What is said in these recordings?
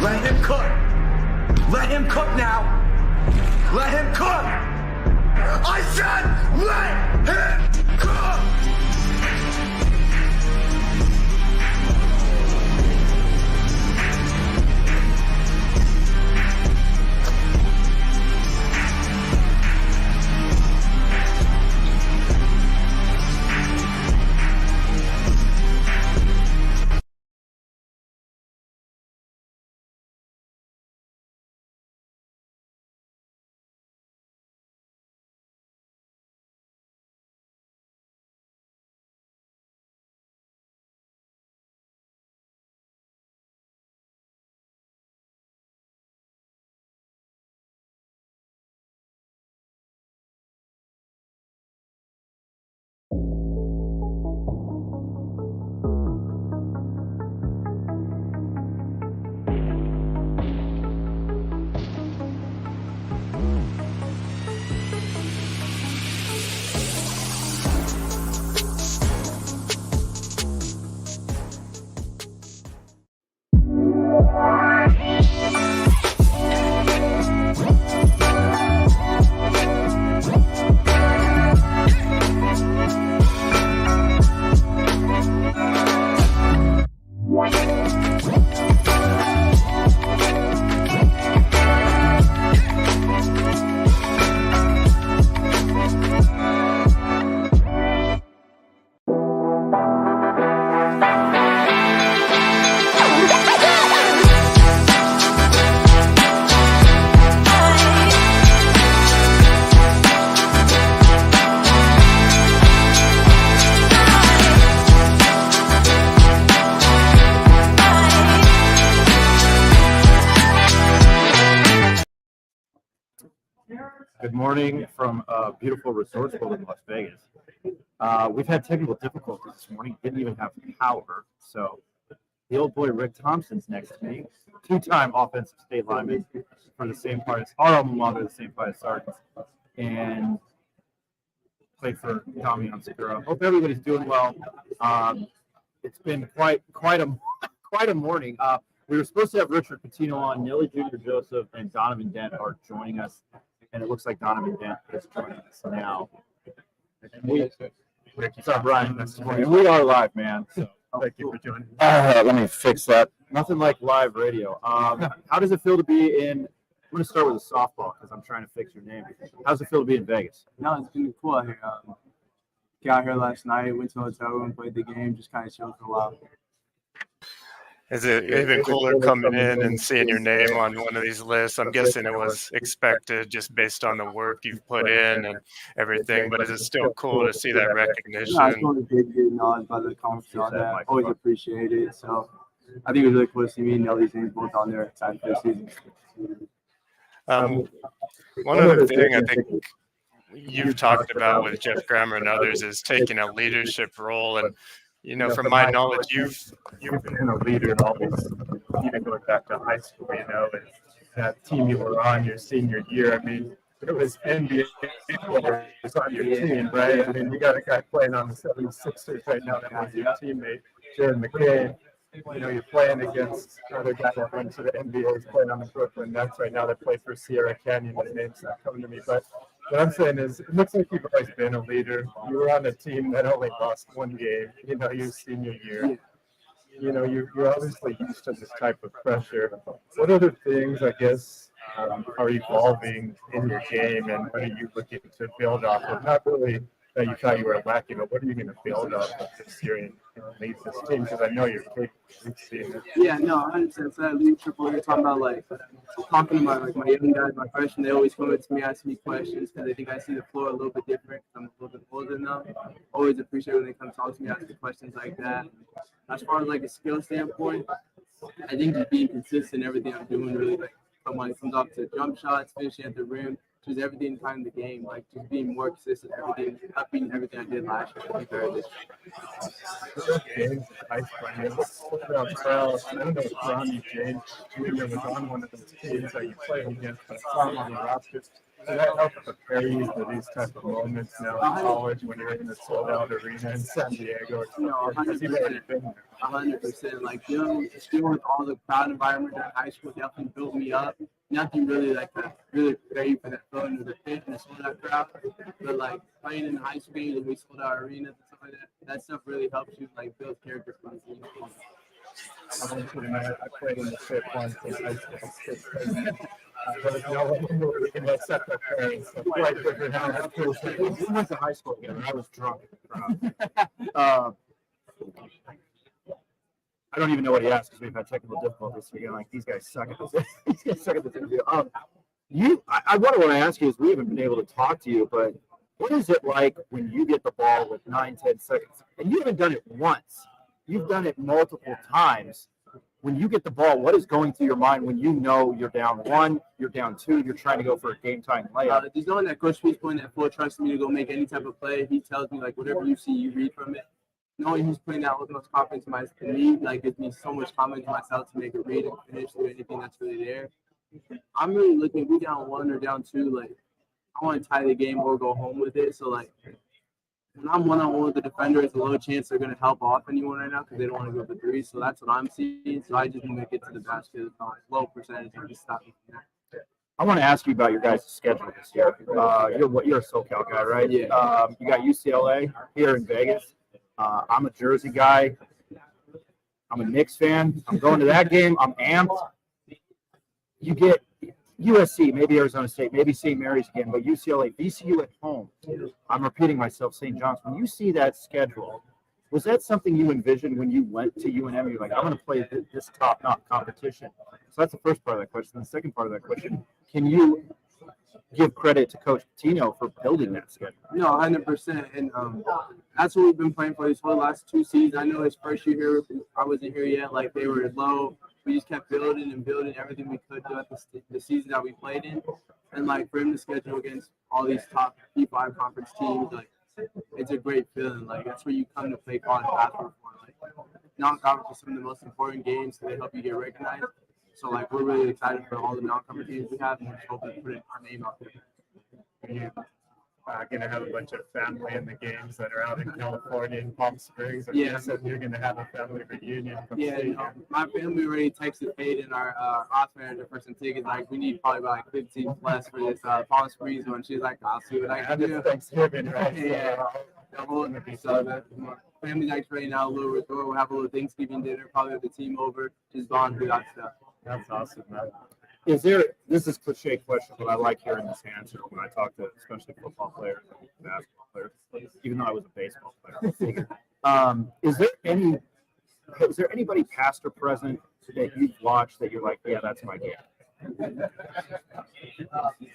Let him cook. Let him cook now. Let him cook. I said let him cook. Good morning from beautiful Resorts World in Las Vegas. We've had technical difficulties this morning. Didn't even have power. So the old boy Rick Thompson's next to me, two-time offensive state lineman for the same part as our alma mater, the same part as Sergeants, and played for Tommy on Segura. Hope everybody's doing well. It's been quite a morning. We were supposed to have Richard Pitino on. Nelly Jr, Joseph, and Donovan Dent are joining us. And it looks like Donovan Dent is joining us now. What's up, Ryan? We are live, man. So thank you for joining. Let me fix that. Nothing like live radio. How does it feel to be in? I'm going to start with a softball because I'm trying to fix your name. How does it feel to be in Vegas? No, it's been cool out here. Got here last night, went to a hotel room, played the game, just kind of chilled for a while. Is it even cooler coming in and seeing your name on one of these lists? I'm guessing it was expected just based on the work you've put in and everything, but is it still cool to see that recognition? Yeah, it's really big to get acknowledged by the conference on that. Always appreciate it. So I think it was really cool to see me and Nelly's names both on there excited for the season. One other thing I think you've talked about with Jeff Grammer and others is taking a leadership role. And you know, from my knowledge, you've been a leader always, even going back to high school, you know, and that team you were on your senior year. I mean, it was NBA players on your team, right? I mean, you got a guy playing on the 76ers right now that was your teammate, Jared McCain. You know, you're playing against other guys that went to the NBA, he's playing on the Brooklyn Nets right now that play for Sierra Canyon. The name's not coming to me, but what I'm saying is, it looks like you've always been a leader. You were on a team that only lost one game, you know, your senior year. You know, you're obviously used to this type of pressure. What other things, I guess, are evolving in your game, and what are you looking to build off of? Not really that you thought you were lacking, but what are you going to build off of this year and lead this team? Because I know you're capable of seeing it. Yeah, no, 100%. So that leadership, what you're talking about, like, talking about, like, my young guys, my freshmen, they always come up to me, asking me questions because they think I see the floor a little bit different. I'm a little bit older than them. Always appreciate when they come talk to me, ask me questions like that. As far as, like, a skill standpoint, I think just being consistent in everything I'm doing, really, like, when it comes off to jump shots, finishing at the rim, just everything kind of the game, like just being more consistent, upping everything I did last year. I think better this year. Games, ice players, I don't know if Ronnie James Jr. was on one of those teams that you played against, but I saw him on the roster. Does that help prepare you for these type of moments now in college when you're in a sold-out arena in San Diego? No, 100%. Like dealing with all the crowd environment in high school definitely built me up. Nothing really like that, really prepare you for that feeling of the pit and the sold-out crowd. But like playing in high school games and we sold-out arenas and stuff like that, that stuff really helps you like build character for the team. I played in the pit once in high school. We can accept our parents. So quite different. We went to high school together. I was drunk at the crowd. I don't even know what he asked because we've had technical difficulties. So you're like, these guys suck at this. These guys suck at this interview. I want to ask you is we haven't been able to talk to you, but what is it like when you get the ball with 9-10 seconds? And you haven't done it once. You've done it multiple times. When you get the ball, what is going through your mind when you know you're down 1, you're down 2, you're trying to go for a game-time layup? Just knowing that Coach Pete's putting that full trust in me to go make any type of play. He tells me, like, whatever you see, you read from it. Knowing he's putting that utmost confidence in me, like, gives me so much confidence in myself to make a read and finish through anything that's really there. I'm really looking, if we down 1 or down 2, like, I want to tie the game or go home with it. So, like, when I'm one-on-one with the defender, it's a low chance they're going to help off anyone right now because they don't want to go for 3. So that's what I'm seeing. So I just want to get to the basket. Low percentage and just stop from there. I want to ask you about your guys' schedule this year. You're a SoCal guy, right? Yeah. You got UCLA here in Vegas. I'm a Jersey guy. I'm a Knicks fan. I'm going to that game. I'm amped. You get USC, maybe Arizona State, maybe St. Mary's again, but UCLA, VCU at home. I'm repeating myself, St. John's. When you see that schedule, was that something you envisioned when you went to UNM? You're like, I'm going to play this top-notch competition. So that's the first part of that question. The second part of that question, can you give credit to Coach Pitino for building that schedule? No, 100%. And that's what we've been playing for these whole last 2 seasons. I know his first year here, I wasn't here yet. Like, they were low. We just kept building and building everything we could throughout the season that we played in. And, like, for him to schedule against all these top P5 conference teams, like, it's a great feeling. Like, that's where you come to play college basketball for. Like, non-conference are some of the most important games, so they help you get recognized. So, like, we're really excited for all the non-conference games we have, and we're just hoping to put our name out there. You're going to have a bunch of family in the games that are out in California and Palm Springs. And Yeah. you said you're going to have a family reunion. Yeah, my family already texted Peyton, our ops manager, for some tickets. Like, we need probably about like 15 plus for this Palm Springs one. She's like, I'll see what I can do. Thanksgiving, right? Yeah. So my family's actually right now a little resort. We'll have a little Thanksgiving dinner, probably with the team over, just bond through that stuff. That's awesome, man. This is cliche question, but I like hearing this answer when I talk to especially football players and basketball players, even though I was a baseball player. Is there anybody past or present that you've watched that you're like, yeah, that's my game?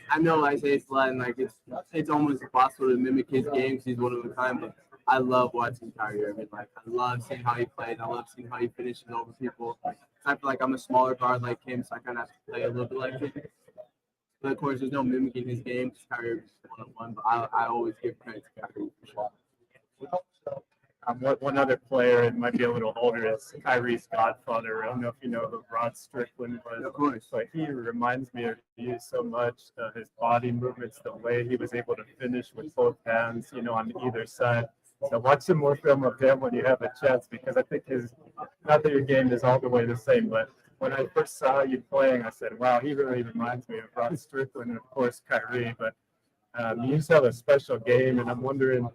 I know Isaiah Slatton, like it's almost impossible to mimic his game because he's one of a kind, but I love watching Kyrie Irving. Like, I love seeing how he plays. I love seeing how he finishes over people. I feel like I'm a smaller guard like him, so I kind of have to play a little bit like him. But of course, there's no mimicking his game because Kyrie Irving's one-on-one. But I always give credit to Kyrie for sure. One other player, it might be a little older, is Kyrie's godfather. I don't know if you know who Rod Strickland was. Of course. But he reminds me of you so much. His body movements, the way he was able to finish with both hands, on either side. So watch some more film of him when you have a chance, because I think not that your game is all the way the same, but when I first saw you playing, I said, wow, he really reminds me of Rod Strickland and, of course, Kyrie. But you just have a special game, and I'm wondering,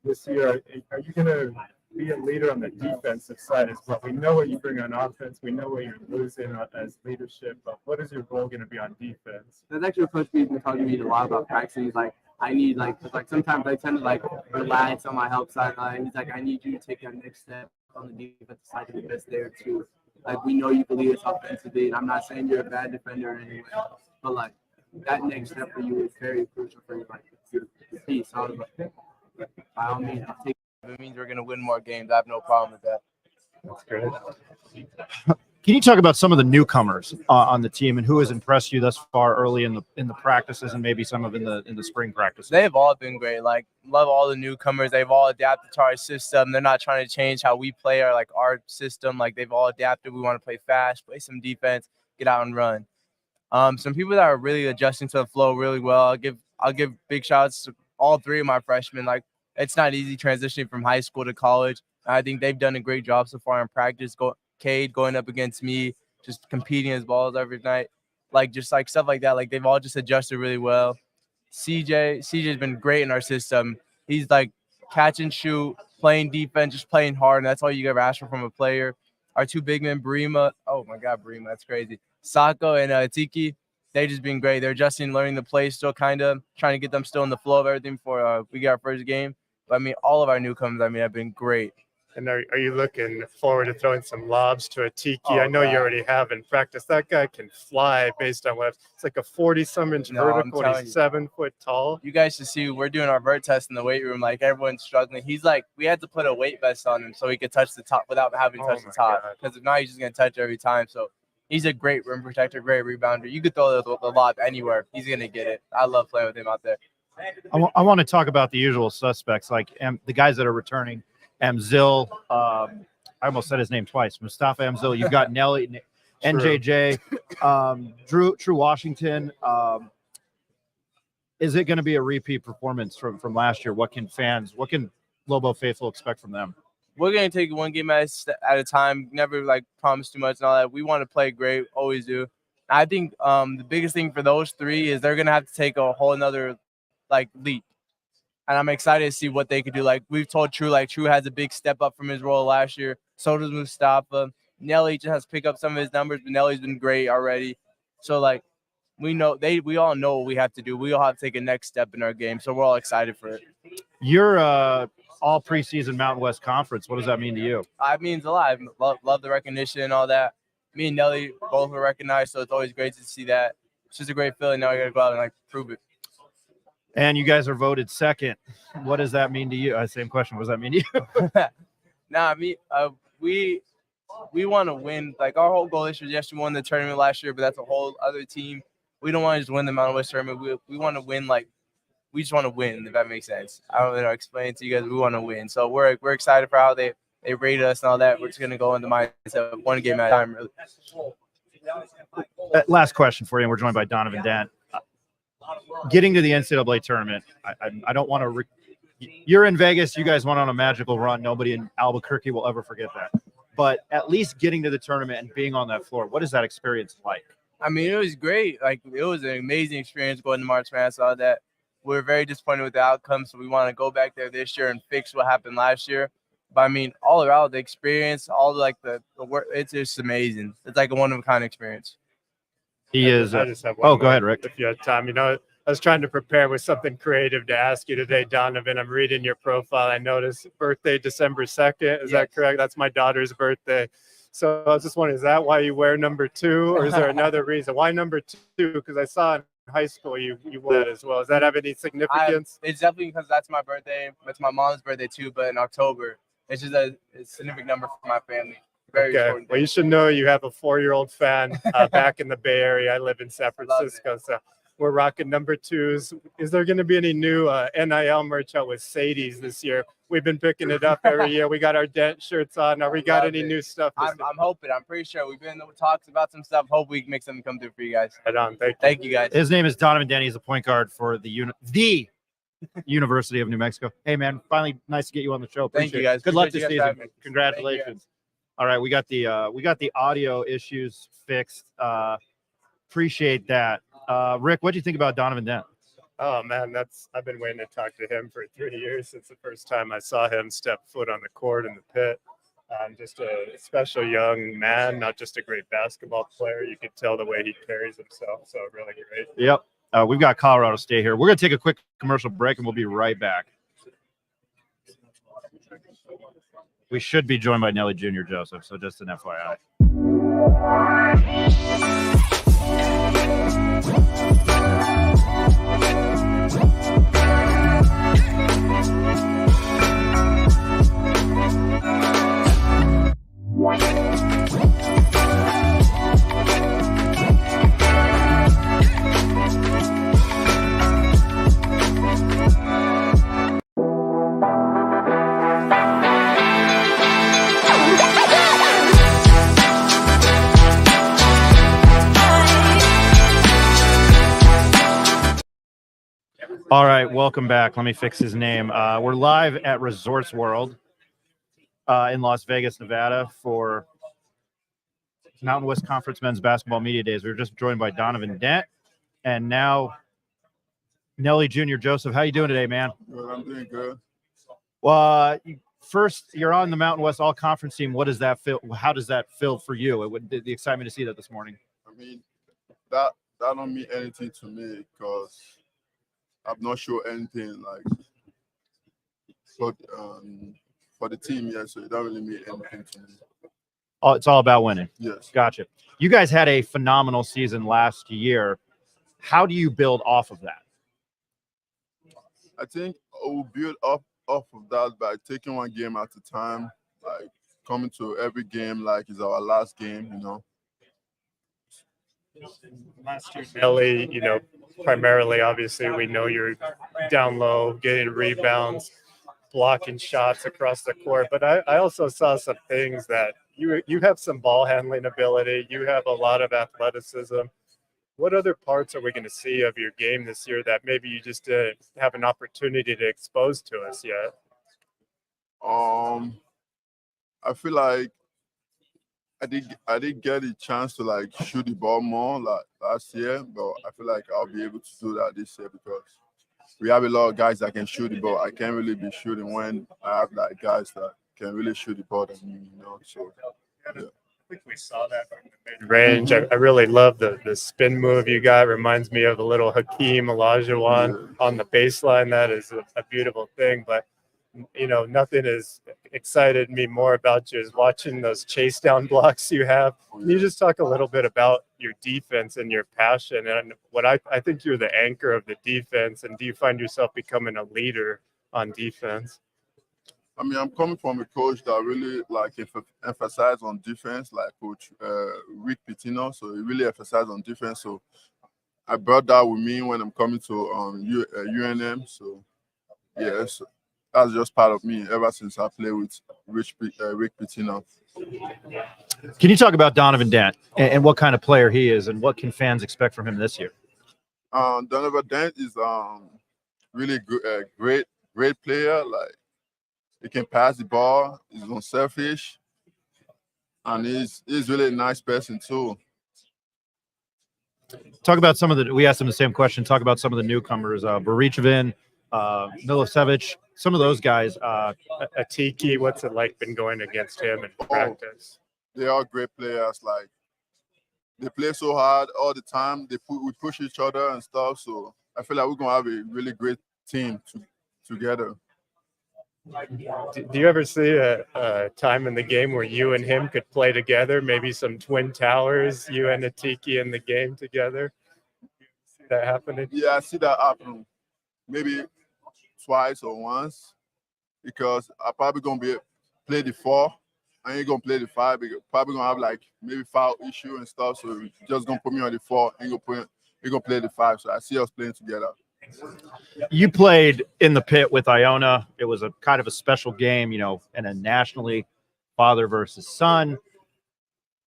this year, are you going to be a leader on the defensive side as well? We know what you bring on offense. We know what you're losing as leadership, but what is your role going to be on defense? That's actually what Coach B's been talking to me a lot about practicing. He's like, I need, like sometimes I tend to, relax on my help side. He's like, I need you to take that next step on the defensive side to be best there, too. Like, we know you can lead us offensively, and I'm not saying you're a bad defender anyway, but, that next step for you is very crucial for your piece. So I was like, by all means, I'll take it. If it means we're going to win more games, I have no problem with that. That's great. Can you talk about some of the newcomers on the team and who has impressed you thus far early in the practices and maybe some of in the spring practices? They've all been great. Like, love all the newcomers. They've all adapted to our system. They're not trying to change how we play our system. Like, they've all adapted. We want to play fast, play some defense, get out and run. Some people that are really adjusting to the flow really well. I'll give big shout-outs to all three of my freshmen. Like, it's not easy transitioning from high school to college. I think they've done a great job so far in practice. Cade going up against me, just competing his balls every night, just stuff like that. Like, they've all just adjusted really well. CJ's been great in our system. He's like catch and shoot, playing defense, just playing hard, and that's all you ever ask for from a player. Our two big men, Burima, oh my God, Burima, that's crazy. Sako and Tiki, they've just been great. They're adjusting, learning the play, still kind of trying to get them still in the flow of everything before we get our first game. But I mean, all of our newcomers, have been great. And are you looking forward to throwing some lobs to a Tiki? Oh, I know God. you already have in practice. That guy can fly based on what it's like a 40-some inch vertical. And he's 7 foot tall. You guys should see, we're doing our vert test in the weight room. Like, everyone's struggling. He's like, we had to put a weight vest on him so he could touch the top without having to touch the top. Because if not, he's just going to touch every time. So he's a great rim protector, great rebounder. You could throw the lob anywhere. He's going to get it. I love playing with him out there. I want to talk about the usual suspects, like the guys that are returning. Amzil, I almost said his name twice. Mustafa Amzil. You've got Nelly, NJJ, Drew Washington. Is it going to be a repeat performance from last year? What can Lobo faithful expect from them? We're going to take one game at a time. Never promise too much and all that. We want to play great, always do. I think the biggest thing for those three is they're going to have to take a whole another leap. And I'm excited to see what they could do. Like, we've told True, True has a big step up from his role last year. So does Mustafa. Nelly just has to pick up some of his numbers, but Nelly's been great already. So, we all know what we have to do. We all have to take a next step in our game. So we're all excited for it. You're all preseason Mountain West Conference. What does that mean to you? It means a lot. I love the recognition and all that. Me and Nelly both were recognized, so it's always great to see that. It's just a great feeling. Now we got to go out and prove it. And you guys are voted second. What does that mean to you? Same question. What does that mean to you? We want to win. Our whole goal this year is, yes, we won the tournament last year, but that's a whole other team. We don't want to just win the Mountain West tournament. We want to win. We just want to win, if that makes sense. I don't know how to explain it to you guys. We want to win. So we're excited for how they rated us and all that. We're just going to go in the mindset of one game at a time, really. Last question for you, and we're joined by Donovan Dent. Getting to the NCAA tournament, I don't want to you're in Vegas. You guys went on a magical run. Nobody in Albuquerque will ever forget that. But at least getting to the tournament and being on that floor, what is that experience like? It was great. It was an amazing experience going to March Madness, all that. We're very disappointed with the outcome, so we want to go back there this year and fix what happened last year. But, all around the experience, all the work, it's just amazing. It's a one-of-a-kind experience. He is. I just have one go more, ahead, Rick. If you had time. I was trying to prepare with something creative to ask you today, Donovan. I'm reading your profile. I noticed birthday December 2nd. Is that correct? That's my daughter's birthday. So I was just wondering, is that why you wear number 2, or is there another reason? Why number 2? Because I saw in high school you wore that as well. Does that have any significance? It's definitely because that's my birthday. It's my mom's birthday too, but in October. It's just a significant number for my family. Very important. Well, you should know you have a 4-year-old fan back in the Bay Area. I live in San Francisco, so we're rocking number 2s. Is there going to be any new NIL merch out with Sadie's this year? We've been picking it up every year. We got our Dent shirts on. Are we got any new stuff? I'm hoping. I'm pretty sure we've been in the talks about some stuff. Hope we can make something come through for you guys. Right on. Thank you guys. His name is Donovan Dent. He's a point guard for the University of New Mexico. Hey, man, finally nice to get you on the show. Thank you, guys. Good luck this Appreciate you guys season. Congratulations. All right, we got the audio issues fixed. Appreciate that. Rick, what do you think about Donovan Dent? Oh man, I've been waiting to talk to him for 3 years since the first time I saw him step foot on the court in the pit. Just a special young man, not just a great basketball player. You could tell the way he carries himself. So really great. Yep. We've got Colorado State here. We're going to take a quick commercial break, and we'll be right back. We should be joined by Nelly Jr, Joseph, so just an FYI. All right, welcome back. Let me fix his name. We're live at Resorts World in Las Vegas, Nevada for Mountain West Conference Men's Basketball Media Days. We were just joined by Donovan Dent and now Nelly Jr. Joseph. How you doing today, man? Good, I'm doing good. Well, first, you're on the Mountain West All Conference team. What does that feel? How does that feel for you? The excitement to see that this morning. I mean, that don't mean anything to me because I'm not sure anything like for the team yet, so it don't really mean anything to me. Oh, it's all about winning. Yes. Gotcha. You guys had a phenomenal season last year. How do you build off of that? I think we'll build up off of that by taking one game at a time, like coming to every game like it's our last game, you know. Last year, Nelly, primarily, obviously, we know you're down low, getting rebounds, blocking shots across the court. But I also saw some things that you have some ball handling ability. You have a lot of athleticism. What other parts are we going to see of your game this year that maybe you just didn't have an opportunity to expose to us yet? I feel like I did get a chance to like shoot the ball more like last year, but I feel like I'll be able to do that this year because we have a lot of guys that can shoot the ball. I can't really be shooting when I have like guys that can really shoot the ball than me, you know. So yeah. I think we saw that from the mid-range. I really love the spin move you got. Reminds me of a little Hakeem Olajuwon on the baseline. That is a beautiful thing. But, nothing has excited me more about you is watching those chase down blocks you have. Can you just talk a little bit about your defense and your passion? And what I think you're the anchor of the defense. And do you find yourself becoming a leader on defense? I mean, I'm coming from a coach that really like emphasize on defense, like Coach Richard Pitino. So he really emphasized on defense. So I brought that with me when I'm coming to UNM. So yes, that's just part of me ever since I played with Rick Pitino. Can you talk about Donovan Dent and what kind of player he is and what can fans expect from him this year? Donovan Dent is really good, great player. Like he can pass the ball. He's unselfish, and he's really a nice person too. Talk about we asked him the same question. Talk about some of the newcomers, Barichevin, Milicevic, some of those guys. Atiki, what's it like been going against him in practice? They are great players. Like they play so hard all the time. We push each other and stuff. So I feel like we're gonna have a really great team together. Do you ever see a time in the game where you and him could play together? Maybe some twin towers, you and Atiki in the game together? See that happening? Yeah, I see that happen. Maybe twice or once, because I'm probably gonna play the 4. I ain't gonna play the 5. Because probably gonna have like maybe foul issue and stuff. So just gonna put me on the 4. Ain't gonna play the 5. So I see us playing together. You played in the pit with Iona. It was a kind of a special game, and a nationally father versus son.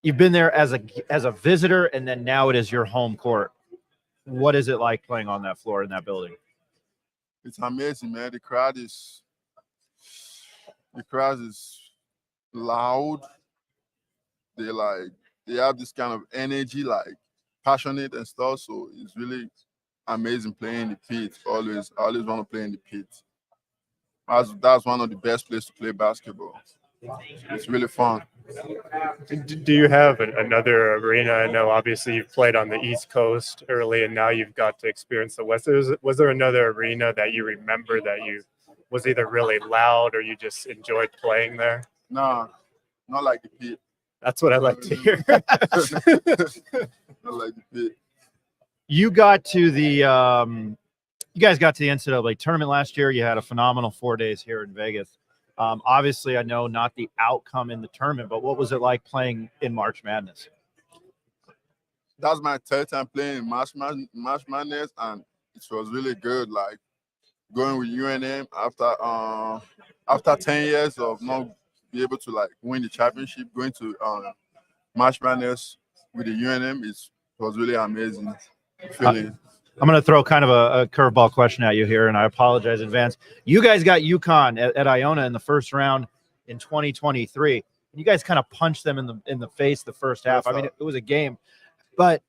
You've been there as a visitor, and then now it is your home court. What is it like playing on that floor in that building? It's amazing, man. The crowd is loud. They have this kind of energy, like passionate and stuff. So it's really amazing playing in the pit. I always want to play in the pit. That's one of the best places to play basketball. It's really fun. Do you have another arena? I know obviously you've played on the East Coast early, and now you've got to experience the West. Was there another arena that you remember that was either really loud or you just enjoyed playing there? No, not like the pit. That's what I like to hear. Not like the pit. You got to the you guys got to the NCAA tournament last year. You had a phenomenal 4 days here in Vegas. Obviously, I know not the outcome in the tournament, but what was it like playing in March Madness? That was my 3rd time playing in March Madness, and it was really good. Like going with UNM after 10 years of not be able to like win the championship, going to March Madness with the UNM was really amazing feeling. I'm going to throw kind of a curveball question at you here, and I apologize in advance. You guys got UConn at Iona in the first round in 2023, and you guys kind of punched them in the face the first half. I mean, it was a game, but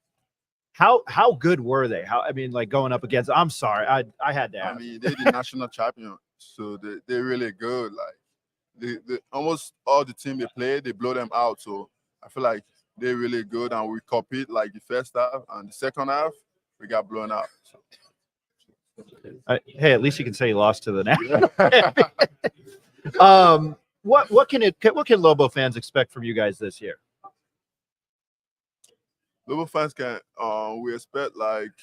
how good were they? Like going up against. I'm sorry, I had to ask. I mean, they're the national champion, so they're really good. Like they almost all the team they play, they blow them out. So I feel like they're really good, and we compete like the first half and the second half. We got blown out. Hey, at least you can say you lost to the national. What can Lobo fans expect from you guys this year? Lobo fans we expect like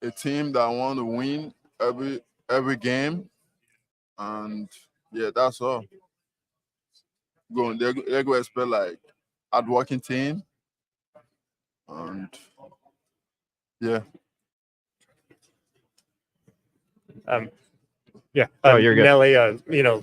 a team that want to win every game, and yeah, that's all. They're going to expect like hardworking team, and yeah. You're good. Nelly,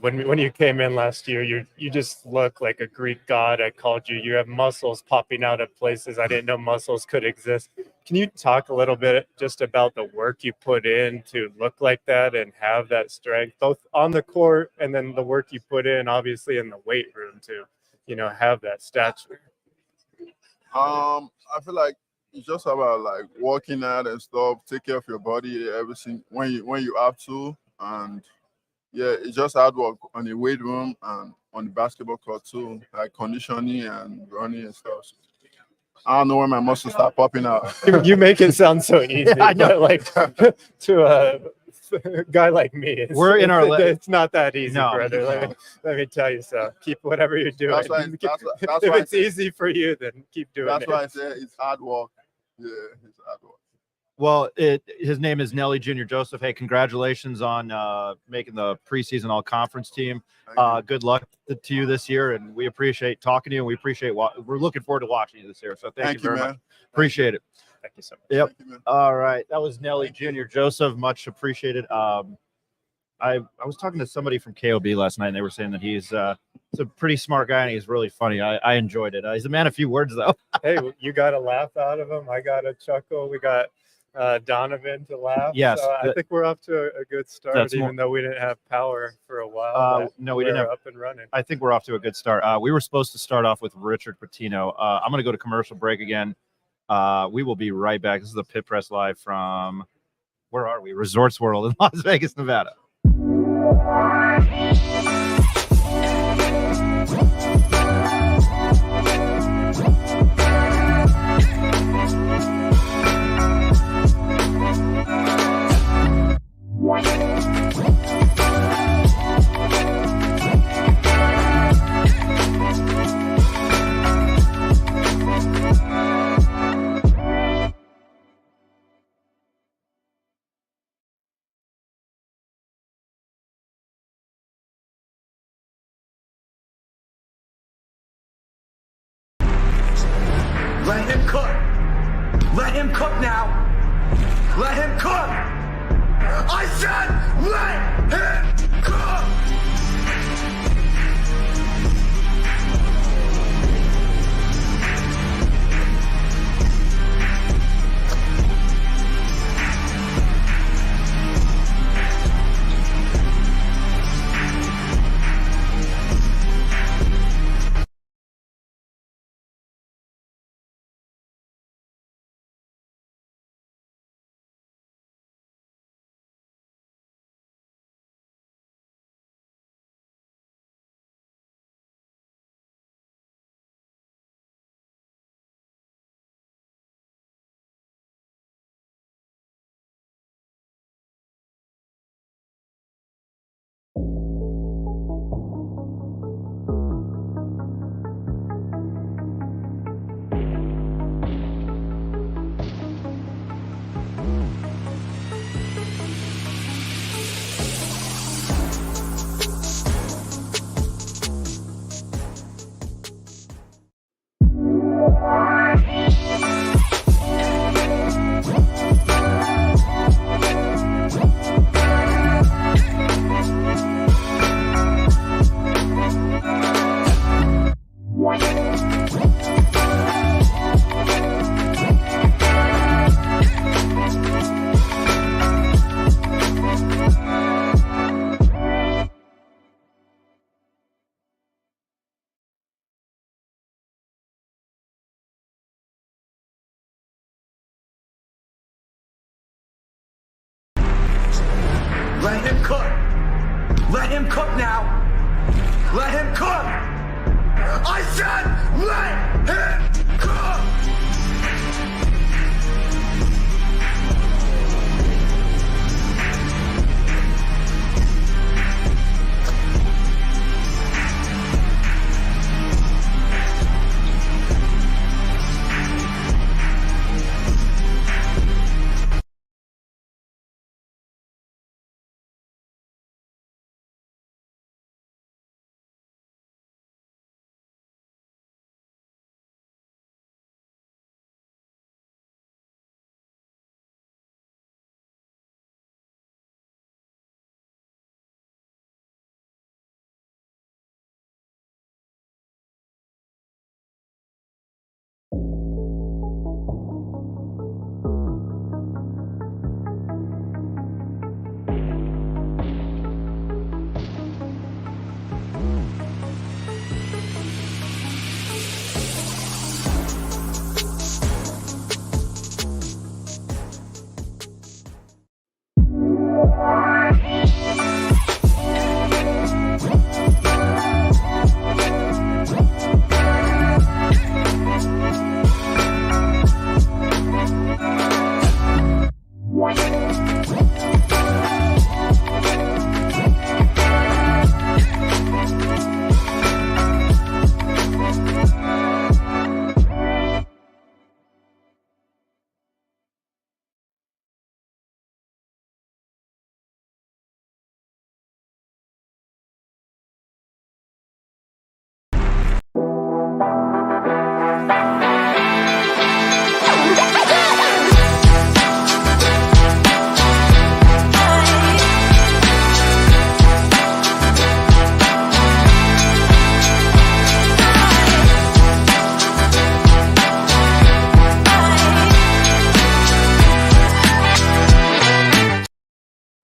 when you came in last year, you just look like a Greek god. I called you. You have muscles popping out of places I didn't know muscles could exist. Can you talk a little bit just about the work you put in to look like that and have that strength, both on the court and then the work you put in, obviously, in the weight room to, have that stature? I feel like it's just about like working out and stuff. Take care of your body, everything when you have to. And yeah, it's just hard work on the weight room and on the basketball court too, like conditioning and running and stuff. I don't know when my muscles start popping out. You make it sound so easy. I know. But like to a guy like me, it's not that easy, No. brother. Let me tell you so. Keep whatever you're doing. That's why if it's easy for you, then keep doing it. That's why I say it's hard work. Yeah, it's hard work. Well, his name is Nelly Jr. Joseph. Hey, congratulations on making the preseason all-conference team. Good luck to you this year, and we appreciate talking to you, and we appreciate we're looking forward to watching you this year. So thank you very much. Appreciate it. Thank you so much. Yep. Thank you, man. All right. That was Nelly Jr. Joseph. Much appreciated. I was talking to somebody from KOB last night, and they were saying that he's a pretty smart guy, and he's really funny. I enjoyed it. He's a man of few words, though. Hey, you got a laugh out of him. I got a chuckle. We got Donovan to laugh. Yes. So I think we're off to a good start, even though we didn't have power for a while. No, we didn't have up and running. I think we're off to a good start. We were supposed to start off with Richard Pitino. I'm going to go to commercial break again. We will be right back. This is the Pit Press Live from, where are we? Resorts World in Las Vegas, Nevada. Let him cook. Let him cook now. Let him cook. I said let him cook. Let him cook. Let him cook now. Let him cook. I said let him cook.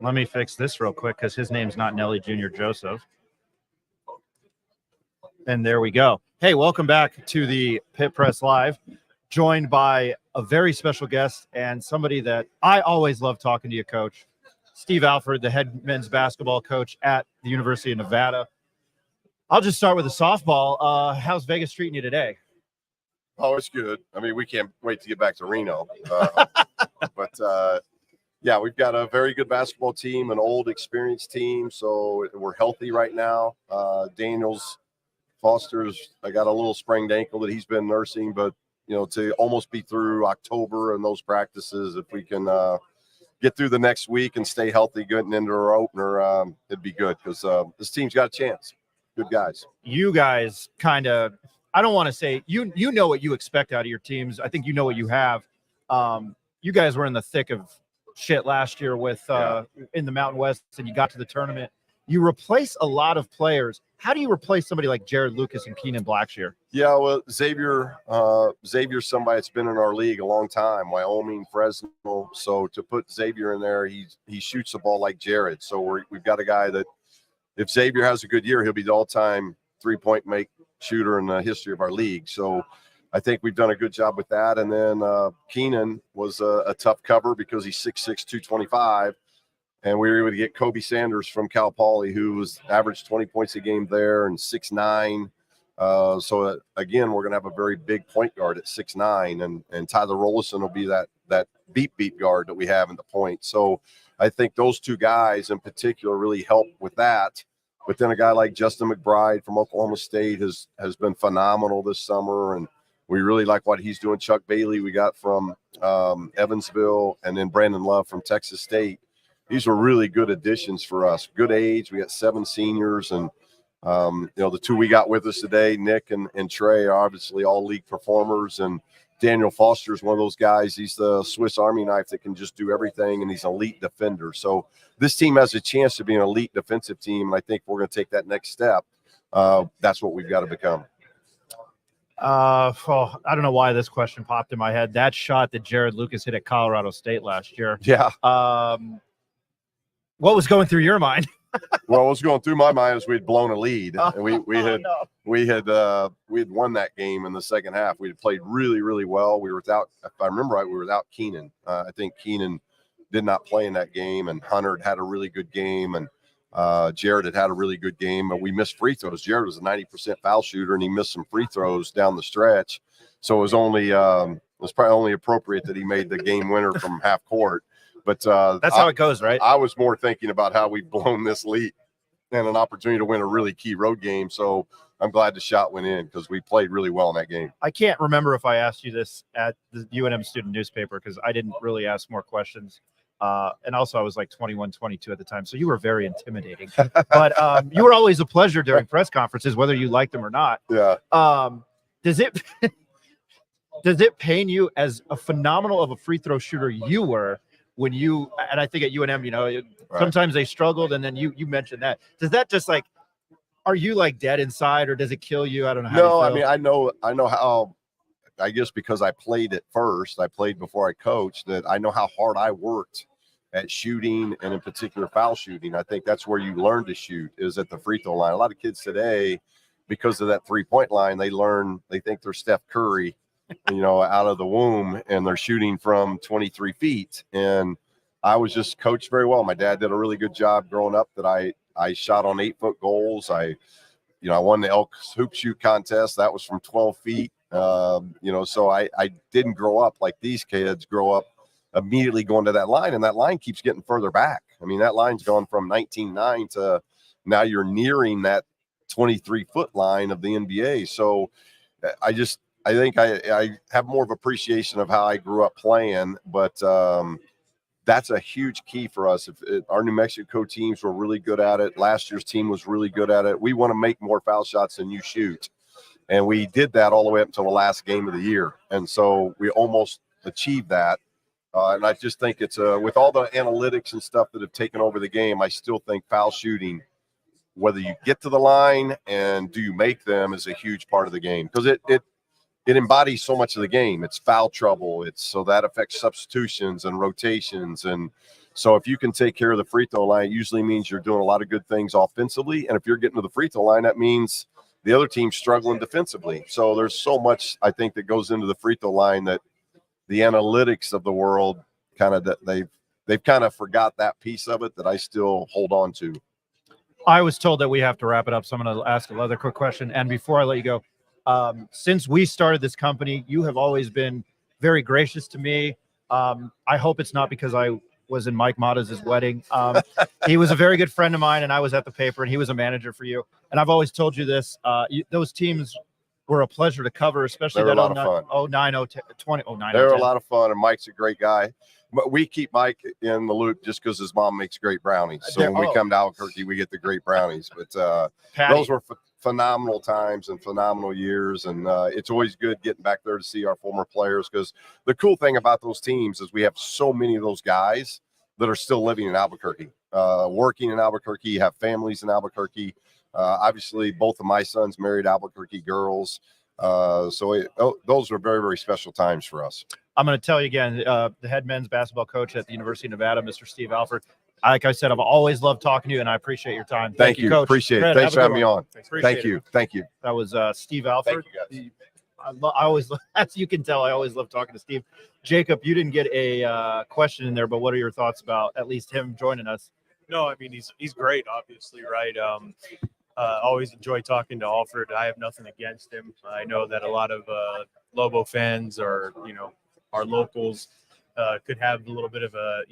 Let me fix this real quick because his name's not Nelly Jr. Joseph. And there we go. Hey, welcome back to the Pit Press Live, joined by a very special guest and somebody that I always love talking to you, Coach. Steve Alford, the head men's basketball coach at the University of Nevada. I'll just start with the softball. How's Vegas treating you today? Oh, it's good. I mean, we can't wait to get back to Reno. Yeah, we've got a very good basketball team, an old, experienced team. So we're healthy right now. Foster's, I got a little sprained ankle that he's been nursing, but, you know, to almost be through October and those practices, if we can get through the next week and stay healthy, getting into our opener, it'd be good because this team's got a chance. Good guys. You guys kind of, I don't want to say, you know what you expect out of your teams. I think you know what you have. You guys were in the thick of shit last year with in the Mountain West, and you got to the tournament. You replace a lot of players. How do you replace somebody like Jared Lucas and Keenan Blackshear? Yeah, well, Xavier's somebody that's been in our league a long time, Wyoming, Fresno. So to put Xavier in there, he shoots the ball like Jared. So we've got a guy that, if Xavier has a good year, he'll be the all-time three-point make shooter in the history of our league. So I think we've done a good job with that. And then Keenan was a tough cover because he's 6'6", 225. And we were able to get Kobe Sanders from Cal Poly, who was averaged 20 points a game there and 6'9". So again, we're going to have a very big point guard at 6'9", and Tyler Rollison will be that beat guard that we have in the point. So I think those two guys in particular really help with that. But then a guy like Justin McBride from Oklahoma State has been phenomenal this summer, and we really like what he's doing. Chuck Bailey we got from Evansville, and then Brandon Love from Texas State. These were really good additions for us. Good age. We got 7 seniors, and the two we got with us today, Nick and Trey, are obviously all league performers, and Daniel Foster is one of those guys. He's the Swiss Army knife that can just do everything, and he's an elite defender. So this team has a chance to be an elite defensive team, and I think we're going to take that next step. That's what we've got to become. I don't know why this question popped in my head. That shot that Jared Lucas hit at Colorado State last year. Yeah. What was going through your mind? Well, what was going through my mind is we'd blown a lead, and we had won that game in the second half. We had played really, really well. We were without, if I remember right, we were without Keenan. I think Keenan did not play in that game, and Hunter had a really good game, and Jared had a really good game, but we missed free throws. Jared was a 90% foul shooter, and he missed some free throws down the stretch. So it was only it was probably only appropriate that he made the game winner from half court. But That's how it goes, right? I was more thinking about how we've blown this lead and an opportunity to win a really key road game. So I'm glad the shot went in because we played really well in that game. I can't remember if I asked you this at the UNM student newspaper because I didn't really ask more questions. And also I was like 21, 22 at the time. So you were very intimidating, but you were always a pleasure during press conferences, whether you liked them or not. Yeah. Does it pain you as a phenomenal of a free throw shooter you were when you, and I think at UNM, you know, sometimes they struggled, and then you mentioned that. Does that just like, are you like dead inside, or does it kill you? I don't know. No, I mean, I know how, I guess because I played it first, I played before I coached, that I know how hard I worked at shooting, and in particular foul shooting. I think that's where you learn to shoot, is at the free throw line. A lot of kids today, because of that 3-point line, they think they're Steph Curry, you know, out of the womb, and they're shooting from 23 feet. And I was just coached very well. My dad did a really good job growing up that I shot on 8-foot goals. I won the Elks hoop shoot contest. That was from 12 feet. You know, so I didn't grow up like these kids grow up immediately going to that line, and that line keeps getting further back. I mean, that line's gone from 19.9 to now you're nearing that 23-foot line of the NBA. So I think I have more of appreciation of how I grew up playing, but that's a huge key for us. Our New Mexico teams were really good at it. Last year's team was really good at it. We want to make more foul shots than you shoot. And we did that all the way up until the last game of the year. And so we almost achieved that. And I just think it's with all the analytics and stuff that have taken over the game, I still think foul shooting, whether you get to the line and do you make them, is a huge part of the game, because it embodies so much of the game. It's foul trouble. So that affects substitutions and rotations. And so if you can take care of the free throw line, it usually means you're doing a lot of good things offensively. And if you're getting to the free throw line, that means the other team's struggling defensively. So there's so much, I think, that goes into the free throw line that the analytics of the world they've kind of forgot that piece of it that I still hold on to. I was told that we have to wrap it up, so I'm going to ask another quick question. And before I let you go, since we started this company, you have always been very gracious to me. I hope it's not because I was in Mike Mata's wedding. He was a very good friend of mine, and I was at the paper, and he was a manager for you. And I've always told you this. Those teams were a pleasure to cover, especially they were that a lot of fun. 09, 20, 09. They were a lot of fun, and Mike's a great guy. But we keep Mike in the loop just because his mom makes great brownies. So when we come to Albuquerque, we get the great brownies. But those were phenomenal times and phenomenal years. And it's always good getting back there to see our former players, because the cool thing about those teams is we have so many of those guys that are still living in Albuquerque, working in Albuquerque, have families in Albuquerque. Obviously, both of my sons married Albuquerque girls. Those were very, very special times for us. I'm going to tell you again, the head men's basketball coach at the University of Nevada, Mr. Steve Alford. Like I said, I've always loved talking to you, and I appreciate your time. Thank you, Coach. Appreciate it. Thanks for having me on. Thank you. That was Steve Alford. Thank you, guys. I always, as you can tell, I always love talking to Steve. Jacob, you didn't get a question in there, but what are your thoughts about at least him joining us? No, I mean, he's great, obviously, right? Always enjoy talking to Alford. I have nothing against him. I know that a lot of Lobo fans or, our locals could have a little bit of a,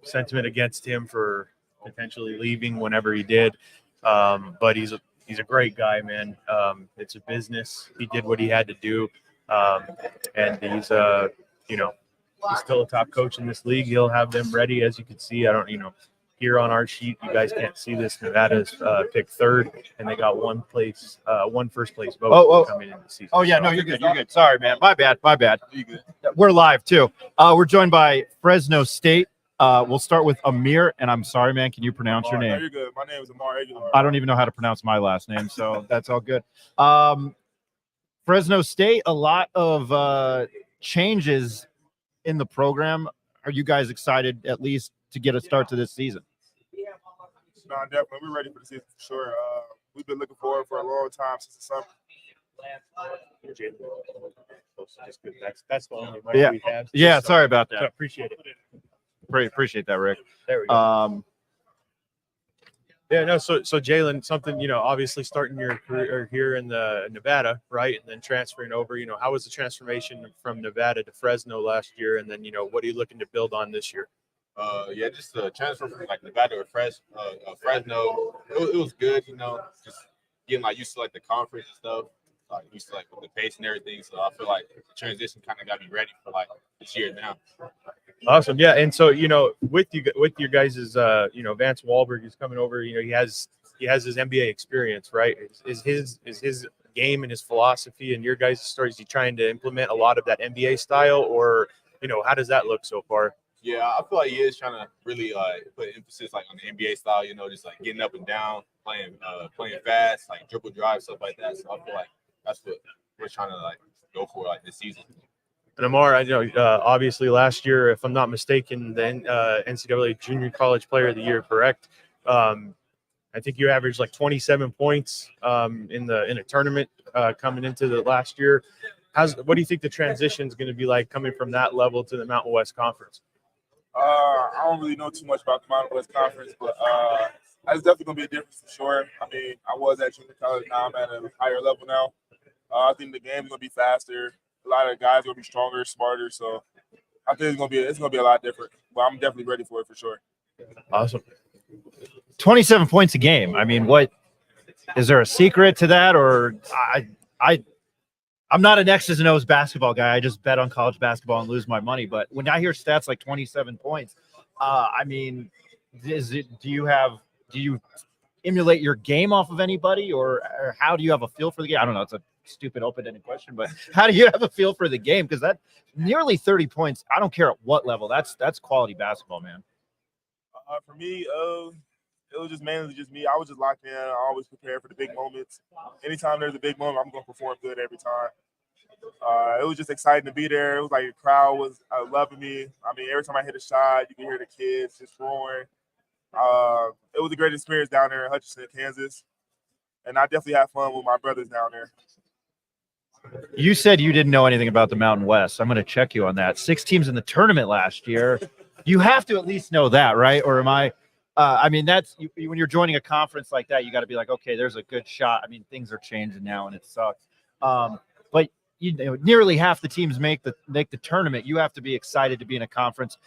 sentiment against him for potentially leaving whenever he did. But he's a great guy, man. It's a business. He did what he had to do. And he's still a top coach in this league. He'll have them ready, as you can see. I don't, here on our sheet, you guys can't see this. Nevada's picked third, and they got one first place vote coming in the season. Oh yeah, no, you're good. You're good. Sorry, man. My bad. You good? We're live too. We're joined by Fresno State. We'll start with Amir, and I'm sorry, man. Can you pronounce your name? No, you're good. My name is Amar. I don't even know how to pronounce my last name, so that's all good. Fresno State, a lot of changes in the program. Are you guys excited at least to get a start to this season? No, definitely. We're ready for the season for sure. We've been looking forward for a long time since the summer. That's the only mic we have. Yeah, sorry about that. So appreciate it. Appreciate that, Rick. There we go. Yeah, no. So Jalen, something, obviously starting your career here in the Nevada, right, and then transferring over. How was the transformation from Nevada to Fresno last year, and then what are you looking to build on this year? Yeah, just the transfer from like Nevada to Fresno. It was good, just getting like used to like the conference and stuff, like used to like the pace and everything. So I feel like the transition kind of got me ready for like this year now. Awesome, yeah. And so with your guys' Vance Wahlberg is coming over. He has his NBA experience, right? Is his game and his philosophy and your guys' stories, is he trying to implement a lot of that NBA style, or how does that look so far? Yeah, I feel like he is trying to really put emphasis like on the NBA style, just like getting up and down, playing fast, like dribble drive, stuff like that. So I feel like that's what we're trying to like go for like this season. And Amar, I know obviously last year, if I'm not mistaken, the NCAA Junior College Player of the Year, correct? I think you averaged like 27 points in a tournament coming into the last year. What do you think the transition is going to be like coming from that level to the Mountain West Conference? I don't really know too much about the Mountain West Conference, but that's definitely going to be a difference for sure. I mean, I was at junior college, now I'm at a higher level now. I think the game is going to be faster. A lot of guys are going to be stronger, smarter, so I think it's going to be a lot different. But I'm definitely ready for it for sure. Awesome. 27 points a game. I mean, what is there a secret to that, or I'm not an X's and O's basketball guy. I just bet on college basketball and lose my money. But when I hear stats like 27 points, I mean, do you emulate your game off of anybody, or how do you have a feel for the game? I don't know. It's a stupid open-ended question, but how do you have a feel for the game? Because that nearly 30 points, I don't care at what level. That's quality basketball, man. For me, it was just mainly just me. I was just locked in. I always prepare for the big moments. Anytime there's a big moment, I'm going to perform good every time. It was just exciting to be there. It was like the crowd was loving me. I mean, every time I hit a shot, you can hear the kids just roaring. It was a great experience down there in Hutchinson, Kansas. And I definitely had fun with my brothers down there. You said you didn't know anything about the Mountain West. I'm going to check you on that. 6 teams in the tournament last year. You have to at least know that, right? Or am I mean, that's when you're joining a conference like that, you got to be like, okay, there's a good shot. I mean, things are changing now and it sucks. But nearly half the teams make the tournament. You have to be excited to be in a conference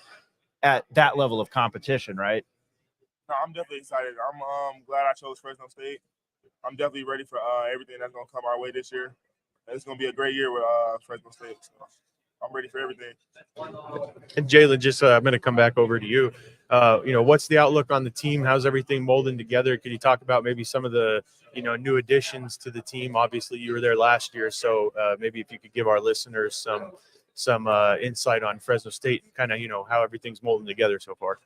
at that level of competition, right? No, I'm definitely excited. I'm glad I chose Fresno State. I'm definitely ready for everything that's going to come our way this year. It's going to be a great year with Fresno State. So I'm ready for everything. And Jalen, just I'm going to come back over to you. What's the outlook on the team? How's everything molding together? Could you talk about maybe some of the new additions to the team? Obviously, you were there last year, so maybe if you could give our listeners some insight on Fresno State and kind of how everything's molding together so far.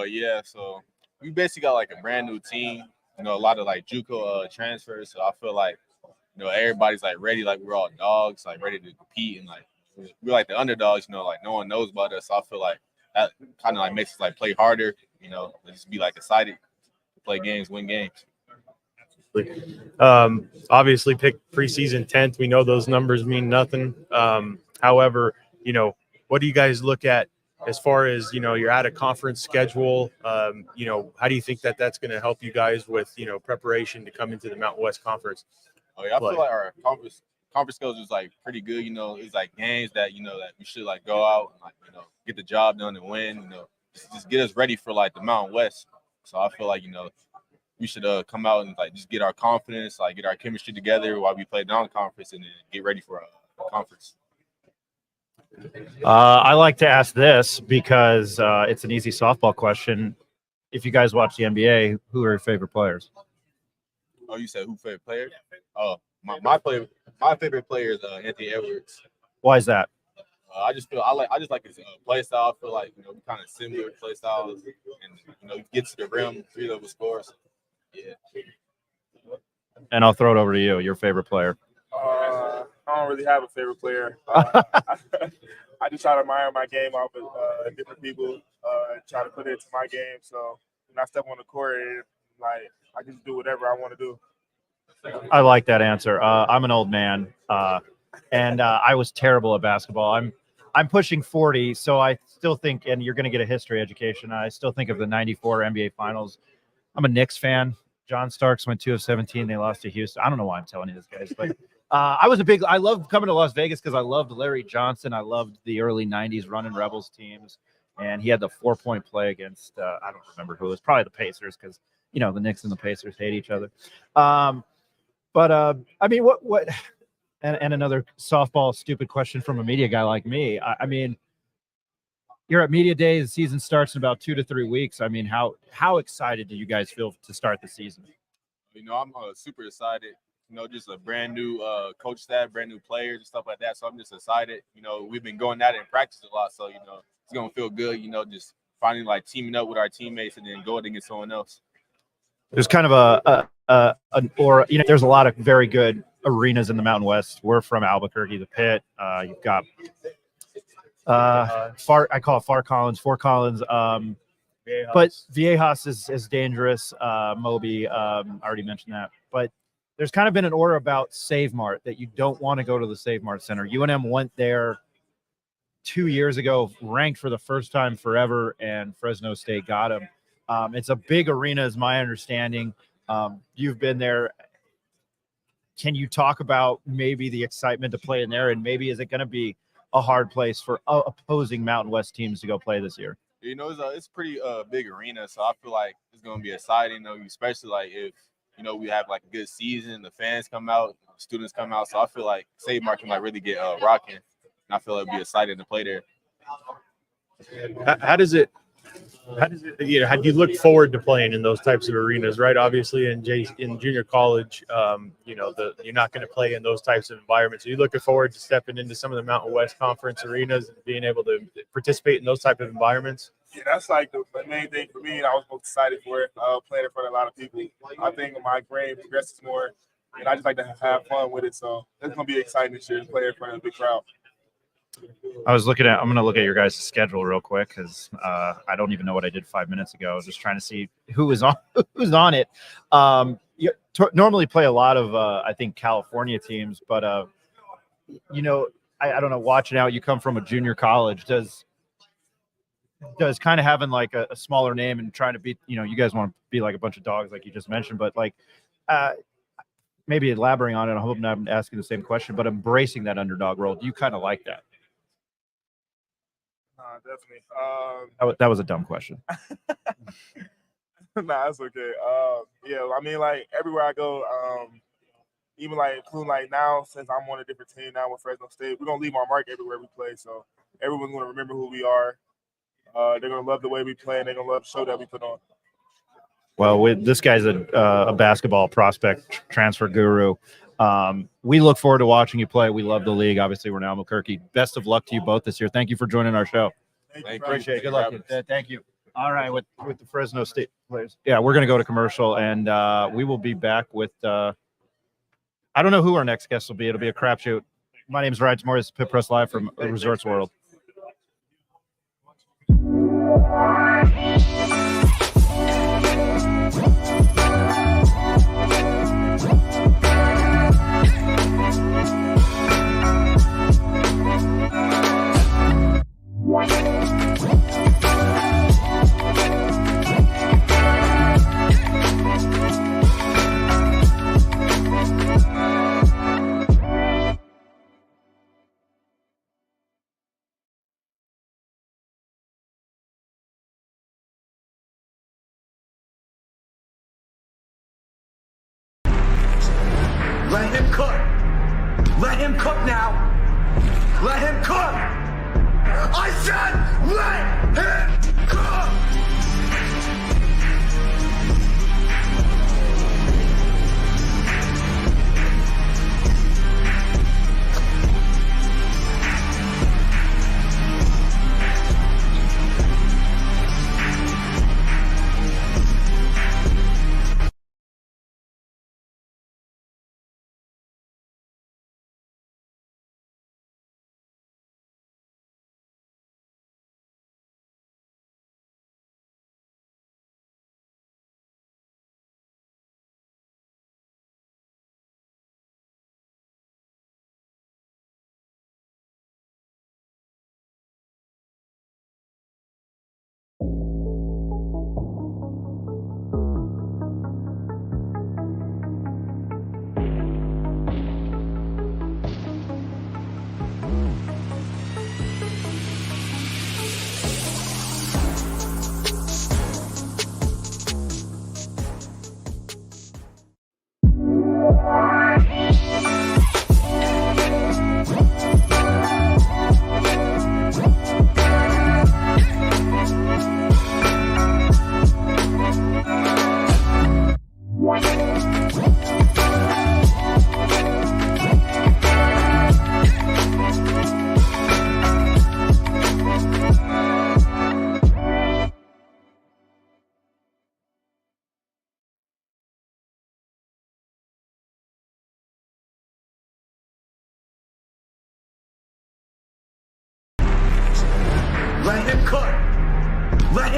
Yeah, so we basically got like a brand new team. A lot of like JUCO transfers. So I feel like everybody's like ready, like we're all dogs, like ready to compete, and like we're like the underdogs. Like no one knows about us. So I feel like that kind of like makes us like play harder. And just be like excited to play games, win games. Obviously, pick preseason 10th. We know those numbers mean nothing. However, what do you guys look at as far as you're at a conference schedule? How do you think that's going to help you guys with preparation to come into the Mountain West Conference? Oh yeah, I feel like our conference schedule is like pretty good. It's like games that that we should like go out and like get the job done and win. Just get us ready for like the Mountain West. So I feel like we should come out and like just get our confidence, like get our chemistry together while we play non-conference, and then get ready for a conference. I like to ask this because it's an easy softball question. If you guys watch the NBA, who are your favorite players? Oh, you said who favorite player? Oh, my favorite player is Anthony Edwards. Why is that? I just like his play style. I feel like we kind of similar play styles, and he gets to the rim, 3-level scores. Yeah. And I'll throw it over to you. Your favorite player? I don't really have a favorite player. I just try to admire my game off of different people, try to put it into my game. So when I step on the court, like I can just do whatever I want to do. I like that answer. I'm an old man, and I was terrible at basketball. I'm pushing 40, so I still think, and you're going to get a history education. I still think of the '94 NBA Finals. I'm a Knicks fan. John Starks went 2 of 17. They lost to Houston. I don't know why I'm telling you this, guys, but I loved coming to Las Vegas because I loved Larry Johnson. I loved the early '90s Running Rebels teams, and he had the 4-point play against I don't remember who it was, probably the Pacers, because the Knicks and the Pacers hate each other. I mean, what? And another softball stupid question from a media guy like me. I mean, you're at media day. The season starts in about 2 to 3 weeks. I mean, how excited do you guys feel to start the season? I'm super excited. Just a brand new coach staff, brand new players and stuff like that. So I'm just excited. We've been going at it in practice a lot. So, it's going to feel good, just finally like teaming up with our teammates and then going against someone else. There's kind of there's a lot of very good arenas in the Mountain West. We're from Albuquerque, the Pit. You've got I call it Fort Collins. But Viejas is dangerous. Moby, I already mentioned that. But there's kind of been an order about Save Mart that you don't want to go to the Save Mart Center. UNM went there 2 years ago, ranked for the first time forever, and Fresno State got him. It's a big arena, is my understanding. You've been there. Can you talk about maybe the excitement to play in there, and maybe is it going to be a hard place for opposing Mountain West teams to go play this year? It's a pretty big arena, so I feel like it's going to be exciting, especially like if, we have like a good season, the fans come out, students come out, so I feel like Save Mart can like really get rocking, and I feel it'll be exciting to play there. How does it, how do you look forward to playing in those types of arenas, right? Obviously in junior college, you're not going to play in those types of environments. Are you looking forward to stepping into some of the Mountain West Conference arenas and being able to participate in those type of environments? Yeah, that's like the main thing for me, and I was most excited for it, playing in front of a lot of people. I think my game progresses more, and I just like to have fun with it, so it's going to be exciting this year to play in front of a big crowd. I'm going to look at your guys' schedule real quick because I don't even know what I did 5 minutes ago. I was just trying to see who's on it. You normally play a lot of, I think, California teams, but, I don't know, watching out, you come from a junior college. Does kind of having like a smaller name and trying to beat, you guys want to be like a bunch of dogs like you just mentioned, but like maybe elaborating on it, I hope I'm not asking the same question, but embracing that underdog role, do you kind of like that? Definitely. That was a dumb question. Nah, that's okay. Yeah, I mean, like everywhere I go, even like including like now, since I'm on a different team now with Fresno State, we're gonna leave our mark everywhere we play. So everyone's gonna remember who we are. They're gonna love the way we play, and they're gonna love the show that we put on. Well, this guy's a basketball prospect transfer guru. We look forward to watching you play. We love the league. Obviously, we're in Albuquerque. Best of luck to you both this year. Thank you for joining our show. Appreciate it. Good luck. Thank you. All right, with the Fresno State players. Yeah, we're going to go to commercial, and we will be back with I don't know who our next guest will be. It'll be a crapshoot. My name is Ryan Moore. This is Pit Press Live from Resorts World. Let him cook. Let him cook now. Let him cook. I said let him cook.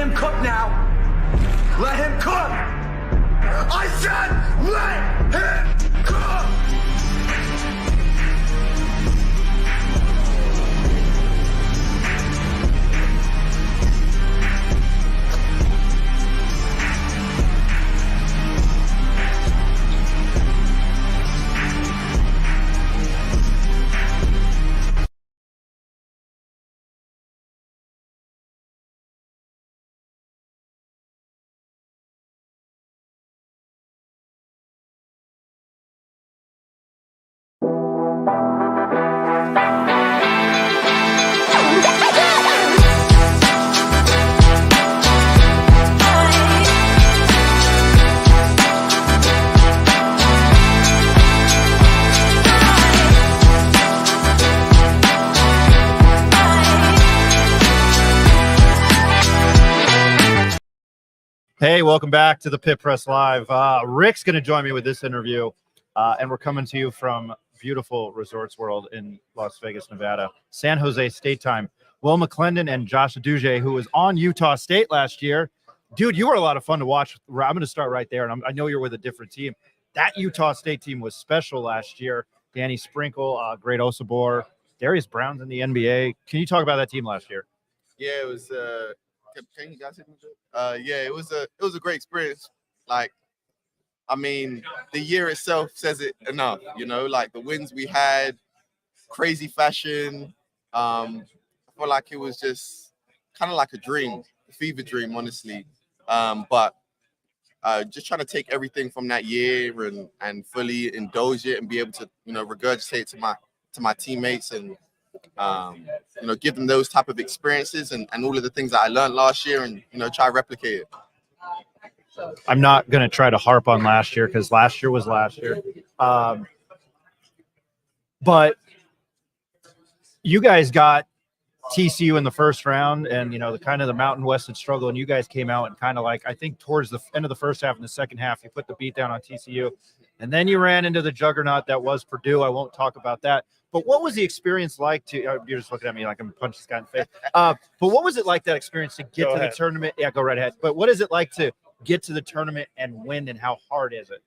him cook now. Let him cook. I said let him cook. Hey, welcome back to the Pit Press Live. Rick's going to join me with this interview, and we're coming to you from beautiful Resorts World in Las Vegas, Nevada. San Jose State time. Will McClendon and Josh Aduje, who was on Utah State last year. Dude, you were a lot of fun to watch. I'm going to start right there, and I know you're with a different team. That Utah State team was special last year. Danny Sprinkle, Great Osabor, Darius Brown's in the NBA. Can you talk about that team last year? Yeah, it was. Can you guys hear me? Yeah, it was a great experience. Like, I mean, the year itself says it enough. You know, like the wins we had, crazy fashion. I feel like it was just kind of like a dream, a fever dream, honestly. But just trying to take everything from that year and fully indulge it and be able to, you know, regurgitate to my teammates and you know, give them those type of experiences and all of the things that I learned last year and, you know, try to replicate it. I'm not going to try to harp on last year because last year was last year. But you guys got TCU in the first round and, you know, the kind of the Mountain West had struggled, and you guys came out and kind of like, I think towards the end of the first half and the second half, you put the beat down on TCU. And then you ran into the juggernaut that was Purdue. I won't talk about that. But what was the experience like to you're just looking at me like I'm punching this guy in the face. But what was it like, that experience to get to the tournament? Yeah, go right ahead. But what is it like to get to the tournament and win, and how hard is it?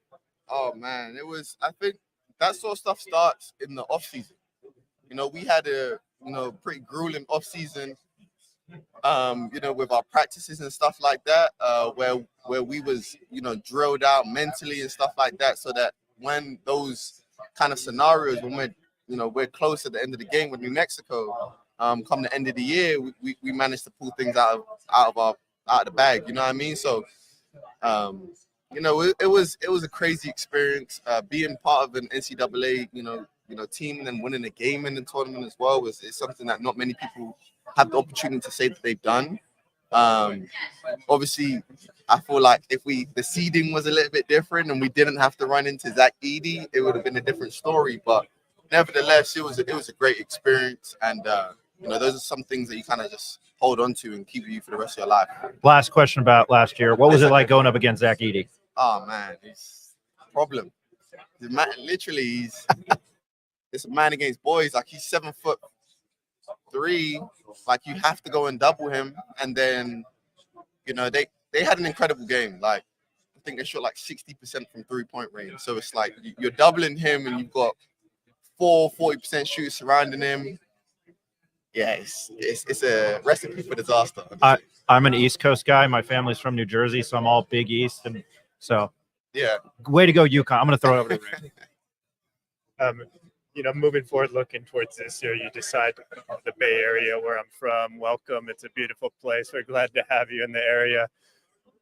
Oh man, it was, I think that sort of stuff starts in the off season. You know, we had a, you know, pretty grueling off season, you know, with our practices and stuff like that, where we was, you know, drilled out mentally and stuff like that, so that when those kind of scenarios, when we're close at the end of the game with New Mexico, come the end of the year, we managed to pull things out of the bag. You know what I mean? So, you know, it was a crazy experience. Being part of an NCAA, you know, team and then winning a game in the tournament as well is something that not many people have the opportunity to say that they've done. Obviously, I feel like if the seeding was a little bit different and we didn't have to run into Zach Edey, it would have been a different story. But nevertheless, it was a great experience, and you know, those are some things that you kind of just hold on to and keep with you for the rest of your life. Last question about last year. What was it like going up against Zach Edey? Oh man, it's a problem. The man, literally, it's a man against boys. Like, he's 7'3". Like, you have to go and double him, and then, you know, they had an incredible game. Like, I think they shot like 60% from 3-point range. So it's like you're doubling him, and you've got 40% shooters surrounding him. Yeah, it's a recipe for disaster. I'm an East Coast guy. My family's from New Jersey, so I'm all Big East, and so yeah. Way to go, UConn. I'm going to throw it over to Rick. You know, moving forward, looking towards this year, you decide the Bay Area, where I'm from. Welcome. It's a beautiful place. We're glad to have you in the area.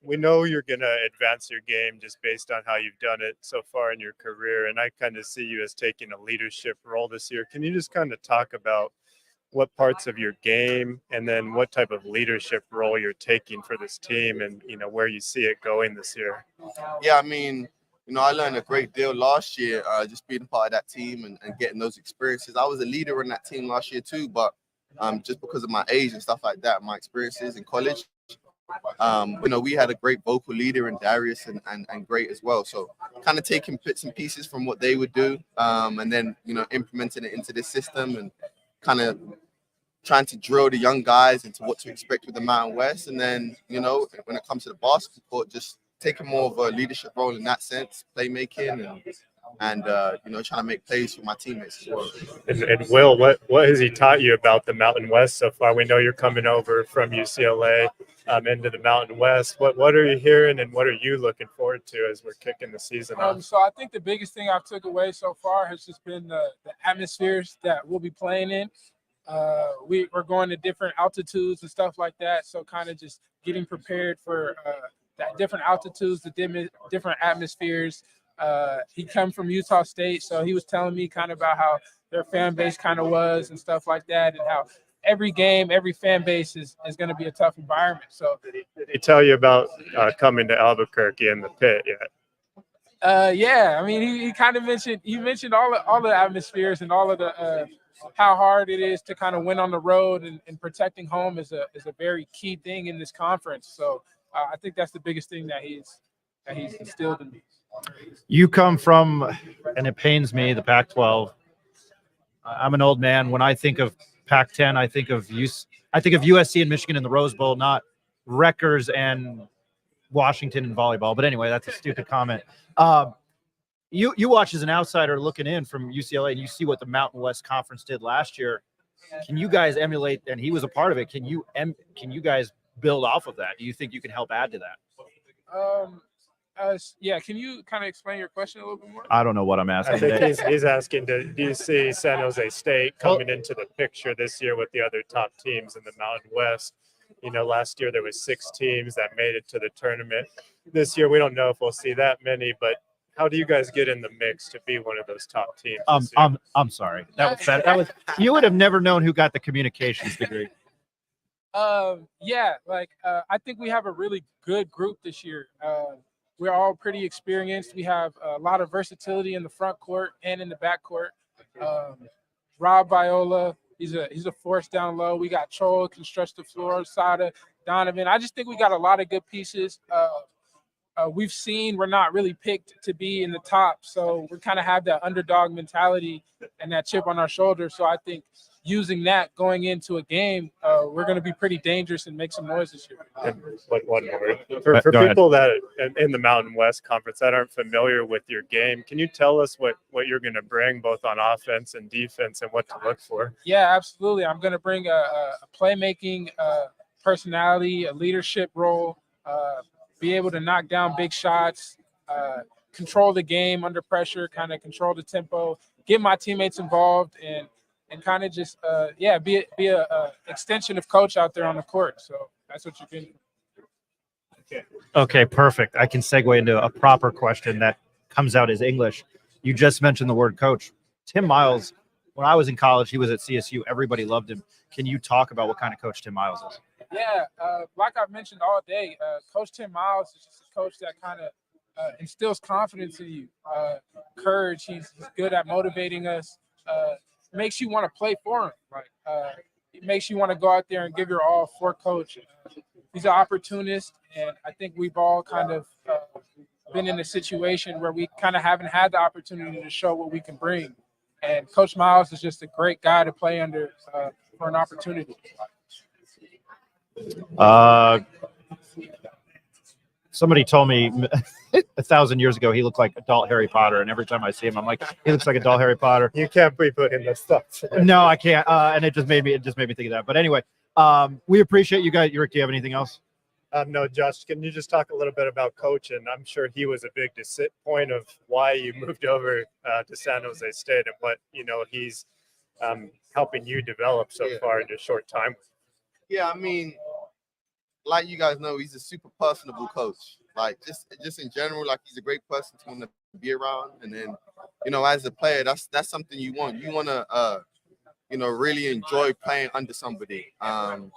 We know you're going to advance your game just based on how you've done it so far in your career. And I kind of see you as taking a leadership role this year. Can you just kind of talk about what parts of your game and then what type of leadership role you're taking for this team and, you know, where you see it going this year? Yeah, I mean, you know, I learned a great deal last year, just being part of that team and getting those experiences. I was a leader in that team last year too, but just because of my age and stuff like that, my experiences in college, you know, we had a great vocal leader in Darius and great as well. So kind of taking bits and pieces from what they would do and then, you know, implementing it into this system and kind of trying to drill the young guys into what to expect with the Mountain West. And then, you know, when it comes to the basketball court, just taking more of a leadership role in that sense, playmaking and you know, trying to make plays for my teammates as well. And Will, what has he taught you about the Mountain West so far? We know you're coming over from UCLA into the Mountain West. What are you hearing, and what are you looking forward to as we're kicking the season off? So I think the biggest thing I've took away so far has just been the atmospheres that we'll be playing in. We're going to different altitudes and stuff like that, so kind of just getting prepared for that different altitudes, the different atmospheres. He come from Utah State, so he was telling me kind of about how their fan base kind of was and stuff like that, and how every game, every fan base is going to be a tough environment. So Did he tell you about coming to Albuquerque in the pit yet? Yeah, I mean, he kind of mentioned all the atmospheres and all of the how hard it is to kind of win on the road, and protecting home is a very key thing in this conference. So I think that's the biggest thing that he's instilled in me. You come from, and it pains me, the Pac-12. I'm an old man. When I think of Pac-10, I think of USC and Michigan in the Rose Bowl, not Rutgers and Washington in volleyball. But anyway, that's a stupid comment. You watch as an outsider looking in from UCLA, and you see what the Mountain West Conference did last year. Can you guys emulate? And he was a part of it. Can you guys build off of that? Do you think you can help add to that? Yeah, can you kind of explain your question a little bit more? I don't know what I'm asking. I think he's asking, do you see San Jose State coming into the picture this year with the other top teams in the Mountain West? You know, last year there was 6 teams that made it to the tournament. This year we don't know if we'll see that many, but how do you guys get in the mix to be one of those top teams? I'm sorry. That was you would have never known who got the communications degree. Yeah, I think we have a really good group this year. We're all pretty experienced. We have a lot of versatility in the front court and in the back court. Rob Viola, he's a force down low. We got Trey can stretch the floor. Sada, Donovan. I just think we got a lot of good pieces. We've seen we're not really picked to be in the top, so we kind of have that underdog mentality and that chip on our shoulder. So I think using that going into a game, we're going to be pretty dangerous and make some noise this year. One more. For people that in the Mountain West Conference that aren't familiar with your game, can you tell us what you're going to bring both on offense and defense and what to look for? Yeah, absolutely. I'm going to bring a playmaking personality, a leadership role, be able to knock down big shots, control the game under pressure, kind of control the tempo, get my teammates involved, and kind of just be a extension of coach out there on the court. So that's what you're getting. Okay, perfect. I can segue into a proper question that comes out as English. You just mentioned the word coach. Tim Miles, when I was in college, he was at CSU. Everybody loved him. Can you talk about what kind of coach Tim Miles is? Yeah, like I've mentioned all day, Coach Tim Miles is just a coach that kind of instills confidence in you, courage. He's good at motivating us. Makes you want to play for him. It makes you want to go out there and give your all for coach. He's an opportunist, and I think we've all kind of been in a situation where we kind of haven't had the opportunity to show what we can bring. And Coach Miles is just a great guy to play under for an opportunity. Somebody told me 1,000 years ago he looked like adult Harry Potter, and every time I see him, I'm like, he looks like adult Harry Potter. You can't be putting this stuff. No, I can't. And it just made me think of that. But anyway, we appreciate you guys. Rick, do you have anything else? No, Josh, can you just talk a little bit about coaching? I'm sure he was a big point of why you moved over to San Jose State and what he's helping you develop so far in your short time. Yeah, I mean, like you guys know, he's a super personable coach. Like just in general, like he's a great person to want to be around. And then, as a player, that's something you want. You want to, really enjoy playing under somebody. And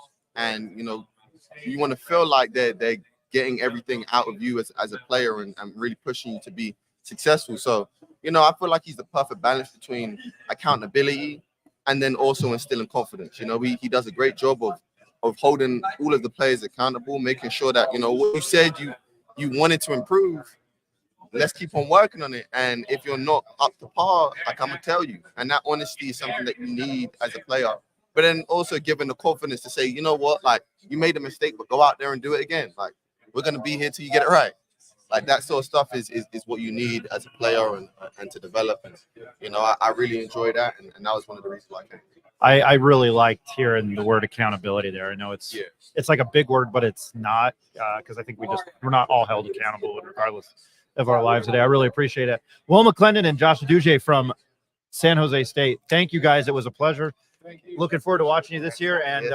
you want to feel like they're getting everything out of you as a player and really pushing you to be successful. So, I feel like he's the perfect balance between accountability and then also instilling confidence. He does a great job of holding all of the players accountable, making sure that, what you said you wanted to improve, let's keep on working on it. And if you're not up to par, I'm going to tell you. And that honesty is something that you need as a player but then also given the confidence to say, you know what, like you made a mistake, but go out there and do it again. Like we're gonna be here till you get it right. Like that sort of stuff is what you need as a player and to develop. And you know, I really enjoy that, and that was one of the reasons why I came. I really liked hearing the word accountability there. I know it's like a big word, but it's not, because I think we're not all held accountable regardless of our lives today. I really appreciate it. Will McClendon and Josh Duje from San Jose State. Thank you guys. It was a pleasure. Looking forward to watching you this year, and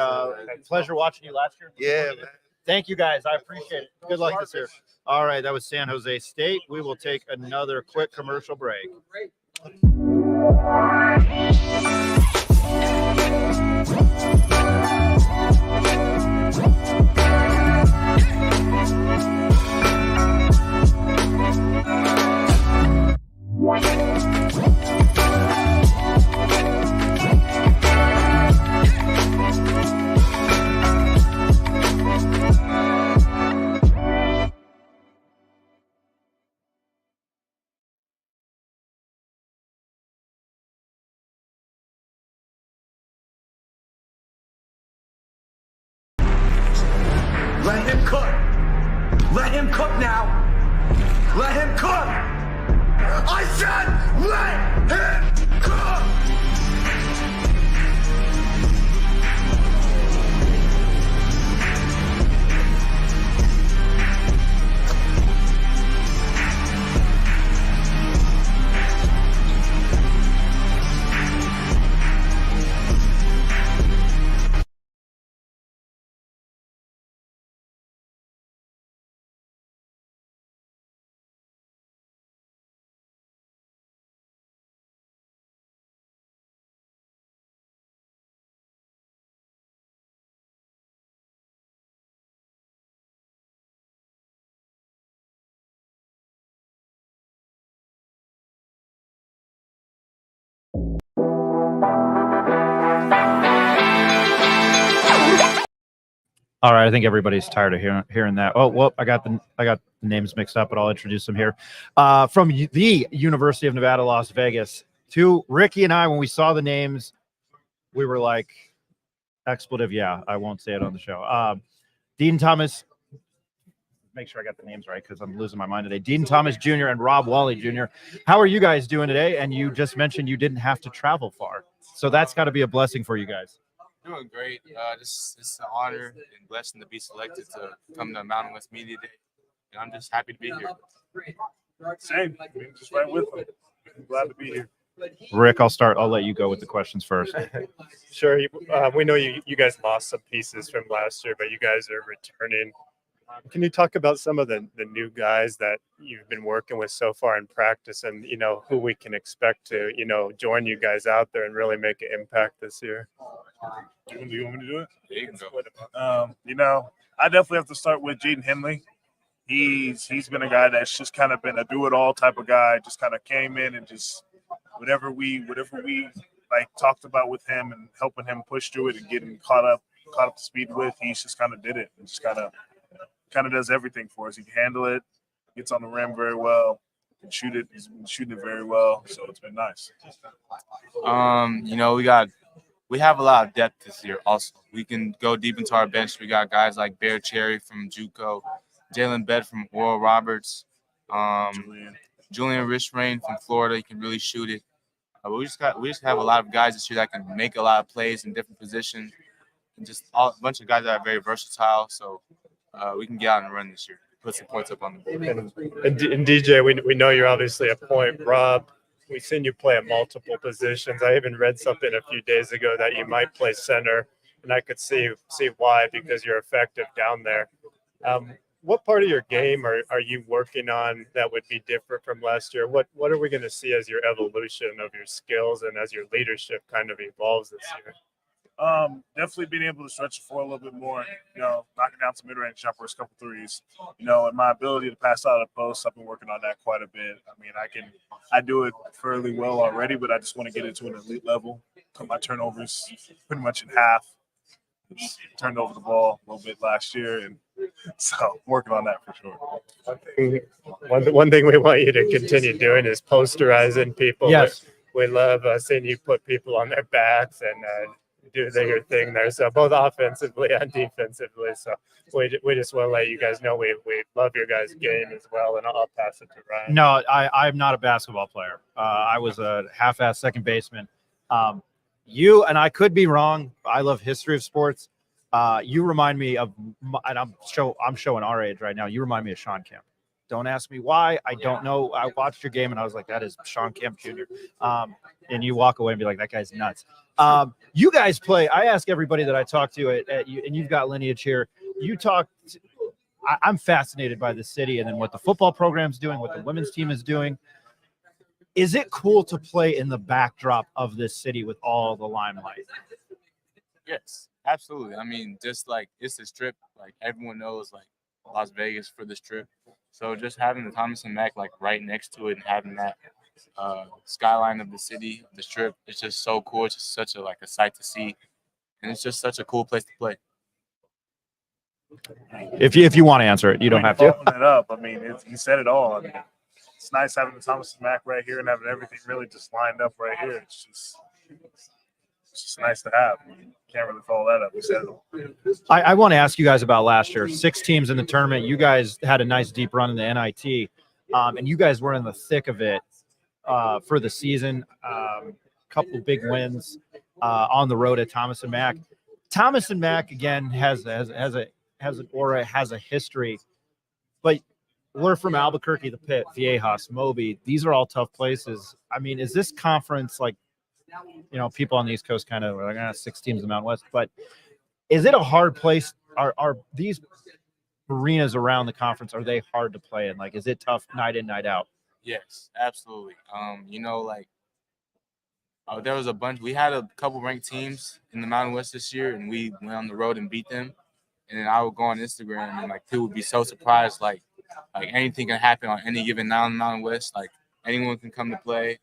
pleasure watching you last year. Yeah, man. Thank you guys. I appreciate it. Good luck this year. All right, that was San Jose State. We will take another quick commercial break. Let him cook. Let him cook now. Let him cook. I said let him cook. All right, I think everybody's tired of hearing that. Oh, well, I got the names mixed up, but I'll introduce them here. From the University of Nevada, Las Vegas, to Ricky and I, when we saw the names, we were like, expletive, yeah, I won't say it on the show. Dean Thomas, make sure I got the names right because I'm losing my mind today. Dean Thomas Jr. and Rob Wally Jr. How are you guys doing today? And you just mentioned you didn't have to travel far. So that's got to be a blessing for you guys. Doing great. This is an honor and blessing to be selected to come to Mountain West Media Day, and I'm just happy to be here. Same. Just right with them. I'm glad to be here. Rick, I'll let you go with the questions first. Sure. We know you guys lost some pieces from last year, but you guys are returning. Can you talk about some of the new guys that you've been working with so far in practice, and who we can expect to join you guys out there and really make an impact this year? Do you want me to do it? Yeah, you can go. I definitely have to start with Jaden Henley. He's been a guy that's just kind of been a do-it-all type of guy. Just kind of came in and just whatever we like talked about with him and helping him push through it and getting caught up to speed with. He's just kind of did it and just kind of does everything for us. He can handle it, gets on the rim very well, can shoot it. He's been shooting it very well, so it's been nice. We have a lot of depth this year. Also, we can go deep into our bench. We got guys like Bear Cherry from JUCO, Jalen Bed from Oral Roberts, Julian Richrain from Florida. He can really shoot it. We just have a lot of guys this year that can make a lot of plays in different positions, and just a bunch of guys that are very versatile. So we can get out and run this year, put some points up on the board. And DJ, we know you're obviously a point. Rob, we've seen you play at multiple positions. I even read something a few days ago that you might play center, and I could see why, because you're effective down there. What part of your game are you working on that would be different from last year? What are we going to see as your evolution of your skills and as your leadership kind of evolves this year? Definitely being able to stretch the floor a little bit more, knocking down some mid-range jumpers, a couple threes, and my ability to pass out of the post, I've been working on that quite a bit. I mean, I do it fairly well already, but I just want to get it to an elite level. Cut my turnovers pretty much in half. Just turned over the ball a little bit last year, and so working on that for sure. One thing we want you to continue doing is posterizing people. Yes. We love seeing you put people on their backs and do their thing there. So both offensively and defensively. So we just want to let you guys know we love your guys' game as well. And I'll pass it to Ryan. No, I'm not a basketball player. I was a half-ass second baseman. You and I could be wrong. I love history of sports. You remind me of, and I'm showing our age right now. You remind me of Sean Kemp. Don't ask me why. I don't know. I watched your game and I was like, that is Sean Kemp Jr. And you walk away and be like, that guy's nuts. You guys play. I ask everybody that I talk to at you, and you've got lineage here. You talk. I'm fascinated by the city and then what the football program's doing, what the women's team is doing. Is it cool to play in the backdrop of this city with all the limelight? Yes, absolutely. I mean, just like it's a strip, like everyone knows like Las Vegas for the strip. So just having the Thomas and Mack like right next to it and having that skyline of the city, the strip, it's just so cool. It's just such a sight to see. And it's just such a cool place to play. If you want to answer it, you don't have to. Following it up, I mean, you said it all. I mean, it's nice having the Thomas and Mack right here and having everything really just lined up right here. It's just nice to have. You can't really follow that up. You said it all. I want to ask you guys about last year. 6 teams in the tournament. You guys had a nice deep run in the NIT, and you guys were in the thick of it for the season. Couple big wins on the road at Thomas and Mack. Thomas and Mack again has an aura, has a history, but we're from Albuquerque, the Pit, Viejas, Moby. These are all tough places. I mean, is this conference like, people on the East Coast kind of like 6 teams in the Mountain West, but is it a hard place? Are these arenas around the conference, are they hard to play in? Like, is it tough night in, night out? Yes, absolutely. There was a bunch. We had a couple ranked teams in the Mountain West this year, and we went on the road and beat them. And then I would go on Instagram, and people would be so surprised, like anything can happen on any given night in the Mountain West. Like anyone can come to play.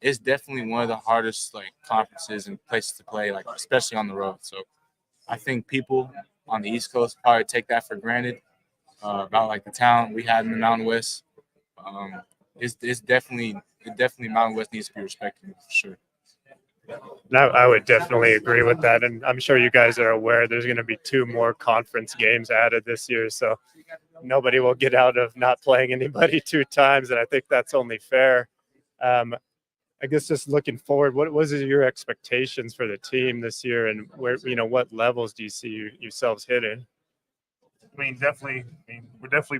It's definitely one of the hardest conferences and places to play, especially on the road. So I think people on the East Coast probably take that for granted about the talent we had in the Mountain West. It's definitely Mountain West needs to be respected for sure. I would definitely agree with that. And I'm sure you guys are aware there's going to be 2 more conference games added this year. So nobody will get out of not playing anybody 2 times. And I think that's only fair. I guess just looking forward, what was your expectations for the team this year, and where, what levels do you see yourselves hitting? We're definitely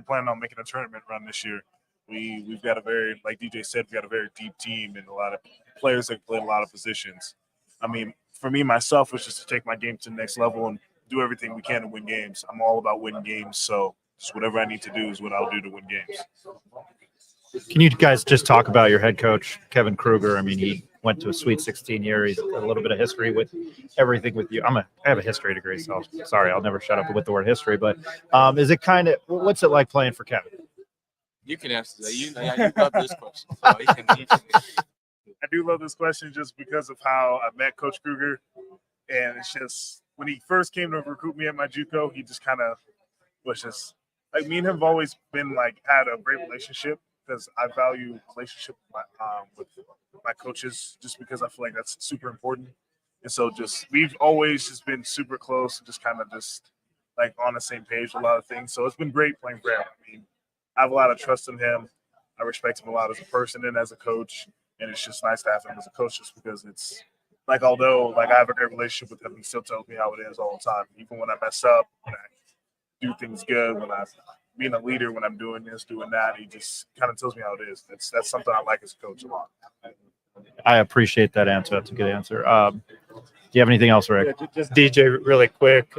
planning on making a tournament run this year. We've got a very, like DJ said, we've got a very deep team and a lot of players that play a lot of positions. I mean, for me, myself, it's just to take my game to the next level and do everything we can to win games. I'm all about winning games, so just whatever I need to do is what I'll do to win games. Can you guys just talk about your head coach, Kevin Kruger? I mean, he went to a Sweet 16 year. He's got a little bit of history with everything with you. I have a history degree, so sorry, I'll never shut up with the word history. But is it what's it like playing for Kevin? You can answer that. You love this question. So I do love this question just because of how I met Coach Kruger. And it's just, when he first came to recruit me at my JUCO, he just kind of was just, me and him have always been, had a great relationship because I value relationship with my coaches just because I feel like that's super important. And so we've always just been super close and just kind of on the same page with a lot of things. So it's been great playing for him. I mean, I have a lot of trust in him. I respect him a lot as a person and as a coach. And it's just nice to have him as a coach just because it's although I have a great relationship with him, he still tells me how it is all the time. Even when I mess up, when I do things good, when I'm being a leader, when I'm doing this, doing that, he just kind of tells me how it is. That's something I like as a coach a lot. I appreciate that answer. That's a good answer. Do you have anything else, Rick? Yeah, just DJ really quick.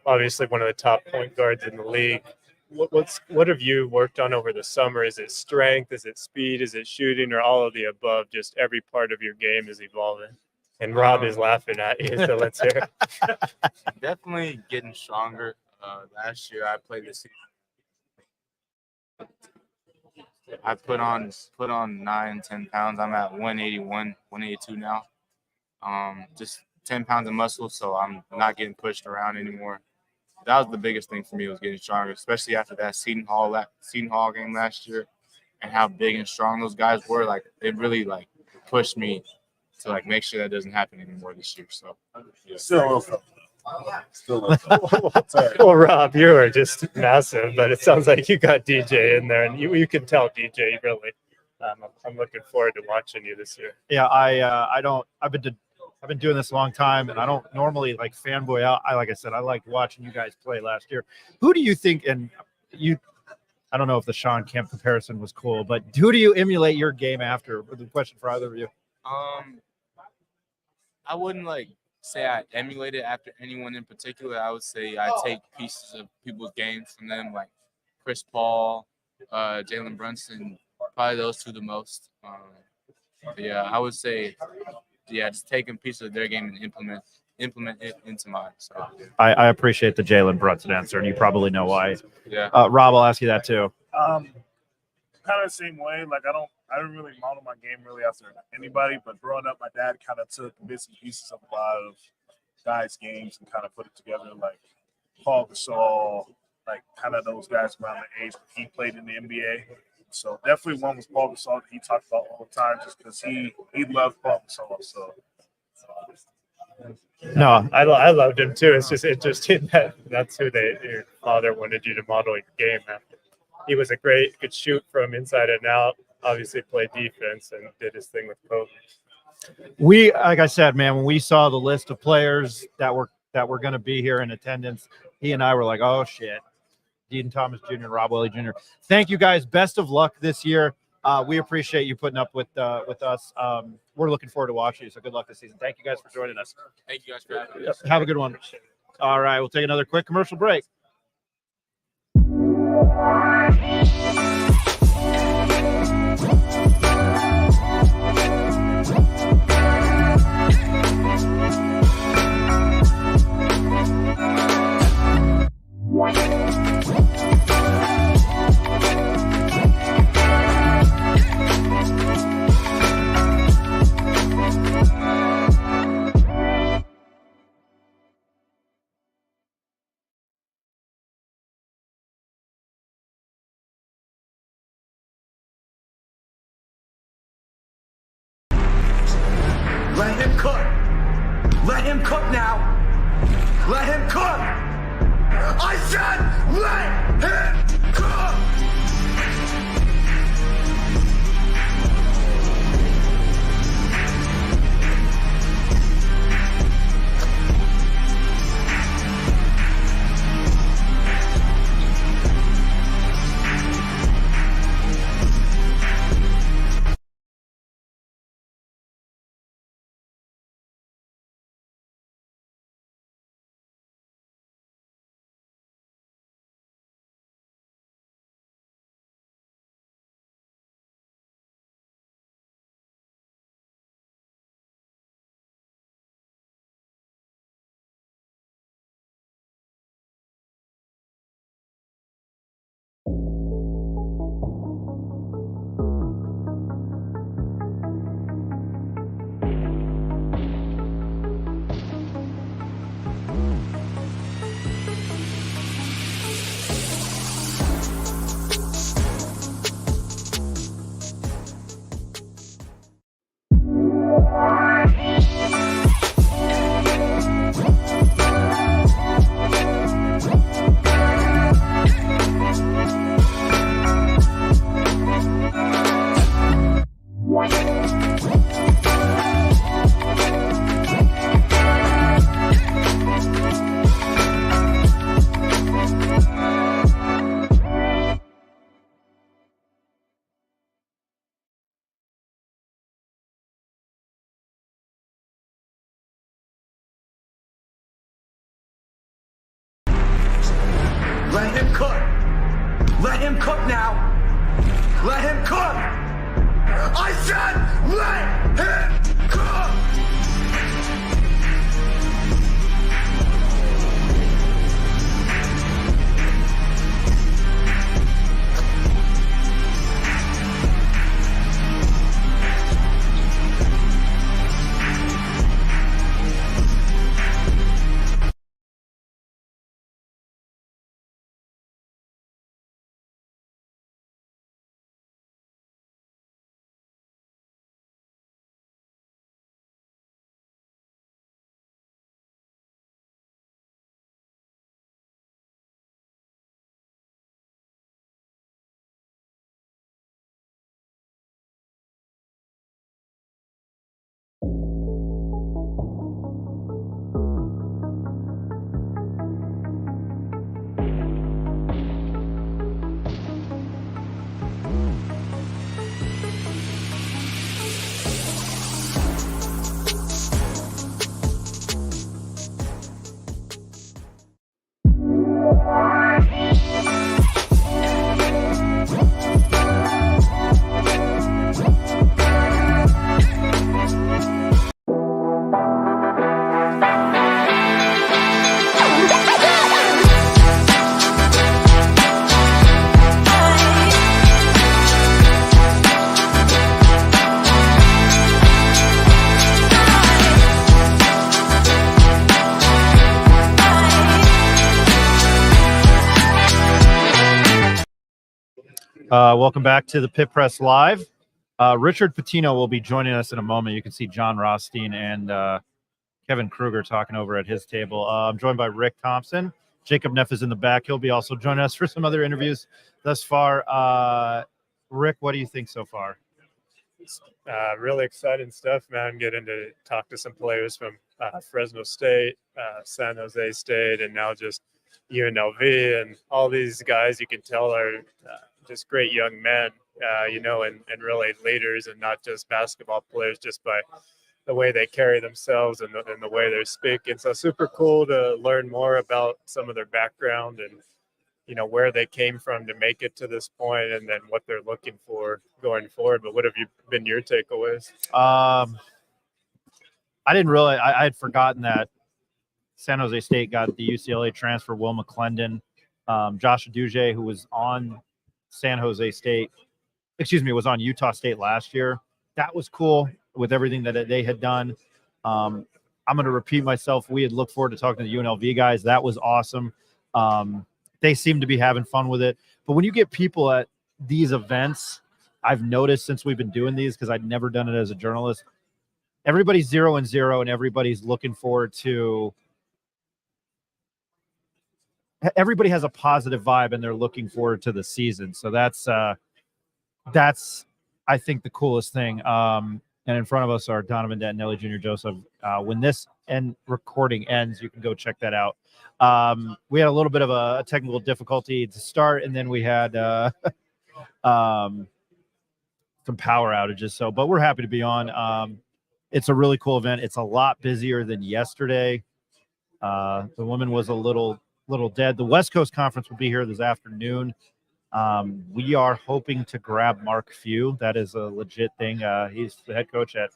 Obviously one of the top point guards in the league. What have you worked on over the summer? Is it strength? Is it speed? Is it shooting, or all of the above? Just every part of your game is evolving. And Rob is laughing at you, so let's hear it. Definitely getting stronger. Last year I played this season. I put on 9-10 pounds. I'm at 181, 182 now. Just 10 pounds of muscle, so I'm not getting pushed around anymore. That was the biggest thing for me, was getting stronger, especially after that Seton Hall game last year, and how big and strong those guys were. It really pushed me to like make sure that doesn't happen anymore this year. So Still, Well, Rob, you are just massive, but it sounds like you got DJ in there, and you can tell DJ really. I'm looking forward to watching you this year. Yeah, I've been doing this a long time, and I don't normally like fanboy out. Like I said, I liked watching you guys play last year. Who do you think, and you, I don't know if the Sean Kemp comparison was cool, but who do you emulate your game after? The question for either of you. I wouldn't like say I emulate it after anyone in particular. I would say I take pieces of people's games from them, like Chris Paul, Jalen Brunson, probably those two the most. But yeah, I would say, yeah, just taking pieces of their game and implement it into mine. So I appreciate the Jalen Brunson answer, and you probably know why. Yeah. Rob, I'll ask you that too. kind of the same way. Like I didn't really model my game really after anybody, but growing up, my dad kind of took bits and pieces of a lot of guys' games and kind of put it together. Like Paul Gasol, like kind of those guys around the age when he played in the NBA. So definitely one was Paul Gasol that he talked about all the time, just because he loved Paul Gasol. So. No, I loved him too. It's just interesting that's who your father wanted you to model your game after. He was a good shoot from inside and out. Obviously played defense and did his thing with Kobe. We, like I said, man, when we saw the list of players that were going to be here in attendance, he and I were like, oh shit. Dean Thomas Jr. and Rob Willie Jr. Thank you guys. Best of luck this year. We appreciate you putting up with us. We're looking forward to watching you. So good luck this season. Thank you guys for joining us. Thank you guys for having us. Have a good one. All right, we'll take another quick commercial break. Let him cook. Let him cook now. Let him cook. I said let him cook. Let him cook. Let him cook now. Let him cook. I said let him cook. Welcome back to the Pit Press Live. Richard Pitino will be joining us in a moment. You can see John Rothstein and Kevin Kruger talking over at his table. I'm joined by Rick Thompson. Jacob Neff is in the back. He'll be also joining us for some other interviews thus far. Rick, what do you think so far? Really exciting stuff, man. Getting to talk to some players from Fresno State, San Jose State, and now just UNLV, and all these guys you can tell are just great young men, and really leaders, and not just basketball players, just by the way they carry themselves and the way they're speaking. So super cool to learn more about some of their background and, where they came from to make it to this point, and then what they're looking for going forward. But what have been your takeaways? I didn't realize, I had forgotten that San Jose State got the UCLA transfer, Will McClendon, Josh Aduje, who was on was on Utah State last year. That was cool with everything that they had done. I'm going to repeat myself. We had looked forward to talking to the UNLV guys. That was awesome. They seem to be having fun with it. But when you get people at these events, I've noticed since we've been doing these, because I'd never done it as a journalist, everybody's 0-0 and everybody's looking forward to – everybody has a positive vibe and they're looking forward to the season. So that's I think, the coolest thing. And in front of us are Donovan Dent, Nelly Jr, Joseph. When this recording ends, you can go check that out. We had a little bit of a technical difficulty to start, and then we had some power outages. But we're happy to be on. It's a really cool event. It's a lot busier than yesterday. The woman was a little dead. The West Coast Conference will be here this afternoon. We are hoping to grab Mark Few. That is a legit thing. He's the head coach at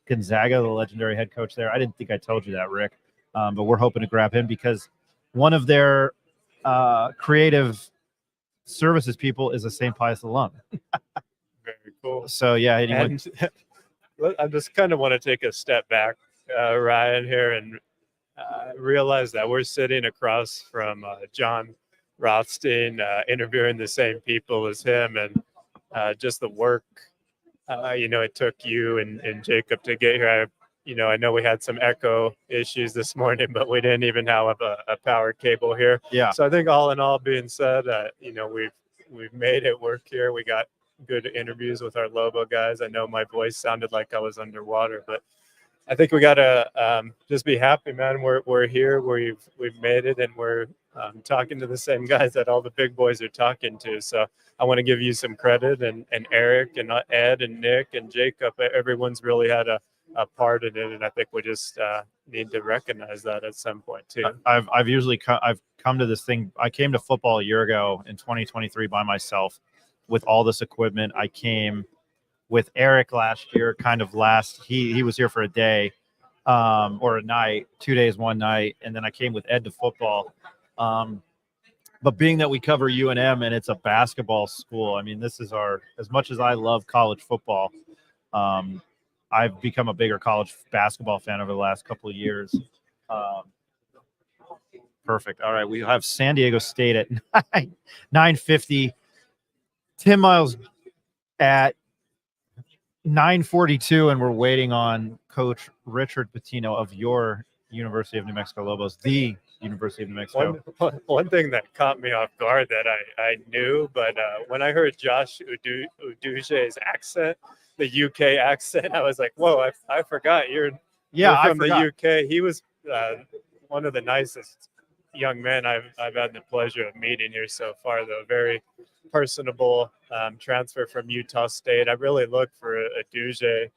Gonzaga, the legendary head coach there. I didn't think I told you that, Rick. But we're hoping to grab him because one of their creative services people is a St. Pius alum. Very cool. So, yeah. And I just kind of want to take a step back, Ryan, here, and realize that we're sitting across from John Rothstein, interviewing the same people as him, and just the work, it took you and Jacob to get here. I know we had some echo issues this morning, but we didn't even have a power cable here. Yeah. So I think all in all being said, we've made it work here. We got good interviews with our Lobo guys. I know my voice sounded like I was underwater, but I think we gotta just be happy, man. We're here. We've made it, and we're talking to the same guys that all the big boys are talking to. So I want to give you some credit, and Eric and Ed and Nick and Jacob. Everyone's really had a part in it, and I think we just need to recognize that at some point too. I've come to this thing. I came to football a year ago in 2023 by myself with all this equipment. I came with Eric last year, he was here for a day or a night, 2 days, one night. And then I came with Ed to football. But being that we cover UNM and it's a basketball school, I mean, this is as much as I love college football, I've become a bigger college basketball fan over the last couple of years. Perfect. All right. We have San Diego State at 9:50. Tim Miles at 9:42, and we're waiting on Coach Richard Pitino of your University of New Mexico Lobos, the University of New Mexico. One thing that caught me off guard that I knew, but when I heard Josh Uduje's accent, the UK accent, I was like, whoa, I forgot you're from the UK. He was one of the nicest young men I've had the pleasure of meeting here so far, though. Very personable transfer from Utah State. I really look for Uduje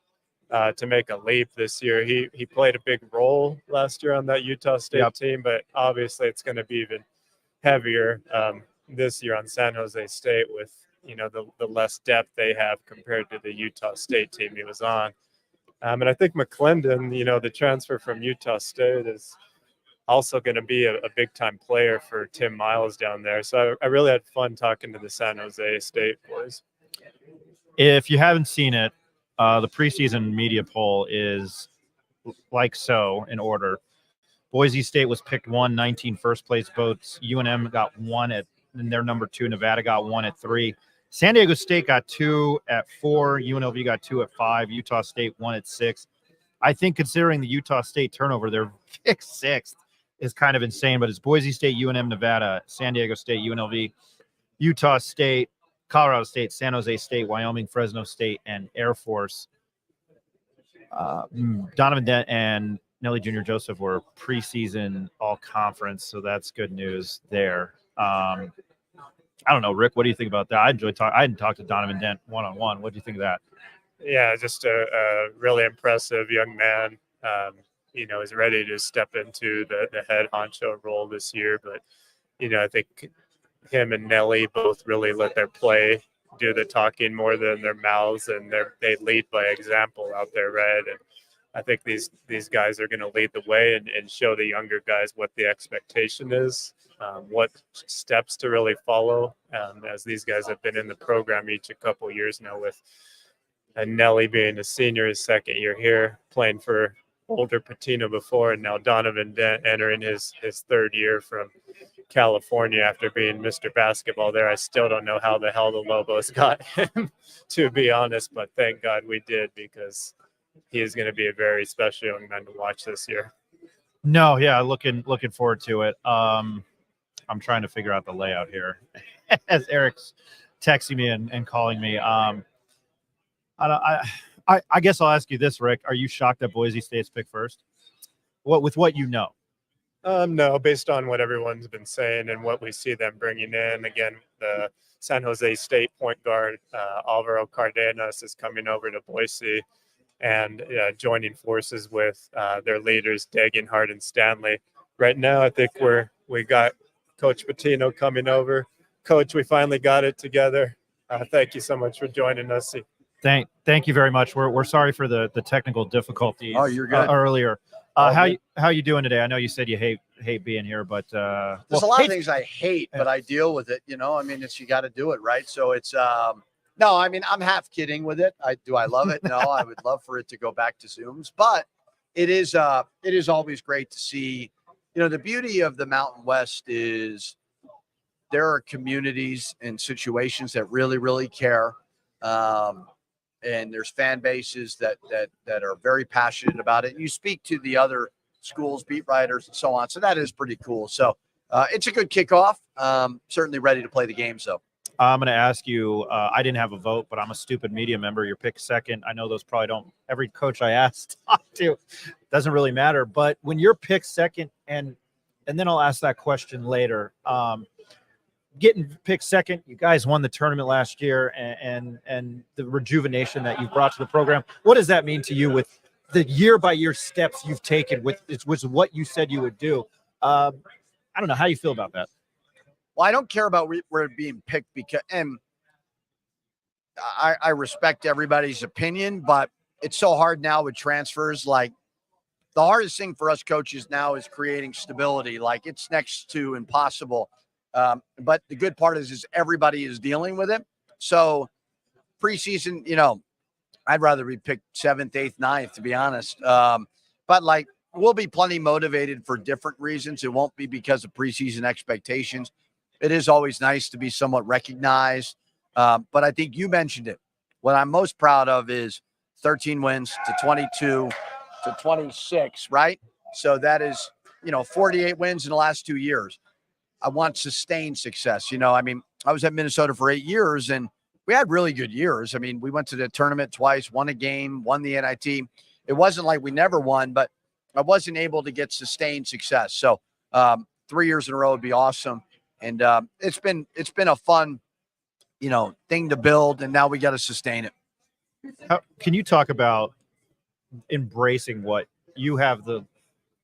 to make a leap this year. He played a big role last year on that Utah State team, but obviously it's going to be even heavier this year on San Jose State with the less depth they have compared to the Utah State team he was on. And I think McClendon, the transfer from Utah State, is also going to be a big-time player for Tim Miles down there. So I really had fun talking to the San Jose State boys. If you haven't seen it, the preseason media poll is like so in order. Boise State was picked 19 first-place votes. UNM got 1 and they're number 2. Nevada got 1 at 3. San Diego State got 2 at 4. UNLV got 2 at 5. Utah State 1 at 6. I think considering the Utah State turnover, they're picked 6th is kind of insane, but it's Boise State, UNM, Nevada, San Diego State, UNLV, Utah State, Colorado State, San Jose State, Wyoming, Fresno State, and Air Force. Donovan Dent and Nelly Jr. Joseph were preseason all-conference, so that's good news there. I don't know, Rick, what do you think about that? I hadn't talked to Donovan Dent one-on-one. What do you think of that? Yeah, just a really impressive young man. Is ready to step into the head honcho role this year. But, I think him and Nelly both really let their play do the talking more than their mouths, and they lead by example out there, right? And I think these guys are going to lead the way and show the younger guys what the expectation is, what steps to really follow, as these guys have been in the program each a couple of years now, with Nelly being a senior, his second year here, playing for older Pitino before, and now Donovan Dent entering his third year from California after being Mr. Basketball there. I still don't know how the hell the Lobos got him, to be honest, but thank God we did, because he is going to be a very special young man to watch this year. No, yeah, looking forward to it. I'm trying to figure out the layout here as Eric's texting me and calling me. I guess I'll ask you this, Rick. Are you shocked that Boise State's picked first? With what you know? No, based on what everyone's been saying and what we see them bringing in. Again, the San Jose State point guard, Alvaro Cardenas, is coming over to Boise and joining forces with their leaders, Degenhardt and Stanley. Right now, I think we got Coach Pitino coming over. Coach, we finally got it together. Thank you so much for joining us. Thank you very much. We're sorry for the technical difficulties. Oh, you're good. Earlier. How you doing today? I know you said you hate being here, but there's a lot of things I hate, but I deal with it. You got to do it, right? So it's no, I'm half kidding with it. I love it? No, I would love for it to go back to Zooms, but it is always great to see. The beauty of the Mountain West is there are communities and situations that really, really care. And there's fan bases that are very passionate about it. You speak to the other schools, beat writers, and so on. So that is pretty cool. So it's a good kickoff. Certainly ready to play the game. So I'm going to ask you, I didn't have a vote, but I'm a stupid media member. You're picked second. I know those probably don't, every coach I asked talk to, doesn't really matter. But when you're picked second, and then I'll ask that question later, getting picked second, you guys won the tournament last year, and the rejuvenation that you've brought to the program. What does that mean to you with the year-by-year steps you've taken with what you said you would do? I don't know how you feel about that. Well, I don't care about where it being picked, because, and I respect everybody's opinion, but it's so hard now with transfers. Like, the hardest thing for us coaches now is creating stability. Like, it's next to impossible. But the good part is everybody is dealing with it. So preseason, I'd rather be picked 7th, 8th, 9th, to be honest. But like, we'll be plenty motivated for different reasons. It won't be because of preseason expectations. It is always nice to be somewhat recognized. But I think you mentioned it. What I'm most proud of is 13 wins to 22 to 26, right? So that is, 48 wins in the last 2 years. I want sustained success. I was at Minnesota for 8 years, and we had really good years. We went to the tournament twice, won a game, won the NIT. It wasn't like we never won, but I wasn't able to get sustained success. So 3 years in a row would be awesome. And it's been a fun, thing to build, and now we got to sustain it. Can you talk about embracing what you have?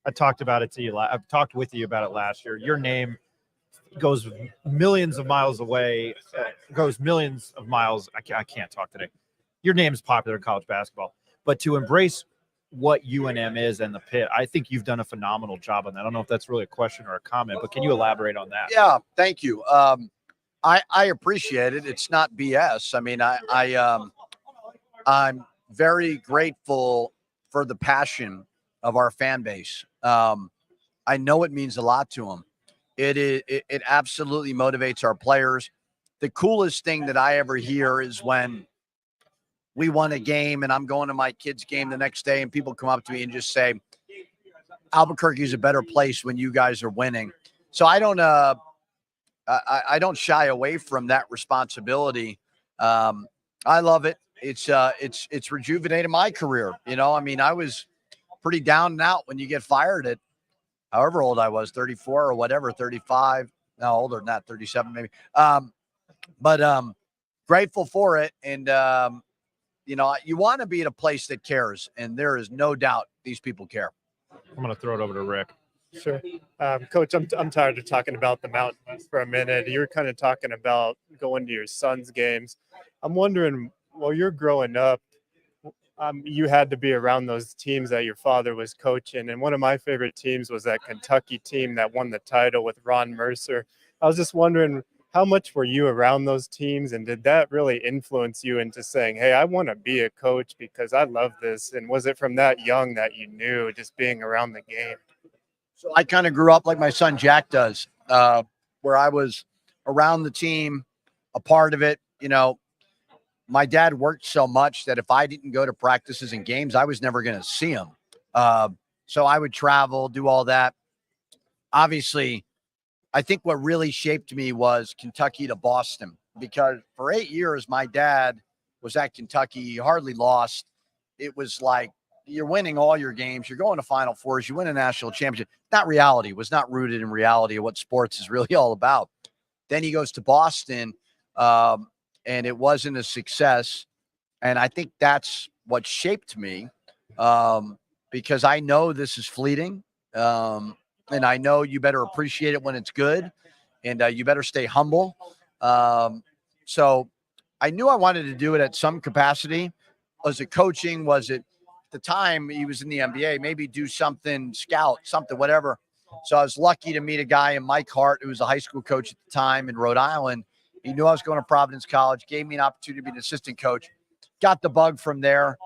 I talked about it to you. I've talked with you about it last year. Your name goes millions of miles away, goes millions of miles. I can't talk today. Your name is popular in college basketball, but to embrace what UNM is and the pit, I think you've done a phenomenal job on that. I don't know if that's really a question or a comment, but can you elaborate on that? Yeah, thank you. I appreciate it. It's not BS. I'm very grateful for the passion of our fan base. I know it means a lot to them. It absolutely motivates our players. the coolest thing that I ever hear is when we won a game and I'm going to my kid's game the next day and people come up to me and just say, Albuquerque is a better place when you guys are winning. So I don't shy away from that responsibility. I love it. It's rejuvenated my career. I mean, I was pretty down and out when you get fired at however old I was, 34 or whatever, 35. No, older than that, 37 maybe. But grateful for it. And, you want to be at a place that cares. And there is no doubt these people care. I'm going to throw it over to Rick. Sure. Coach, I'm tired of talking about the mountains for a minute. You were kind of talking about going to your son's games. I'm wondering, while you're growing up, you had to be around those teams that your father was coaching. And one of my favorite teams was that Kentucky team that won the title with Ron Mercer. I was just wondering, how much were you around those teams? And did that really influence you into saying, hey, I want to be a coach because I love this? And was it from that young that you knew, just being around the game? So I kind of grew up like my son Jack does, where I was around the team, a part of it. My dad worked so much that if I didn't go to practices and games, I was never going to see him. So I would travel, do all that. Obviously, I think what really shaped me was Kentucky to Boston, because for 8 years, my dad was at Kentucky. He hardly lost. It was like, you're winning all your games. You're going to Final Fours. You win a national championship. Not reality. It was not rooted in reality of what sports is really all about. Then he goes to Boston, and it wasn't a success. And I think that's what shaped me, because I know this is fleeting. And I know you better appreciate it when it's good, and you better stay humble. So I knew I wanted to do it at some capacity. Was it coaching? Was it, at the time he was in the NBA, maybe do something, scout, something, whatever. So I was lucky to meet a guy in Mike Hart, who was a high school coach at the time in Rhode Island. He knew I was going to Providence College, gave me an opportunity to be an assistant coach. Got the bug from there.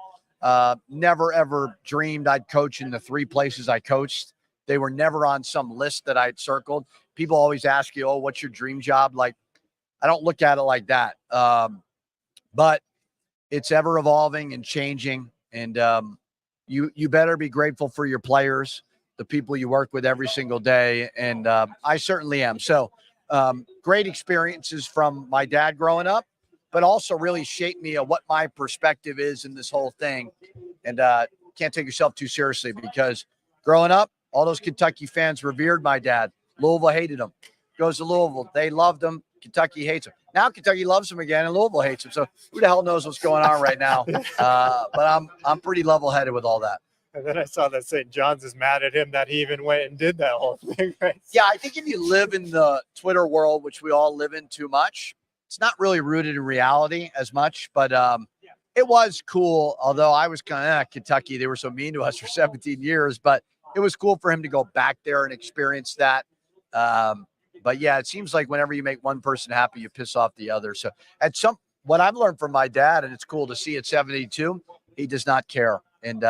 Never, ever dreamed I'd coach in the 3 places I coached. They were never on some list that I'd circled. People always ask you, oh, what's your dream job? Like, I don't look at it like that. But it's ever evolving and changing. And you better be grateful for your players, the people you work with every single day. And I certainly am. So great experiences from my dad growing up, but also really shaped me of what my perspective is in this whole thing. And can't take yourself too seriously, because growing up, all those Kentucky fans revered my dad. Louisville hated him. Goes to Louisville. They loved him. Kentucky hates him. Now Kentucky loves him again, and Louisville hates him. So who the hell knows what's going on right now? But I'm pretty level-headed with all that. And then I saw that St. John's is mad at him that he even went and did that whole thing, right? Yeah, I think if you live in the Twitter world, which we all live in too much, it's not really rooted in reality as much. But it was cool, although I was kind of Kentucky. They were so mean to us for 17 years. But it was cool for him to go back there and experience that. But yeah, it seems like whenever you make one person happy, you piss off the other. So what I've learned from my dad, and it's cool to see at 72, he does not care. And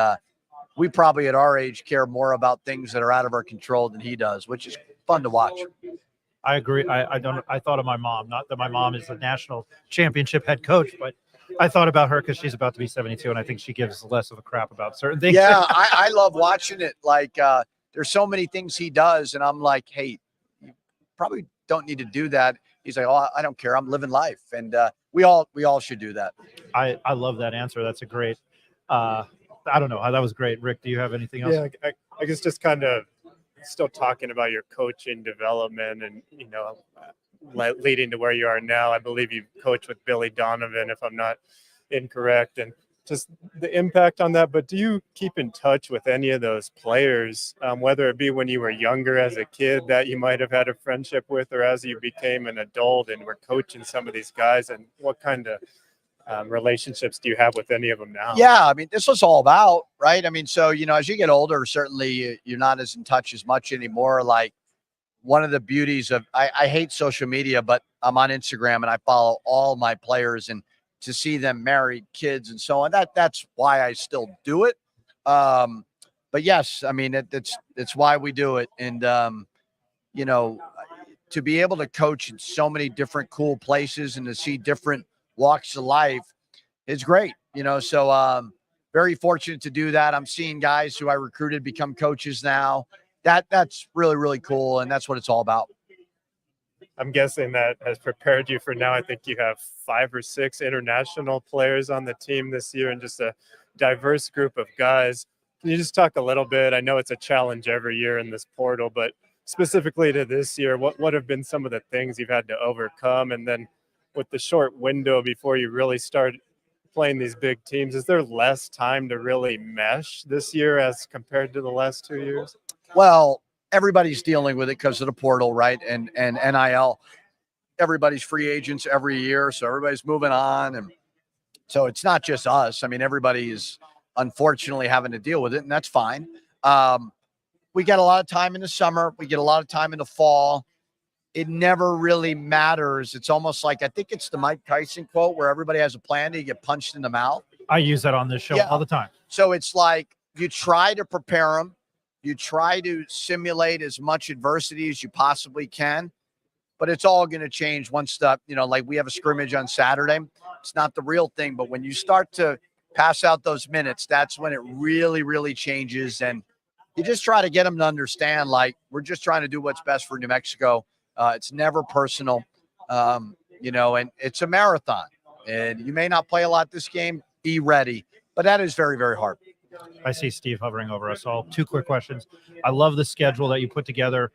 we probably at our age care more about things that are out of our control than he does, which is fun to watch. I agree. I thought of my mom, not that my mom is a national championship head coach, but I thought about her because she's about to be 72, and I think she gives less of a crap about certain things. Yeah, I love watching it. Like, there's so many things he does, and I'm like, hey, you probably don't need to do that. He's like, oh, I don't care. I'm living life, and we all should do that. I love that answer. That's a great. I don't know. That was great. Rick, do you have anything else? Yeah, I guess just kind of still talking about your coaching development and, leading to where you are now. I believe you coached with Billy Donovan, if I'm not incorrect, and just the impact on that. But do you keep in touch with any of those players, whether it be when you were younger as a kid that you might have had a friendship with, or as you became an adult and were coaching some of these guys? And what kind of relationships do you have with any of them now? Yeah, I mean, this was all about, right? I mean, so, as you get older, certainly you're not as in touch as much anymore. Like, one of the beauties of, I hate social media, but I'm on Instagram and I follow all my players, and to see them married, kids, and so on, that's why I still do it. But yes, I mean, it's why we do it. And, to be able to coach in so many different cool places and to see different walks of life is great, so very fortunate to do that. I'm seeing guys who I recruited become coaches now. That's really, really cool, and that's what it's all about. I'm guessing that has prepared you for now. I think you have 5 or 6 international players on the team this year and just a diverse group of guys. Can you just talk a little bit? I know it's a challenge every year in this portal, but specifically to this year, what have been some of the things you've had to overcome? And then with the short window before you really start playing these big teams, is there less time to really mesh this year as compared to the last 2 years? Well, everybody's dealing with it because of the portal, right? And NIL. Everybody's free agents every year, so everybody's moving on. And so it's not just us. I mean, everybody's unfortunately having to deal with it, and that's fine. We get a lot of time in the summer. We get a lot of time in the fall. It never really matters. It's almost like, I think it's the Mike Tyson quote where everybody has a plan to get punched in the mouth. I use that on this show all the time. So it's like you try to prepare them. You try to simulate as much adversity as you possibly can, but it's all going to change once like we have a scrimmage on Saturday. It's not the real thing, but when you start to pass out those minutes, that's when it really, really changes. And you just try to get them to understand, like, we're just trying to do what's best for New Mexico. It's never personal, and it's a marathon. And you may not play a lot this game. Be ready. But that is very, very hard. I see Steve hovering over us all. 2 quick questions. I love the schedule that you put together.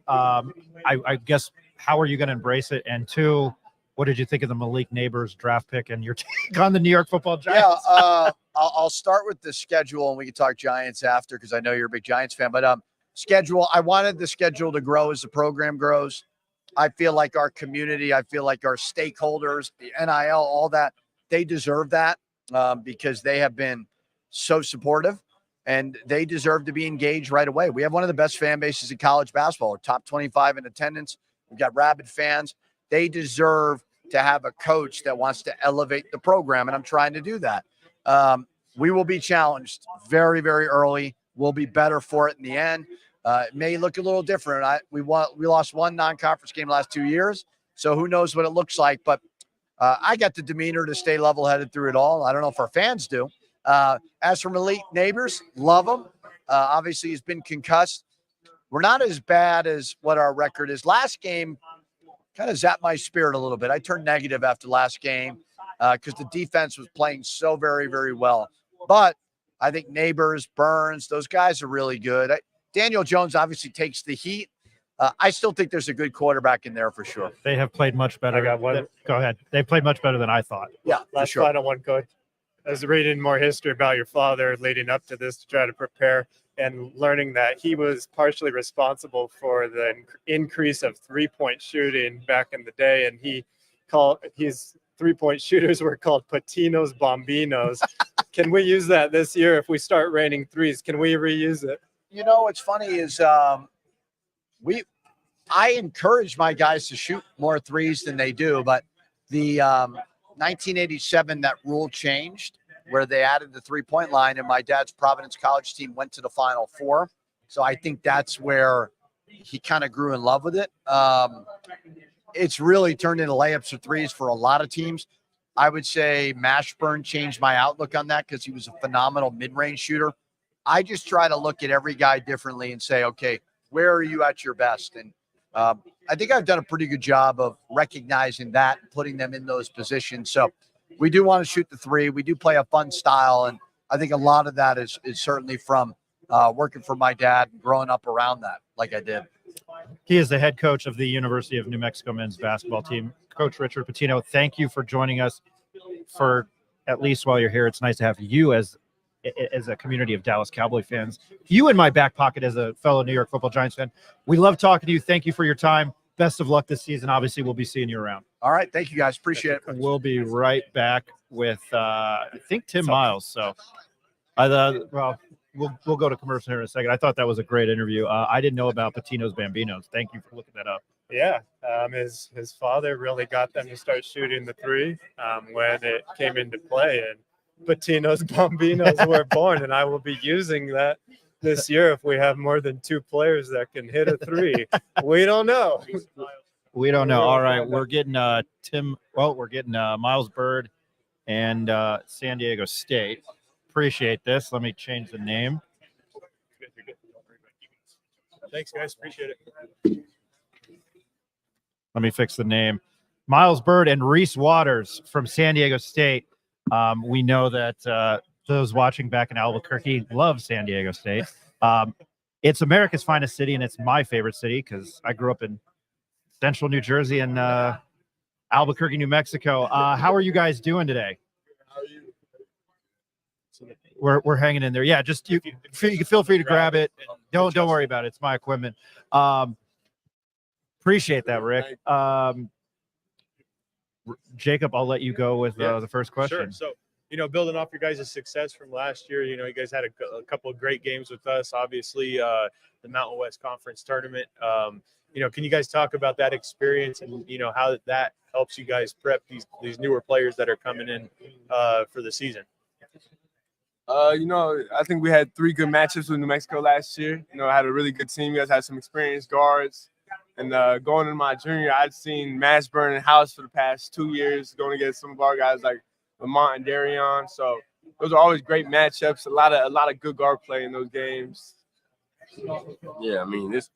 I guess, how are you going to embrace it? And 2, what did you think of the Malik Neighbors draft pick and your take on the New York Football Giants? Yeah, I'll start with the schedule, and we can talk Giants after because I know you're a big Giants fan. But schedule, I wanted the schedule to grow as the program grows. I feel like our community, I feel like our stakeholders, the NIL, all that, they deserve that because they have been so supportive, and they deserve to be engaged right away. We have one of the best fan bases in college basketball. We're top 25 in attendance. We've got rabid fans. They deserve to have a coach that wants to elevate the program, and I'm trying to do that. We will be challenged very, very early. We'll be better for it in the end. It may look a little different. We lost 1 non-conference game the last 2 years, so who knows what it looks like. But I got the demeanor to stay level-headed through it all. I don't know if our fans do. As for Malik Neighbors, love him. Obviously, he's been concussed. We're not as bad as what our record is. Last game kind of zapped my spirit a little bit. I turned negative after last game because the defense was playing so very, very well. But I think Neighbors, Burns, those guys are really good. Daniel Jones obviously takes the heat. I still think there's a good quarterback in there for sure. They have played much better. I got one. Go ahead. They played much better than I thought. Yeah, Last sure. final one, Coach. I was reading more history about your father leading up to this to try to prepare, and learning that he was partially responsible for the increase of 3-point shooting back in the day. And his 3-point shooters were called Pitino's Bombinos. Can we use that this year if we start raining threes? Can we reuse it? What's funny is I encourage my guys to shoot more threes than they do, but the 1987, that rule changed where they added the 3-point line, and my dad's Providence College team went to the Final Four. So I think that's where he kind of grew in love with it. It's really turned into layups or threes for a lot of teams. I would say Mashburn changed my outlook on that because he was a phenomenal mid-range shooter. I just try to look at every guy differently and say, okay, where are you at your best? And I think I've done a pretty good job of recognizing that and putting them in those positions. So we do want to shoot the 3. We do play a fun style. And I think a lot of that is certainly from working for my dad and growing up around that like I did. He is the head coach of the University of New Mexico men's basketball team. Coach Richard Pitino, thank you for joining us for at least while you're here. It's nice to have you as a community of Dallas Cowboy fans. You in my back pocket as a fellow New York Football Giants fan. We love talking to you. Thank you for your time. Best of luck this season. Obviously, we'll be seeing you around. All right. Thank you, guys. Appreciate it. We'll be right back with, I think, Tim Miles. So, we'll go to commercial here in a second. I thought that was a great interview. I didn't know about Pitino's Bambinos. Thank you for looking that up. Yeah, his father really got them to start shooting the 3 when it came into play, and Pitino's Bombinos were born, and I will be using that this year if we have more than 2 players that can hit a 3. We don't know. We don't know. All right, we're getting Miles Bird and San Diego State. Appreciate this. Let me change the name. Thanks, guys. Appreciate it. Let me fix the name. Miles Bird and Reese Waters from San Diego State. We know that those watching back in Albuquerque love San Diego State. It's America's finest city, and it's my favorite city because I grew up in central New Jersey and Albuquerque, New Mexico. How are you guys doing today? How are you? We're hanging in there. Yeah, just you can feel free to grab it. Don't worry about it. It's my equipment. Appreciate that, Rick. Jacob, I'll let you go with the first question. Sure. So, building off your guys' success from last year, you guys had a couple of great games with us. Obviously, the Mountain West Conference tournament. Can you guys talk about that experience and how that helps you guys prep these newer players that are coming in for the season? I think we had 3 good matchups with New Mexico last year. I had a really good team. You guys had some experienced guards. And going into my junior, I'd seen Mashburn and House for the past 2 years, going against some of our guys like Lamont and Darion. So those are always great matchups. A lot of good guard play in those games. Yeah, I mean, this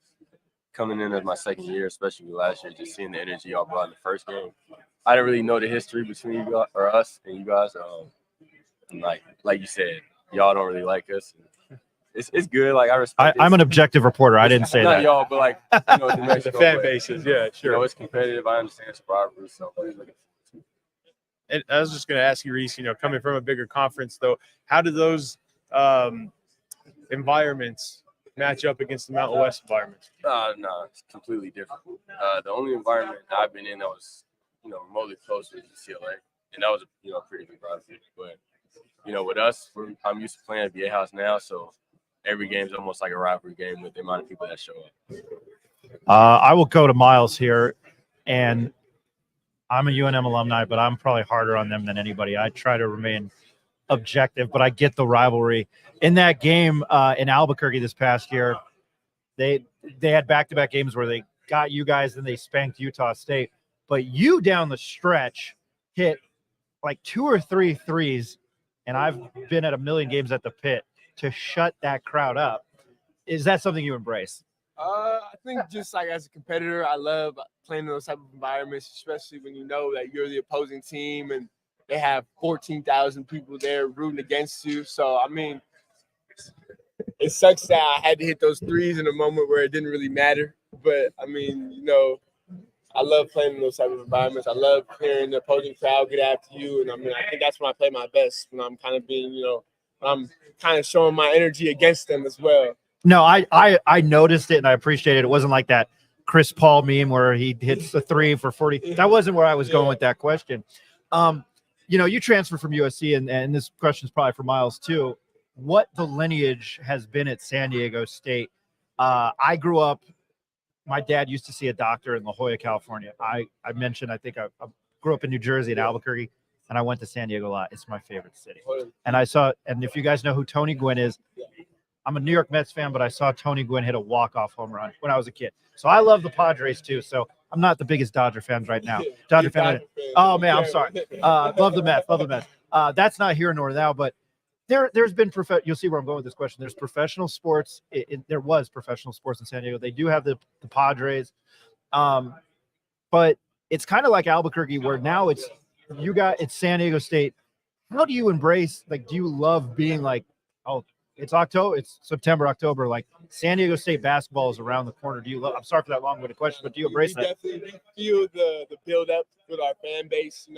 coming in as my second year, especially last year, just seeing the energy y'all brought in the first game. I didn't really know the history between you guys, or us and you guys. And like you said, y'all don't really like us. It's good. Like I respect. I'm an objective reporter. I didn't say not that. Y'all, but the fan bases. Yeah, sure. It's competitive. I understand it's rivalry. So. And I was just going to ask you, Reese. Coming from a bigger conference, though, how do those environments match up against the Mountain West environment? No, it's completely different. The only environment I've been in that was remotely close was UCLA, and that was a pretty big rivalry. But with us, I'm used to playing at VA House now, so. Every game is almost like a rivalry game with the amount of people that show up. I will go to Miles here, and I'm a UNM alumni, but I'm probably harder on them than anybody. I try to remain objective, but I get the rivalry. In that game in Albuquerque this past year, they had back-to-back games where they got you guys and they spanked Utah State, but you down the stretch hit like 2 or 3 threes, and I've been at a million games at the Pit, to shut that crowd up. Is that something you embrace? I think just like as a competitor, I love playing in those type of environments, especially when you know that you're the opposing team and they have 14,000 people there rooting against you. So, I mean, it sucks that I had to hit those threes in a moment where it didn't really matter. But, I mean, I love playing in those type of environments. I love hearing the opposing crowd get after you. And, I mean, I think that's when I play my best, when I'm kind of being, I'm kind of showing my energy against them as well. No, I noticed it and I appreciate it. It wasn't like that Chris Paul meme where he hits the 3 for 40. That wasn't where I was going with that question. You transferred from USC, and this question is probably for Miles too. What the lineage has been at San Diego State? I grew up. My dad used to see a doctor in La Jolla, California. I mentioned I think I grew up in New Jersey at Albuquerque. And I went to San Diego a lot. It's my favorite city. And and if you guys know who Tony Gwynn is, I'm a New York Mets fan, but I saw Tony Gwynn hit a walk-off home run when I was a kid. So I love the Padres too. So I'm not the biggest Dodger fan right now. Dodger fan. Oh man, I'm sorry. Love the Mets. Love the Mets. That's not here nor now, but there's been you'll see where I'm going with this question. There's professional sports. There was professional sports in San Diego. They do have the Padres. But it's kind of like Albuquerque where now it's San Diego State. How do you embrace, do you love being like, oh, it's September, October, like San Diego State basketball is around the corner. I'm sorry for that long-winded question, but do you embrace that? Definitely feel the build-up with our fan base.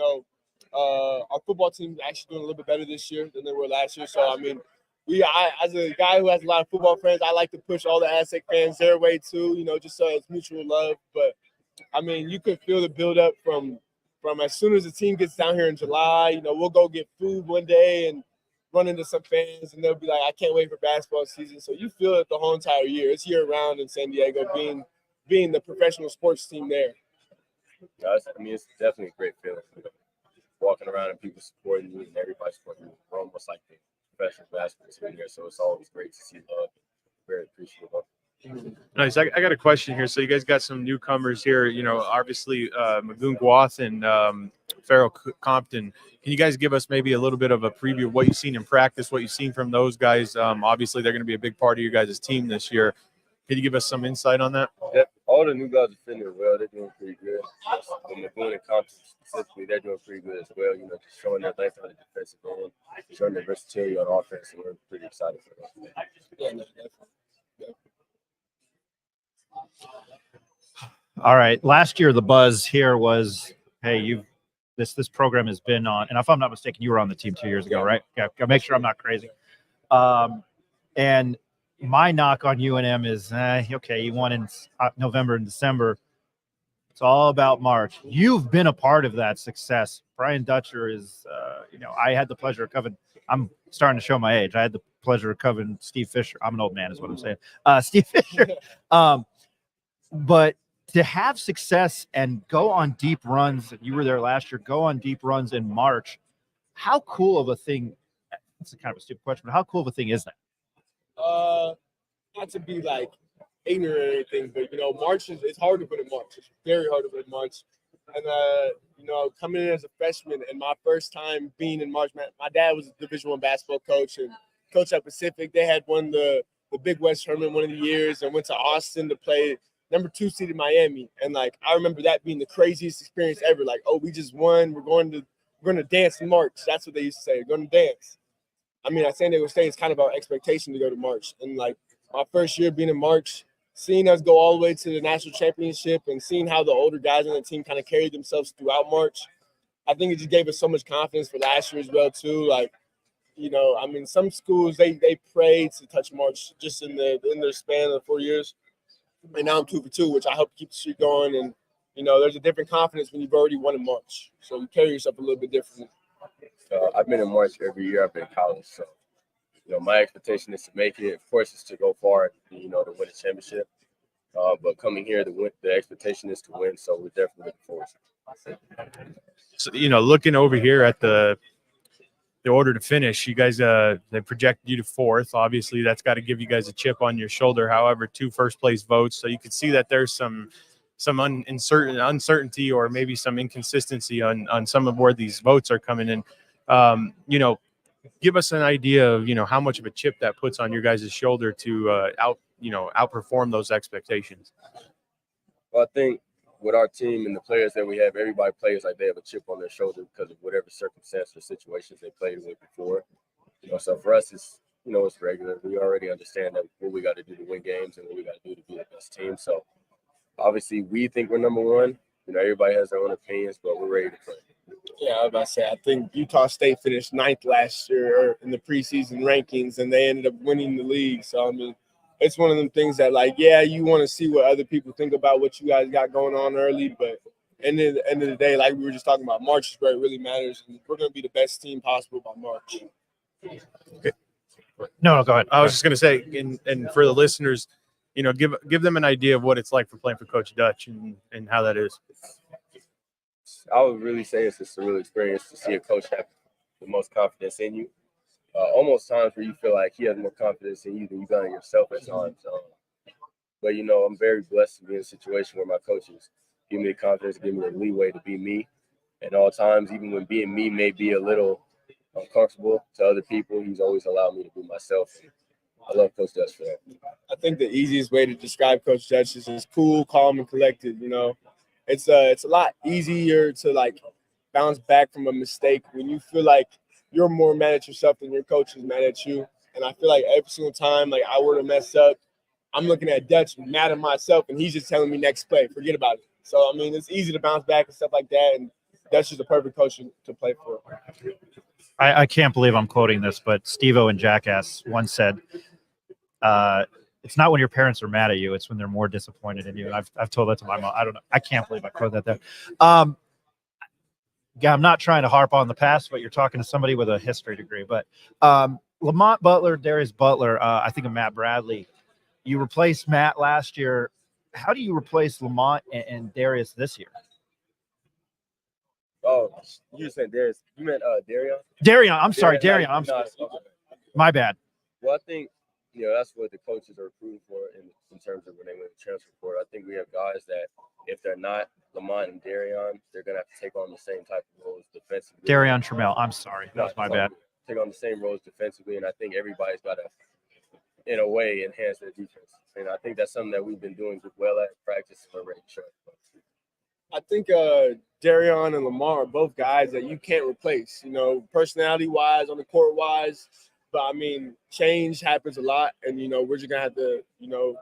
Our football team is actually doing a little bit better this year than they were last year. So, I mean, as a guy who has a lot of football friends, I like to push all the Aztec fans their way too, just so it's mutual love. But, I mean, you could feel the build-up from as soon as the team gets down here in July. We'll go get food one day and run into some fans, and they'll be like, I can't wait for basketball season. So you feel it the whole entire year. It's year-round in San Diego, being the professional sports team there. Guys, I mean, it's definitely a great feeling. Walking around and people supporting you and everybody supporting you. We're almost like the professional basketball team here, so it's always great to see love. very appreciative of. Nice. I got a question here. So you guys got some newcomers here. Obviously Magoon Guath and Farrell Compton. Can you guys give us maybe a little bit of a preview of what you've seen in practice, what you've seen from those guys? Obviously, they're going to be a big part of your guys' team this year. Can you give us some insight on that? Yeah, all the new guys are fitting well. They're doing pretty good. The Magoon and Compton specifically, they're doing pretty good as well. Just showing their length on the defensive end, showing their versatility on offense, and we're pretty excited for them. Yeah, no, definitely. All right. Last year, the buzz here was, hey, this program has been on, and if I'm not mistaken, you were on the team 2 years ago, right? Yeah. Gotta make sure I'm not crazy. And my knock on UNM is, okay, you won in November and December. It's all about March. You've been a part of that success. Brian Dutcher is, I had the pleasure of covering. I'm starting to show my age. I had the pleasure of covering Steve Fisher. I'm an old man, is what I'm saying. Steve Fisher. But to have success and go on deep runs, you were there last year, go on deep runs in March. How cool of a thing? It's kind of a stupid question, but how cool of a thing is that? Not to be like ignorant or anything, but March it's hard to put in March. It's very hard to put in March. And coming in as a freshman and my first time being in March, my dad was a Division I basketball coach and coach at Pacific. They had won the Big West tournament one of the years and went to Austin to play number 2 seed in Miami. And I remember that being the craziest experience ever. We just won. We're going to dance in March. That's what they used to say. We're going to dance. I mean, at San Diego State, it's kind of our expectation to go to March. And my first year being in March, seeing us go all the way to the national championship and seeing how the older guys on the team kind of carried themselves throughout March, I think it just gave us so much confidence for last year as well too. Some schools they prayed to touch March just in their span of 4 years, and now I'm 2 for 2, which I hope keep the streak going. And there's a different confidence when you've already won in March, so you carry yourself a little bit differently. I've been in March every year I've been in college, so my expectation is to make it. Of course, it's to go far, to win a championship. But coming here to win, the expectation is to win, so we're definitely looking forward to it. So, looking over here at the order to finish, you guys they projected you to 4th. Obviously, that's got to give you guys a chip on your shoulder. However, 2 first-place votes, so you can see that there's some uncertainty or maybe some inconsistency on some of where these votes are coming in. Give us an idea of how much of a chip that puts on your guys' shoulder to outperform those expectations. Well, I think with our team and the players that we have, everybody plays like they have a chip on their shoulder because of whatever circumstance or situations they played with before. So for us, it's it's regular. We already understand that what we got to do to win games and what we got to do to be the best team. So obviously, we think we're number one. Everybody has their own opinions, but we're ready to play. Yeah, I was about to say, I think Utah State finished 9th last year in the preseason rankings, and they ended up winning the league. So, it's one of them things that, you want to see what other people think about what you guys got going on early, but at the end of the day, like we were just talking about, March is where it really matters, and we're going to be the best team possible by March. Okay. No, go ahead. I was just going to say, and for the listeners, give them an idea of what it's like for playing for Coach Dutch and how that is. I would really say it's just a real experience to see a coach have the most confidence in you. Almost times where you feel like he has more confidence in you than you got in yourself at times. But, I'm very blessed to be in a situation where my coaches give me the confidence, give me the leeway to be me. At all times, even when being me may be a little uncomfortable to other people, he's always allowed me to be myself. I love Coach Dutch for that. I think the easiest way to describe Coach Dutch is cool, calm, and collected. It's a lot easier to bounce back from a mistake when you feel like you're more mad at yourself than your coach is mad at you. And I feel like every single time I were to mess up, I'm looking at Dutch mad at myself, and he's just telling me next play, forget about it. So it's easy to bounce back and stuff like that. And Dutch is the perfect coach to play for. I can't believe I'm quoting this, but Steve-O and Jackass once said, it's not when your parents are mad at you, it's when they're more disappointed in you. And I've told that to my mom. I don't know. I can't believe I quoted that there. Yeah, I'm not trying to harp on the past, but you're talking to somebody with a history degree. But Lamont Butler, Darius Butler, I think of Matt Bradley. You replaced Matt last year. How do you replace Lamont and Darius this year? Oh, you said Darius. You meant Darion? Darion. I'm sorry, Darion. I'm sorry. My bad. Well, I think that's what the coaches are recruiting for in terms of when they win the transfer portal. I think we have guys that if they're not Lamont and Darion, they're going to have to take on the same type of roles defensively. Darion Trammell. I'm sorry. That was my bad. Take on the same roles defensively, and I think everybody's got to, in a way, enhance their defense. And I think that's something that we've been doing well at practice already. I think Darion and Lamar are both guys that you can't replace, personality-wise, on the court-wise. But, I mean, change happens a lot, and, we're just going to have to, we're going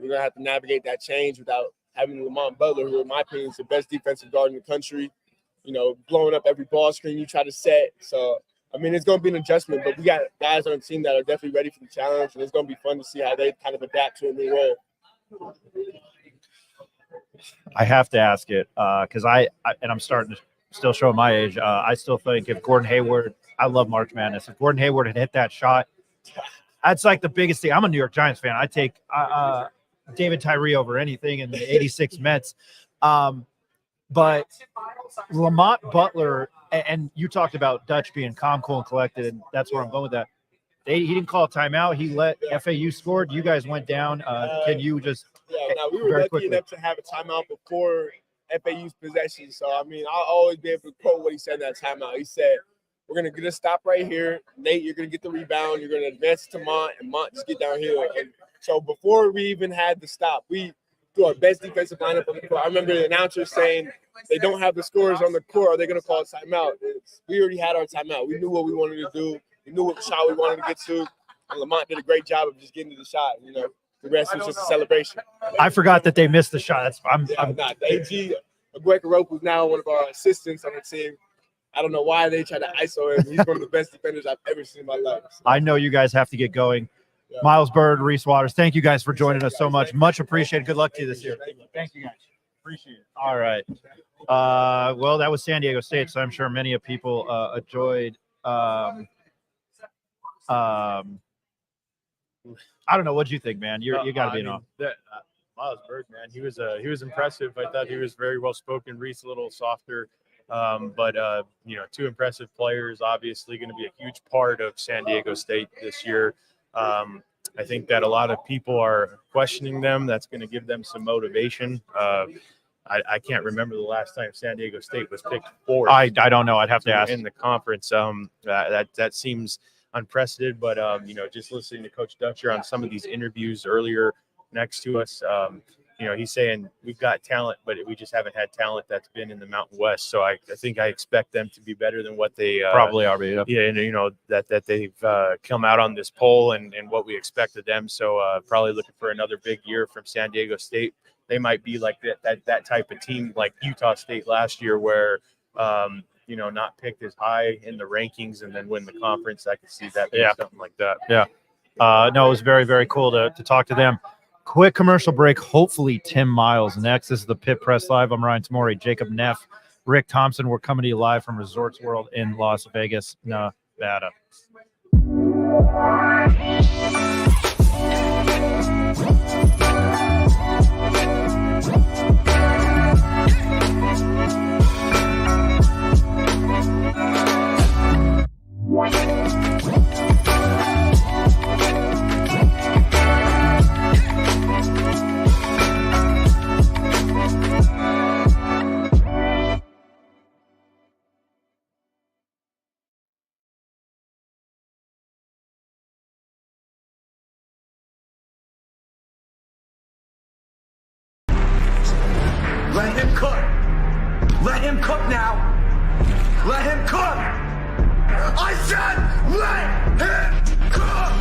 to have to navigate that change without having Lamont Butler, who, in my opinion, is the best defensive guard in the country, blowing up every ball screen you try to set. So, I mean, it's going to be an adjustment, but we got guys on the team that are definitely ready for the challenge, and it's going to be fun to see how they kind of adapt to a new role. I have to ask it because and I'm starting to still show my age. I still think if Gordon Hayward, I love March Madness. If Gordon Hayward had hit that shot, that's like the biggest thing. I'm a New York Giants fan. I take David Tyree over anything in the 86 Mets. But Lamont Butler, and you talked about Dutch being calm, cool, and collected, and that's where I'm going with that. He didn't call a timeout. He let FAU scored. You guys went down. Can you just we were lucky enough to have a timeout before FAU's possession. So, I mean, I'll always be able to quote what he said in that timeout. He said, we're going to get a stop right here. Nate, you're going to get the rebound. You're going to advance to Mont, and Mont just get downhill. And so before we even had the stop, we threw our best defensive lineup on the court. I remember the announcer saying they don't have the scorers on the court. Are they going to call a timeout? We already had our timeout. We knew what we wanted to do. We knew what shot we wanted to get to. And Lamont did a great job of just getting to the shot. The rest was just a celebration. I forgot that they missed the shot. The AG Aguekaro, who's now one of our assistants on the team. I don't know why they tried to ISO him. He's one of the best defenders I've ever seen in my life. So. I know you guys have to get going. Yeah. Miles Bird, Reese Waters, thank you guys for joining us so much. Much appreciated. Good luck to you this year. Thank you guys. Appreciate it. All right. Well, that was San Diego State, so I'm sure many of people enjoyed. I don't know. What'd you think, man? You got to be in awe. Miles Bird, man, he was impressive. I thought he was very well spoken. Reese a little softer, but two impressive players. Obviously, going to be a huge part of San Diego State this year. I think that a lot of people are questioning them. That's going to give them some motivation. I can't remember the last time San Diego State was picked fourth. I don't know. I'd have to ask. In the conference. That seems unprecedented, but just listening to Coach Dutcher on some of these interviews earlier next to us, he's saying we've got talent, but we just haven't had talent that's been in the Mountain West. So I think I expect them to be better than what they probably are. Yeah, and that they've come out on this poll and what we expect of them. So probably looking for another big year from San Diego State. They might be like that type of team like Utah State last year, where not picked as high in the rankings and then win the conference. I could see that being something like that. Yeah. No, it was very, very cool to talk to them. Quick commercial break. Hopefully Tim Miles next. This is the Pit Press Live. I'm Ryan Tamori, Jacob Neff, Rick Thompson. We're coming to you live from Resorts World in Las Vegas, Nevada. Let him cook. Let him cook now. Let him cook. I said let him cook.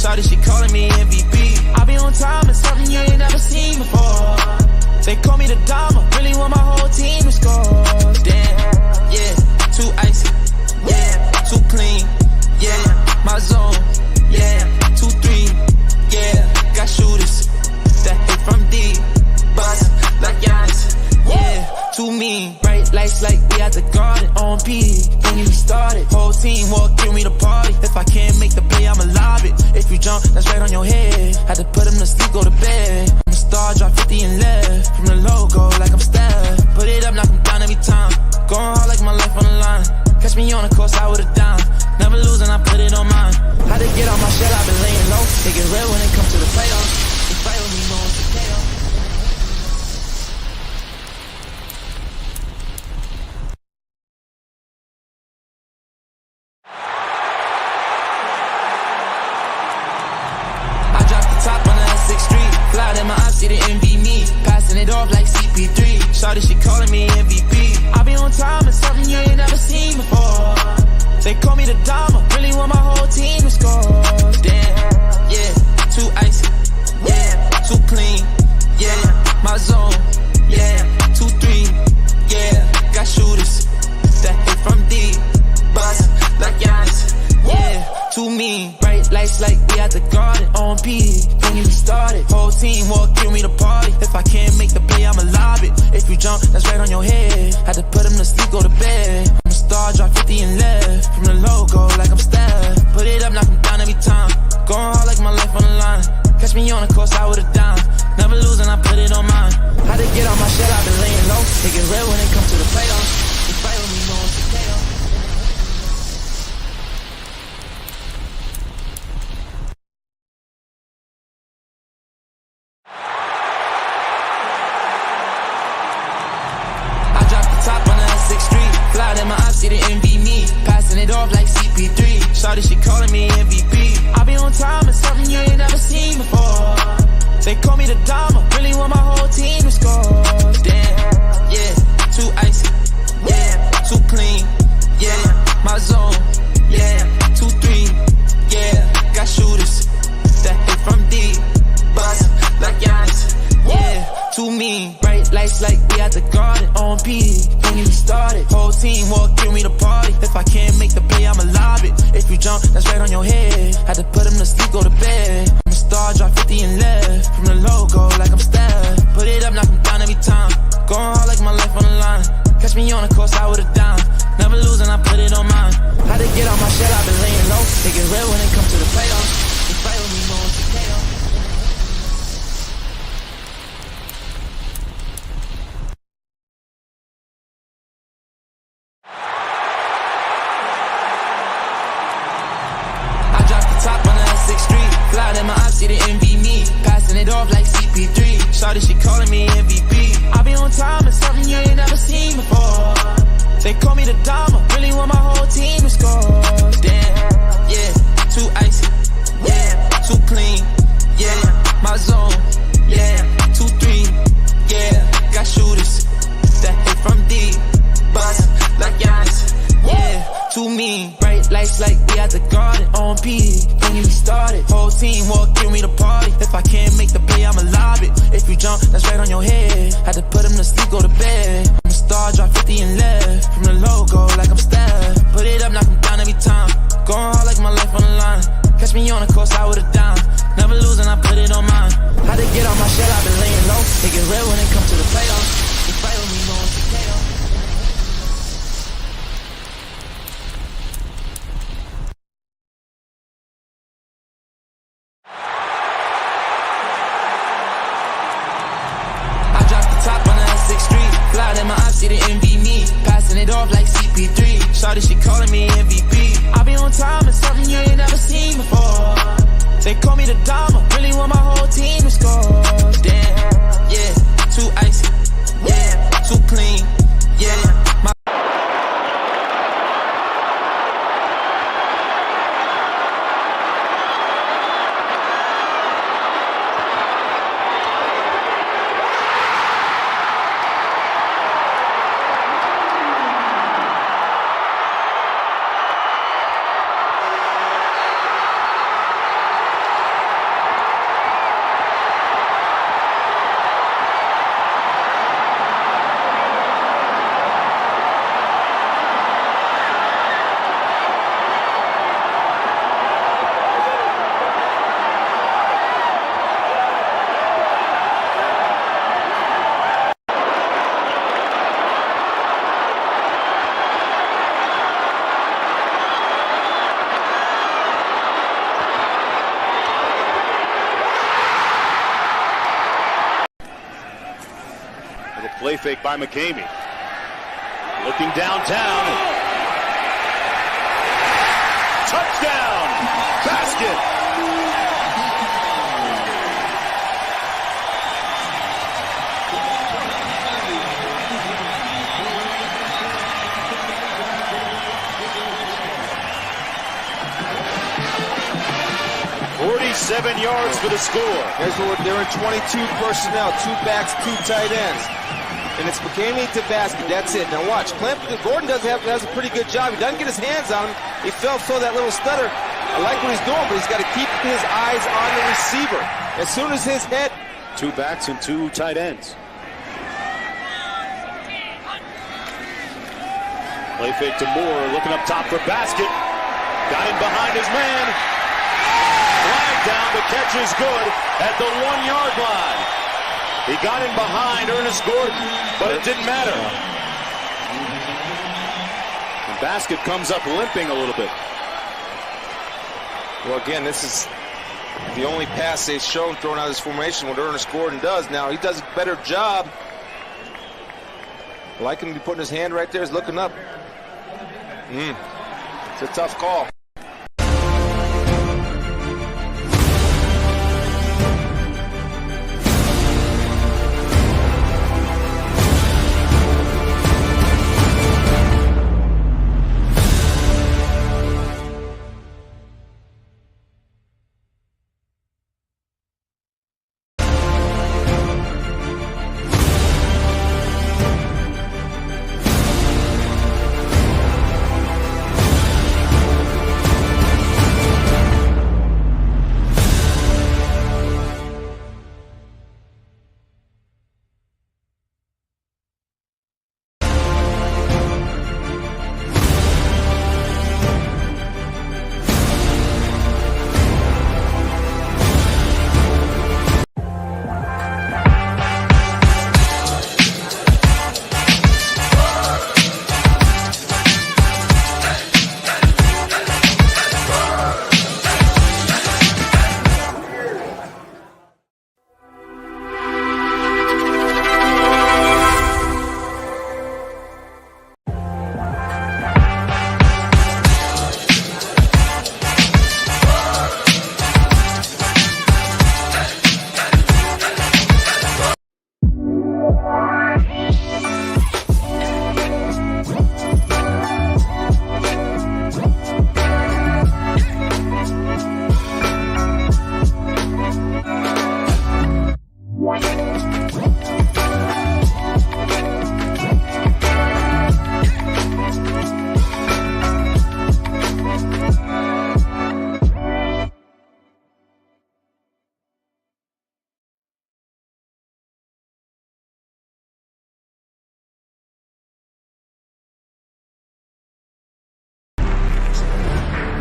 Shawty, she calling me MVP. I be on time, it's something you ain't never seen before. They call me the Dama, really want my whole team to score. Damn, yeah, too icy, yeah, too clean, yeah, my zone, yeah, 2-3, yeah, got shooters that hit from deep, bust like Giannis, yeah, too mean, bright lights like we at the garden, on P, don't get me started, whole team walk in, we the party, if I can't make the play, I'ma lob it, if you jump, that's right on your head, had to put him to sleep, go to bed, I'm a star, drop 50 and left, from the logo, like I'm Steph, put it up, knock him down every time, going hard like my life on the line, catch me on the course, I would've down, never losing, I put it on mine, had to get out my shell, I've been laying low, they get real when it comes to the playoffs, they fight with me, going to KO. See the envy me, passing it off like CP3. Shawty, she calling me MVP. I be on time, it's something you ain't never seen before. They call me the Dama, really want my whole team to score. Damn, yeah, too icy, yeah, too clean, yeah, my zone, yeah, 2-3, yeah, got shooters that hit from deep, bust like Giannis, yeah, too mean, bright lights like we at the garden, on P, don't get me started, whole team walk in, we the party, if I can't make the play, I'ma lob it, if you jump, that's right on your head, had to put him to sleep, go to bed, I'm a star, drop 50 and left, from the logo, like I'm Steph, put it up, knock him down every time, going hard like my life on the line, catch me on the course, I would've down, never losing, I put it on mine, had to get out my shell, I've been laying low, they get real when it comes to the playoffs, they fight with me, going to KO. See the envy me, passing it off like CP3. Shawty, she calling me MVP. I be on time, it's something you ain't never seen before. They call me the Dama, really want my whole team to score. Damn, yeah, too icy, yeah, too clean, yeah, my zone, yeah, 2-3, yeah, got shooters that hit from deep, bust like Giannis, yeah, too mean, bright lights like we at the garden, on P, don't get me started, whole team walk in, we the party, if I can't make the play, I'ma lob it, if you jump, that's right on your head, had to put him to sleep, go to bed, I'm a star, drop 50 and left, from the logo, like I'm Steph, put it up, knock him down every time, going hard like my life on the line, catch me on the course, I would've down, never losing, I put it on mine, had to get out my shell, I've been laying low, they get real when it comes to the playoffs, they fight with me, going to KO. See the envy me, passing it off like CP3. Shawty, she calling me MVP. I be on time, it's something you ain't never seen before. They call me the Dama, really want my whole team to score. Damn, yeah, too icy, yeah, too clean, yeah, my zone, yeah, 2-3, yeah, got shooters that hit from deep, bust like Giannis, yeah, too mean, bright lights like we at the garden, on P, don't get me started, whole team walk in, we the party, if I can't make the play, I'ma lob it, if you jump, that's right on your head, had to put him to sleep, go to bed, I'm a star, drop 50 and left, from the logo, like I'm Steph, put it up, knock him down every time, going hard like my life on the line, catch me on the course, I would've down, never losing, I put it on mine, had to get out my shell, I've been laying low, they get real when it comes to the playoffs, they fight with me, going to KO. See the envy me, passing it off like CP3. Shawty, she calling me MVP. I be on time, it's something you ain't never seen before. They call me the Dama, really want my whole team to score. Damn, yeah, too icy, yeah, too clean, yeah, my Little play fake by McCamey. Looking downtown. Touchdown! Basket! 47 yards for the score. Here's what they're in 22 personnel, 2 backs, 2 tight ends. And it's McCamey to basket. That's it. Now watch. Gordon does a pretty good job. He doesn't get his hands on him. He fell that little stutter. I like what he's doing, but he's got to keep his eyes on the receiver. As soon as his head. 2 backs and 2 tight ends. Play fake to Moore, looking up top for basket. Got him behind his man. Flag down, the catch is good at the 1-yard line. He got him behind Ernest Gordon, but it didn't matter. The basket comes up limping a little bit. Well, again, this is the only pass they've shown throwing out of this formation, what Ernest Gordon does. Now, he does a better job. I like him to be putting his hand right there. He's looking up. It's a tough call.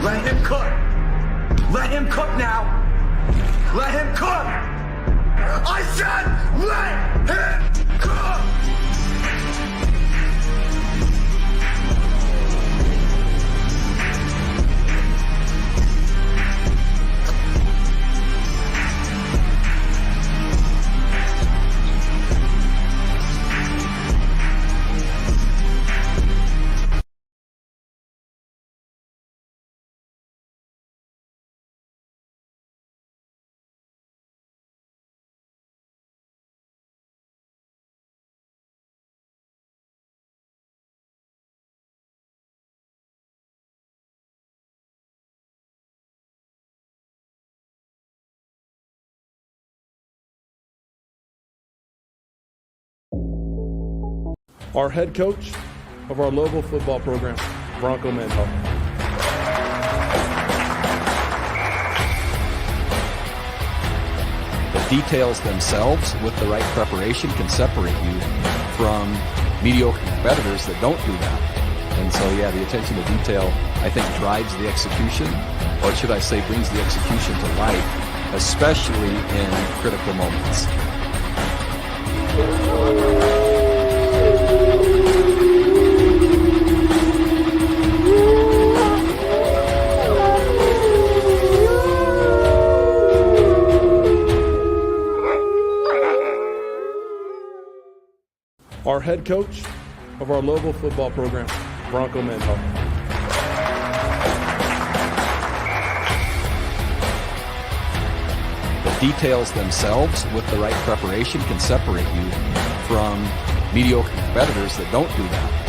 Let him cook. Let him cook now. Let him cook. I said let him cook. Our head coach of our local football program, Bronco Mental. The details themselves with the right preparation can separate you from mediocre competitors that don't do that. And so, yeah, the attention to detail, I think, drives the execution, or should I say brings the execution to life, especially in critical moments. our head coach of our local football program, Bronco Mental. The details themselves with the right preparation can separate you from mediocre competitors that don't do that.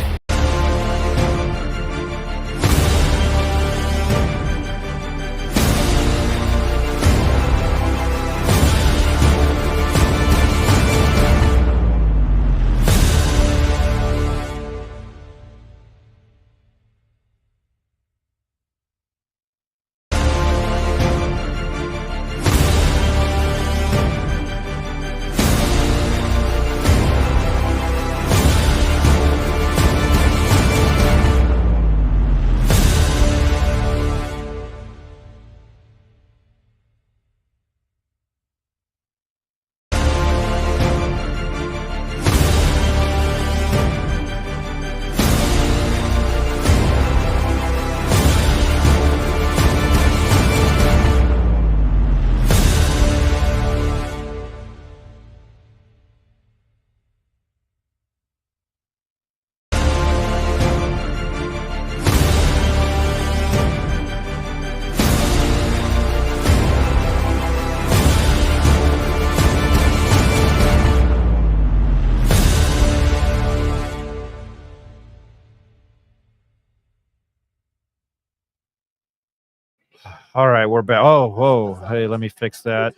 All right, we're back. Oh, whoa. Hey, let me fix that.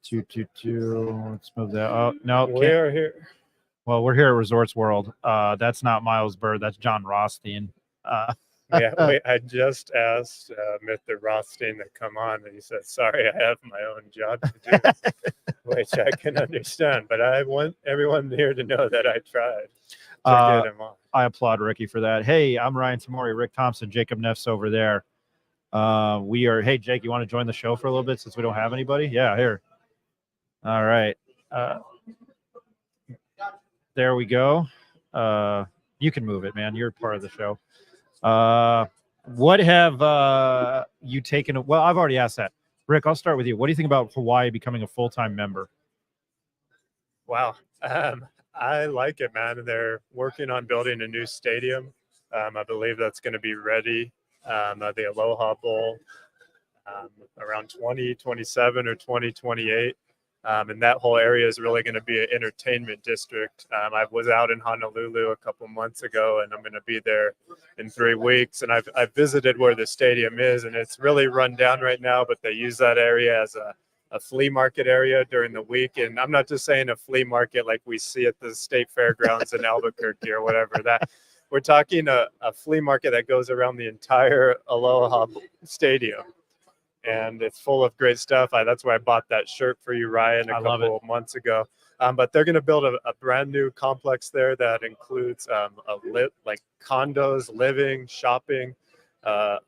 222. Let's move that up. No, We are here. Well, we're here at Resorts World. That's not Miles Bird. That's John Rothstein. I just asked Mr. Rothstein to come on, and he said, "Sorry, I have my own job to do," which I can understand. But I want everyone here to know that I tried to get him on. I applaud Ricky for that. Hey, I'm Ryan Tamori, Rick Thompson, Jacob Neff's over there. We are. Hey, Jake, you want to join the show for a little bit since we don't have anybody? Yeah, here. All right. There we go. You can move it, man. You're part of the show. What have you taken? Well, I've already asked that. Rick, I'll start with you. What do you think about Hawaii becoming a full-time member? Wow. I like it, man. They're working on building a new stadium. I believe that's going to be ready. The Aloha Bowl around 2027 or 2028. And that whole area is really going to be an entertainment district. I was out in Honolulu a couple months ago, and I'm going to be there in 3 weeks. And I've visited where the stadium is, and it's really run down right now, but they use that area as a flea market area during the week. And I'm not just saying a flea market like we see at the state fairgrounds in Albuquerque or whatever. That we're talking a flea market that goes around the entire Aloha Stadium. And it's full of great stuff. That's why I bought that shirt for you, Ryan, a couple of months ago. But they're going to build a brand new complex there that includes like condos, living, shopping, a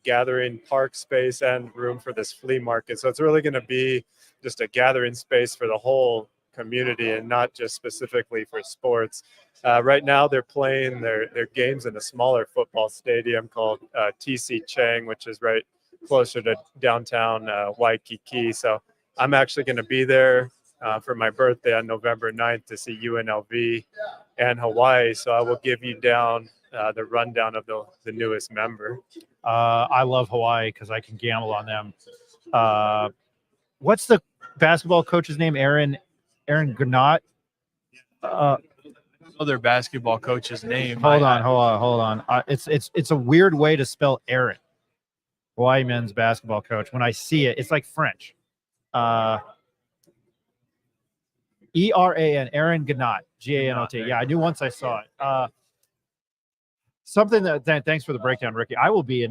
gathering park space, and room for this flea market. So it's really going to be just a gathering space for the whole community and not just specifically for sports. Right now, they're playing their games in a smaller football stadium called TC Chang, which is right closer to downtown Waikiki. So I'm actually going to be there for my birthday on November 9th to see UNLV and Hawaii. So I will give you down the rundown of the newest member. I love Hawaii because I can gamble on them. What's the basketball coach's name? Aaron Gannott? Other basketball coach's name. Hold on. It's a weird way to spell Aaron. Hawaii men's basketball coach. When I see it, it's like French. E-R-A-N, Aaron Gannott, G-A-N-O-T. Yeah, I knew once I saw it. Something that thanks for the breakdown, Ricky. I will be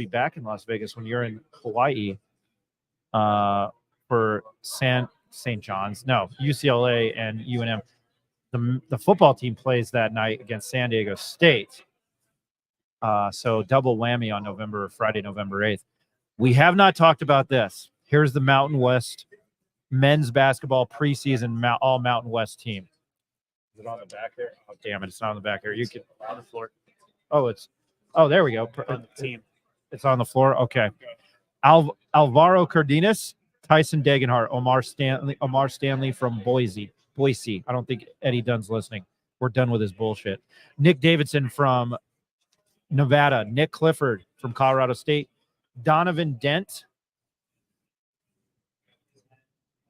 back in Las Vegas when you're in Hawaii for St. John's. No, UCLA and UNM. The football team plays that night against San Diego State. So double whammy on Friday, November 8th. We have not talked about this. Here's the Mountain West men's basketball preseason all Mountain West team. Is it on the back there? Oh, damn it. It's not on the back there. You can on the floor. There we go. On the team. It's on the floor. Okay. Alvaro Cardenas, Tyson Degenhart, Omar Stanley from Boise Boise. I don't think Eddie Dunn's listening. We're done with his bullshit. Nick Davidson from Nevada. Nick Clifford from Colorado State. Donovan Dent.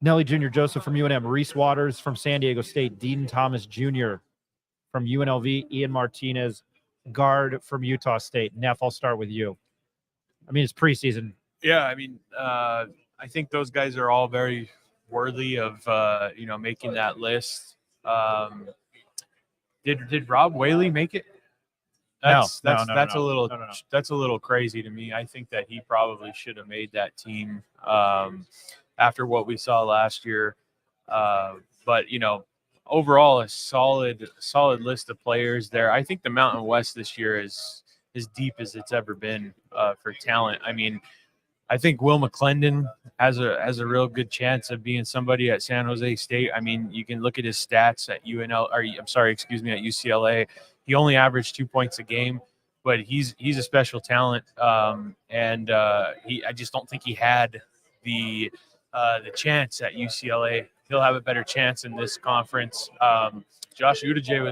Nelly Jr. Joseph from UNM. Reese Waters from San Diego State. Dean Thomas Jr. from UNLV. Ian Martinez, guard from Utah State. Neff, I'll start with you. I mean, it's preseason. Yeah, I mean, I think those guys are all very worthy of making that list. Did Rob Whaley make it? That's a little crazy to me. I think that he probably should have made that team after what we saw last year. But overall, a solid list of players there. I think the Mountain West this year is as deep as it's ever been for talent. I mean, I think Will McClendon has a real good chance of being somebody at San Jose State. I mean, you can look at his stats at at UCLA. He only averaged 2 points a game, but he's a special talent. I just don't think he had the chance at UCLA. He'll have a better chance in this conference. Josh Udije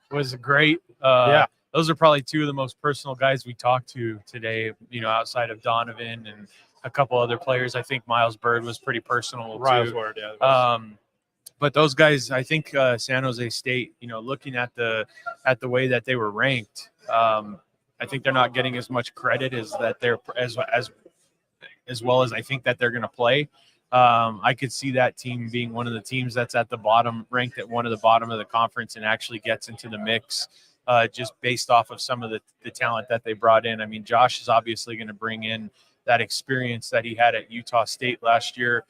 was great. Yeah. Those are probably two of the most personal guys we talked to today, outside of Donovan and a couple other players. I think Miles Bird was pretty personal too. Word, yeah. But those guys, I think San Jose State, looking at the way that they were ranked, I think they're not getting as much credit as that they're as well as I think that they're going to play. I could see that team being one of the teams that's at the bottom, ranked at one of the bottom of the conference and actually gets into the mix. Just based off of some of the talent that they brought in. I mean, Josh is obviously going to bring in that experience that he had at Utah State last year.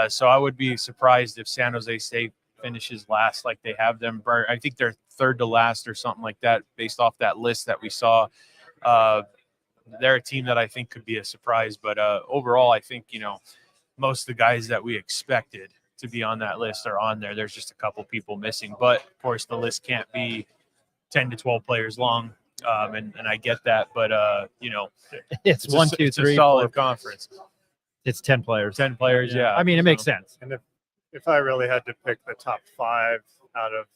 So I would be surprised if San Jose State finishes last like they have them. I think they're third to last or something like that based off that list that we saw. They're a team that I think could be a surprise. But overall, I think, most of the guys that we expected to be on that list are on there. There's just a couple people missing. But, of course, the list can't be 10 to 12 players long, and I get that, but it's a solid conference. It's 10 players. 10 players, yeah. I mean, it makes sense. And if I really had to pick the top 5 out of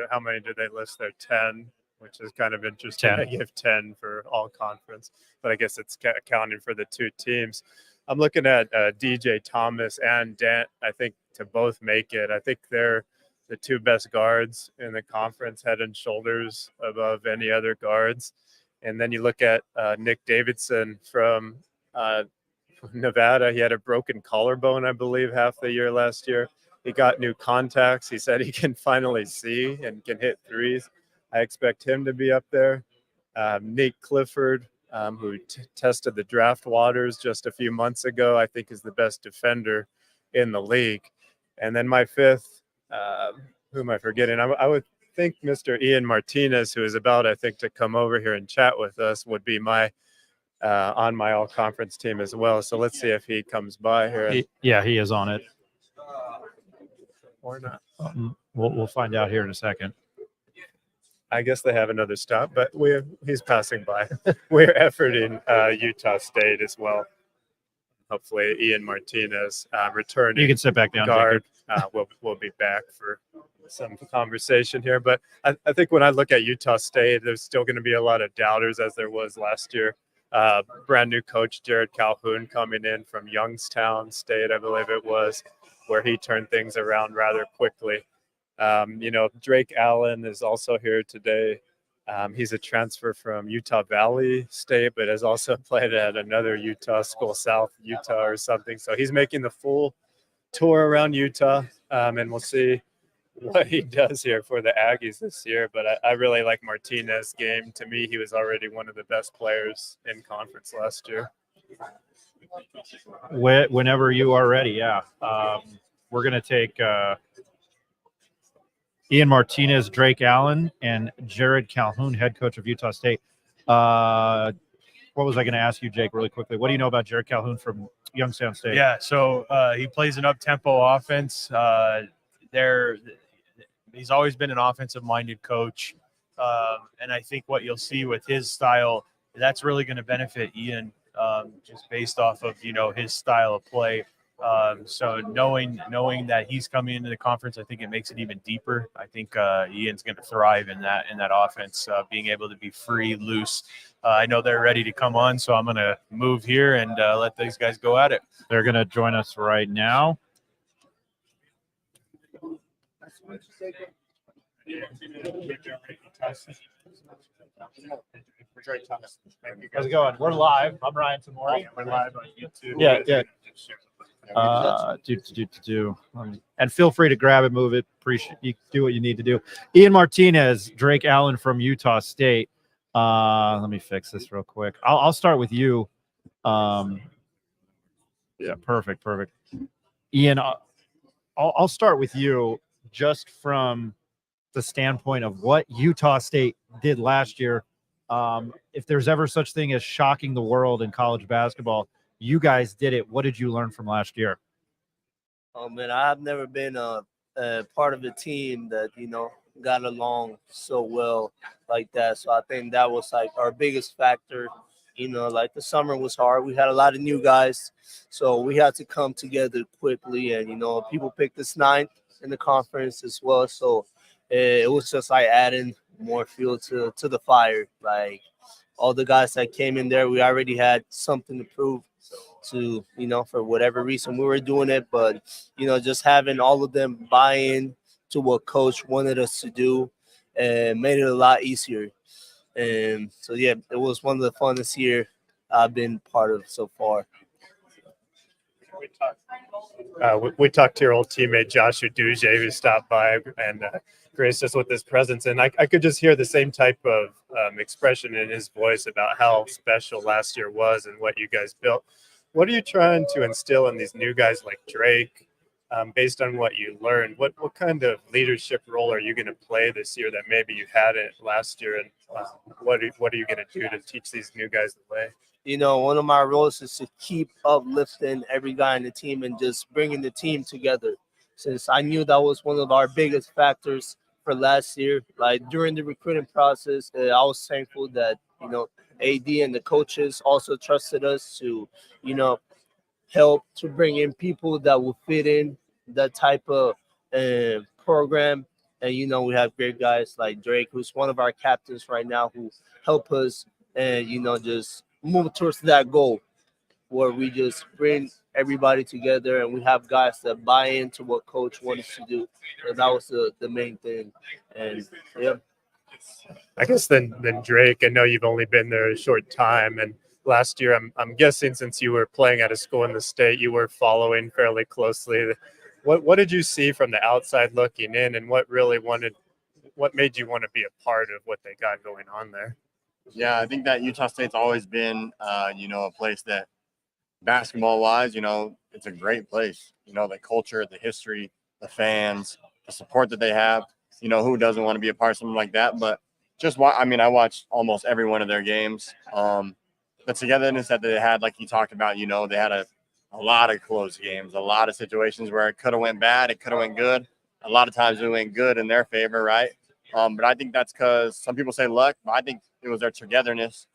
how many did they list there? 10, which is kind of interesting. 10. I give 10 for all conference, but I guess it's accounting for the 2 teams. I'm looking at DJ Thomas and Dent. I think to both make it. I think they're the 2 best guards in the conference, head and shoulders above any other guards. And then you look at Nick Davidson from Nevada. He had a broken collarbone, I believe, half the year last year. He got new contacts. He said he can finally see and can hit threes. I expect him to be up there. Nate Clifford, who tested the draft waters just a few months ago, I think is the best defender in the league. And then my 5th, who am I forgetting? I would think Mr. Ian Martinez, who is about, I think, to come over here and chat with us, would be my on my all-conference team as well. So let's see if he comes by here. He is on it. Or not. We'll find out here in a second. I guess they have another stop, but he's passing by. We're efforting Utah State as well. Hopefully, Ian Martinez returning. You can sit back down, guard. We'll be back for some conversation here. But I think when I look at Utah State, there's still going to be a lot of doubters as there was last year. Brand new coach Jared Calhoun coming in from Youngstown State, I believe it was, where he turned things around rather quickly. Drake Allen is also here today. He's a transfer from Utah Valley State, but has also played at another Utah school, South Utah or something. So he's making the full tour around Utah, and we'll see what he does here for the Aggies this year. But I really like Martinez's game. To me, he was already one of the best players in conference last year. Whenever you are ready, yeah. We're going to take Ian Martinez, Drake Allen, and Jared Calhoun, head coach of Utah State. What was I going to ask you, Jake, really quickly? What do you know about Jared Calhoun from Youngstown State? Yeah, so he plays an up-tempo offense. He's always been an offensive-minded coach, and I think what you'll see with his style, that's really going to benefit Ian, just based off of his style of play. So knowing that he's coming into the conference, I think it makes it even deeper. I think Ian's going to thrive in that offense, being able to be free, loose. I know they're ready to come on, so I'm going to move here and let these guys go at it. They're going to join us right now. How's it going? We're live. I'm Ryan Tamori. We're live on YouTube. Yeah. And feel free to grab it, move it. Appreciate you. Do what you need to do. Ian Martinez, Drake Allen from Utah State. Let me fix this real quick. I'll start with you. Yeah, perfect. Ian, I'll start with you just from the standpoint of what Utah State did last year. If there's ever such thing as shocking the world in college basketball, you guys did it. What did you learn from last year? Oh man, I've never been a part of a team that, got along so well like that. So I think that was like our biggest factor. Like the summer was hard. We had a lot of new guys, so we had to come together quickly. And, people picked us 9th in the conference as well. So it was just like adding more fuel to the fire. Like all the guys that came in there, we already had something to prove to, for whatever reason we were doing it. But, just having all of them buy in to what coach wanted us to do made it a lot easier. And so, yeah, it was one of the funnest year I've been part of so far. We talked to your old teammate, Joshua Duje, who stopped by and graced us with his presence. And I could just hear the same type of expression in his voice about how special last year was and what you guys built. What are you trying to instill in these new guys like Drake, based on what you learned? What kind of leadership role are you going to play this year that maybe you hadn't last year? And what are you going to do to teach these new guys the way? One of my roles is to keep uplifting every guy in the team and just bringing the team together. Since I knew that was one of our biggest factors for last year, like during the recruiting process, I was thankful that, AD and the coaches also trusted us to, help to bring in people that will fit in that type of program. And, we have great guys like Drake, who's one of our captains right now, who help us and, just move towards that goal where we just bring everybody together and we have guys that buy into what coach wanted to do. And that was the main thing. And, yeah. I guess then Drake, I know you've only been there a short time, and last year I'm guessing since you were playing at a school in the state, you were following fairly closely. What did you see from the outside looking in, and what made you want to be a part of what they got going on there? Yeah, I think that Utah State's always been a place that basketball wise, it's a great place. The culture, the history, the fans, the support that they have. Who doesn't want to be a part of something like that? But I watched almost every one of their games. The togetherness that they had, like you talked about, they had a lot of close games, a lot of situations where it could have went bad, it could have went good. A lot of times it went good in their favor, right? But I think that's because some people say luck, but I think it was their togetherness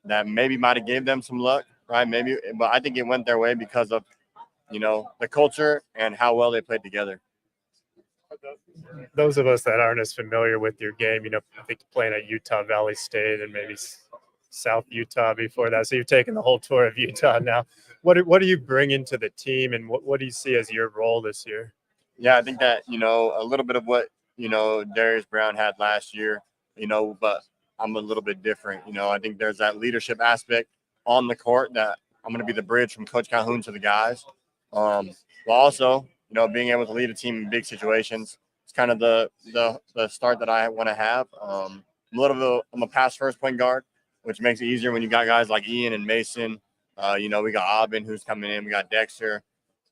that maybe might have gave them some luck, right? Maybe, but I think it went their way because of, the culture and how well they played together. Those of us that aren't as familiar with your game, I think playing at Utah Valley State and maybe South Utah before that. So you've taken the whole tour of Utah now. What do you bring into the team, and what do you see as your role this year? Yeah, I think that, a little bit of what, Darius Brown had last year, but I'm a little bit different. I think there's that leadership aspect on the court that I'm going to be the bridge from Coach Calhoun to the guys. But also, being able to lead a team in big situations. It's kind of the start that I want to have. I'm a pass first point guard, which makes it easier when you got guys like Ian and Mason. We got Aubin who's coming in. We got Dexter,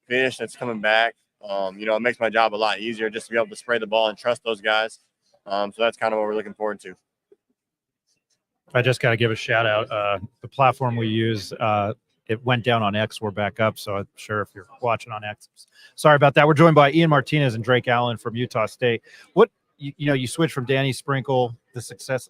Fish that's coming back. It makes my job a lot easier just to be able to spray the ball and trust those guys. So that's kind of what we're looking forward to. I just got to give a shout out. The platform we use, it went down on X. We're back up. So I'm sure if you're watching on X, sorry about that. We're joined by Ian Martinez and Drake Allen from Utah State. You switched from Danny Sprinkle, the success.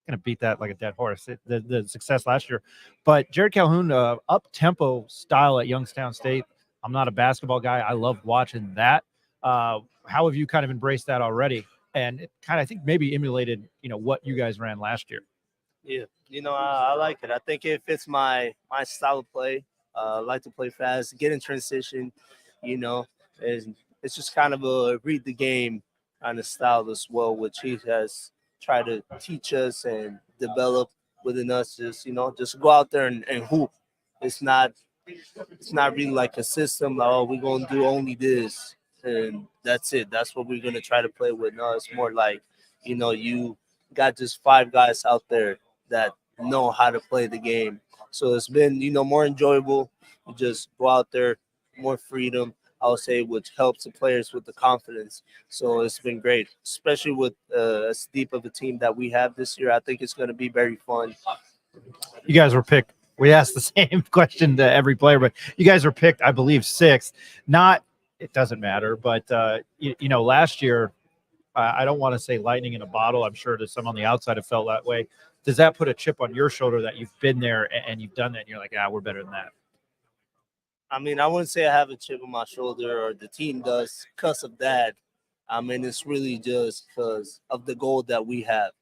going to beat that like a dead horse, the success last year. But Jared Calhoun, up-tempo style at Youngstown State. I'm not a basketball guy. I love watching that. How have you kind of embraced that already? And it kind of, I think, maybe emulated, what you guys ran last year. Yeah, I like it. I think it fits my style of play. I like to play fast, get in transition, and it's just kind of a read the game kind of style as well, which he has tried to teach us and develop within us. Just go out there and hoop. It's not really like a system. Like, oh, we're gonna do only this and that's it. That's what we're gonna try to play with. No, it's more like, you got just 5 guys out there that know how to play the game. So it's been, more enjoyable. You just go out there, more freedom, I would say, which helps the players with the confidence. So it's been great, especially with as deep of a team that we have this year. I think it's going to be very fun. You guys were picked. We asked the same question to every player, but you guys were picked, I believe, 6th. It doesn't matter, but last year, I don't want to say lightning in a bottle. I'm sure that some on the outside have felt that way. Does that put a chip on your shoulder that you've been there and you've done that and you're like, we're better than that? I mean, I wouldn't say I have a chip on my shoulder or the team does because of that. I mean, it's really just because of the goal that we have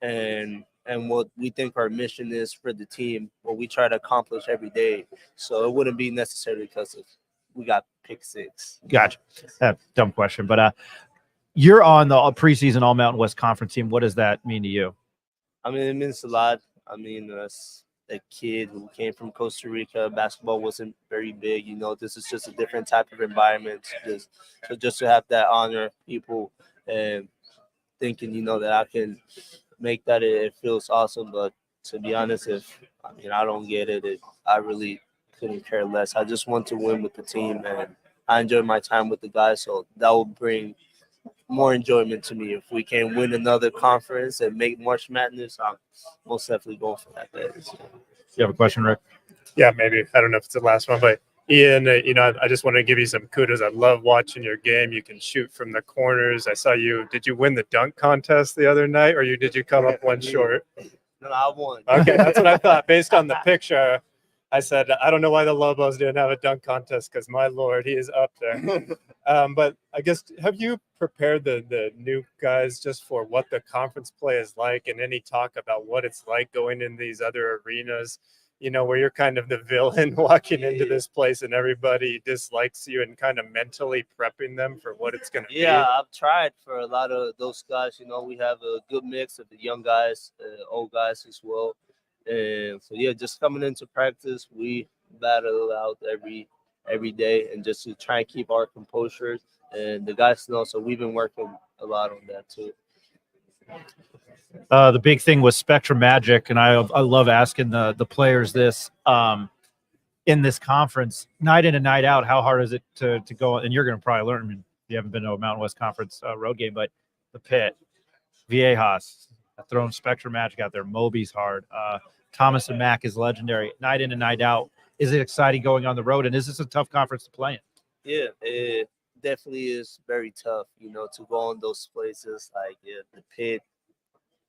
and what we think our mission is for the team, what we try to accomplish every day. So it wouldn't be necessarily because of we got pick 6. Gotcha. Dumb question, but you're on the preseason All Mountain West Conference team. What does that mean to you? I mean, it means a lot. I mean, as a kid who came from Costa Rica, basketball wasn't very big. This is just a different type of environment. Just to have that honor, people and thinking, that I can make that, it feels awesome. But to be honest, I don't get it, I really couldn't care less. I just want to win with the team, and I enjoy my time with the guys. So that will bring more enjoyment to me. If we can win another conference and make March Madness, I'm most definitely going for that. You have a question, Rick? Yeah, maybe. I don't know if it's the last one, but Ian, I just want to give you some kudos. I love watching your game. You can shoot from the corners. I saw you. Did you win the dunk contest the other night, or did you come up one short? No, I won. Okay, that's what I thought. Based on the picture, I said, I don't know why the Lobos didn't have a dunk contest because, my Lord, he is up there. But I guess, have you prepared the new guys just for what the conference play is like and any talk about what it's like going in these other arenas, where you're kind of the villain walking into this place and everybody dislikes you and kind of mentally prepping them for what it's going to be? Yeah, I've tried for a lot of those guys. We have a good mix of the young guys, old guys as well. And so, just coming into practice, we battle out every day and just to try and keep our composure. And the guys know, so we've been working a lot on that too. The big thing was Spectrum Magic, and I love asking the players this in this conference, night in and night out. How hard is it to go? And you're going to probably learn. I mean, you haven't been to a Mountain West Conference road game, but the Pit, Viejas, throwing Spectrum Magic out there. Moby's hard. Thomas and Mack is legendary. Night in and night out. Is it exciting going on the road? And is this a tough conference to play in? Yeah, it definitely is very tough, to go on those places. Like, the Pit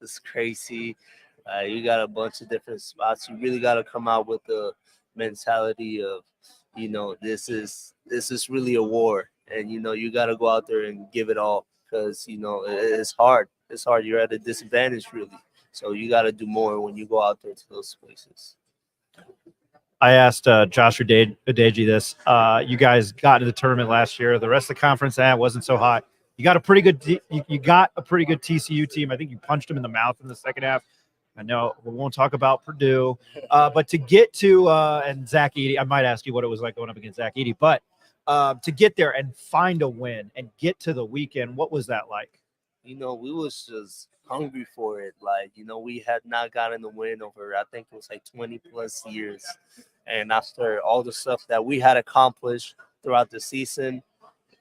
is crazy. You got a bunch of different spots. You really got to come out with the mentality of, this is really a war. And, you got to go out there and give it all because, it's hard. It's hard. You're at a disadvantage, really. So you got to do more when you go out there to those places. I asked Josh Adeji this. You guys got into the tournament last year. The rest of the conference, wasn't so hot. You got a pretty good. You got a pretty good TCU team. I think you punched them in the mouth in the second half. I know we won't talk about Purdue, but to get to and Zach Edey, I might ask you what it was like going up against Zach Edey, but to get there and find a win and get to the weekend, what was that like? We was just hungry for it. Like, we had not gotten the win over, I think it was like 20 plus years. And after all the stuff that we had accomplished throughout the season,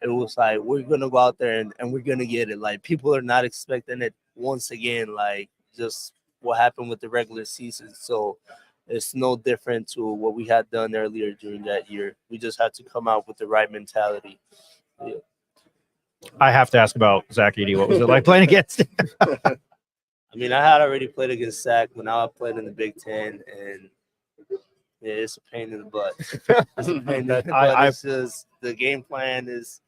it was like, we're going to go out there and we're going to get it. Like, people are not expecting it once again, like just what happened with the regular season. So it's no different to what we had done earlier during that year. We just had to come out with the right mentality. Yeah. I have to ask about Zach Edey. What was it like playing against him? I I mean, I had already played against Sac when I played in the Big Ten, and yeah, it's a pain in the butt. It's a pain in the butt. It's just the game plan is.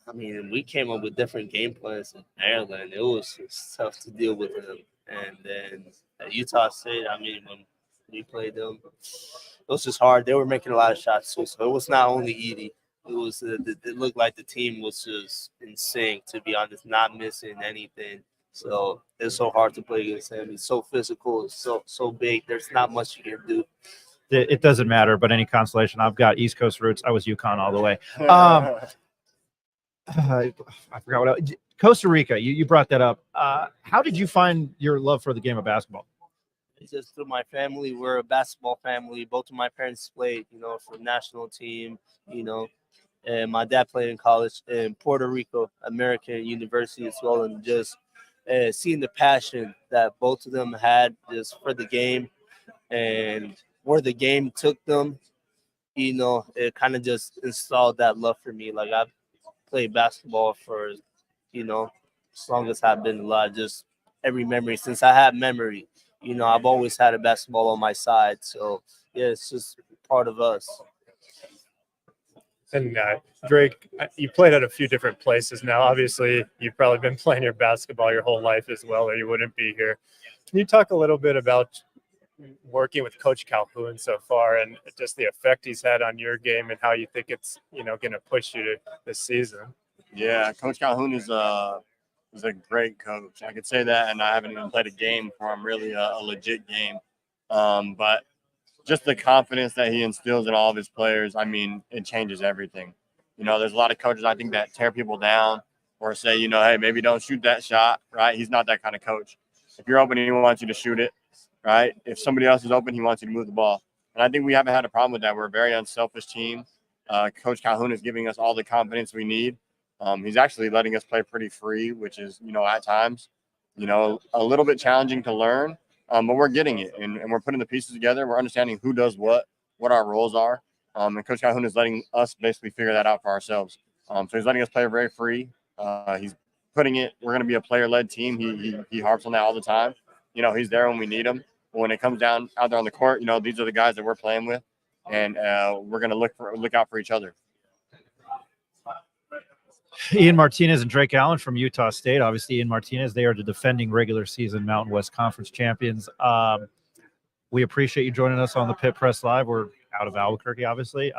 I mean, we came up with different game plans in Maryland. It was just tough to deal with them. And then at Utah State, I mean, when we played them, it was just hard. They were making a lot of shots too, so it was not only Edie. It was it looked like the team was just in sync, to be honest, not missing anything. So it's so hard to play against him. He's so physical, it's so big. There's not much you can do. It doesn't matter, but any consolation, I've got East Coast roots. I was UConn all the way. I forgot what Costa Rica. You brought that up. How did you find your love for the game of basketball? It's just through my family. We're a basketball family. Both of my parents played, for the national team, and my dad played in college in Puerto Rico, American University as well. And just seeing the passion that both of them had just for the game and where the game took them, it kind of just installed that love for me. Like I've played basketball for, as long as I've been alive, just every memory since I had memory. I've always had a basketball on my side. So, yeah, it's just part of us. And Drake, you played at a few different places now. Obviously, you've probably been playing your basketball your whole life as well, or you wouldn't be here. Can you talk a little bit about working with Coach Calhoun so far and just the effect he's had on your game and how you think it's, going to push you to this season? Yeah, Coach Calhoun is a great coach. I could say that, and I haven't even played a game for him, really a legit game. But just the confidence that he instills in all of his players, I mean, it changes everything. There's a lot of coaches, I think, that tear people down or say, hey, maybe don't shoot that shot, right? He's not that kind of coach. If you're open, he wants you to shoot it, right? If somebody else is open, he wants you to move the ball. And I think we haven't had a problem with that. We're a very unselfish team. Coach Calhoun is giving us all the confidence we need. He's actually letting us play pretty free, which is, at times, a little bit challenging to learn, but we're getting it and we're putting the pieces together. We're understanding who does what our roles are. And Coach Calhoun is letting us basically figure that out for ourselves. So he's letting us play very free. He's putting it, we're going to be a player-led team. He harps on that all the time. He's there when we need him. But when it comes down out there on the court, these are the guys that we're playing with, and we're going to look out for each other. Ian Martinez and Drake Allen from Utah State. Obviously, Ian Martinez, they are the defending regular season Mountain West Conference champions. We appreciate you joining us on the Pit Press Live. We're out of Albuquerque, obviously.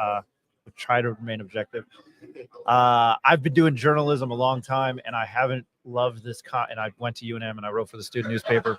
We try to remain objective. I've been doing journalism a long time, and I haven't loved this. And I went to UNM, and I wrote for the student newspaper.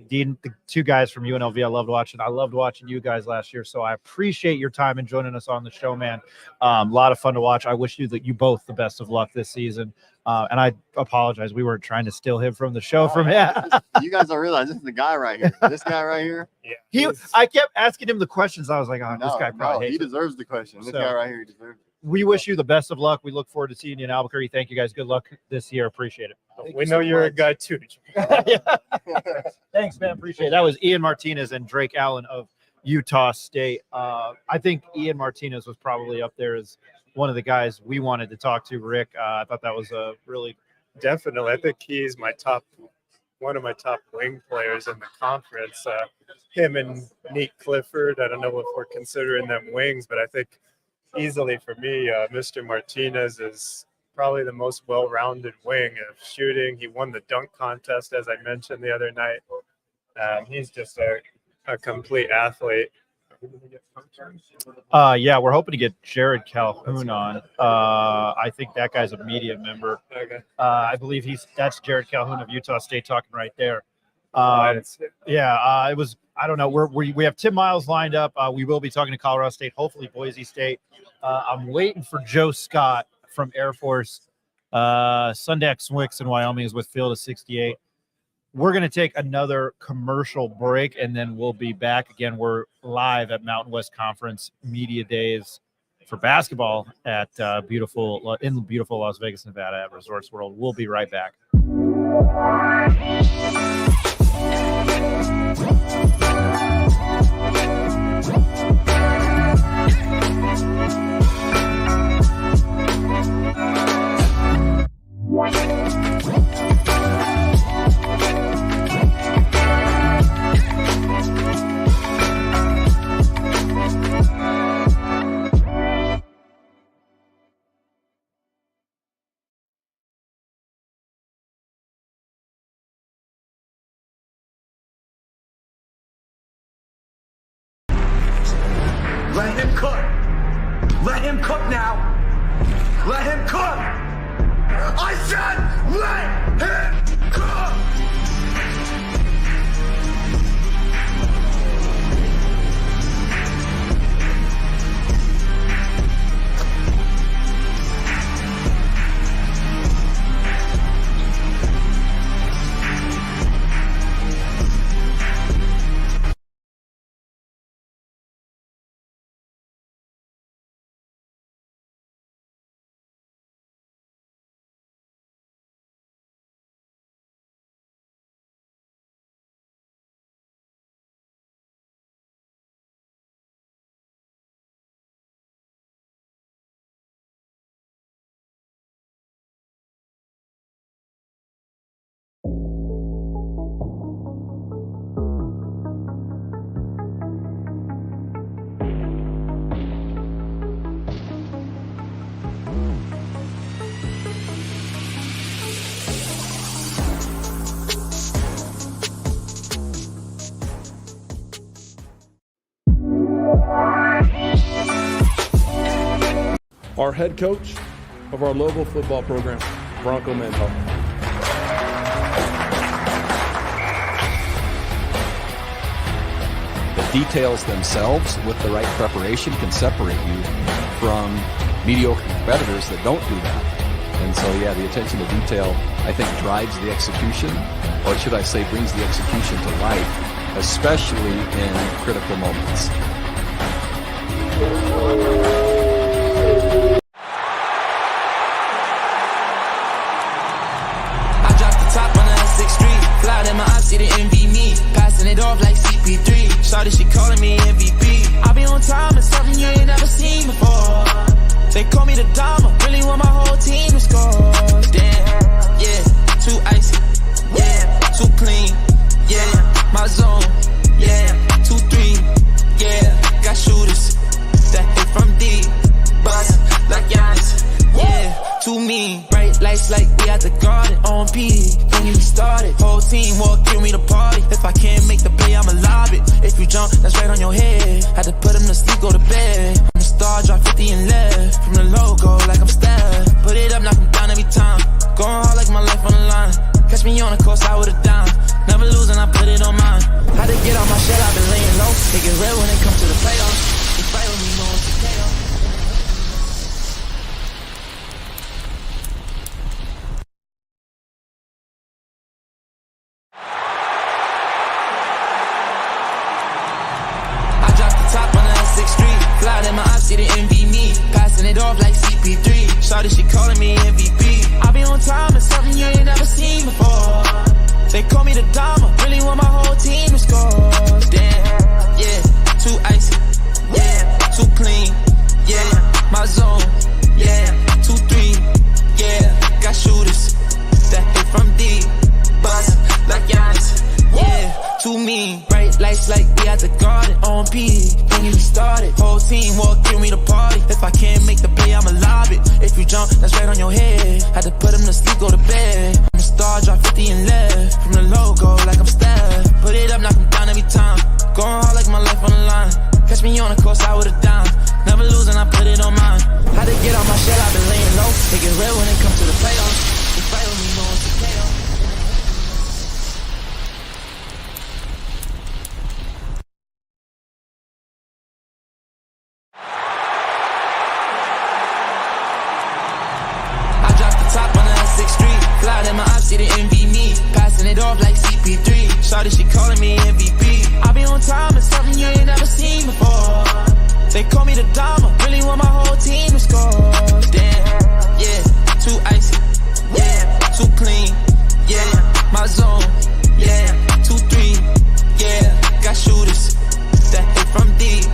The two guys from UNLV I loved watching. I loved watching you guys last year, so I appreciate your time and joining us on the show, man. A lot of fun to watch. I wish you both the best of luck this season. And I apologize. We weren't trying to steal him from the show from him. You guys don't realize this is the guy right here. This guy right here. Yeah. I kept asking him the questions. I was like, this guy probably hates he deserves the question. This guy right here deserves it. We wish you the best of luck. We look forward to seeing you in Albuquerque. Thank you guys. Good luck this year. Appreciate it. We know you're a guy too. Thanks, man. Appreciate it. That was Ian Martinez and Drake Allen of Utah State. I think Ian Martinez was probably up there as one of the guys we wanted to talk to, Rick. I thought that was a really definitely. I think he's one of my top wing players in the conference. Him and Nick Clifford. I don't know if we're considering them wings, but I think easily for me, Mr. Martinez is probably the most well-rounded wing of shooting. He won the dunk contest, as I mentioned the other night. He's just a complete athlete. Yeah, we're hoping to get Jared Calhoun on. I think that guy's a media member. Okay. I believe that's Jared Calhoun of Utah State talking right there. It was. I don't know. We have Tim Miles lined up. We will be talking to Colorado State, hopefully Boise State. I'm waiting for Joe Scott from Air Force. Sundax Wicks in Wyoming is with Field of 68. We're going to take another commercial break, and then we'll be back again. We're live at Mountain West Conference Media Days for basketball at beautiful Las Vegas, Nevada at Resorts World. We'll be right back. now. Let him cook. I said let him cook. Our head coach of our local football program, Bronco Mental. The details themselves with the right preparation can separate you from mediocre competitors that don't do that. And so, yeah, the attention to detail, I think, drives the execution, or should I say brings the execution to life, especially in critical moments. I dropped the top on the 6th Street. Fly in my eyes, see the envy me. Passing it off like CP3. Shawty, she calling me MVP. I be on time, it's something you ain't never seen before. They call me the Dama, really want my whole team to score. Damn, yeah, too icy, yeah, too clean, yeah, my zone, yeah, 2-3, yeah, got shooters that hit from deep, bust like Giannis, yeah, too mean. Bright lights like we at the garden, on P, when we started, whole team walk through me to party. If I can't make the play, I'ma lob it. If you jump, that's right on your head. Had to put him to sleep, go to bed. I'm the star, drop 50 and left. From the logo, like I'm Steph. Put it up, knock him down every time. Going hard like my life on the line. Catch me on the course, I would've dimed. Never losing, I put it on mine. Had to get on my shit, I've been laying low. They get real when it comes to the playoffs. You fight with me, know it's a KO. Fly in my eyes, see the envy me. Passing it off like CP3. Shawty, she calling me MVP. I be on time, it's something you ain't never seen before. They call me the Dama, really want my whole team to score. Damn, yeah, too icy, yeah, too clean, yeah, my zone, yeah, 2-3, yeah, got shooters that hit from deep, bust like Giannis, yeah, too mean. Bright lights like we at the garden, on P, when we started, whole team walk through me to party. If I can't make the play, I'ma lob it. If you jump, that's right on your head. Had to put him to sleep, go to bed. I'm a star, drop 50 and left. From the logo, like I'm Steph. Put it up, knock him down every time. Going hard like my life on the line. Catch me on the course, I would've dimed. Never losing, I put it on mine. Had to get on my shit, I've been laying low. They get real when it comes to the playoffs. You fight with me, know it's a KO. Fly in my eyes, see the envy me. Passing it off like CP3. Shawty, she calling me MVP. I be on time, it's something you ain't never seen before. They call me the Dama, really want my whole team to score. Damn, yeah, too icy, yeah, too clean, yeah, my zone, yeah, 2-3, yeah, got shooters that hit from deep,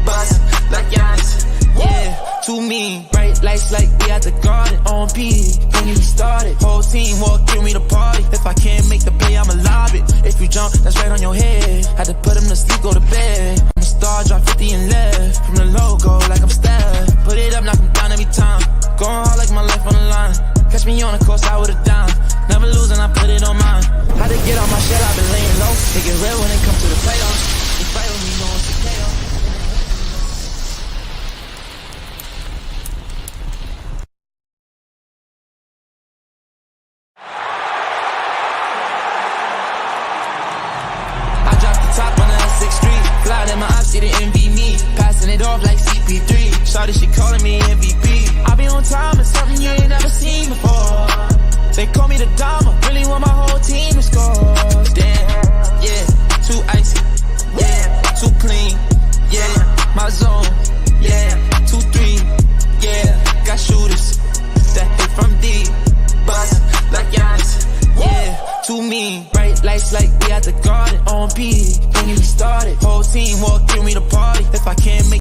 bust like Giannis, yeah, too mean. Bright lights like we at the garden, on P, when we started, whole team walk through me to party. If I can't make the play, I'ma lob it. If you jump, that's right on your head. Had to put him to sleep, go to bed. I'm a star, drop 50 and left. From the logo, like I'm Steph. Put it up, knock him down every time. Going hard like my life on the line. Catch me on the course, I would've dimed. Never losing, I put it on mine. Had to get on my shit, I've been laying low. They get real when it comes to the playoffs. You fight with me, know it's a KO. She didn't envy me, passing it off like CP3. Shawty, she calling me MVP. I be on time and something you ain't never seen before. They call me the Dama, really want my whole team to score. Damn, yeah, too icy, yeah, too clean, yeah, my zone, yeah, 2-3, yeah, got shooters that hit from deep, bust like Giannis, yeah, too mean. Bright lights like we at the garden, on P, when we started, whole team walk through me to party. If I can't make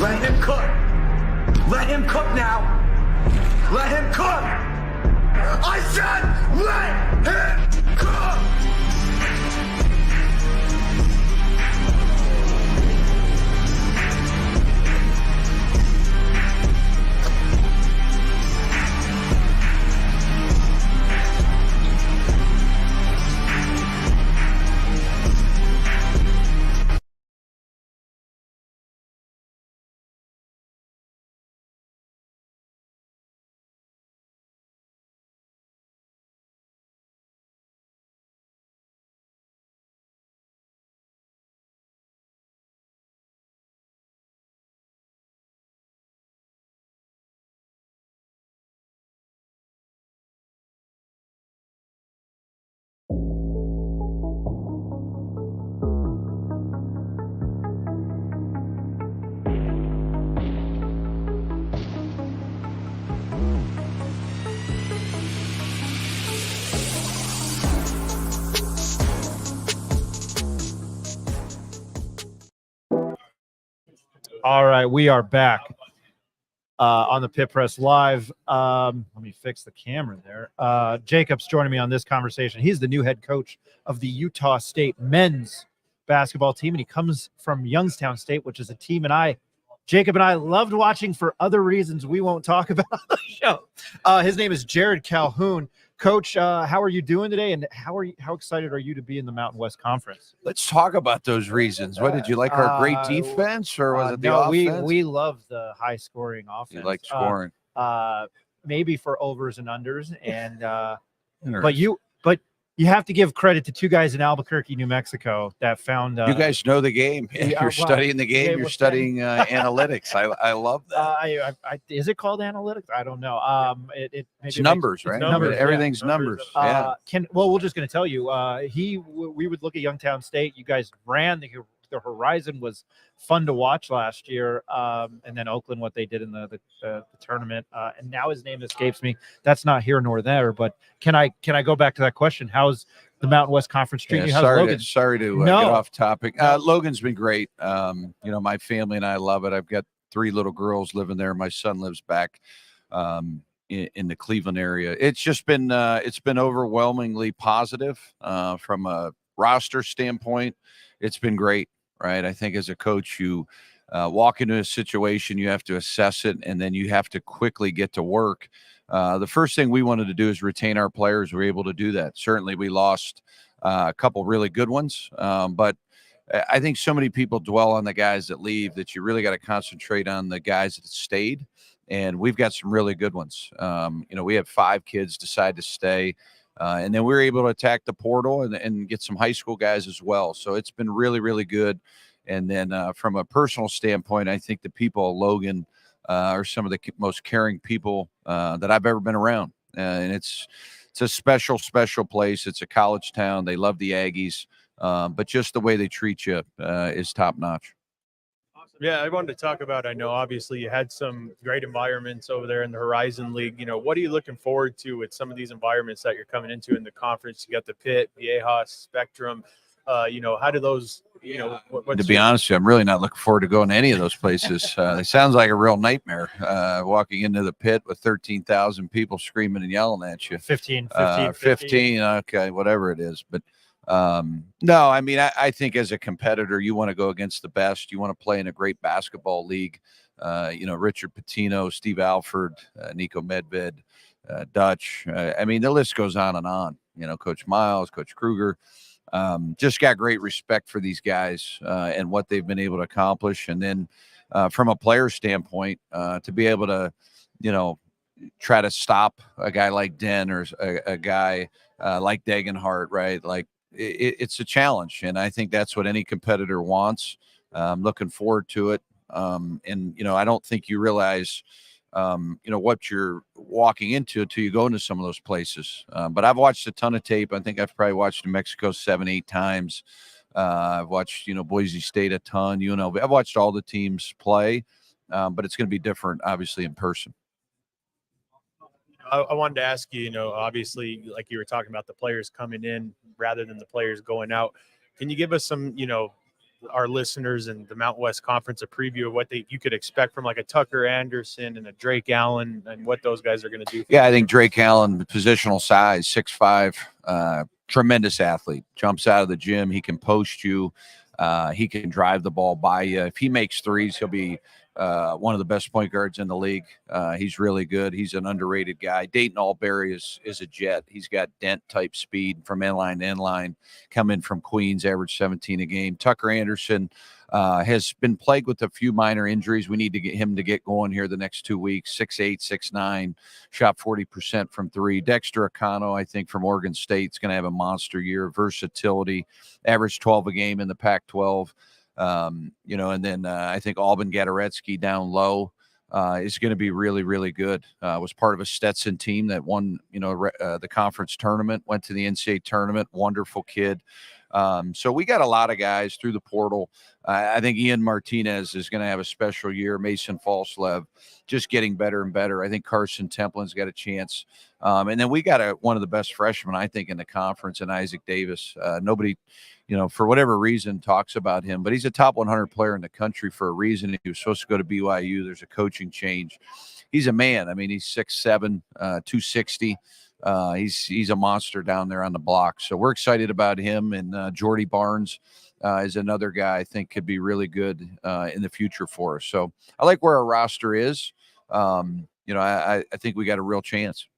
Let him cook. Let him cook now. Let him cook. I said let him cook. All right, we are back on the Pit Press Live. Let me fix the camera there. Jacob's joining me on this conversation. He's the new head coach of the Utah State men's basketball team, and he comes from Youngstown State, which is a team Jacob and I loved watching for other reasons we won't talk about on the show. His name is Jared Calhoun. Coach, how are you doing today, and how excited are you to be in the Mountain West Conference? Let's talk about those reasons. What did you like? Our great defense, or was it the no, offense? we love the high scoring offense. You like scoring, maybe for overs and unders, and but you have to give credit to two guys in Albuquerque, New Mexico, that found. You guys know the game. You're studying the game. You're studying analytics. I love that. Is it called analytics? I don't know. It's numbers, right? Numbers, Everything's numbers. Yeah. We're just going to tell you. We would look at Youngstown State. You guys ran the horizon was fun to watch last year, and then Oakland, what they did in the tournament, and now his name escapes me. That's not here nor there. But can I go back to that question? How's the Mountain West Conference treating you? How's Logan? Sorry to get off topic. Logan's been great. My family and I love it. I've got 3 little girls living there. My son lives back in the Cleveland area. It's just been overwhelmingly positive from a roster standpoint. It's been great. Right. I think as a coach, you walk into a situation, you have to assess it, and then you have to quickly get to work. The first thing we wanted to do is retain our players. We were able to do that. Certainly we lost a couple really good ones, but I think so many people dwell on the guys that leave that you really got to concentrate on the guys that stayed. And we've got some really good ones. We have 5 kids decide to stay. And then we were able to attack the portal and get some high school guys as well. So it's been really, really good. And then from a personal standpoint, I think the people of Logan are some of the most caring people that I've ever been around. And it's it's a special place. It's a college town. They love the Aggies, but just the way they treat you is top notch. Yeah, I wanted to talk about, I know obviously you had some great environments over there in the Horizon League. What are you looking forward to with some of these environments that you're coming into in the conference? You got the Pit, Viejas, Spectrum. How do those, To be honest with you, I'm really not looking forward to going to any of those places. It sounds like a real nightmare, walking into the Pit with 13,000 people screaming and yelling at you. 15, okay, whatever it is. But no, I mean, I think as a competitor, you want to go against the best. You want to play in a great basketball league. Richard Pitino, Steve Alford, Nico Medved, Dutch. I mean, the list goes on and on. Coach Miles, Coach Kruger. Just got great respect for these guys and what they've been able to accomplish. And then from a player standpoint, to be able to, try to stop a guy like Den or a guy like Degenhart, right? Like it's a challenge. And I think that's what any competitor wants. I'm looking forward to it. And I don't think you realize, what you're walking into until you go into some of those places. But I've watched a ton of tape. I think I've probably watched New Mexico 7-8 times. I've watched, Boise State a ton, UNLV. I've watched all the teams play, but it's going to be different, obviously, in person. I wanted to ask you, obviously, like you were talking about the players coming in rather than the players going out. Can you give us some, our listeners and the Mountain West Conference a preview of what you could expect from like a Tucker Anderson and a Drake Allen and what those guys are going to do? Yeah, I think Drake Allen, positional size, 6'5", tremendous athlete, jumps out of the gym. He can post you. He can drive the ball by you. If he makes threes, he'll be one of the best point guards in the league. He's really good. He's an underrated guy. Dayton Albury is a jet. He's got Dent type speed from inline to inline, coming from Queens, average 17 a game. Tucker Anderson has been plagued with a few minor injuries. We need to get him to get going here the next 2 weeks. 6'8", 6'9", shot 40% from three. Dexter Akano, I think, from Oregon State, is going to have a monster year. Versatility, average 12 a game in the Pac-12. And then I think Alban Gadaretsky down low is going to be really, really good. Was part of a Stetson team that won, the conference tournament, went to the NCAA tournament. Wonderful kid. So we got a lot of guys through the portal. I think Ian Martinez is going to have a special year. Mason Falslev just getting better and better. I think Carson Templin's got a chance. And then we got one of the best freshmen, I think, in the conference, and Isaac Davis. Nobody, for whatever reason, talks about him, but he's a top 100 player in the country for a reason. He was supposed to go to BYU. There's a coaching change. He's a man. I mean, he's 6'7", 260. He's a monster down there on the block. So we're excited about him. And Jordy Barnes is another guy I think could be really good in the future for us. So I like where our roster is. I think we got a real chance.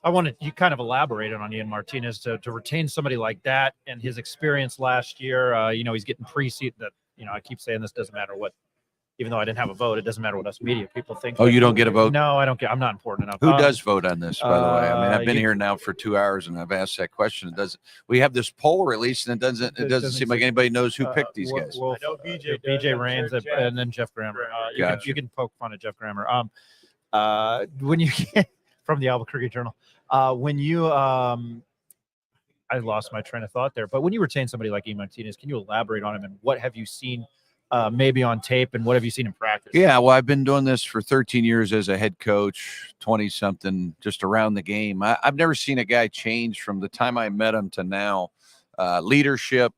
I wanted you kind of elaborated on Ian Martinez to retain somebody like that and his experience last year. He's getting preseason. That I keep saying this doesn't matter what, even though I didn't have a vote, it doesn't matter what us media people think. Oh, you don't get a vote? No, I don't get. I'm not important enough. Who does vote on this, by the way? I mean, I've been here now for 2 hours and I've asked that question. It doesn't. We have this poll released and it doesn't seem like anybody knows who picked these guys. Well, I know BJ Rains and then Jeff Grammer. You can poke fun at Jeff Grammer. When you get from the Albuquerque Journal, I lost my train of thought there. But when you retain somebody like Ian Martinez, can you elaborate on him and what have you seen? Maybe on tape, and what have you seen in practice? Yeah, well, I've been doing this for 13 years as a head coach, 20-something, just around the game. I've never seen a guy change from the time I met him to now. Leadership,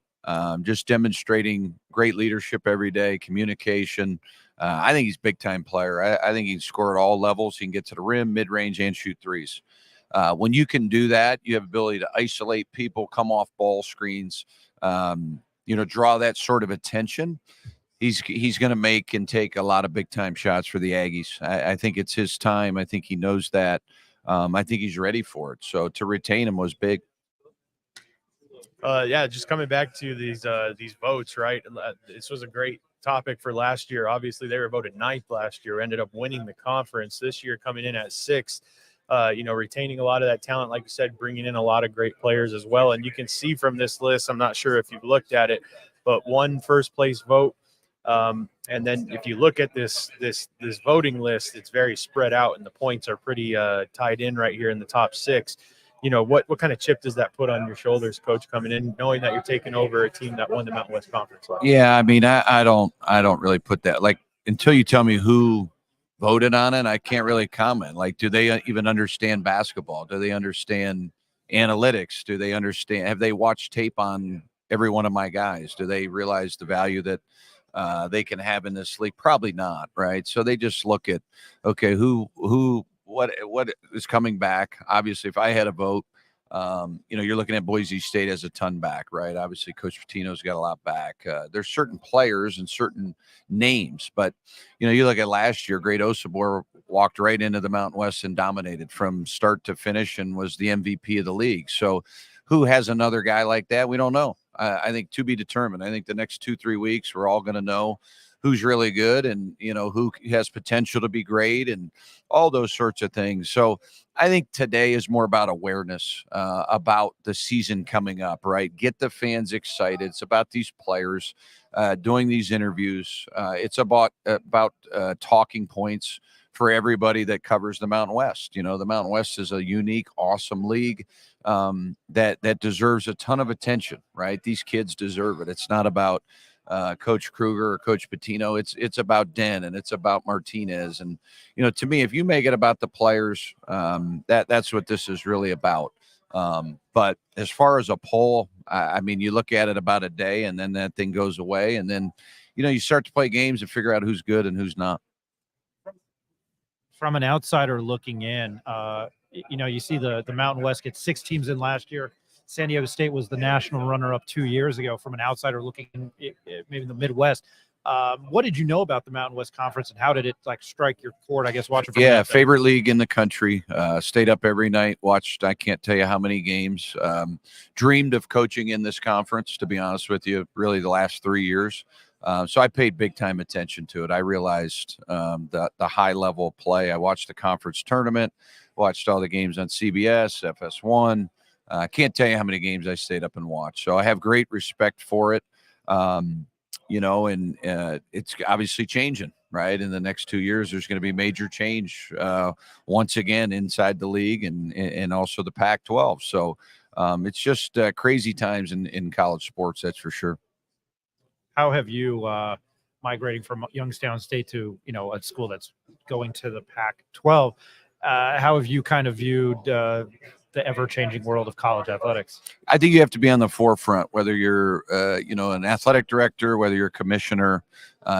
just demonstrating great leadership every day, communication. I think he's a big-time player. I think he can score at all levels. He can get to the rim, mid-range, and shoot threes. When you can do that, you have ability to isolate people, come off ball screens, draw that sort of attention. He's going to make and take a lot of big-time shots for the Aggies. I think it's his time. I think he knows that. I think he's ready for it. So to retain him was big. Just coming back to these votes, right? This was a great topic for last year. Obviously, they were voted 9th last year, ended up winning the conference. This year coming in at 6th, retaining a lot of that talent, like you said, bringing in a lot of great players as well. And you can see from this list, I'm not sure if you've looked at it, but one first-place vote And then if you look at this voting list, it's very spread out, and the points are pretty tied in right here in the top 6. You know, what kind of chip does that put on your shoulders, Coach, coming in, knowing that you're taking over a team that won the Mountain West Conference last year? Yeah, I mean, I don't really put that, like, until you tell me who voted on it, I can't really comment. Like, do they even understand basketball? Do they understand analytics? Do they understand? Have they watched tape on every one of my guys? Do they realize the value that they can have in this league? Probably not, right? So they just look at, okay, what is coming back. Obviously, if I had a vote, you know, you're looking at Boise State as a ton back, right? Obviously, Coach Pitino's got a lot back. There's certain players and certain names, but, you know, you look at last year, Great Osabor walked right into the Mountain West and dominated from start to finish and was the MVP of the league. So who has another guy like that? We don't know. I think to be determined. I think the next 2-3 weeks, we're all going to know who's really good and, you know, who has potential to be great and all those sorts of things. So I think today is more about awareness about the season coming up, right? Get the fans excited. It's about these players doing these interviews. It's about talking points for everybody that covers the Mountain West. You know, the Mountain West is a unique, awesome league that deserves a ton of attention, right? These kids deserve it. It's not about Coach Kruger or Coach Pitino. It's about Den and it's about Martinez. And, you know, to me, if you make it about the players, that's what this is really about. But as far as a poll, I mean, you look at it about a day and then that thing goes away. And then, you know, you start to play games and figure out who's good and who's not. From an outsider looking in, you know, you see the Mountain West get 6 teams in last year. San Diego State was the national runner-up 2 years ago. From an outsider looking in, maybe in the Midwest, what did you know about the Mountain West Conference, and how did it like strike your chord? I guess watching. From Favorite league in the country. Stayed up every night, watched. I can't tell you how many games. Dreamed of coaching in this conference. To be honest with you, really the last 3 years. So I paid big time attention to it. I realized the high level play. I watched the conference tournament, watched all the games on CBS, FS1. I can't tell you how many games I stayed up and watched. So I have great respect for it, you know, and it's obviously changing, right? In the next 2 years, there's going to be major change once again inside the league and also the Pac-12. So it's just crazy times in college sports, that's for sure. How have you migrating from Youngstown State to, you know, a school that's going to the Pac-12? How have you kind of viewed the ever-changing world of college athletics? I think you have to be on the forefront, whether you're, you know, an athletic director, whether you're a commissioner,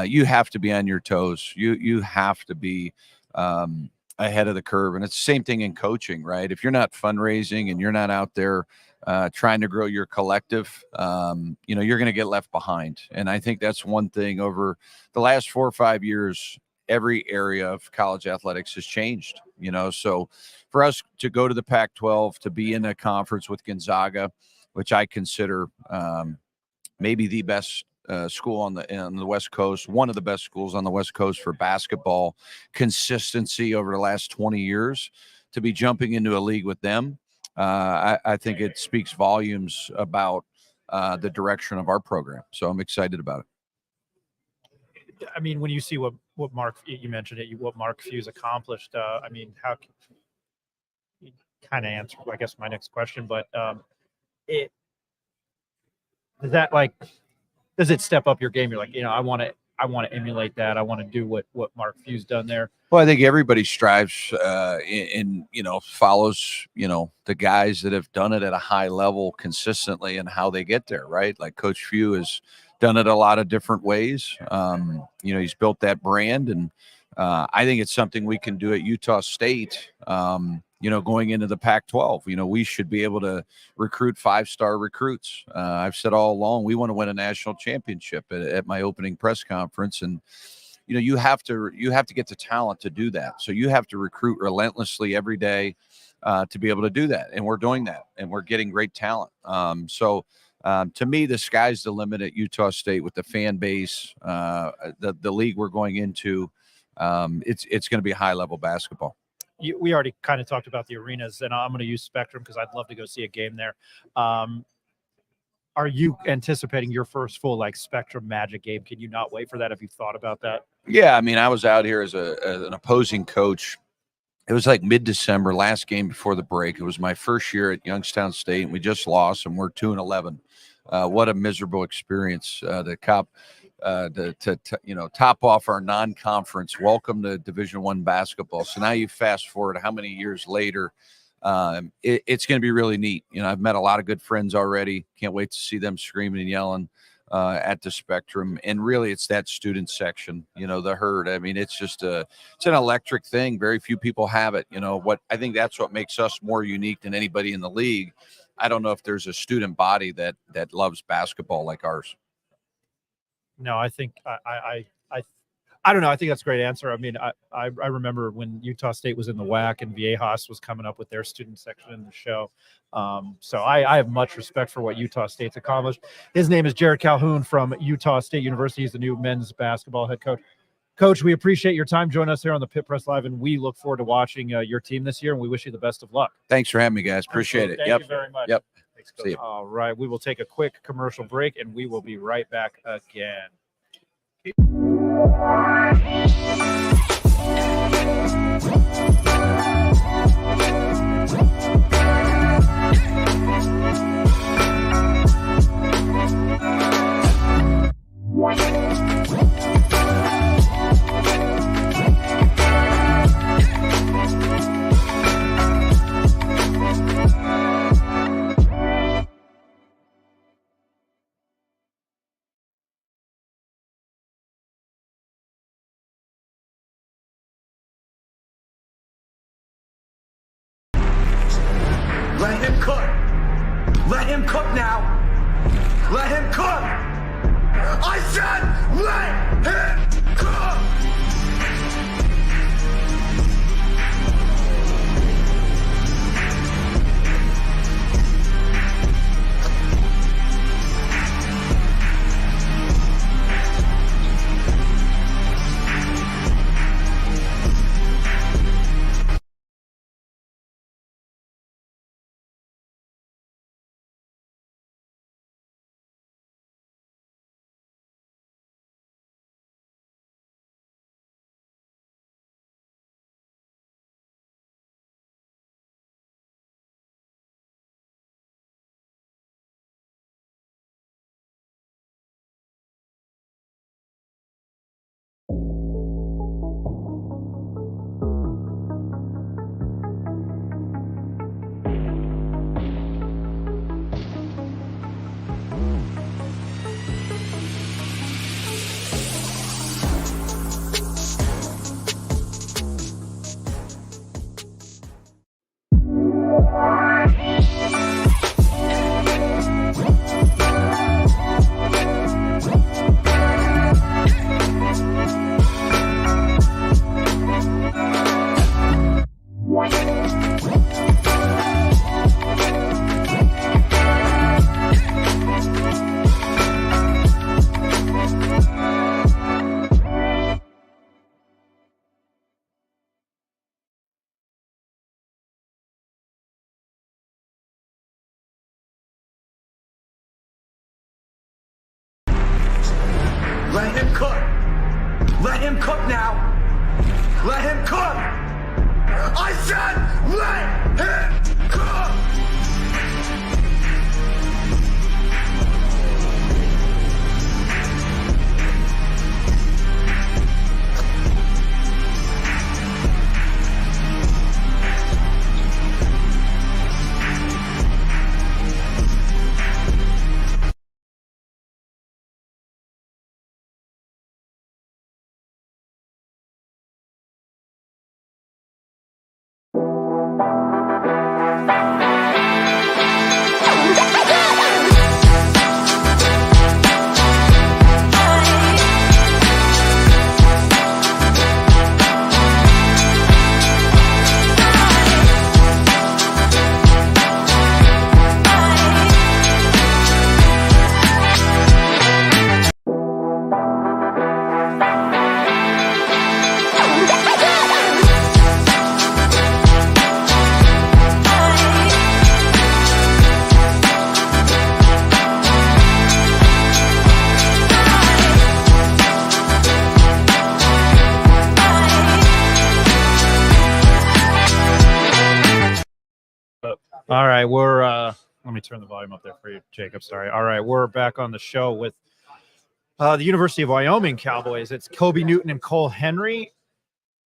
you have to be on your toes. You have to be ahead of the curve. And it's the same thing in coaching, right? If you're not fundraising and you're not out there trying to grow your collective, you know, you're going to get left behind. And I think that's one thing over the last 4 or 5 years, every area of college athletics has changed, you know. So for us to go to the Pac-12, to be in a conference with Gonzaga, which I consider maybe the best school on the West Coast, one of the best schools on the West Coast for basketball consistency over the last 20 years, to be jumping into a league with them, I think it speaks volumes about the direction of our program. So I'm excited about it. I mean, when you see what Mark, you mentioned it, what Mark Few's accomplished, I mean, how can you kind of answer, I guess, my next question, but does it step up your game? You're like, you know, I want to emulate that. I want to do what Mark Few's done there. Well, I think everybody strives and, you know, follows, you know, the guys that have done it at a high level consistently and how they get there, right? Like Coach Few has done it a lot of different ways. You know, he's built that brand, and I think it's something we can do at Utah State. You know, going into the Pac-12, you know, we should be able to recruit 5-star recruits. I've said all along, we want to win a national championship at my opening press conference. And, you know, you have to get the talent to do that. So you have to recruit relentlessly every day to be able to do that. And we're doing that, and we're getting great talent. To me, the sky's the limit at Utah State with the fan base, the league we're going into. It's going to be high level basketball. We already kind of talked about the arenas, and I'm going to use Spectrum because I'd love to go see a game there. are you anticipating your first full like Spectrum Magic game? Can you not wait for that? Have you thought about that? Yeah, I mean, I was out here as an opposing coach. It was like mid-December, last game before the break. It was my first year at Youngstown State, and we just lost, and we're 2-11. What a miserable experience. To top off our non-conference. Welcome to Division I basketball. So now you fast forward how many years later. It's going to be really neat. I've met a lot of good friends already. Can't wait to see them screaming and yelling at the Spectrum. And really, it's that student section, the herd. I mean, it's just it's an electric thing. Very few people have it. I think that's what makes us more unique than anybody in the league. I don't know if there's a student body that loves basketball like ours. No, I think I don't know. I think that's a great answer. I mean, I remember when Utah State was in the WAC and Viejas was coming up with their student section in the show. So I have much respect for what Utah State's accomplished. His name is Jared Calhoun from Utah State University. He's the new men's basketball head coach. Coach, we appreciate your time joining us here on the Pit Press Live, and we look forward to watching your team this year, and we wish you the best of luck. Thanks for having me, guys. Appreciate it. Thank you very much. Yep. Thanks, See you. All right. We will take a quick commercial break, and we will be right back again. Let him cook. Let him cook now. Let him cook. I said let him cook. Let him cook. Let him cook now. Let him cook. I said let him cook. All right, we're let me turn the volume up there for you, Jacob. Sorry. All right, we're back on the show with the University of Wyoming Cowboys. It's Kobe Newton and Cole Henry,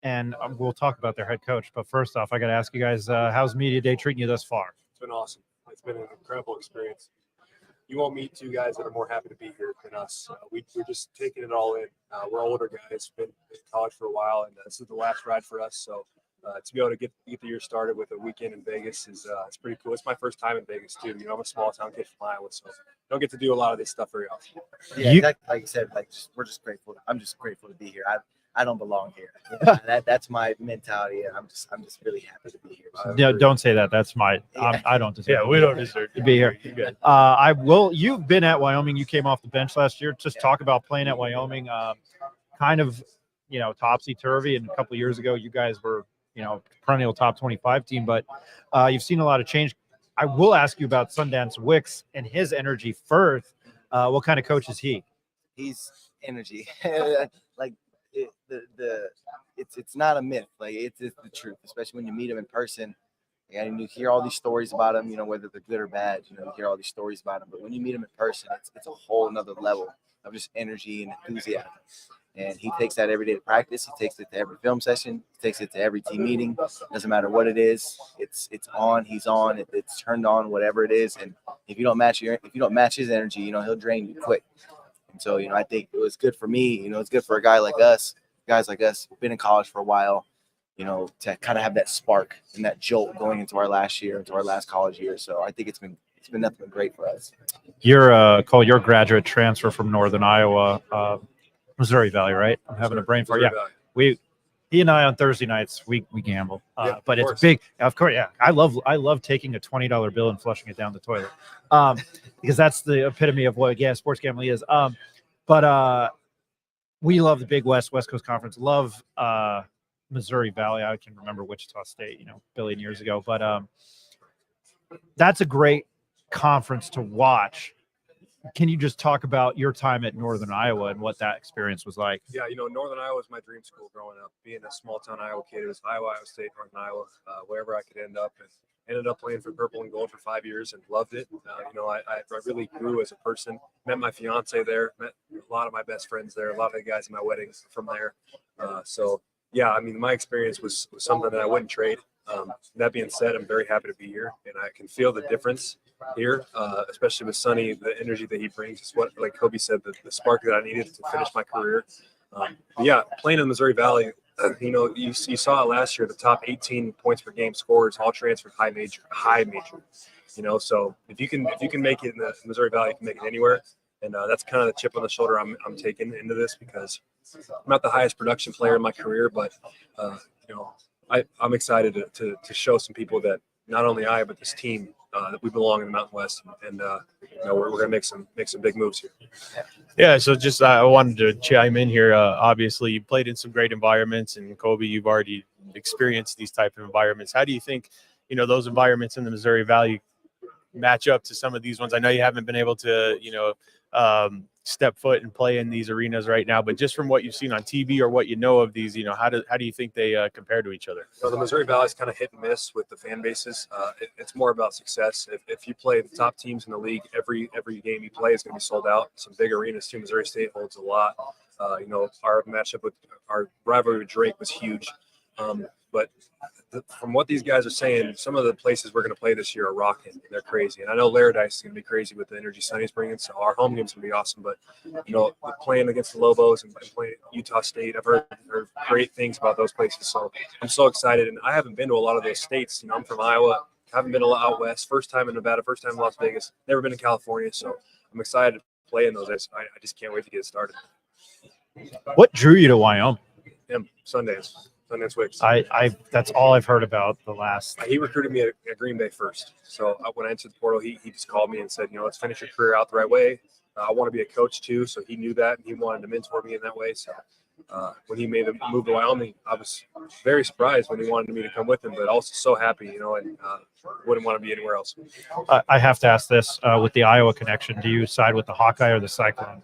and we'll talk about their head coach. But first off, I got to ask you guys, how's Media Day treating you thus far? It's been awesome. It's been an incredible experience. You won't meet two guys that are more happy to be here than us. We're just taking it all in. We're older guys, been in college for a while, and this is the last ride for us. So to be able to get the year started with a weekend in Vegas is it's pretty cool. It's my first time in Vegas too. I'm a small town kid from Iowa, so don't get to do a lot of this stuff very often. Yeah, exactly. Like you said, we're just grateful. I'm just grateful to be here. I don't belong here. That's my mentality. I'm just really happy to be here. So No, don't say that. That's my. I don't deserve. Yeah, we don't deserve to be here. I will. You've been at Wyoming. You came off the bench last year. Just talk about playing at Wyoming. Kind of, topsy turvy. And a couple of years ago, you guys were, perennial top 25 team. But you've seen a lot of change. I will ask you about Sundance Wicks and his energy first. What kind of coach is he? He's energy. It's not a myth. It's the truth, especially when you meet him in person. And you hear all these stories about him, whether they're good or bad. You hear all these stories about him. But when you meet him in person, it's a whole nother level of just energy and enthusiasm. And he takes that every day to practice. He takes it to every film session. He takes it to every team meeting. Doesn't matter what it is. It's on. He's on. It's turned on. Whatever it is. And if you don't match his energy, he'll drain you quick. And so I think it was good for me. It's good for a guy like us. Guys like us who've been in college for a while, to kind of have that spark and that jolt going into our last year, into our last college year. So I think it's been nothing but great for us. You're Cole. You're a graduate transfer from Northern Iowa, Missouri Valley, right? I'm having a brain fart. Yeah, he and I on Thursday nights we gamble, but it's big. Of course, yeah. I love taking a $20 bill and flushing it down the toilet, because that's the epitome of what sports gambling is. But we love the Big West Coast Conference. Love Missouri Valley. I can remember Wichita State, a billion years ago. But that's a great conference to watch. Can you just talk about your time at Northern Iowa and what that experience was like? Yeah, Northern Iowa was my dream school growing up. Being a small town Iowa kid, it was Iowa State, Northern Iowa, wherever I could end up. And ended up playing for Purple and Gold for 5 years and loved it. I really grew as a person. Met my fiance there. Met a lot of my best friends there. A lot of the guys in my weddings from there. My experience was something that I wouldn't trade. That being said, I'm very happy to be here, and I can feel the difference here, especially with Sonny. The energy that he brings is what, like Kobe said, the spark that I needed to finish my career. Playing in the Missouri Valley, you saw it last year. The top 18 points per game scorers all transferred high major. So if you can make it in the Missouri Valley, you can make it anywhere. And that's kind of the chip on the shoulder I'm taking into this, because I'm not the highest production player in my career, but I'm excited to show some people that not only I, but this team, that we belong in the Mountain West, and we're going to make some big moves here. Yeah, so just I wanted to chime in here. Obviously, you played in some great environments, and Kobe, you've already experienced these type of environments. How do you think, those environments in the Missouri Valley match up to some of these ones? I know you haven't been able to, step foot and play in these arenas right now, but just from what you've seen on TV or what you know of these, how do you think they compare to each other? The Missouri Valley is kind of hit and miss with the fan bases. It's more about success. If you play the top teams in the league, every game you play is going to be sold out. Some big arenas too. Missouri State holds a lot. Our matchup with our rivalry with Drake was huge. But from what these guys are saying, some of the places we're going to play this year are rocking. They're crazy. And I know Laradise is going to be crazy with the energy Sonny's bringing, so our home game's going to be awesome. But, playing against the Lobos and playing Utah State, I've heard great things about those places. So I'm so excited. And I haven't been to a lot of those states. I'm from Iowa. Haven't been out west. First time in Nevada, first time in Las Vegas. Never been in California. So I'm excited to play in those. I just can't wait to get it started. What drew you to Wyoming? Sundance Wicks. That's all I've heard about the last. He recruited me at Green Bay first. So when I entered the portal, he just called me and said, let's finish your career out the right way. I want to be a coach too. So he knew that, and he wanted to mentor me in that way. So when he made the move to Wyoming, I was very surprised when he wanted me to come with him, but also so happy, and wouldn't want to be anywhere else. I have to ask this with the Iowa connection. Do you side with the Hawkeye or the Cyclone?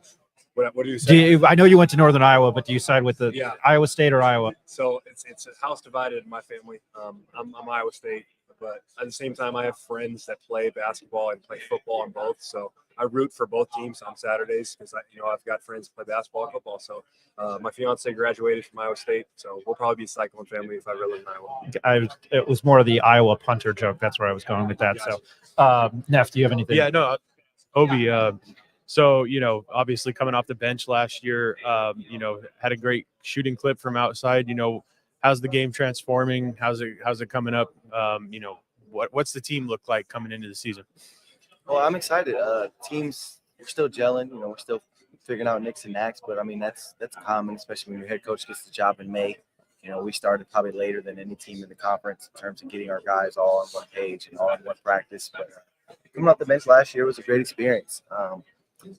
What do you say? I know you went to Northern Iowa, but do you side with the Iowa State or Iowa? So it's a house divided in my family. I'm Iowa State. but at the same time, I have friends that play basketball and play football on both. So I root for both teams on Saturdays because I've got friends that play basketball and football. So my fiance graduated from Iowa State, so we'll probably be a cycling family if I really live in Iowa. It was more of the Iowa punter joke. That's where I was going with that. So, Neff, do you have anything? Yeah, no, Obi. So, obviously coming off the bench last year, had a great shooting clip from outside. How's the game transforming? How's it coming up? What's the team look like coming into the season? Well, I'm excited. Teams, we're still gelling. We're still figuring out nicks and knacks, but I mean that's common, especially when your head coach gets the job in May. We started probably later than any team in the conference in terms of getting our guys all on one page and all in one practice. But coming off the bench last year was a great experience.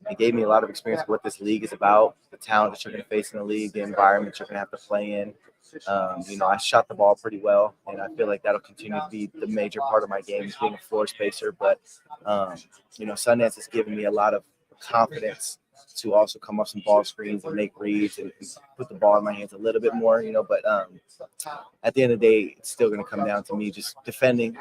It gave me a lot of experience of what this league is about, the talent that you're going to face in the league, the environment you're going to have to play in. I shot the ball pretty well, and I feel like that'll continue to be the major part of my game is being a floor spacer. But, Sundance has given me a lot of confidence to also come off some ball screens and make reads and put the ball in my hands a little bit more, But at the end of the day, it's still going to come down to me just defending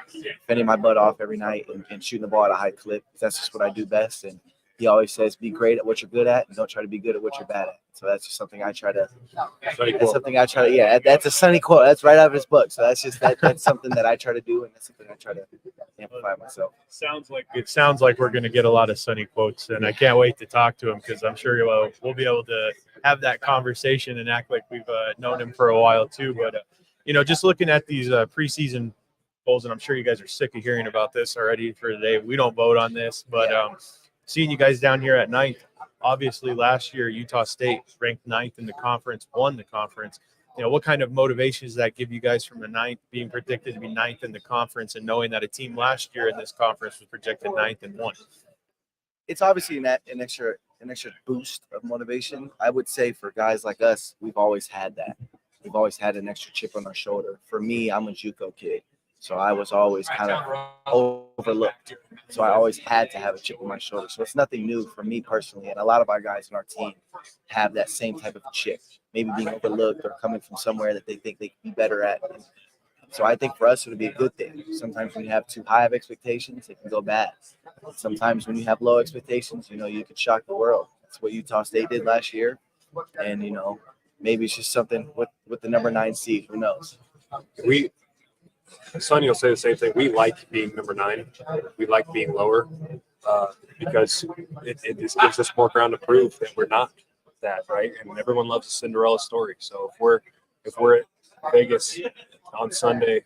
my butt off every night and shooting the ball at a high clip. That's just what I do best. And he always says, be great at what you're good at and don't try to be good at what you're bad at. So that's just something I try to yeah, that's a Sonny quote. That's right out of his book. So that's something that I try to do, and that's something I try to amplify myself. It sounds like we're going to get a lot of Sonny quotes, and I can't wait to talk to him because I'm sure we'll be able to have that conversation and act like we've known him for a while too. But just looking at these preseason polls, and I'm sure you guys are sick of hearing about this already for today. We don't vote on this, but seeing you guys down here at 9th, obviously last year Utah State ranked 9th in the conference, won the conference. What kind of motivation does that give you guys from the 9th, being predicted to be 9th in the conference and knowing that a team last year in this conference was projected 9th and won? It's obviously an extra boost of motivation. I would say for guys like us, we've always had that. We've always had an extra chip on our shoulder. For me, I'm a JUCO kid. So I was always kind of overlooked. So I always had to have a chip on my shoulder. So it's nothing new for me personally. And a lot of our guys in our team have that same type of chip, maybe being overlooked or coming from somewhere that they think they can be better at. So I think for us, it would be a good thing. Sometimes when you have too high of expectations, it can go bad. Sometimes when you have low expectations, you could shock the world. That's what Utah State did last year. And, maybe it's just something with the number 9 seed. Who knows? Sonny will say the same thing. We like being number 9. We like being lower because it just gives us more ground to prove that we're not that, right? And everyone loves a Cinderella story. So if we're at Vegas on Sunday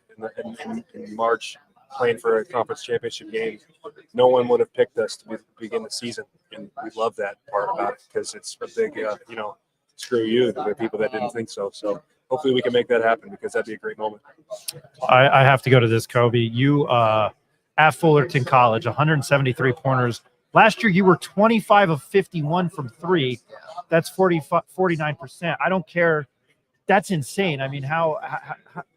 in March playing for a conference championship game, no one would have picked us to begin the season, and we love that part about it because it's a big, screw you to the people that didn't think so. So hopefully we can make that happen because that'd be a great moment. I have to go to this, Kobe. You at Fullerton College, 173 pointers. Last year, you were 25 of 51 from 3. That's 49%. I don't care. That's insane. I mean, how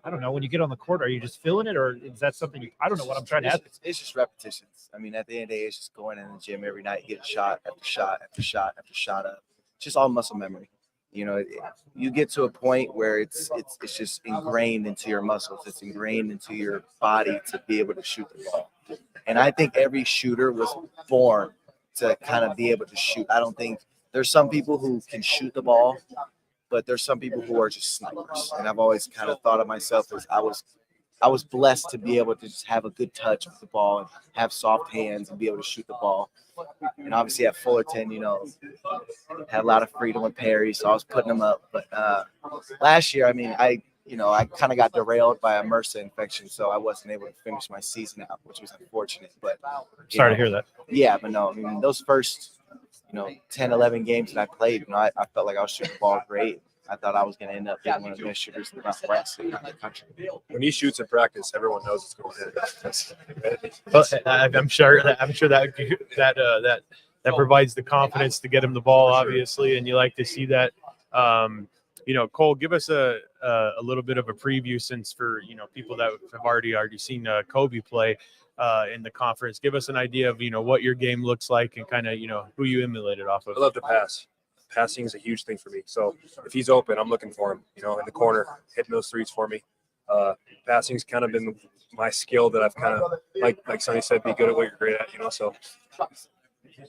I don't know. When you get on the court, are you just feeling it, or is that something I don't know what I'm trying to ask. It's just repetitions. I mean, at the end of the day, it's just going in the gym every night, get shot after shot after shot after shot up. It's just all muscle memory. You get to a point where it's just ingrained into your muscles. It's ingrained into your body to be able to shoot the ball. And I think every shooter was born to kind of be able to shoot. I don't think there's some people who can shoot the ball, but there's some people who are just snipers. And I've always kind of thought of myself as I was blessed to be able to just have a good touch with the ball and have soft hands and be able to shoot the ball. And obviously at Fullerton, had a lot of freedom with Perry, so I was putting them up. But last year, I mean, I kind of got derailed by a MRSA infection, so I wasn't able to finish my season out, which was unfortunate. But sorry to hear that. Yeah, but no, I mean, those first, 10, 11 games that I played, I felt like I was shooting the ball great. I thought I was going to end up being one of the best shooters in the country. When he shoots in practice, everyone knows it's going to hit. Well, I'm sure that provides the confidence to get him the ball, obviously, and you like to see that. Cole, give us a little bit of a preview, since for people that have already seen Kobe play in the conference. Give us an idea of what your game looks like and kind of who you emulated off of. I love to pass. Passing is a huge thing for me. So if he's open, I'm looking for him, in the corner, hitting those threes for me. Passing's kind of been my skill that I've kind of, like Sonny said, be good at what you're great at, so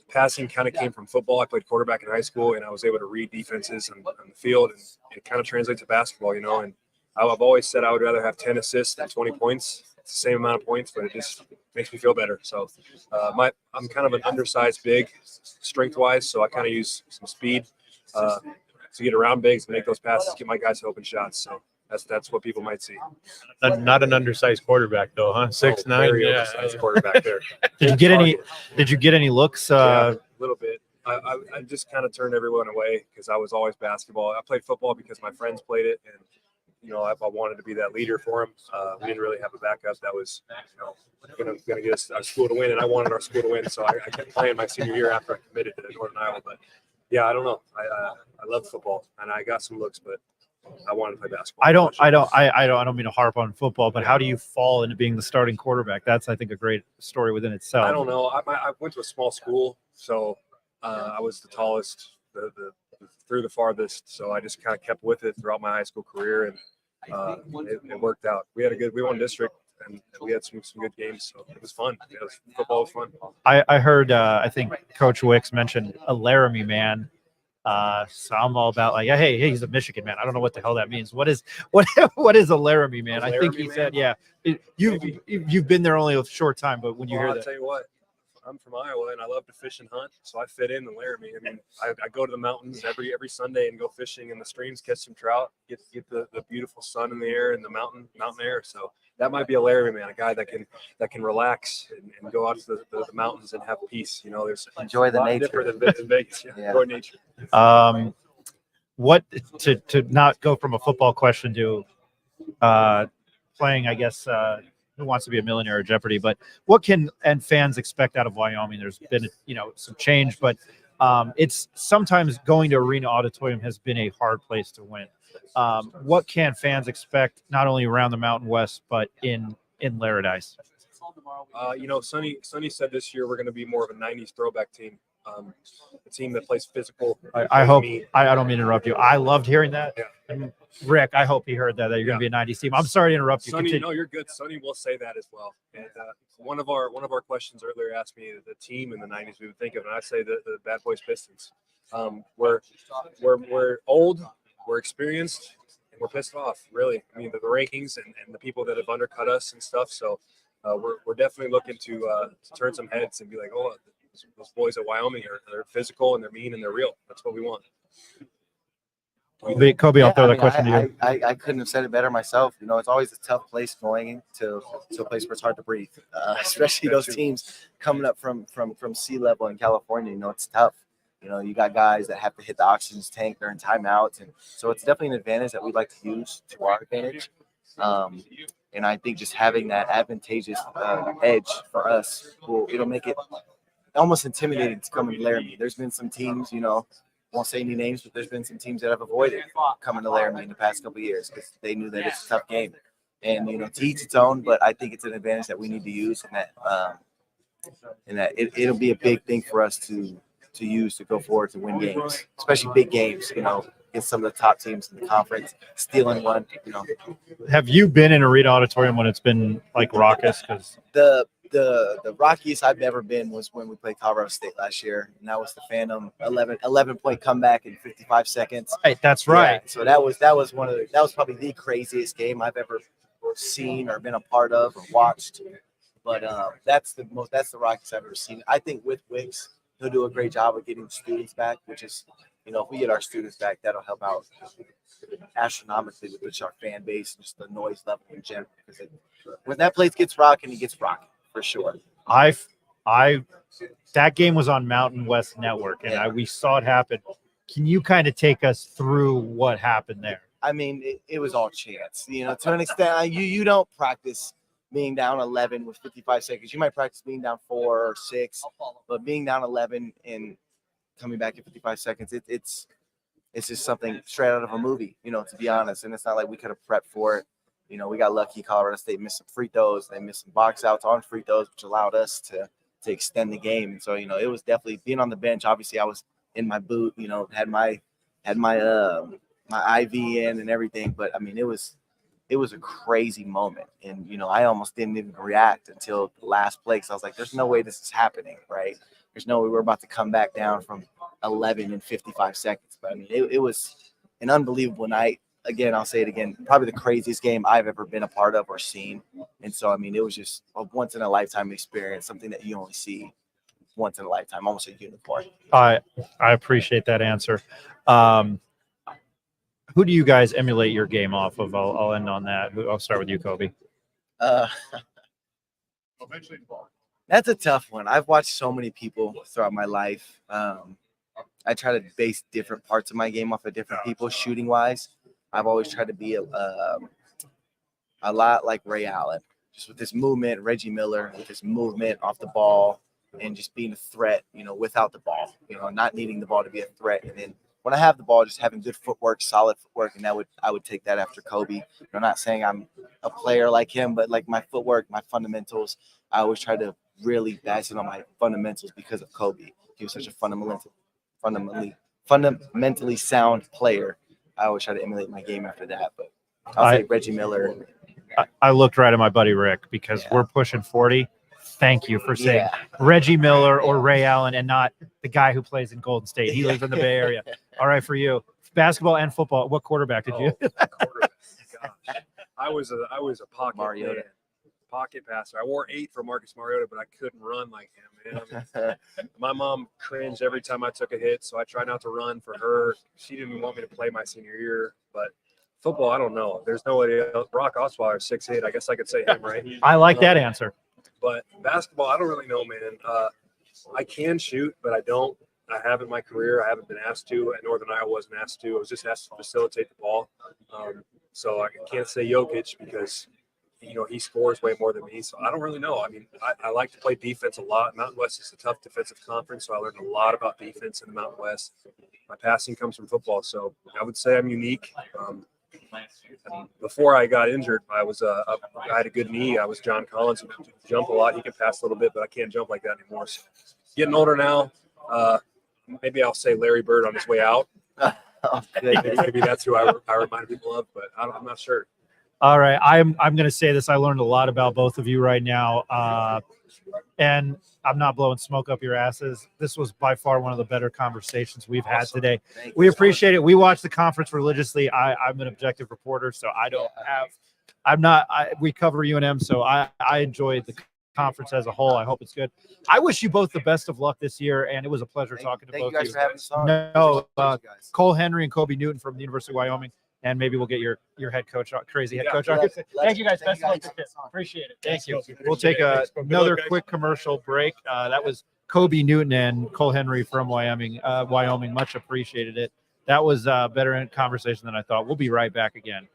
passing kind of came from football. I played quarterback in high school, and I was able to read defenses on the field, and it kind of translates to basketball, and I've always said I would rather have 10 assists than 20 points. It's the same amount of points, but it just makes me feel better. So I'm kind of an undersized big strength-wise, so I kind of use some speed to get around bigs and make those passes, get my guys open shots. So that's what people might see. Not an undersized quarterback though, huh? 6'9". Very oversized quarterback there. Did you get any looks? Yeah, a little bit. I just kind of turned everyone away because I was always basketball. I played football because my friends played it, and I wanted to be that leader for them. We didn't really have a backup that was going to get us our school to win, and I wanted our school to win, so I kept playing my senior year after I committed to Northern Iowa. But yeah, I don't know. I love football, and I got some looks, but I wanted to play basketball. I don't mean to harp on football, but how do you fall into being the starting quarterback? That's, I think, a great story within itself. I don't know. I went to a small school, so I was the tallest, through the farthest. So I just kind of kept with it throughout my high school career, and it worked out. We won district, and we had some good games. So it was fun. Football was fun. I heard, I think Coach Wicks mentioned a Laramie man. So I'm all about like, hey, he's a Michigan man. I don't know what the hell that means. What is a Laramie man? I think he said, yeah. You've been there only a short time, but when you hear that, I'll tell you what, I'm from Iowa, and I love to fish and hunt, so I fit in the Laramie. I mean, I go to the mountains every Sunday and go fishing in the streams, catch some trout, get the beautiful sun in the air and the mountain air. So that might be a Laramie man, a guy that can relax and go out to the mountains and have peace. There's enjoy the nature. Different than Vegas. Yeah. Enjoy nature. What to not go from a football question to playing, I guess, Who Wants to Be a Millionaire or Jeopardy, but what can fans expect out of Wyoming? There's been some change, but it's sometimes going to Arena Auditorium has been a hard place to win. What can fans expect not only around the Mountain West but in Laradice? Sonny said this year we're going to be more of a 90s throwback team. A team that plays physical. I hope I don't mean to interrupt you. I loved hearing that. Yeah. And Rick, I hope he heard that you're going to be a 90s team. I'm sorry to interrupt you. Sonny, no, you're good. Sonny will say that as well. And one of our questions earlier asked me the team in the 90s we would think of, and I say the Bad Boys Pistons. We're old, we're experienced, and we're pissed off. Really, I mean the rankings and the people that have undercut us and stuff. So we're definitely looking to turn some heads and be like, oh, those boys at Wyoming they're physical and they're mean and they're real. That's what we want. Kobe, I'll throw that question to you. I couldn't have said it better myself. It's always a tough place going to a place where it's hard to breathe, especially those teams coming up from sea level in California. It's tough. You got guys that have to hit the oxygen tank during timeouts, and so it's definitely an advantage that we'd like to use to our advantage. And I think just having that advantageous edge for us, it'll make it almost intimidating to come into Laramie. There's been some teams, won't say any names, but there's been some teams that have avoided coming to Laramie in the past couple of years because they knew that it's a tough game. And, to each its own, but I think it's an advantage that we need to use, and that it'll be a big thing for us to use to go forward to win games, especially big games, against some of the top teams in the conference, stealing one, Have you been in Arena Auditorium when it's been like raucous? Because the rockiest I've ever been was when we played Colorado State last year, and that was the Phantom 11-point comeback in 55 seconds. Right, that's right. Yeah, so that was probably the craziest game I've ever seen or been a part of or watched. But that's the rockiest I've ever seen. I think with Wicks, he'll do a great job of getting students back, which is, if we get our students back, that'll help out astronomically with our fan base and just the noise level in general. Because when that place gets rocking, he gets rocking for sure. That game was on Mountain West Network, and we saw it happen. Can you kind of take us through what happened there? I mean, it was all chance. To an extent, you don't practice being down 11 with 55 seconds. You might practice being down 4 or 6, but being down 11 and coming back in 55 seconds, it's just something straight out of a movie, to be honest. And it's not like we could have prepped for it. We got lucky. Colorado State missed some free throws. They missed some box outs on free throws, which allowed us to extend the game. And so, it was definitely being on the bench. Obviously, I was in my boot, had my IV in and everything. But I mean, it was it was a crazy moment. And, you know, I almost didn't even react until the last play. So I was like, there's no way this is happening, right? There's no way we're about to come back down from 11 in 55 seconds. But I mean, it was an unbelievable night. Again, I'll say it again, probably the craziest game I've ever been a part of or seen. And so, I mean, it was just a once in a lifetime experience, something that you only see once in a lifetime, almost a unicorn. I appreciate that answer. Who do you guys emulate your game off of? I'll end on that. I'll start with you, Kobe. That's a tough one. I've watched so many people throughout my life. I try to base different parts of my game off of different people. Shooting wise, I've always tried to be a lot like Ray Allen, just with this movement. Reggie Miller with his movement off the ball and just being a threat, you know, without the ball, you know, not needing the ball to be a threat. And then when I have the ball, just having good footwork, solid footwork, and I would take that after Kobe. I'm not saying I'm a player like him, but like my footwork, my fundamentals, I always try to really base it on my fundamentals because of Kobe. He was such a fundamentally sound player. I always try to emulate my game after that. But I'll say Reggie Miller. I looked right at my buddy Rick because we're pushing 40. Thank you for saying Reggie Miller or Ray Allen and not the guy who plays in Golden State. He lives in the Bay Area. All right, for you, basketball and football. What quarterback did you? Quarterback. Gosh, I was a pocket passer. I wore 8 for Marcus Mariota, but I couldn't run like him, man. I mean, my mom cringed every time I took a hit, so I tried not to run for her. She didn't want me to play my senior year, but football, I don't know. There's nobody else. Brock Osweiler, 6'8". I guess I could say him, right? I like that answer. But basketball, I don't really know, man. I can shoot, but I don't. I haven't in my career. I haven't been asked to. At Northern Iowa, wasn't asked to. I was just asked to facilitate the ball. So I can't say Jokic because, you know, he scores way more than me. So I don't really know. I mean, I like to play defense a lot. Mountain West is a tough defensive conference, so I learned a lot about defense in the Mountain West. My passing comes from football, so I would say I'm unique. Before I got injured, I had a good knee. I was John Collins, who could jump a lot. He can pass a little bit, but I can't jump like that anymore. So getting older now, maybe I'll say Larry Bird on his way out. Maybe that's who I remind people of, but I'm not sure. All right, I'm going to say this. I learned a lot about both of you right now, and I'm not blowing smoke up your asses. This was by far one of the better conversations we've had today. We appreciate it. We watch the conference religiously. I'm an objective reporter, so we cover UNM, so I enjoyed the conference as a whole. I hope it's good. I wish you both the best of luck this year, and it was a pleasure talking to both of you. Thank you guys for having us on. Cole Henry and Kobe Newton from the University of Wyoming. And maybe we'll get your head coach, crazy head coach. Thank you guys. Best of luck. Appreciate it. Thank you. We'll take another quick commercial break. That was Kobe Newton and Cole Henry from Wyoming. Much appreciated it. That was a better conversation than I thought. We'll be right back again.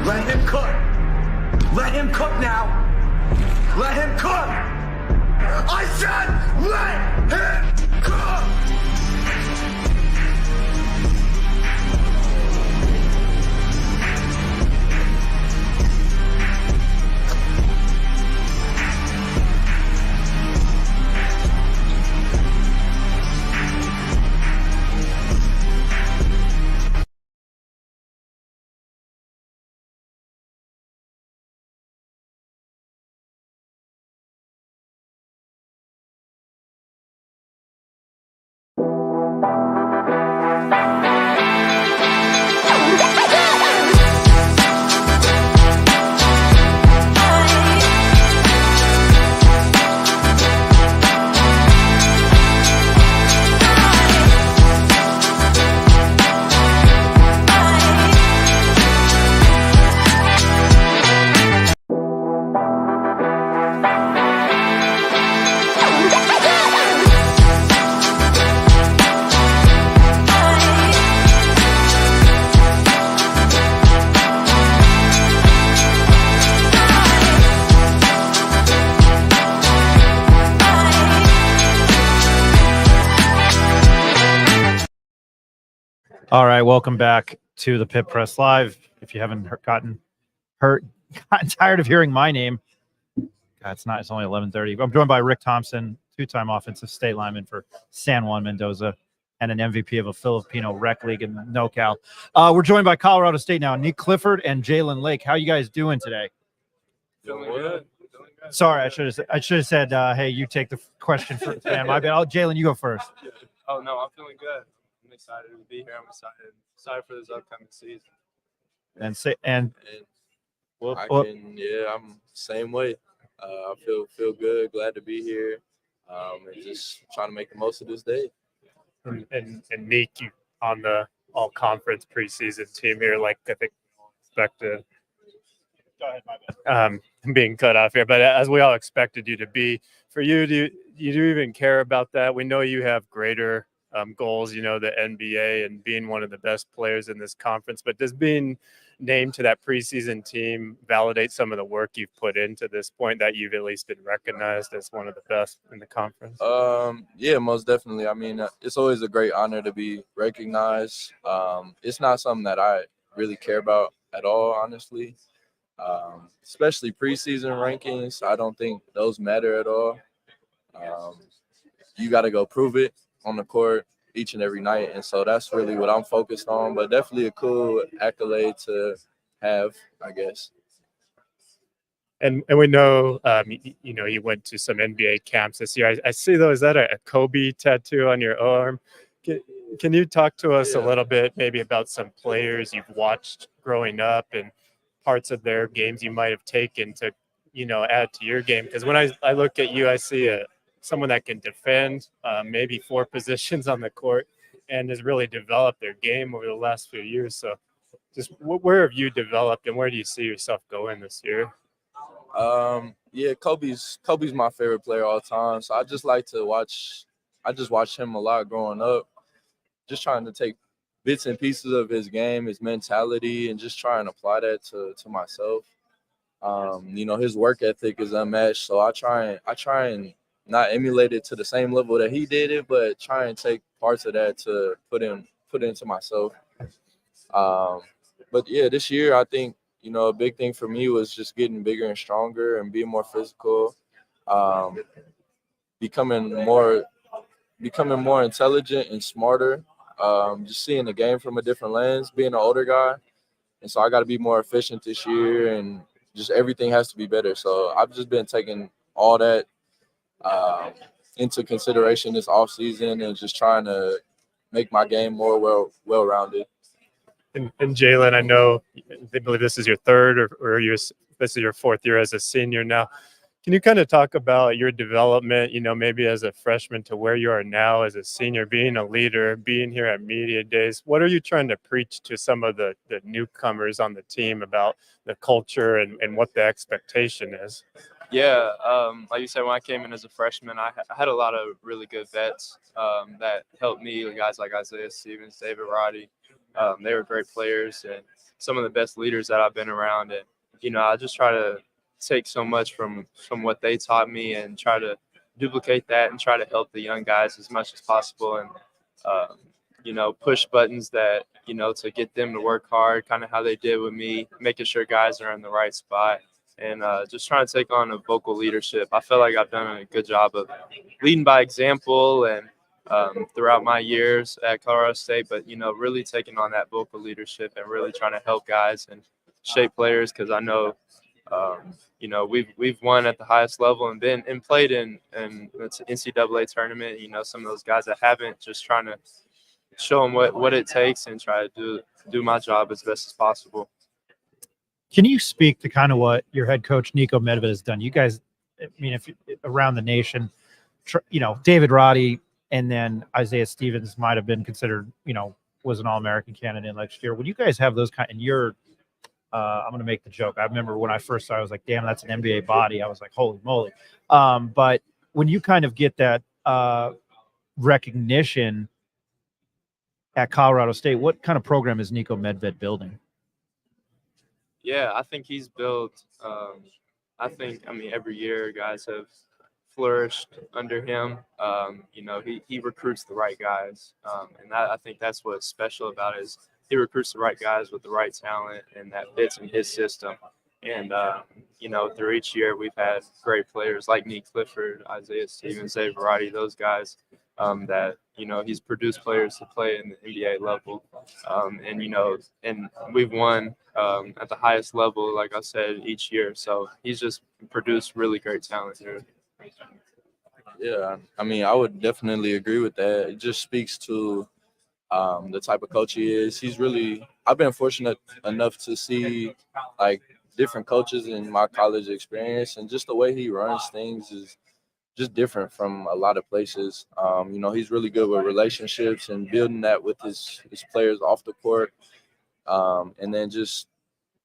Let him cook. Let him cook now. Let him cook. I said let him cook. All right, welcome back to the Pit Press Live. If you haven't gotten tired of hearing my name, God, it's only 11:30. I'm joined by Rick Thompson, two-time offensive state lineman for San Juan Mendoza, and an MVP of a Filipino rec league in NoCal. We're joined by Colorado State now, Nick Clifford and Jalen Lake. How you guys doing today? Doing good. Sorry, I should have said, hey, you take the question first, man. My bad. Jalen, you go first. Oh no, I'm feeling good. I'm excited to be here. I'm excited for this upcoming season. And I'm same way. I feel good, glad to be here, and just trying to make the most of this day. And Nick, you on the all conference preseason team here, like I think expected. Go ahead, my bad. I'm being cut off here, but as we all expected you to be, for you, do you even care about that? We know you have greater goals, the NBA and being one of the best players in this conference, but does being named to that preseason team validate some of the work you've put into this point, that you've at least been recognized as one of the best in the conference? Yeah, most definitely. I mean, it's always a great honor to be recognized. It's not something that I really care about at all, honestly. Especially preseason rankings, I don't think those matter at all. You got to go prove it on the court each and every night, and so that's really what I'm focused on. But definitely a cool accolade to have, I guess. And we know, you went to some NBA camps this year. I see though, is that a Kobe tattoo on your arm? Can you talk to us a little bit, maybe about some players you've watched growing up and parts of their games you might have taken to, add to your game? Because when I look at you, I see someone that can defend maybe 4 positions on the court and has really developed their game over the last few years. So just where have you developed and where do you see yourself going this year? Yeah, Kobe's my favorite player all time. So I just watched him a lot growing up, just trying to take bits and pieces of his game, his mentality, and just try and apply that to myself. His work ethic is unmatched. So I try and not emulate it to the same level that he did it, but try and take parts of that to put into myself. But yeah, this year I think, a big thing for me was just getting bigger and stronger and being more physical, becoming more intelligent and smarter, just seeing the game from a different lens, being an older guy. And so I got to be more efficient this year, and just everything has to be better. So I've just been taking all that into consideration this offseason and just trying to make my game more well-rounded. And Jalen, I know they believe this is your third or this is your 4th year as a senior now. Can you kind of talk about your development, maybe as a freshman to where you are now as a senior, being a leader, being here at media days? What are you trying to preach to some of the newcomers on the team about the culture and what the expectation is? Yeah, like you said, when I came in as a freshman, I had a lot of really good vets that helped me, guys like Isaiah Stevens, David Roddy. They were great players and some of the best leaders that I've been around. And, I just try to take so much from what they taught me and try to duplicate that and try to help the young guys as much as possible and, push buttons that, to get them to work hard, kind of how they did with me, making sure guys are in the right spot. And just trying to take on a vocal leadership. I feel like I've done a good job of leading by example and throughout my years at Colorado State, but, really taking on that vocal leadership and really trying to help guys and shape players, because I know, we've won at the highest level and played in the NCAA tournament. Some of those guys that haven't, just trying to show them what it takes and try to do my job as best as possible. Can you speak to kind of what your head coach, Nico Medved, has done? You guys, if around the nation, David Roddy and then Isaiah Stevens might have been considered, was an All-American candidate next year. Would you guys have those kind? And I'm going to make the joke. I remember when I first saw it, I was like, damn, that's an NBA body. I was like, holy moly. But when you kind of get that recognition at Colorado State, what kind of program is Nico Medved building? Yeah, I think he's built. Every year guys have flourished under him. He recruits the right guys, and I think that's what's special about it is he recruits the right guys with the right talent, and that fits in his system. And through each year we've had great players like Nick Clifford, Isaiah Stevens, Dave Verratti, those guys that he's produced players to play in the NBA level, and we've won at the highest level, like I said, each year. So he's just produced really great talent here. Yeah, I mean, I would definitely agree with that. It just speaks to the type of coach he is. I've been fortunate enough to see like different coaches in my college experience, and just the way he runs things is just different from a lot of places. He's really good with relationships and building that with his players off the court, and then just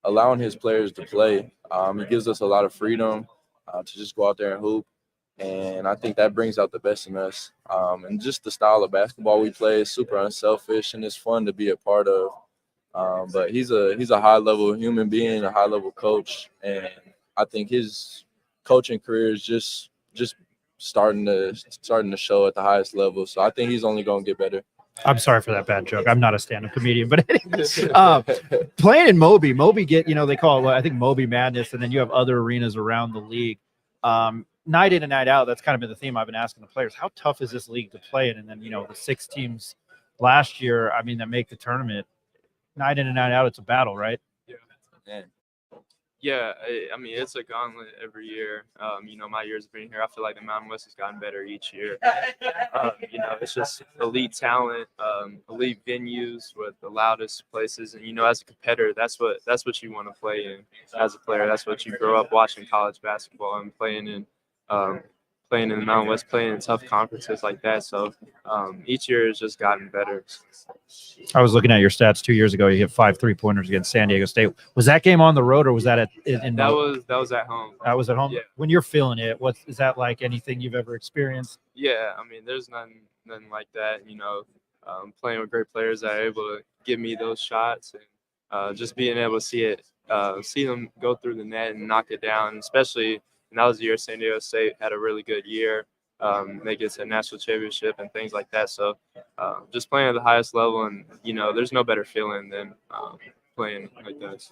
allowing his players to play. He gives us a lot of freedom to just go out there and hoop. And I think that brings out the best in us. And just the style of basketball we play is super unselfish, and it's fun to be a part of. But he's a high-level human being, a high-level coach, and I think his coaching career is just starting to show at the highest level. So I think he's only going to get better. I'm sorry for that bad joke. I'm not a stand-up comedian, but playing in Moby get, they call it, I think, Moby Madness, and then you have other arenas around the league. Night in and night out, that's kind of been the theme I've been asking the players. How tough is this league to play in? And then, the 6 teams last year, that make the tournament. Night in and night out, it's a battle, right? Yeah, it's a gauntlet every year. My years of being here, I feel like the Mountain West has gotten better each year. It's just elite talent, elite venues with the loudest places, and as a competitor, that's what you want to play in. As a player, that's what you grow up watching college basketball and playing in the Mountain West, playing in tough conferences like that. So each year has just gotten better. I was looking at your stats 2 years ago. You hit 5 3-pointers against San Diego State. Was that game on the road, or was that That was at home. That was at home. Yeah. When you're feeling it, is that like anything you've ever experienced? Yeah, there's nothing like that. Playing with great players that are able to give me those shots, and just being able to see them go through the net and knock it down, especially. And that was the year San Diego State had a really good year. They get to a national championship and things like that. So just playing at the highest level, and, there's no better feeling than playing like that.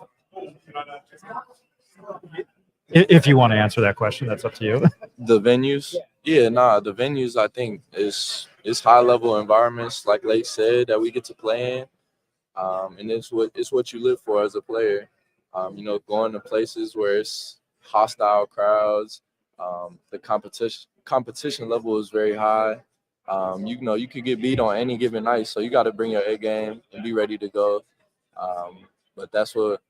If you want to answer that question, that's up to you. The venues? Yeah, the venues, I think, is high-level environments, like Lake said, that we get to play in. And it's what you live for as a player. Going to places where it's hostile crowds, the competition level is very high. You could get beat on any given night, so you got to bring your A game and be ready to go. But that's what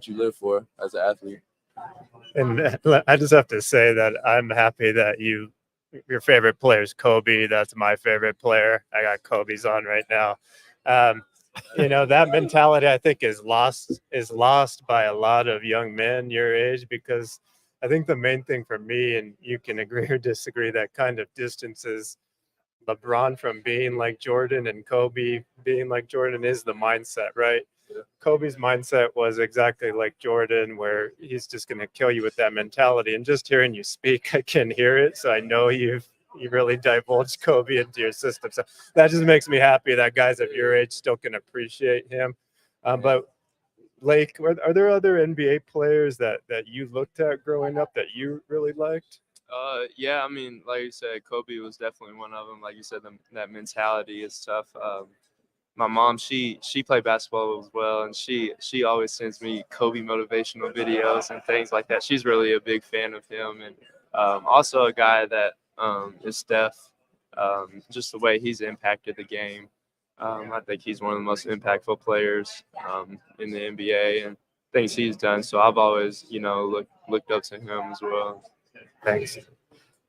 you live for as an athlete. And I just have to say that I'm happy that your favorite player is Kobe. That's my favorite player. I got Kobe's on right now. That mentality, I think, is lost by a lot of young men your age, because I think the main thing for me, and you can agree or disagree, that kind of distances LeBron from being like Jordan and Kobe being like Jordan is the mindset, right? Yeah. Kobe's mindset was exactly like Jordan, where he's just going to kill you with that mentality. And just hearing you speak, I can hear it. So I know you really divulged Kobe into your system. So that just makes me happy that guys of your age still can appreciate him. But Lake, are there other NBA players that you looked at growing up that you really liked? Yeah, like you said, Kobe was definitely one of them. Like you said, that mentality is tough. My mom, she played basketball as well, and she always sends me Kobe motivational videos and things like that. She's really a big fan of him, and also a guy that is Steph. Just the way he's impacted the game. I think he's one of the most impactful players in the NBA, and things he's done. So I've always, looked up to him as well. Thanks.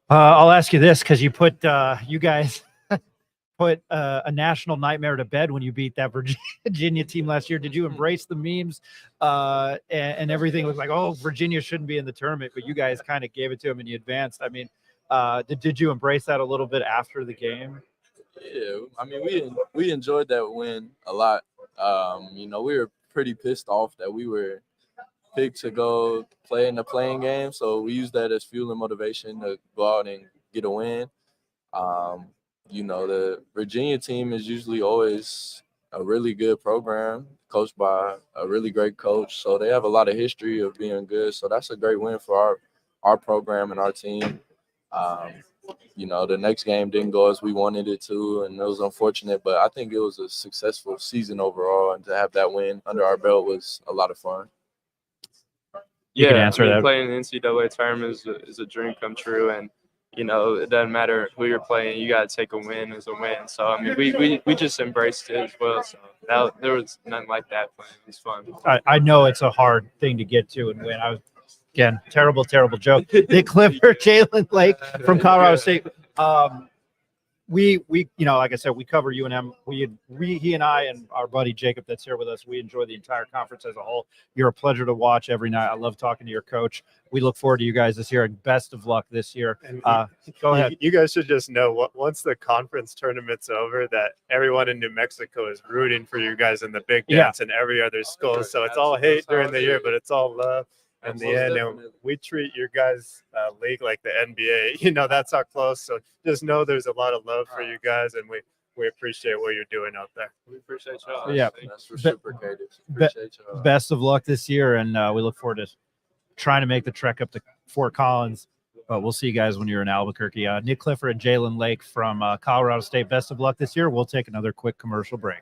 I'll ask you this, because you guys put a national nightmare to bed when you beat that Virginia team last year. Did you embrace the memes and everything? Was like, oh, Virginia shouldn't be in the tournament, but you guys kind of gave it to them and you advanced. Did you embrace that a little bit after the game? Yeah, we enjoyed that win a lot. We were pretty pissed off that we were picked to go play in the playing game, so we used that as fuel and motivation to go out and get a win. You know, the Virginia team is usually always a really good program, coached by a really great coach. So they have a lot of history of being good. So that's a great win for our program and our team. You know, the next game didn't go as we wanted it to, and it was unfortunate, but I think it was a successful season overall, and to have that win under our belt was a lot of fun. You can answer that. Playing in the NCAA tournament is a dream come true, and you know, it doesn't matter who you're playing. You got to take a win as a win. So, I mean, we just embraced it as well. So there was nothing like that playing. It was fun. I know it's a hard thing to get to and win. Again, terrible joke. Nick Clifford, Jalen Lake from Colorado State. We you know, like I said, we cover UNM. He and I and our buddy Jacob that's here with us, we enjoy the entire conference as a whole. You're a pleasure to watch every night. I love talking to your coach. We look forward to you guys this year, and best of luck this year. Go ahead. You guys should just know, once the conference tournament's over, that everyone in New Mexico is rooting for you guys in the Big Dance and every other school. So it's all hate during the year, but it's all love in the end. And we treat your guys' league like the NBA. You know, that's how close. So just know there's a lot of love for you guys, and we appreciate what you're doing out there. We appreciate y'all. Yeah. That's reciprocated. Appreciate y'all. Best of luck this year, and we look forward to trying to make the trek up to Fort Collins. But we'll see you guys when you're in Albuquerque. Nick Clifford and Jalen Lake from Colorado State, best of luck this year. We'll take another quick commercial break.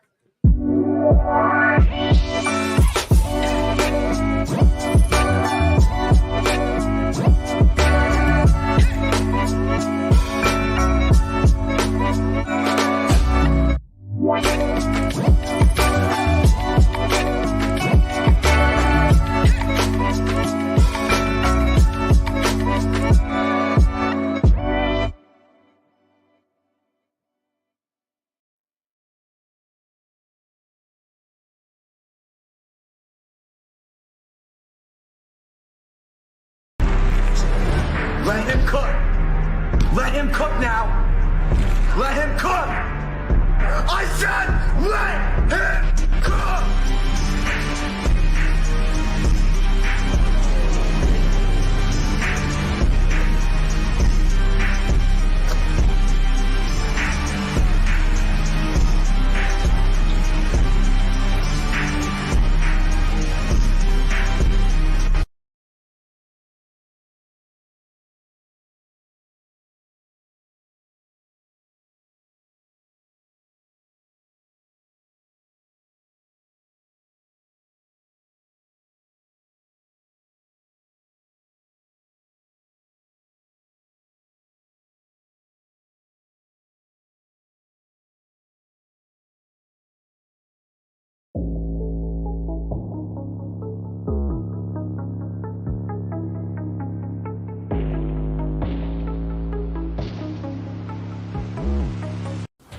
Let him cook. Let him cook now. Let him cook. I said let him cook.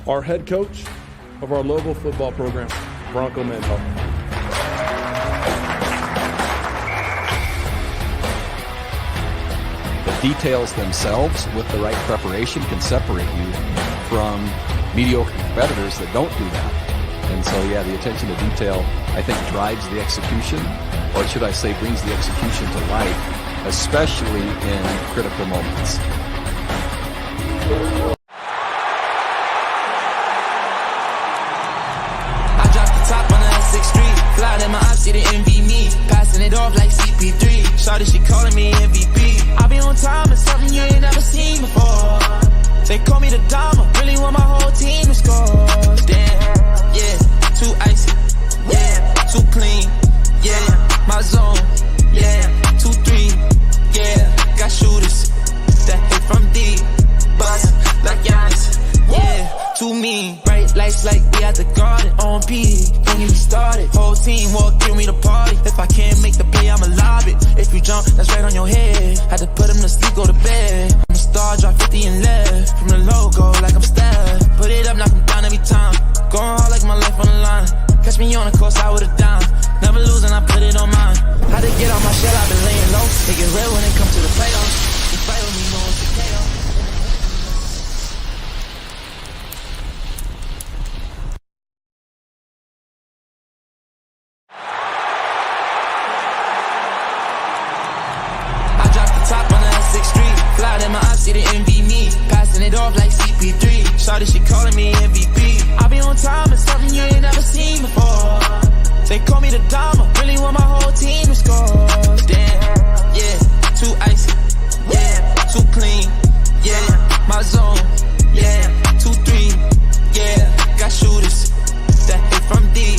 Our head coach of our local football program, Bronco Mental. The details themselves with the right preparation can separate you from mediocre competitors that don't do that. And so, yeah, the attention to detail, I think, drives the execution, or should I say brings the execution to life, especially in critical moments. Fly in my ops, see the envy me. Passing it off like CP3. Shawty, she calling me MVP. I be on time, it's something you ain't never seen before. They call me the Dama, really want my whole team to score. Damn, yeah, too icy. Yeah, too clean. Yeah, my zone. Yeah, 2-3. Yeah, got shooters that hit from deep. Bust like Giannis. Yeah, too mean. Bright lights like we at the garden. On P, don't get me started. Whole team walk, give me the party. If I can't make the play, I'ma lob it. If you jump, that's right on your head. Had to put him to sleep, go to bed. I'm a star, drop 50 and left. From the logo, like I'm Steph. Put it up, knock him down every time. Going hard like my life on the line. Catch me on the course, I would've done. Never losing, I put it on mine. Had to get on my shell, I've been laying low. They get real when it comes to the playoffs. You fight with me, know it's a KO. See the envy me. off like CP3. Shawty, she calling me MVP. I be on time, it's something you ain't never seen before. They call me the Dama, really want my whole team to score. Damn, yeah, too icy, yeah, too clean, yeah, my zone, yeah, 2-3, yeah, got shooters that hit from deep,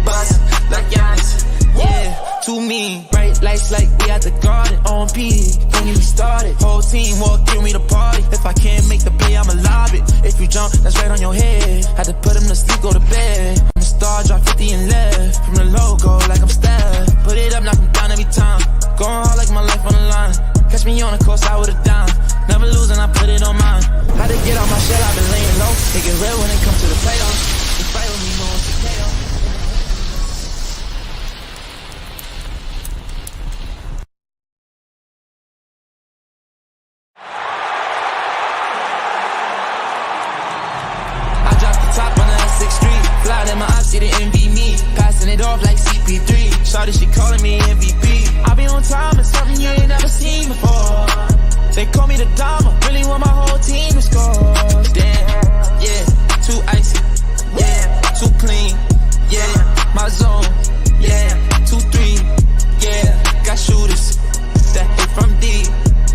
bust like Giannis, yeah, too mean, bright lights like we at the garden, on P, when we started, whole team walk in me the party, if I can't make the play, I'ma lob it, if you jump, that's right on your head, had to put him to sleep, go to bed, I'm a star, drop 50 and left, from the logo like I'm Steph, put it up, knock him down every time, going hard like my life on the line, catch me on the course, I would've dime, never losing, I put it on mine, had to get out my shell, I've been laying low, they get real when it comes to the playoffs, you fight with me, no one's to KO. See the envy me, passing it off like CP3. Shawty, she calling me MVP. I be on time, it's something you ain't never seen before. They call me the Dama, really want my whole team to score. Damn, yeah, too icy, yeah, too clean, yeah, my zone, yeah, 2-3, yeah, got shooters that hit from deep,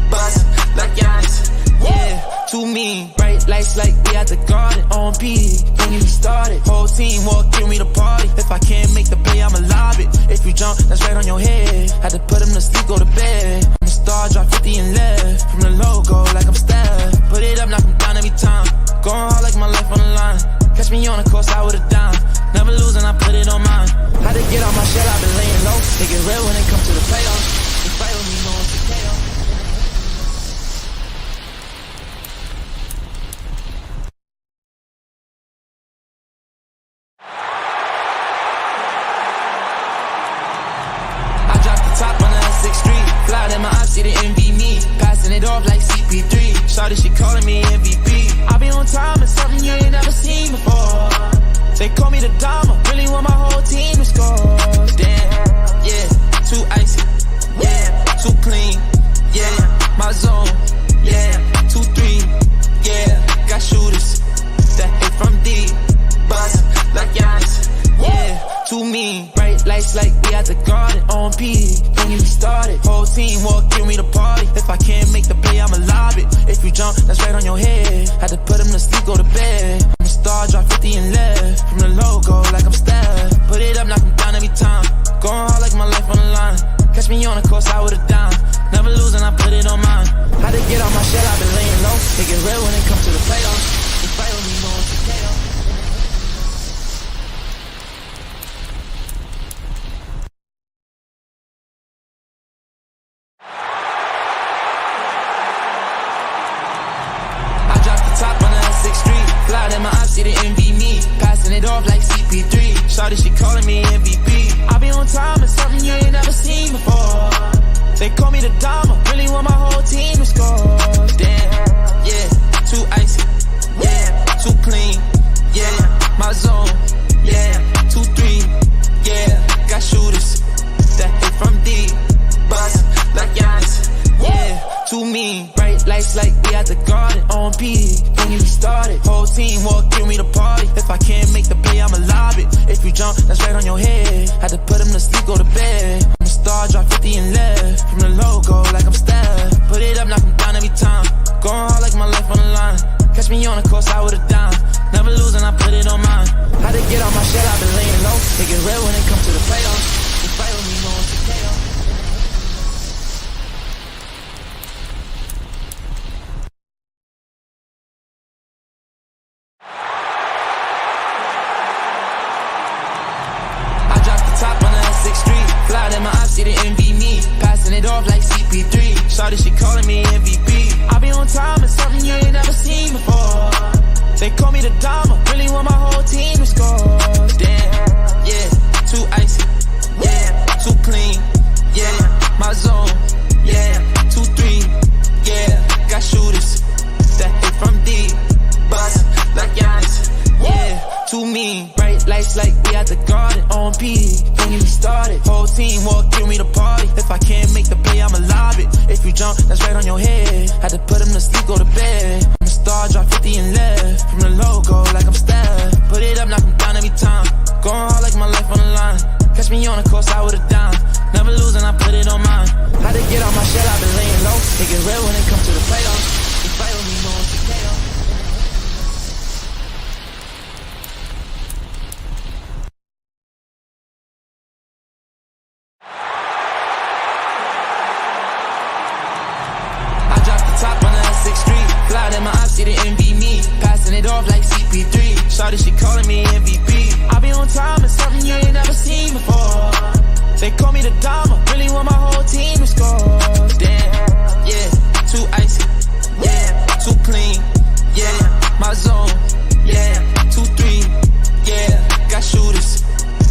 bust like Giannis, yeah, too mean, bright lights like we at the garden, on P, when we started, whole team walk in me the party, if I can't make the play, I'ma lob it, if you jump, that's right on your head, had to put him to sleep, go to bed, I'm a star, drop 50 and left, from the logo like I'm Steph, put it up, knock him down every time, going hard like my life on the line, catch me on the course, I would've dime, never losing, I put it on mine, had to get out my shell, I've been laying low, they get real when it comes to the playoffs, you fight with me, no one's to KO. See the envy me, passing it off like CP3. Shawty, she calling me MVP. I be on time, it's something you ain't never seen before. They call me the Dama, really want my whole team to score. Damn, yeah, too icy, yeah, too clean, yeah, my zone, yeah, 2-3, yeah, got shooters that hit from deep, bust like Giannis, yeah, too mean, bright lights like we at the garden, on P, when we started, whole team walk in me the party, if I can't make the play, I'ma lob it, if you jump, that's right on your head, had to put him to sleep, go to bed, I'm a star, drop 50 and left, from the logo like I'm Steph, put it up, knock him down every time, going hard like my life on the line, catch me on the course, I would've dime, never losing, I put it on mine, had to get out my shell, I've been laying low, they get real when it comes to the playoffs, you fight with me, no one's to KO. See the envy me, passing it off like CP3. Shawty, she calling me MVP. I be on time, it's something you ain't never seen before. They call me the Dama, really want my whole team to score. Damn, yeah, too icy, yeah, too clean, yeah, my zone, yeah, 2-3, yeah, got shooters that hit from deep, bust like Giannis, yeah, too mean, bright lights like we at the garden, on P, when we started, whole team walk in me the party, if I can't make the play, I'ma lob it, if you jump, that's right on your head, had to put him to sleep, go to bed, I'm a star, drop 50 and left, from the logo like I'm Steph, put it up, knock him down every time, going hard like my life on the line, catch me on the course, I would've dime, never losing, I put it on mine, had to get out my shell, I've been laying low, they get real when it comes to the playoffs, you fight with me, no one's to KO. See the envy me, passing it off like CP3. Shawty, she calling me MVP. I be on time, it's something you ain't never seen before. They call me the Dama, really want my whole team to score. Damn, yeah, too icy, yeah, too clean, yeah, my zone, yeah, 2-3, yeah, got shooters that hit from deep, bust like Giannis, yeah, too mean, bright lights like we at the garden, on P, when we started, whole team walk in me the party, if I can't make the play, I'ma lob it, if you jump, that's right on your head, had to put him to sleep, go to bed, I'm a star, drop 50 and left. From the logo, like I'm Steph. Put it up, knock him down every time. Going hard like my life on the line. Catch me on the course, I would've dimed. Never losing, I put it on mine. Had to get out my shell, I've been laying low. They get real when it comes to the playoffs. You fight with me, no one's a KO. I dropped the top on the S6 Street. Fly in my ops, see the envy me. Passing it off like CP3. Shawty, she calling me MVP. I be on time, it's something you ain't never seen before. They call me the Dama, really want my whole team to score. Damn, yeah, too icy, yeah, too clean, yeah, my zone, yeah, 2-3, yeah, got shooters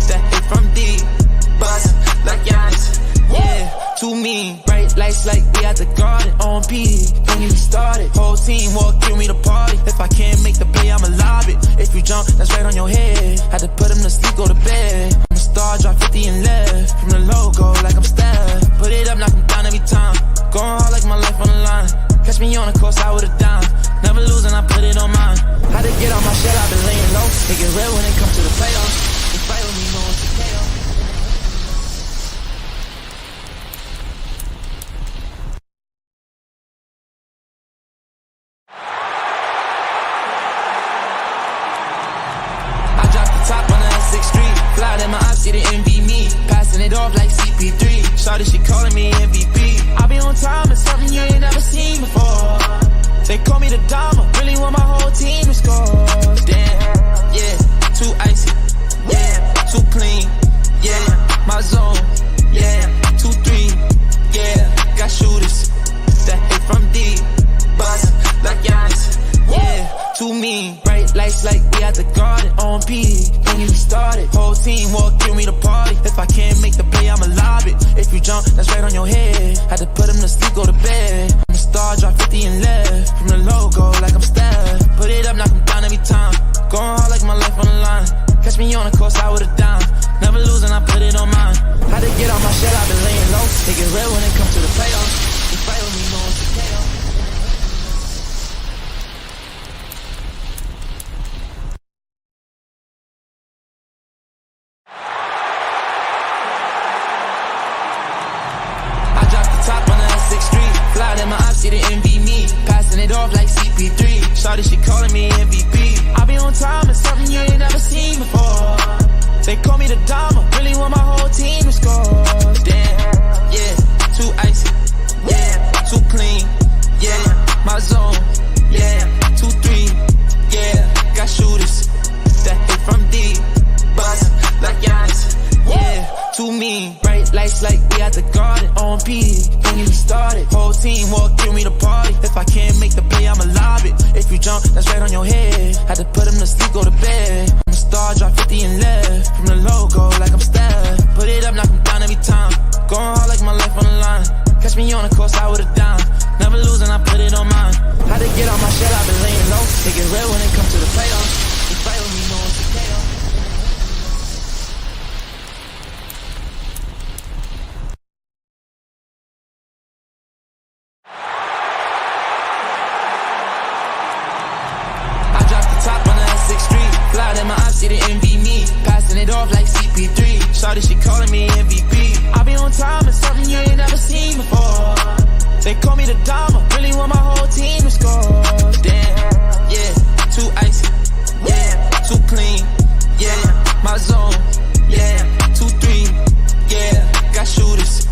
that hit from deep, bust like Giannis, yeah, too mean, bright lights like we at the garden, on P, don't even start it, whole team walk through me to party, if I can't make the play, I'ma lob it, if you jump, that's right on your head, had to put him to sleep, go to bed, I'm a star, drop 50 and left, from the logo, like I'm Steph, put it up, knock him down every time, going hard like my life on the line, catch me on the course, I would've dimed, never losing, I put it on mine, had to get out my shell, I've been laying low, they get real when it comes to the playoffs, you fight with me, no one's a KO. See the envy me, passing it off like CP3. Shawty, she calling me MVP. I be on time, it's something you ain't never seen before. They call me the Dama, really want my whole team to score. Damn, yeah, too icy, yeah, too clean, yeah, my zone, yeah, 2-3, yeah, got shooters that hit from deep, bust like Giannis, yeah, too mean, bright lights like we at the garden, on P, don't even start it, whole team walk through me to party, if I can't make the play, I'ma lob it, if you jump, that's right on your head, had to put him to sleep, go to bed, I'm a star, drop 50 and left, from the logo, like I'm Steph, put it up, knock him down every time, going hard like my life on the line, catch me on the course, I would've dimed, never losing, I put it on mine, had to get out my shell, I've been laying low, they get real when it comes to the playoffs, you fight with me, no one's a KO. See the envy me, passing it off like CP3. Shawty, she calling me MVP. I be on time, it's something you ain't never seen before. They call me the Dama, really want my whole team to score. Damn, yeah, too icy, yeah, too clean, yeah, my zone, yeah, 2-3, yeah, got shooters that hit from deep, bust like Giannis, yeah, too mean, bright lights like we at the garden, on P, don't even start it, whole team walk through me to party, if I can't make the play, I'ma lob it, if you jump, that's right on your head, had to put him to sleep, go to bed, I'm a star, drop 50 and left, from the logo, like I'm Steph, put it up, knock him down every time, going hard like my life on the line, catch me on the course, I would've dimed, never losing, I put it on mine, had to get out my shell, I've been laying low, they get real when it comes to the playoffs, you fight with me, no one's a KO. See the envy me, passing it off like CP3. Shawty, she calling me MVP. I be on time, it's something you ain't never seen before. They call me the Dama, really want my whole team to score. Damn, yeah, too icy, yeah, too clean, yeah, my zone, yeah, 2-3, yeah, got shooters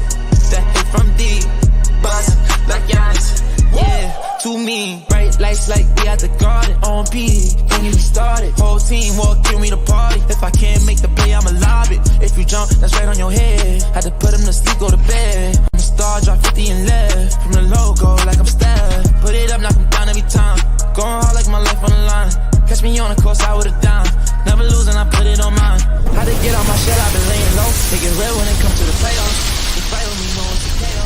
that hit from deep, bust like Giannis, yeah, too mean, bright lights like we at the garden, on P, don't even start it, whole team walk through me to party, if I can't make the play, I'ma lob it, if you jump, that's right on your head, had to put him to sleep, go to bed, I'm a star, drop 50 and left, from the logo, like I'm Steph, put it up, knock him down every time, going hard like my life on the line, catch me on the course, I would've dimed, never losing, I put it on mine, had to get out my shell, I've been laying low, they get real when it comes to the playoffs, you fight with me, no one's a KO.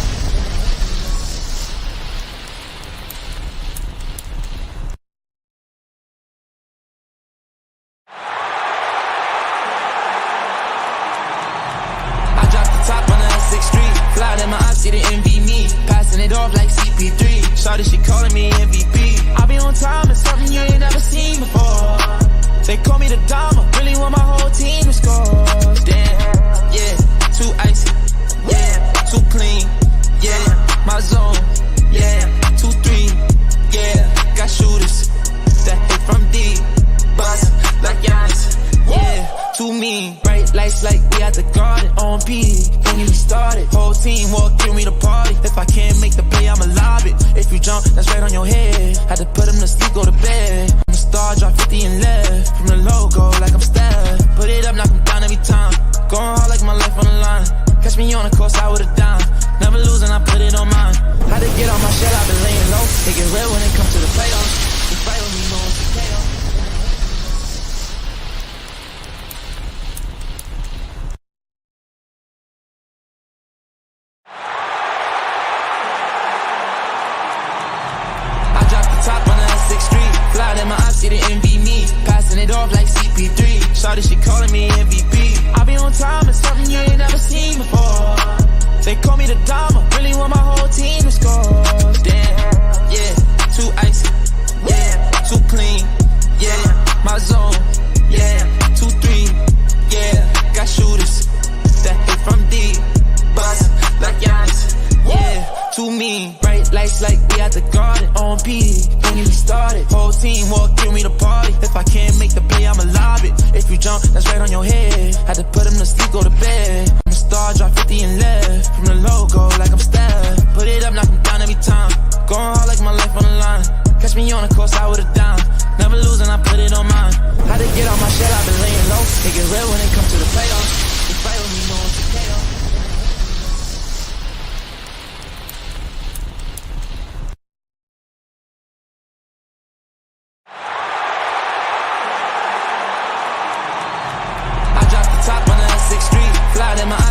See the envy me, passing it it off like CP3. Shawty, she calling me MVP. I be on time, it's something you ain't never seen before. They call me the Dama, really want my whole team to score. Damn, yeah, too icy, yeah, too clean, yeah, my zone, yeah, 2-3, yeah, got shooters that hit from deep, bust like Giannis, yeah, too mean. Bright lights like we at the garden, on PD, don't even started. Whole team walk through me to party. If I can't make the play, I'ma lob it. If you jump, that's right on your head. Had to put him to sleep, go to bed. I'm a star, drop 50 and left. From the logo, like I'm Steph. Put it up, knock him down every time. Going hard like my life on the line. Catch me on the course, I would've done. Never losing, I put it on mine. Had to get on my shit, I've been laying low. They get real when it comes to the playoffs. You fight with me, no one's a KO. See the envy me, passing it off like CP3. Shawty, she calling me MVP. I be on time, it's something you ain't never seen before. They call me the Dama, really want my whole team to score. Damn, yeah, too icy, yeah, too clean, yeah, my zone, yeah, 2-3, yeah, got shooters that hit from deep, bust like Giannis, yeah, too mean. Bright lights like we at the garden, on PD, don't even started. Whole team walk through me to party. If I can't make the play, I'ma lob it. If you jump, that's right on your head. Had to put him to sleep, go to bed. I'm a star, drop 50 and left. From the logo, like I'm Steph. Put it up, knock him down every time. Going hard like my life on the line. Catch me on the course, I would've done. Never losing, I put it on mine. Had to get on my shit, I've been laying low. They get real when it comes to the playoffs. You fight with me, no one's a KO.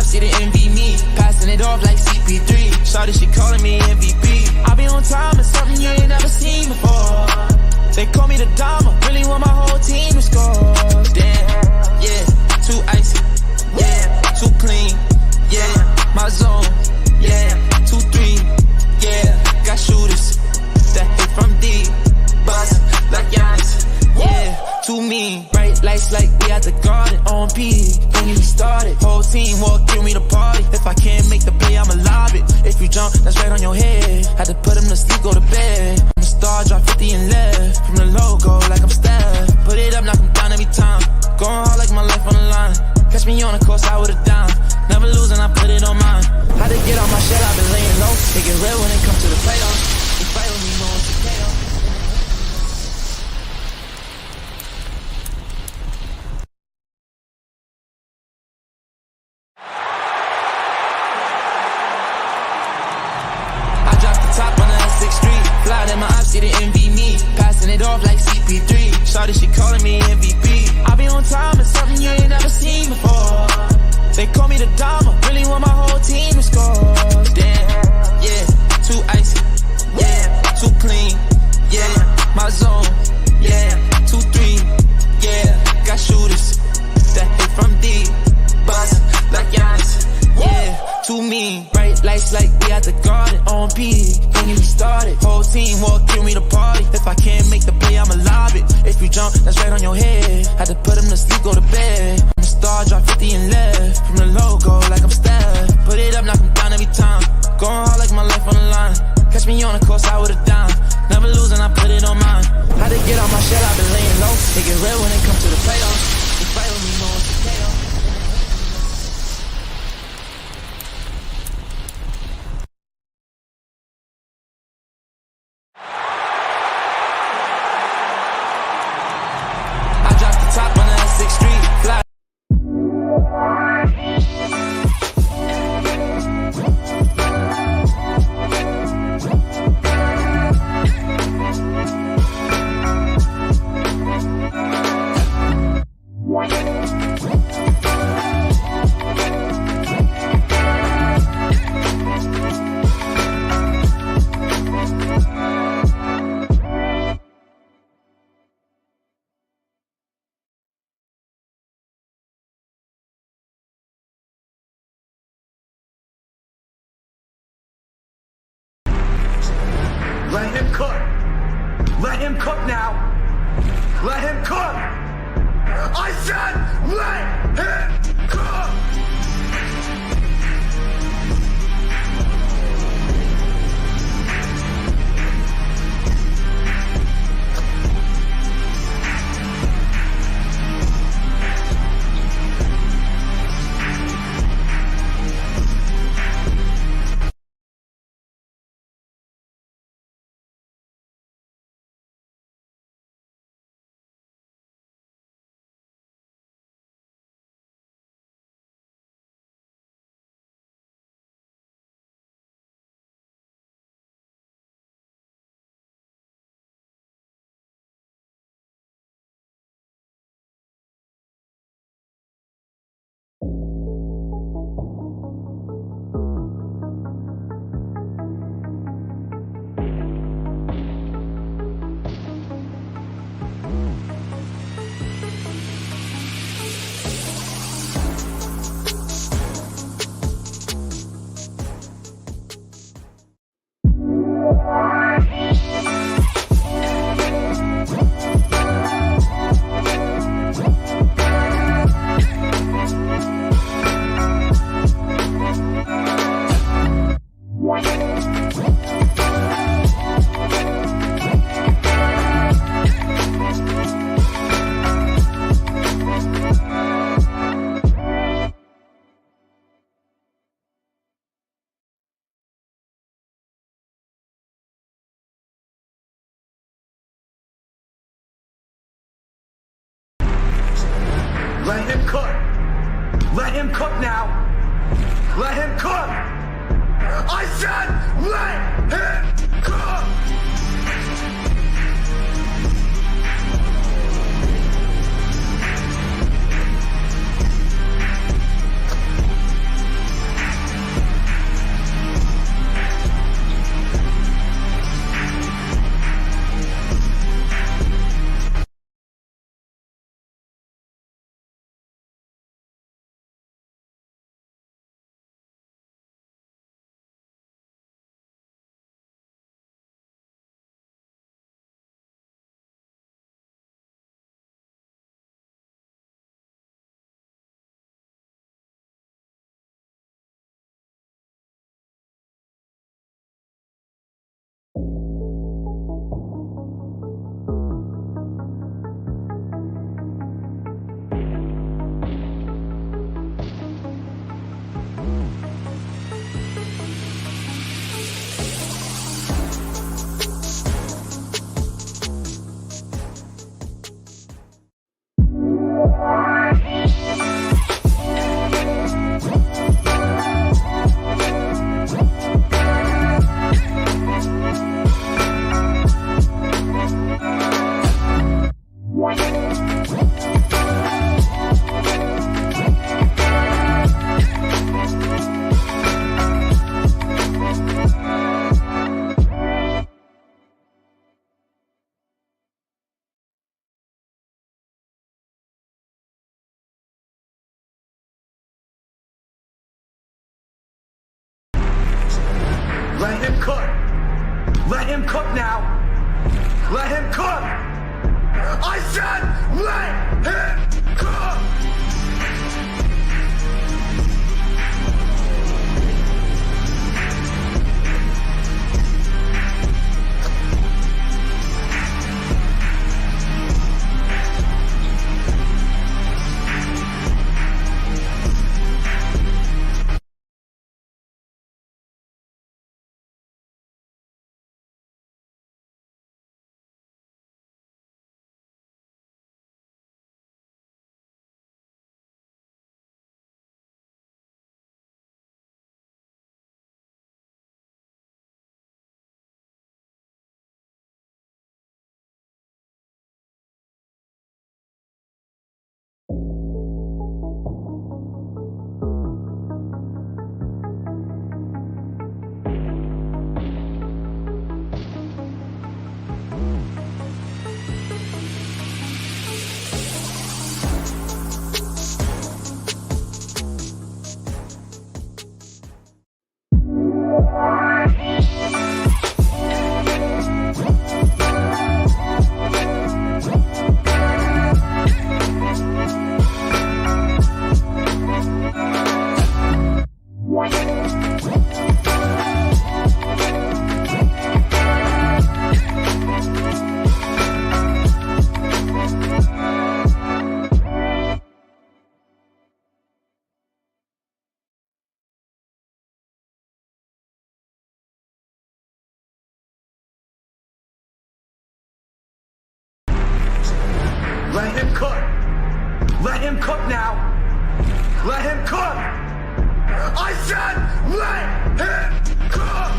See the envy me, passing it off like CP3. Shawty, she calling me MVP. I be on time, it's something you ain't never seen before. They call me the Dama, really want my whole team to score. Damn, yeah, too icy, yeah, too clean, yeah, my zone, yeah, 2-3, yeah, got shooters that hit from deep, bust like Giannis, yeah, too mean. Bright lights like we at the garden, on PD, don't even started. Whole team walk through me to party. If I can't make the play, I'ma lob it. If you jump, that's right on your head. Had to put him to sleep, go to bed. I'm a star, drop 50 and left. From the logo, like I'm Steph. Put it up, knock him down every time. Going hard like my life on the line. Catch me on the course, I would've done. Never losing, I put it on mine. Had to get on my shit, I've been laying low. They get real when it comes to the playoffs. You fight with me, no one's a KO. See the envy me, passing it off like CP3. Shawty, she calling me MVP. I be on time, it's something you ain't never seen before. They call me the Dama, really want my whole team to score. Damn, yeah, too icy, yeah, too clean, yeah, my zone, yeah, 2-3, yeah, got shooters that hit from deep, bust like Giannis, yeah, too mean. Bright lights like we at the garden, on PD, don't even started. Whole team walk through me to party. If I can't make the play, I'ma lob it. If you jump, that's right on your head. Had to put him to sleep, go to bed. I'm a star, drop 50 and left. From the logo, like I'm Steph. Put it up, knock him down every time. Going hard like my life on the line. Catch me on the course, I would've done. Never losing, I put it on mine. Had to get on my shit, I've been laying low. They get real when it comes to the playoffs. You fight with me, no one's a KO. I said let him cook! Let him cook. Let him cook now. Let him cook. I said let him cook. Let him cook. Let him cook now. Let him cook. I said let him cook. cook. Let him cook now. Let him cook. I said let him cook.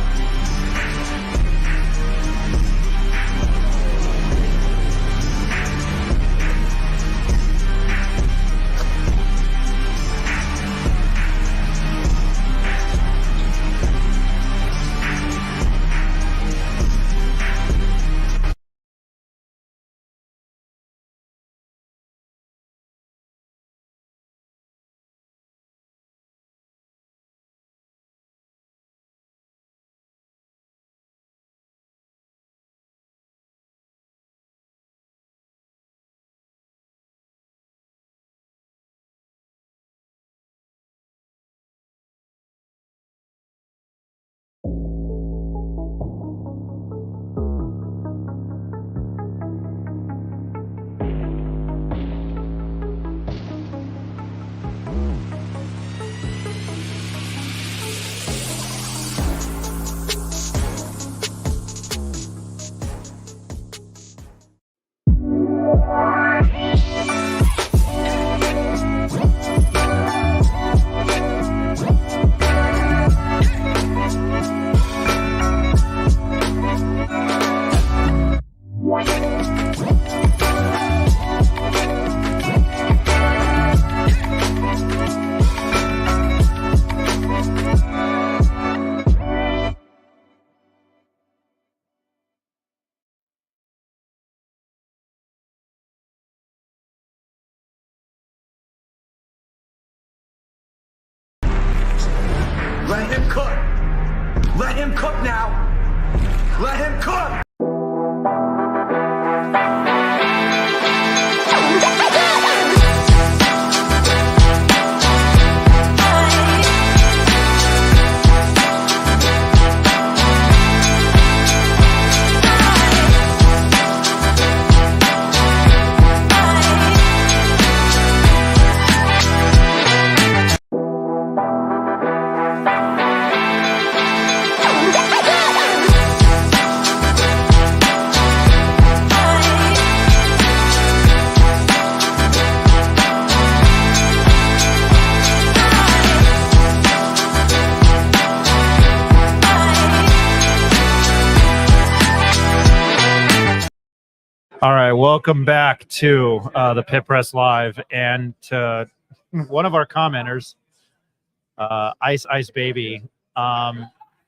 Let him cook. Let him cook now. Let him cook. All right, welcome back to the Pit Press Live, and one of our commenters, Ice Baby.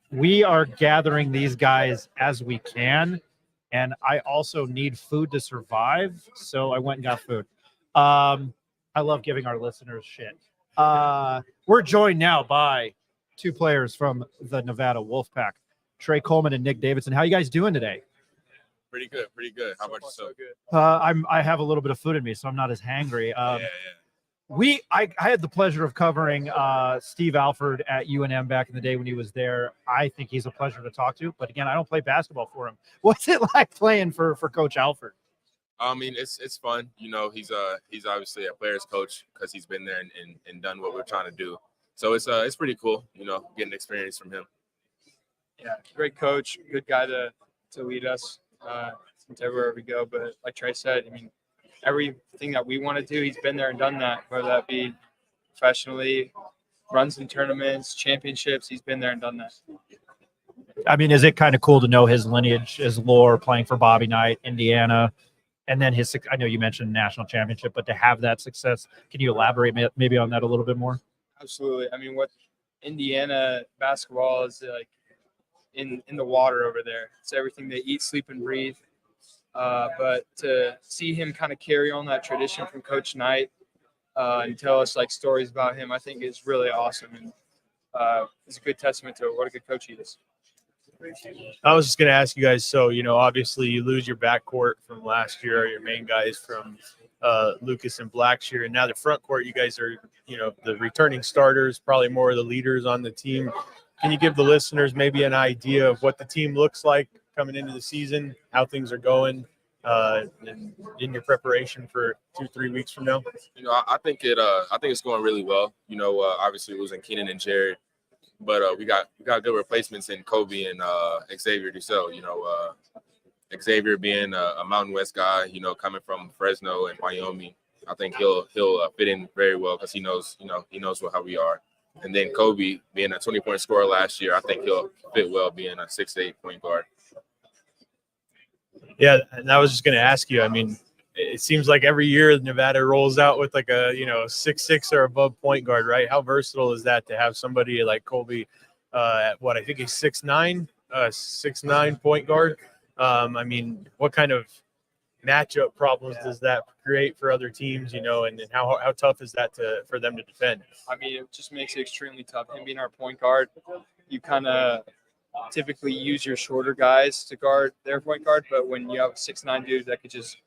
We are gathering these guys as we can, and I also need food to survive, so I went and got food. I love giving our listeners shit. We're joined now by two players from the Nevada Wolfpack, Trey Coleman and Nick Davidson. How you guys doing today? Pretty good, pretty good. How about yourself? I have a little bit of food in me, so I'm not as hangry. I had the pleasure of covering Steve Alford at UNM back in the day when he was there. I think he's a pleasure to talk to, but again, I don't play basketball for him. What's it like playing for Coach Alford? I mean, it's fun. You know, he's obviously a player's coach because he's been there and done what we're trying to do. So it's pretty cool, you know, getting experience from him. Yeah, great coach, good guy to lead us everywhere we go. But like Trey said, I mean, everything that we want to do, he's been there and done that, whether that be professionally, runs in tournaments, championships, he's been there and done that. I mean, is it kind of cool to know his lineage, his lore, playing for Bobby Knight, Indiana, and then I know you mentioned national championship, but to have that success, can you elaborate maybe on that a little bit more? Absolutely. I mean, what Indiana basketball is like in the water over there. It's everything they eat, sleep, and breathe. But to see him kind of carry on that tradition from Coach Knight and tell us like stories about him, I think is really awesome. And it's a good testament to what a good coach he is. I was just going to ask you guys, so, you know, obviously you lose your backcourt from last year, your main guys from Lucas and Blackshear, and now the front court, you guys are, you know, the returning starters, probably more of the leaders on the team. Can you give the listeners maybe an idea of what the team looks like coming into the season, how things are going, and in your preparation for 2-3 weeks from now? You know, I think it's going really well. You know, obviously losing Keenan and Jared, but we got good replacements in Kobe and Xavier Dussel. You know, Xavier being a Mountain West guy, you know, coming from Fresno and Wyoming, I think he'll fit in very well because he knows how we are. And then Kobe being a 20-point scorer last year, I think he'll fit well being a 6 to 8 point guard. Yeah, and I was just going to ask you. I mean, it seems like every year Nevada rolls out with like a 6'6" or above point guard, right? How versatile is that to have somebody like Kobe at what I think he's 6'9" point guard? I mean, what kind of matchup problems does that create for other teams, and how tough is that for them to defend? I mean, it just makes it extremely tough. Him being our point guard, you kind of typically use your shorter guys to guard their point guard, but when you have a 6'9" dude that could just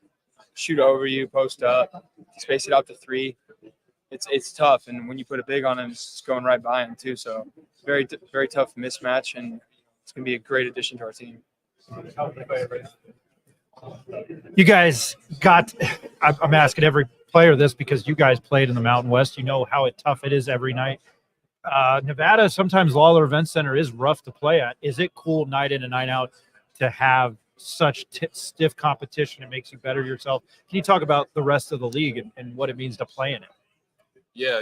shoot over you, post up, space it out to three, it's tough. And when you put a big on him, it's going right by him too. So very, very tough mismatch, and it's going to be a great addition to our team. You guys I'm asking every player this because you guys played in the Mountain West. You know how tough it is every night. Nevada, sometimes Lawler Event Center is rough to play at. Is it cool night in and night out to have such stiff competition? It makes you better yourself. Can you talk about the rest of the league and what it means to play in it? Yeah,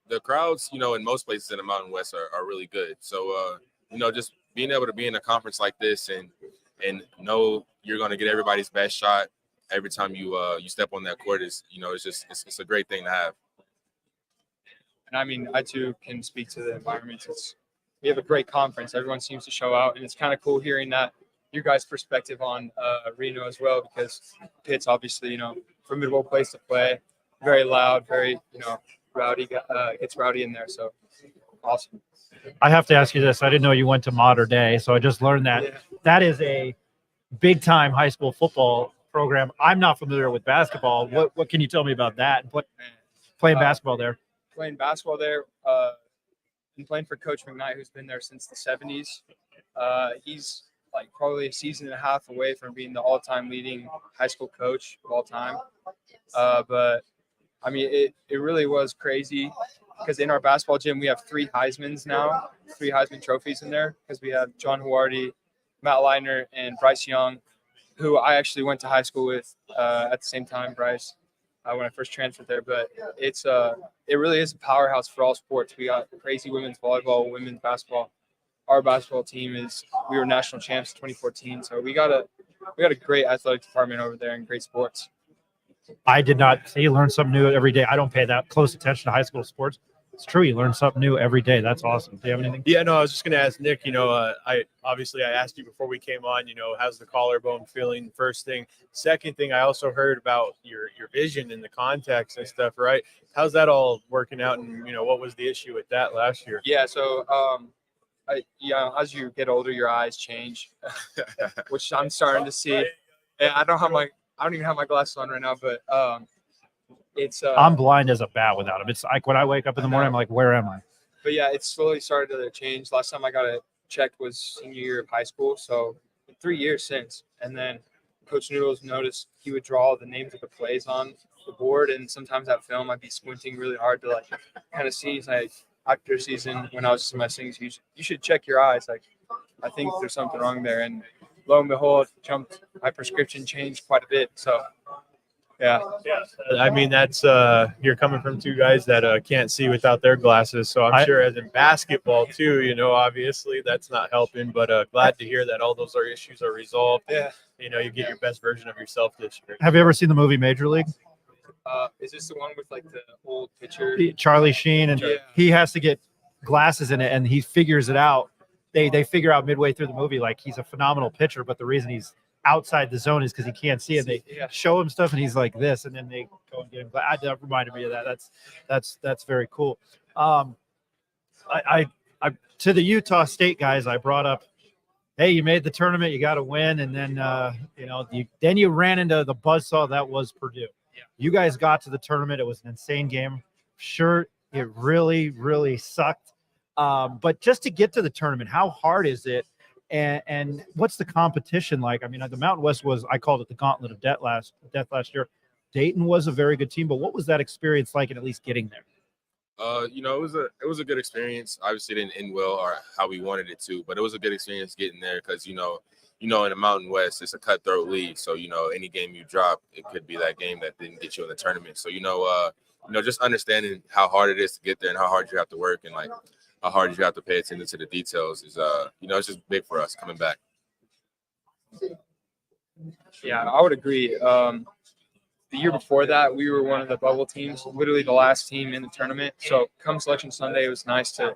the crowds, in most places in the Mountain West are really good. So, just being able to be in a conference like this and know you're going to get everybody's best shot every time you step on that court is, it's a great thing to have. And I mean, I too can speak to the environment. We have a great conference. Everyone seems to show out, and it's kind of cool hearing that your guys' perspective on Reno as well, because Pitt's obviously, formidable place to play, very loud, very, rowdy, gets rowdy in there. So awesome. I have to ask you this. I didn't know you went to Mater Dei, so I just learned that that is a big-time high school football program. I'm not familiar with basketball. What can you tell me about that? Playing basketball there? Playing basketball there, been playing for Coach McKnight, who's been there since the 70s. He's like probably a season and a half away from being the all-time leading high school coach of all time. But I mean, it really was crazy because in our basketball gym, we have 3 Heismans now, 3 Heisman trophies in there because we have John Huarty, Matt Leitner, and Bryce Young, who I actually went to high school with at the same time, Bryce, when I first transferred there. But it really is a powerhouse for all sports. We got crazy women's volleyball, women's basketball. Our basketball team we were national champs in 2014. So we got a great athletic department over there and great sports. I did not say you learn something new every day. I don't pay that close attention to high school sports. It's true. You learn something new every day. That's awesome. Do you have anything? Yeah, no, I was just going to ask Nick, I asked you before we came on, how's the collarbone feeling? First thing. Second thing, I also heard about your vision and the context and stuff, right? How's that all working out? And, what was the issue with that last year? Yeah. So, as you get older, your eyes change, which I'm starting to see. Yeah, I don't even have my glasses on right now, but it's I'm blind as a bat without them. It's like when I wake up in the morning, I'm like, where am I? But yeah, it's slowly started to change. Last time I got it checked was senior year of high school, so 3 years since. And then Coach Noodles noticed he would draw the names of the plays on the board, and sometimes that film I'd be squinting really hard to kind of see. Like after season, when I was just in my sings, you should check your eyes. Like I think there's something wrong there, and lo and behold, my prescription changed quite a bit. So. Yeah. I mean, that's you're coming from 2 guys that can't see without their glasses. So I'm sure as in basketball too, obviously that's not helping, but glad to hear that all those issues are resolved. Yeah. You get your best version of yourself this year. Have you ever seen the movie Major League? Is this the one with the old pitcher? Charlie Sheen, and he has to get glasses in it and he figures it out. They figure out midway through the movie, like he's a phenomenal pitcher, but the reason he's outside the zone is because he can't see it. They show him stuff and he's like this, and then they go and get him. That reminded me of that. That's very cool. I to the Utah State guys, I brought up, hey, you made the tournament, you got to win, and then then you ran into the buzzsaw that was Purdue. Yeah. You guys got to the tournament. It was an insane game. Sure, it really, really sucked. But just to get to the tournament, how hard is it? And what's the competition like? I mean, the Mountain West I called it the gauntlet of death last year. Dayton was a very good team, but what was that experience like in at least getting there? It was a good experience. Obviously, it didn't end well or how we wanted it to, but it was a good experience getting there because, you know, in the Mountain West, it's a cutthroat league. So, you know, any game you drop, it could be that game that didn't get you in the tournament. So, you know, just understanding how hard it is to get there and how hard you have to work and, like, how hard you have to pay attention to the details is, you know, it's just big for us coming back. Yeah, I would agree. The year before that, we were one of the bubble teams, literally the last team in the tournament. So come Selection Sunday, it was nice to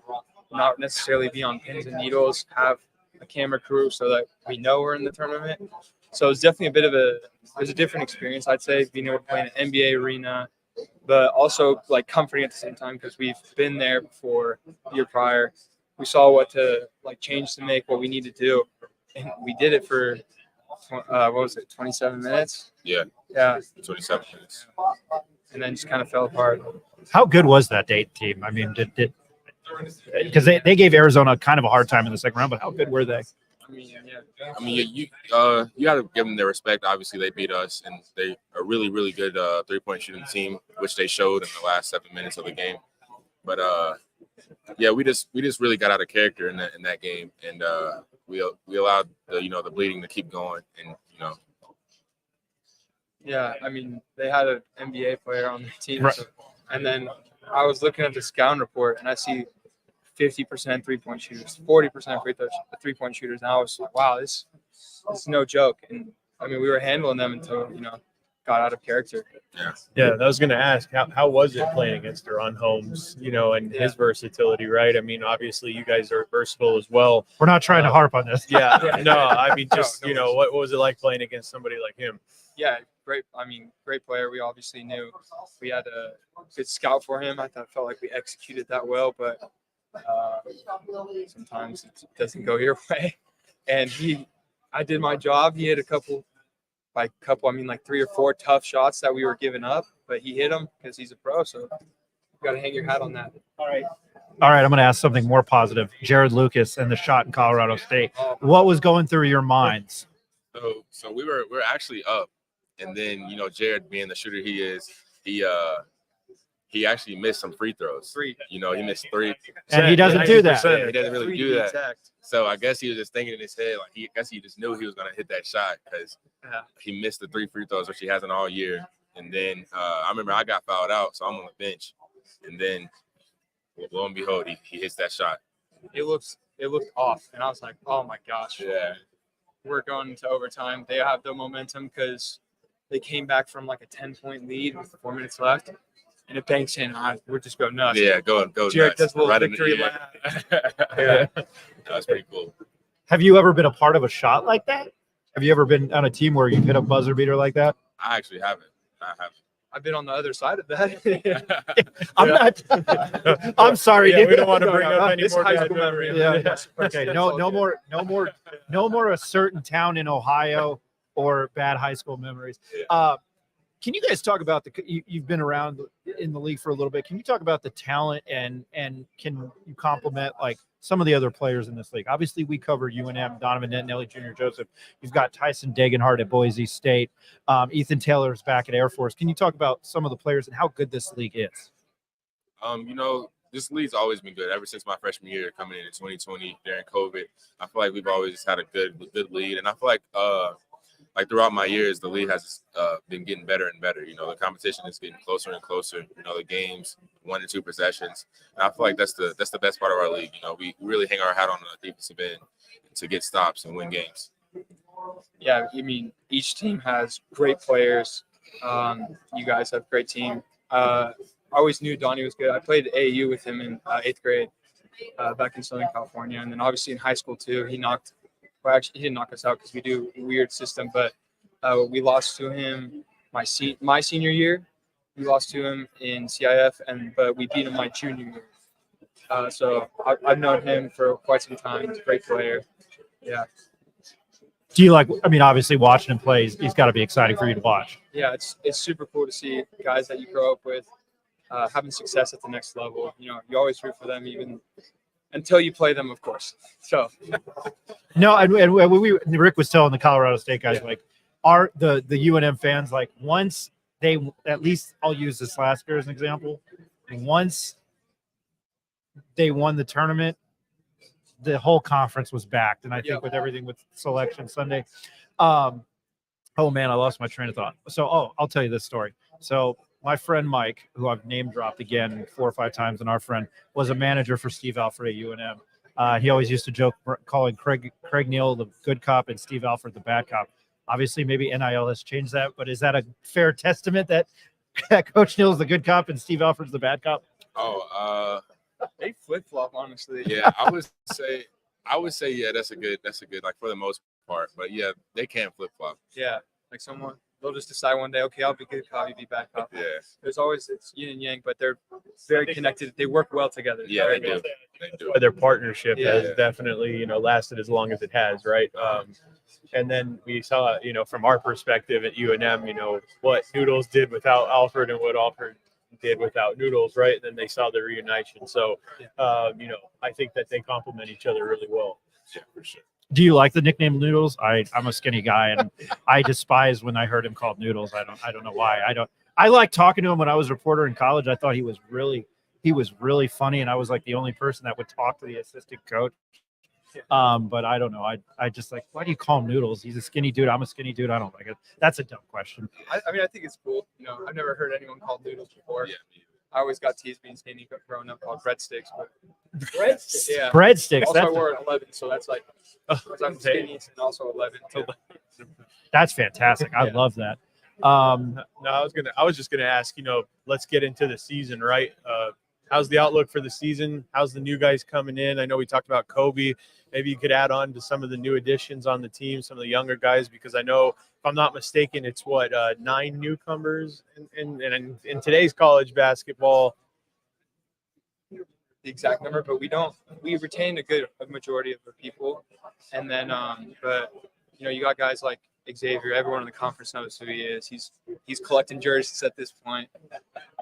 not necessarily be on pins and needles, have a camera crew so that we know we're in the tournament. So it's definitely it was a different experience, I'd say, being able to play in an NBA arena, but also like comforting at the same time because we've been there before the year prior. We saw what to like change to make what we need to do, and we did it for what was it, 27 minutes? Yeah. 27 minutes. And then just kind of fell apart. How good was that Dayton team? I mean, because they gave Arizona kind of a hard time in the second round, but how good were they? I mean, you got to give them their respect. Obviously, they beat us, and they are really, really good 3-point shooting team, which they showed in the last 7 minutes of the game. But yeah, we just really got out of character in that game, and we allowed the bleeding to keep going, and Yeah, I mean, they had an NBA player on their team, Right. And then I was looking at the scouting report, and I see 50% 3-point shooters, 40% three-point shooters, and I was like, wow, this is no joke. And I mean, we were handling them until got out of character. Yeah, I was going to ask, how was it playing against Deron Holmes, and his versatility, right? I mean, obviously you guys are versatile as well. We're not trying to harp on this. Yeah, no, I mean, just, what was it like playing against somebody like him? Yeah, great. I mean, great player. We obviously knew we had a good scout for him. I felt like we executed that well, but sometimes it doesn't go your way. And I did my job. He hit like 3 or 4 tough shots that we were giving up, but he hit them because he's a pro. So you got to hang your hat on that. All right, I'm going to ask something more positive. Jared Lucas and the shot in Colorado State. What was going through your minds? So we were actually up, and then Jared, being the shooter he is, he actually missed some free throws. He missed 3. And he doesn't do that. Yeah, he doesn't really do that. So I guess he was just thinking in his head, like I guess he just knew he was gonna hit that shot because he missed the 3 free throws, which he hasn't all year. And then I remember I got fouled out, so I'm on the bench, and then lo and behold, he hits that shot. It looked off, and I was like, oh my gosh. Yeah. We're going into overtime. They have the momentum because they came back from like a 10-point lead with 4 minutes left. And it banks in. We'll just go nuts. Yeah, go Jared nuts. does a little Right victory lap. Yeah. That's pretty cool. Have you ever been a part of a shot like that? Have you ever been on a team where you hit a buzzer beater like that? I actually haven't. I've been on the other side of that. I'm not. I'm sorry, Yeah, dude. we don't want to bring up any It's more high bad school memories. memory. Yeah. Okay. No more a certain town in Ohio or bad high school memories. Can you guys talk about you've been around in the league for a little bit. Can you talk about the talent and can you compliment like some of the other players in this league? Obviously, we cover UNM, Donovan Dent, Nelly Jr, Joseph. You've got Tyson Degenhardt at Boise State. Ethan Taylor's back at Air Force. Can you talk about some of the players and how good this league is? This league's always been good ever since my freshman year coming in 2020 during COVID. I feel like we've always had a good lead, and I feel like throughout my years, the league has been getting better and better. The competition is getting closer and closer. The games 1 to 2 possessions, and I feel like that's the best part of our league. We really hang our hat on the defensive end to get stops and win games. Yeah, I mean, each team has great players. You guys have a great team. I always knew Donnie was good. I played AAU with him in 8th grade back in Southern California, and then obviously in high school too. He didn't knock us out because we do a weird system, but we lost to him my senior year. We lost to him in CIF, but we beat him my junior year. So I've known him for quite some time. He's a great player. Yeah. Do you obviously watching him play, he's got to be exciting for you to watch. Yeah, it's super cool to see guys that you grow up with having success at the next level. You always root for them, even until you play them, of course. So no, and Rick was telling the Colorado State guys, are the UNM fans, once they, at least I'll use this last year as an example, once they won the tournament, the whole conference was backed, and I think with everything with Selection Sunday. Oh man, I lost my train of thought. So, I'll tell you this story. So my friend Mike, who I've name dropped again 4 or 5 times, and our friend was a manager for Steve Alford at UNM. He always used to joke calling Craig Neal the good cop and Steve Alford the bad cop. Obviously, maybe NIL has changed that, but is that a fair testament that Coach Neal is the good cop and Steve Alford's the bad cop? They flip flop, honestly. Yeah, I would say, yeah, that's a good, like for the most part. But yeah, they can flip flop. Yeah, like they'll just decide one day, okay, I'll be good cop, you be bad cop. Yeah. There's always, it's yin and yang, but they're very connected. They work well together. Yeah, they do. Their partnership Yeah. has definitely, lasted as long as it has, right? And then we saw, from our perspective at UNM, what Noodles did without Alford and what Alford did without Noodles, right? And then they saw the reunition. So, I think that they complement each other really well. Yeah, for sure. Do you like the nickname Noodles? I'm a skinny guy, and I despise when I heard him called Noodles. I don't know why. I liked talking to him when I was a reporter in college. I thought he was really funny, and I was like the only person that would talk to the assistant coach. But I don't know. I just like, why do you call him Noodles? He's a skinny dude. I'm a skinny dude. I don't like it. That's a dumb question. I mean, I think it's cool. I've never heard anyone called Noodles before. Yeah. I always got teased being skinny growing up called breadsticks. But breadsticks? Yeah. Breadsticks. Also, I wore an 11, so that's like, I'm skinny and also 11. That's fantastic. I love that. No, I was just gonna ask, let's get into the season, right? How's the outlook for the season? How's the new guys coming in? I know we talked about Kobe. Maybe you could add on to some of the new additions on the team, some of the younger guys, because I know, if I'm not mistaken, it's 9 newcomers in today's college basketball. The exact number, but we retained a majority of the people. And then, but you got guys like Xavier. Everyone in the conference knows who he is. He's collecting jerseys at this point.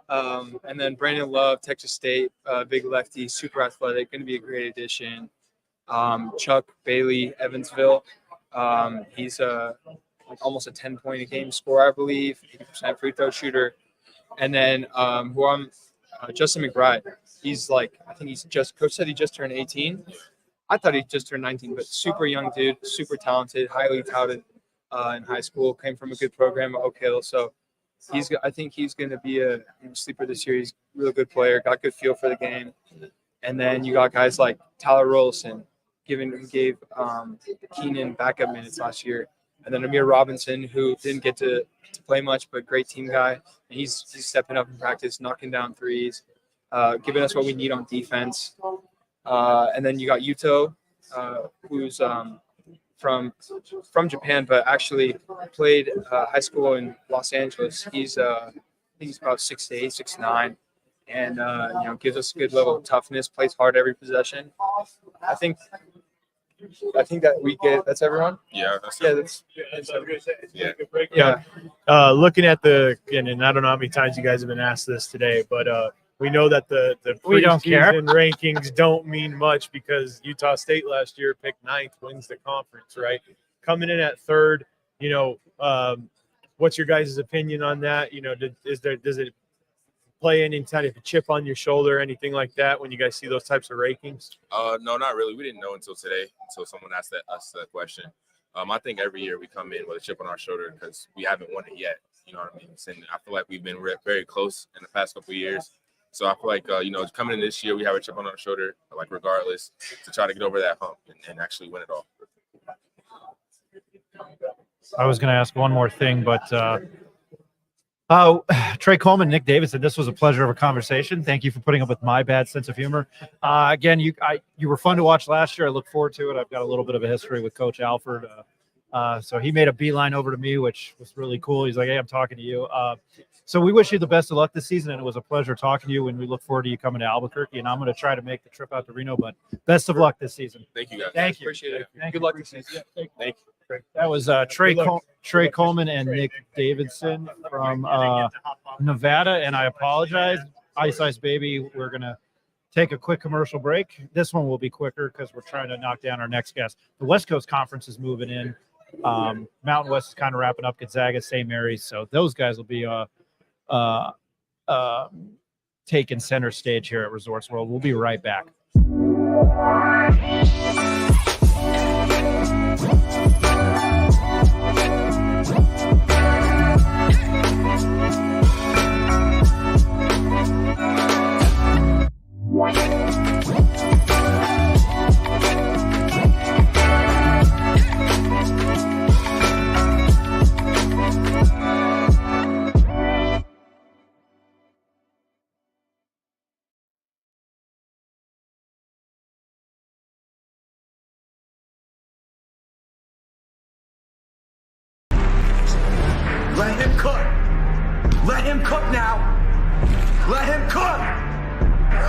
And then Brandon Love, Texas State, big lefty, super athletic, going to be a great addition. Chuck Bailey, Evansville. He's almost a 10-point a game scorer, I believe, 80% free throw shooter. And then Justin McBride. He's Coach said he just turned 18. I thought he just turned 19, but super young dude, super talented, highly touted in high school, came from a good program at Oak Hill. So I think he's going to be a sleeper this year. He's a real good player, got good feel for the game. And then you got guys like Tyler Rolson, who gave Keenan backup minutes last year. And then Amir Robinson, who didn't get to play much, but great team guy. And he's stepping up in practice, knocking down threes, giving us what we need on defense. And then you got Yuto, who's from Japan, but actually played high school in Los Angeles. I think he's about 6'8", 6'9", and gives us a good level of toughness. Plays hard every possession. I think that that's everyone. Yeah, Looking at and I don't know how many times you guys have been asked this today, but we know that the We don't care. preseason rankings don't mean much because Utah State last year picked 9th, wins the conference, right? Coming in at 3rd, what's your guys' opinion on that? Does it play any kind of a chip on your shoulder, anything like that, when you guys see those types of rankings? No, not really. We didn't know until today, until someone asked us that question. I think every year we come in with a chip on our shoulder because we haven't won it yet. You know what I mean? And I feel like we've been very close in the past couple of years. So I feel like, coming in this year, we have a chip on our shoulder, like regardless, to try to get over that hump and actually win it all. I was going to ask one more thing, but Trey Coleman, Nick Davidson, this was a pleasure of a conversation. Thank you for putting up with my bad sense of humor. Again, you were fun to watch last year. I look forward to it. I've got a little bit of a history with Coach Alford. So he made a beeline over to me, which was really cool. He's like, hey, I'm talking to you. So we wish you the best of luck this season, and it was a pleasure talking to you, and we look forward to you coming to Albuquerque, and I'm going to try to make the trip out to Reno, but best of luck this season. Thank you, guys. Thank you. Appreciate it. Thank Good luck this season. Thank you. That was Trey Coleman and Nick Davidson from Nevada, and I apologize. Ice Baby, we're going to take a quick commercial break. This one will be quicker because we're trying to knock down our next guest. The West Coast Conference is moving in. Mountain West is kind of wrapping up, Gonzaga, St. Mary's, so those guys will be taking center stage here at Resorts World. We'll be right back. cook. Let him cook now. Let him cook.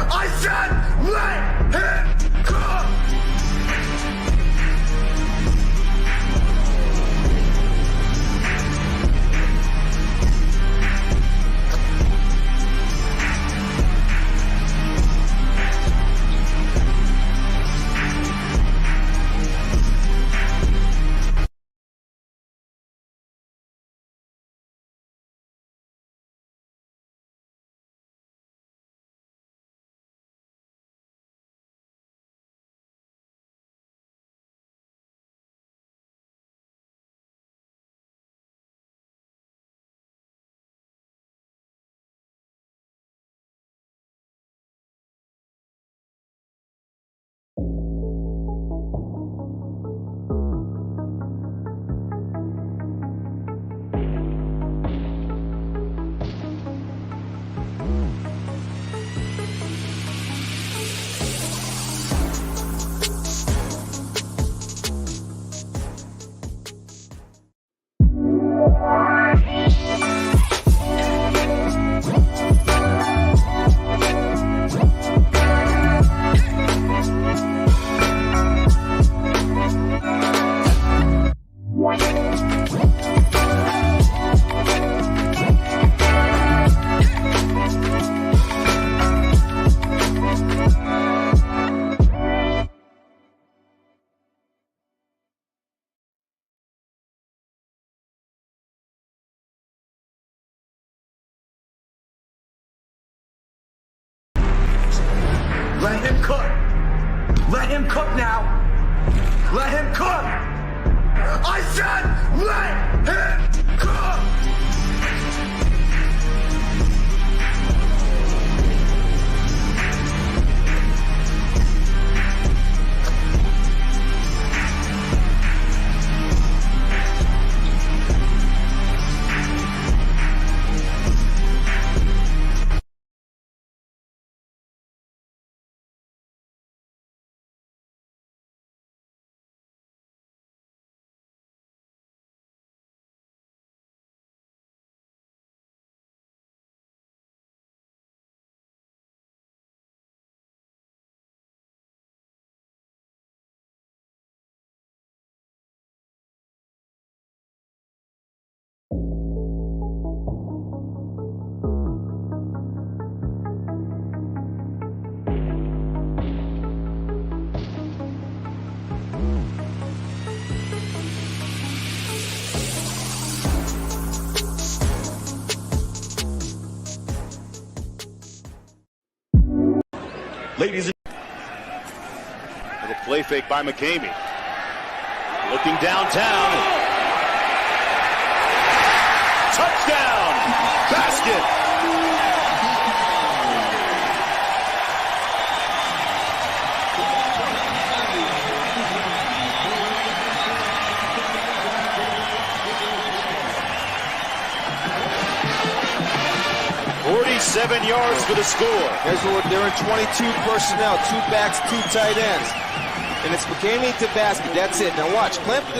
I said let him cook. Let him cook. Let him cook now. Let him cook. I said let him cook. Ladies and little play fake by McCamey. Looking downtown. Touchdown! Basket! 47 yards for the score. Here's what they're in 22 personnel, 2 backs, 2 tight ends. And it's McCamey to basket. That's it. Now watch.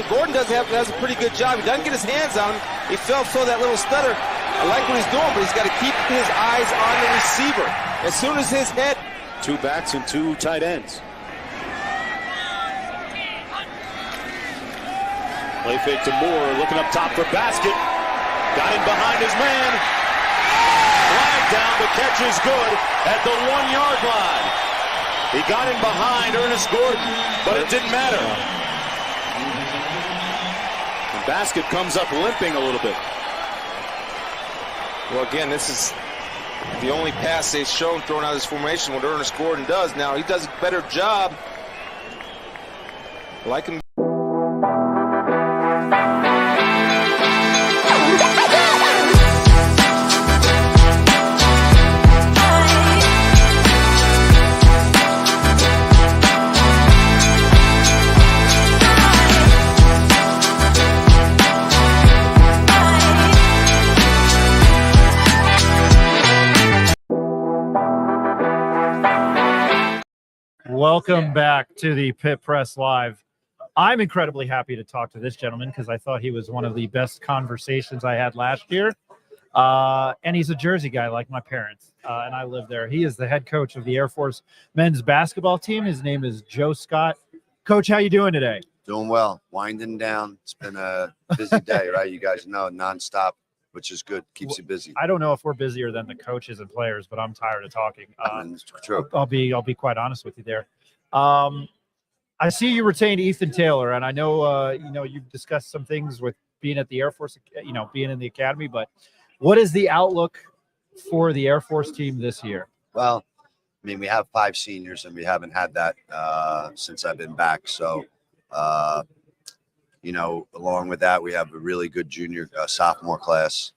Gordon does a pretty good job. He doesn't get his hands on him. He fell that little stutter. I like what he's doing, but he's got to keep his eyes on the receiver. As soon as his head. 2 backs and 2 tight ends. Play fake to Moore, looking up top for basket. Got him behind his man. Flag down, the catch is good at the 1-yard line. He got him behind Ernest Gordon, but it didn't matter. The basket comes up limping a little bit. Well, again, this is the only pass they've shown throwing out of this formation, what Ernest Gordon does. Now, he does a better job. I like him. Welcome back to the Pit Press Live. I'm incredibly happy to talk to this gentleman because I thought he was one of the best conversations I had last year. And he's a Jersey guy like my parents, and I live there. He is the head coach of the Air Force men's basketball team. His name is Joe Scott. Coach, how you doing today? Doing well, winding down. It's been a busy day, right? You guys know, nonstop, which is good. Keeps you busy. I don't know if we're busier than the coaches and players, but I'm tired of talking. It's true. I'll be quite honest with you there. I see you retained Ethan Taylor, and I know you've discussed some things with being at the Air Force, being in the academy. But what is the outlook for the Air Force team this year? Well, I mean, we have 5 seniors, and we haven't had that since I've been back. So, along with that, we have a really good junior sophomore class.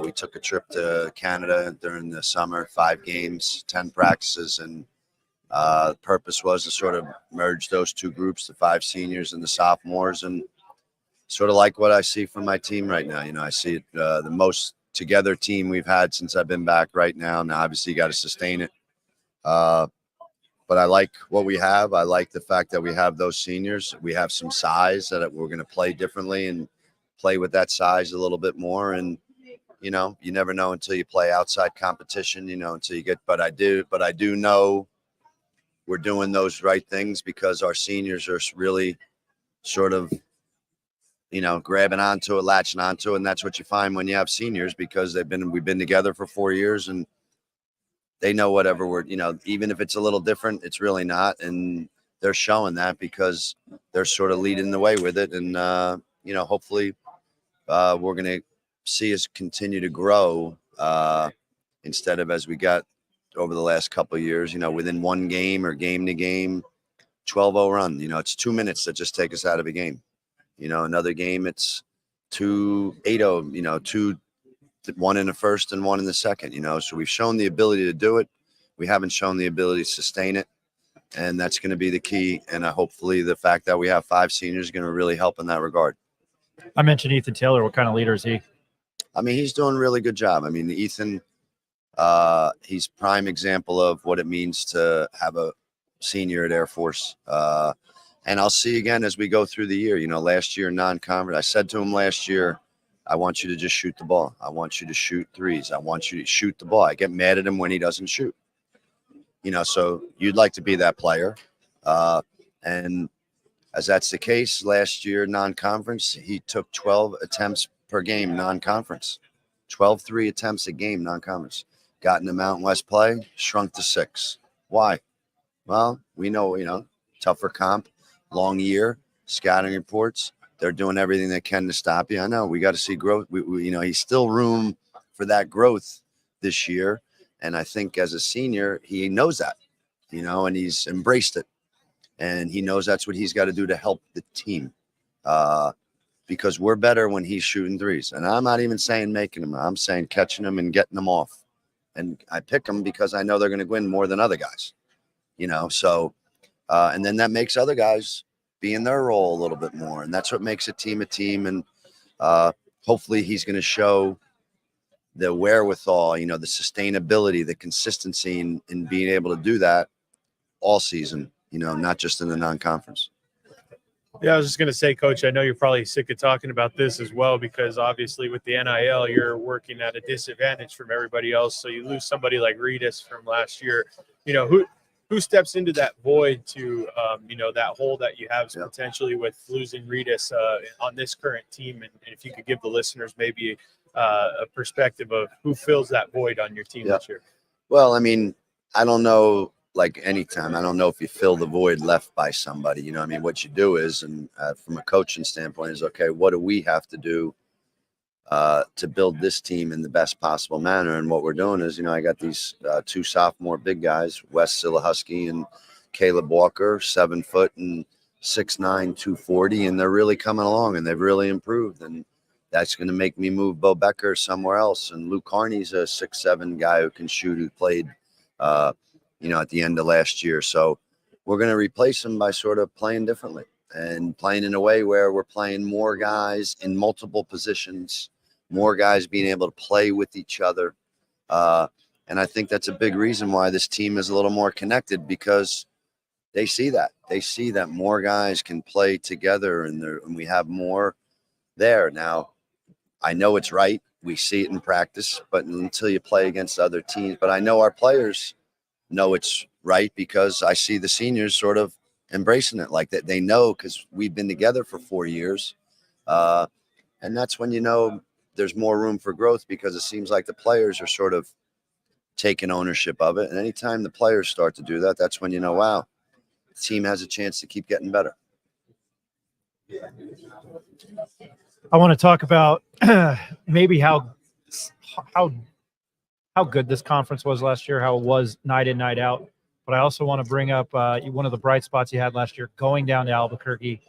We took a trip to Canada during the summer, 5 games, 10 practices, and the purpose was to sort of merge those 2 groups, the 5 seniors and the sophomores, and sort of like what I see from my team right now. I see it, the most together team we've had since I've been back right now. Now, obviously, you got to sustain it. But I like what we have. I like the fact that we have those seniors. We have some size that we're going to play differently and play with that size a little bit more. And, you never know until you play outside competition, until you get, but I do know we're doing those right things because our seniors are really sort of, grabbing onto it, latching onto it. And that's what you find when you have seniors, because we've been together for 4 years, and they know whatever we're, even if it's a little different, it's really not. And they're showing that because they're sort of leading the way with it. And, hopefully we're going to see us continue to grow instead of as we got over the last couple of years, within one game or game to game, 12-0 run. It's 2 minutes that just take us out of a game. Another game, it's 2-8-0, 2 1 in the first and 1 in the second, so we've shown the ability to do it. We haven't shown the ability to sustain it, and that's going to be the key. And hopefully the fact that we have 5 seniors is going to really help in that regard. I mentioned Ethan Taylor. What kind of leader is he? I mean, he's doing a really good job. I mean, Ethan, he's prime example of what it means to have a senior at Air Force. And I'll see again as we go through the year. Last year non-conference, I said to him last year, I want you to just shoot the ball. I want you to shoot threes. I want you to shoot the ball. I get mad at him when he doesn't shoot. So you'd like to be that player. And as that's the case, last year non-conference, he took 12 attempts per game non-conference. 12 3 attempts a game non-conference. Got in the Mountain West play, shrunk to 6. Why? Well, we know, tougher comp, long year, scouting reports. They're doing everything they can to stop you. I know we got to see growth. He's still room for that growth this year. And I think as a senior, he knows that, and he's embraced it. And he knows that's what he's got to do to help the team because we're better when he's shooting threes. And I'm not even saying making them. I'm saying catching them and getting them off. And I pick them because I know they're going to win more than other guys, So, and then that makes other guys be in their role a little bit more. And that's what makes a team. And hopefully he's going to show the wherewithal, the sustainability, the consistency in being able to do that all season, not just in the non-conference. Yeah, I was just going to say, Coach, I know you're probably sick of talking about this as well, because obviously with the NIL, you're working at a disadvantage from everybody else. So you lose somebody like Reedus from last year, who steps into that void to, that hole that you have potentially with losing Reedus on this current team. And if you could give the listeners maybe a perspective of who fills that void on your team this year. Well, I mean, I don't know, like anytime, I don't know if you fill the void left by somebody, what you do is, and from a coaching standpoint is, okay, what do we have to do to build this team in the best possible manner? And what we're doing is, I got these 2 sophomore big guys, Wes Silahusky and Caleb Walker, 7 foot and 6'9", 240, and they're really coming along and they've really improved. And that's going to make me move Bo Becker somewhere else. And Luke Carney's a 6'7" guy who can shoot, who played, at the end of last year. So we're going to replace him by sort of playing differently and playing in a way where we're playing more guys in multiple positions, more guys being able to play with each other. And I think that's a big reason why this team is a little more connected, because they see that. They see that more guys can play together and we have more there. Now, I know it's right we see it in practice, but until you play against other teams. But I know our players know it's right because I see the seniors sort of embracing it like that. They know because we've been together for 4 years. And that's when you know there's more room for growth because it seems like the players are sort of taking ownership of it. And anytime the players start to do that, that's when you know, wow, the team has a chance to keep getting better. I want to talk about maybe how good this conference was last year, how it was night in, night out. But I also want to bring up one of the bright spots you had last year, going down to Albuquerque,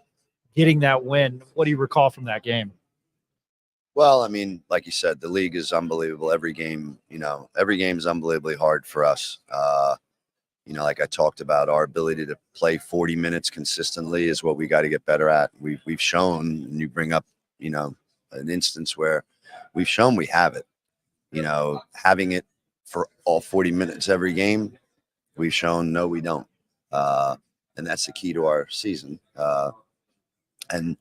getting that win. What do you recall from that game? Well, I mean, like you said, the league is unbelievable. Every game is unbelievably hard for us. Like I talked about, our ability to play 40 minutes consistently is what we got to get better at. We've shown, and you bring up, an instance where we've shown we have it. Having it for all 40 minutes every game, we've shown no, we don't. And that's the key to our season. And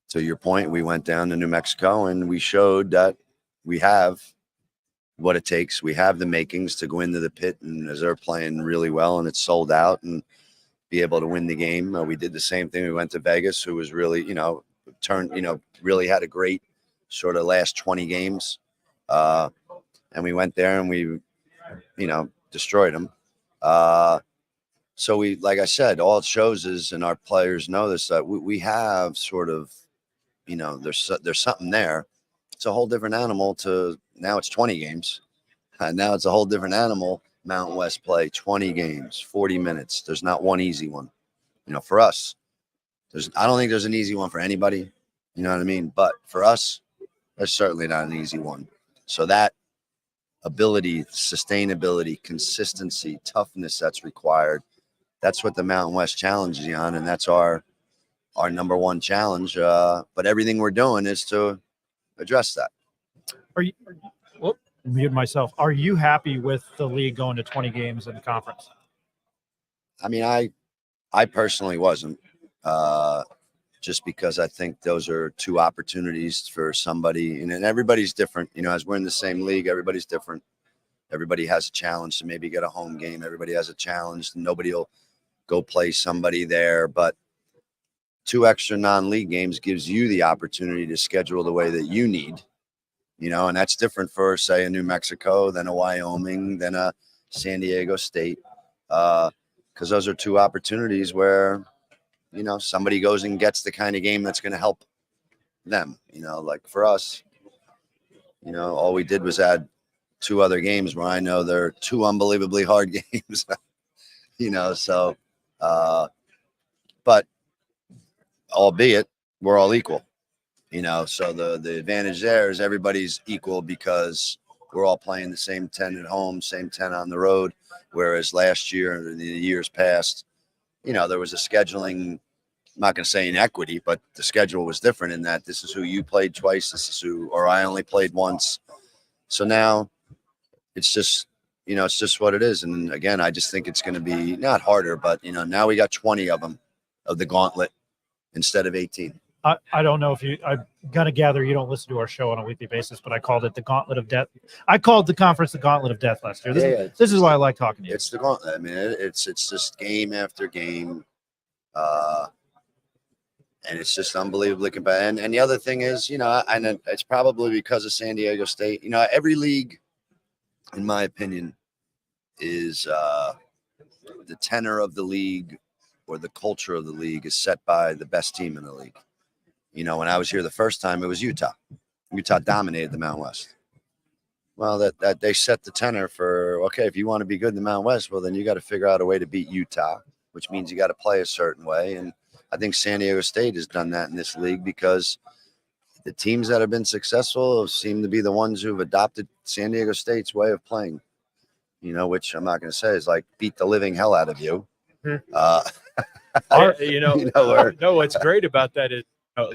to your point, we went down to New Mexico and we showed that we have what it takes. We have the makings to go into the pit, and as they're playing really well and it's sold out, and be able to win the game. We did the same thing. We went to Vegas, who was really, really had a great sort of last 20 games. And we went there and we, destroyed them. So we, like I said, all it shows is, and our players know this, that we have sort of, there's something there. It's a whole different animal to now it's 20 games. Now it's a whole different animal. Mountain West play 20 games, 40 minutes. There's not one easy one. For us, I don't think there's an easy one for anybody. You know what I mean? But for us, there's certainly not an easy one. So that ability, sustainability, consistency, toughness that's required, that's what the Mountain West challenges you on, and that's our number one challenge. But everything we're doing is to address that. Mute myself. Are you happy with the league going to 20 games in the conference? I mean, I personally wasn't, just because I think those are two opportunities for somebody, and everybody's different. As we're in the same league, everybody's different. Everybody has a challenge to maybe get a home game. Everybody has a challenge. Nobody will go play somebody there, but 2 extra non-league games gives you the opportunity to schedule the way that you need. And that's different for, say, a New Mexico, than a Wyoming, than a San Diego State, because those are 2 opportunities where, somebody goes and gets the kind of game that's going to help them. Like for us, all we did was add 2 other games where I know they're 2 unbelievably hard games, so, but albeit we're all equal. So the advantage there is everybody's equal because we're all playing the same 10 at home, same 10 on the road. Whereas last year and the years past, there was a scheduling, I'm not going to say inequity, but the schedule was different in that this is who you played twice. This is who, or I only played once. So now it's just, it's just what it is. And again, I just think it's going to be not harder, but, now we got 20 of them of the gauntlet instead of 18. I don't know if I'm going to gather you don't listen to our show on a weekly basis, but I called it the Gauntlet of Death. I called the conference the Gauntlet of Death last year. This is why I like talking to you. It's the gauntlet. I mean, it's just game after game. And it's just unbelievably competitive. And the other thing is, and it's probably because of San Diego State. Every league, in my opinion, is the tenor of the league or the culture of the league is set by the best team in the league. When I was here the first time, it was Utah. Utah dominated the Mountain West. Well, that they set the tenor for, okay, if you want to be good in the Mountain West, well, then you got to figure out a way to beat Utah, which means you got to play a certain way. And I think San Diego State has done that in this league because the teams that have been successful seem to be the ones who've adopted San Diego State's way of playing, which I'm not going to say is like beat the living hell out of you. No, what's great about that is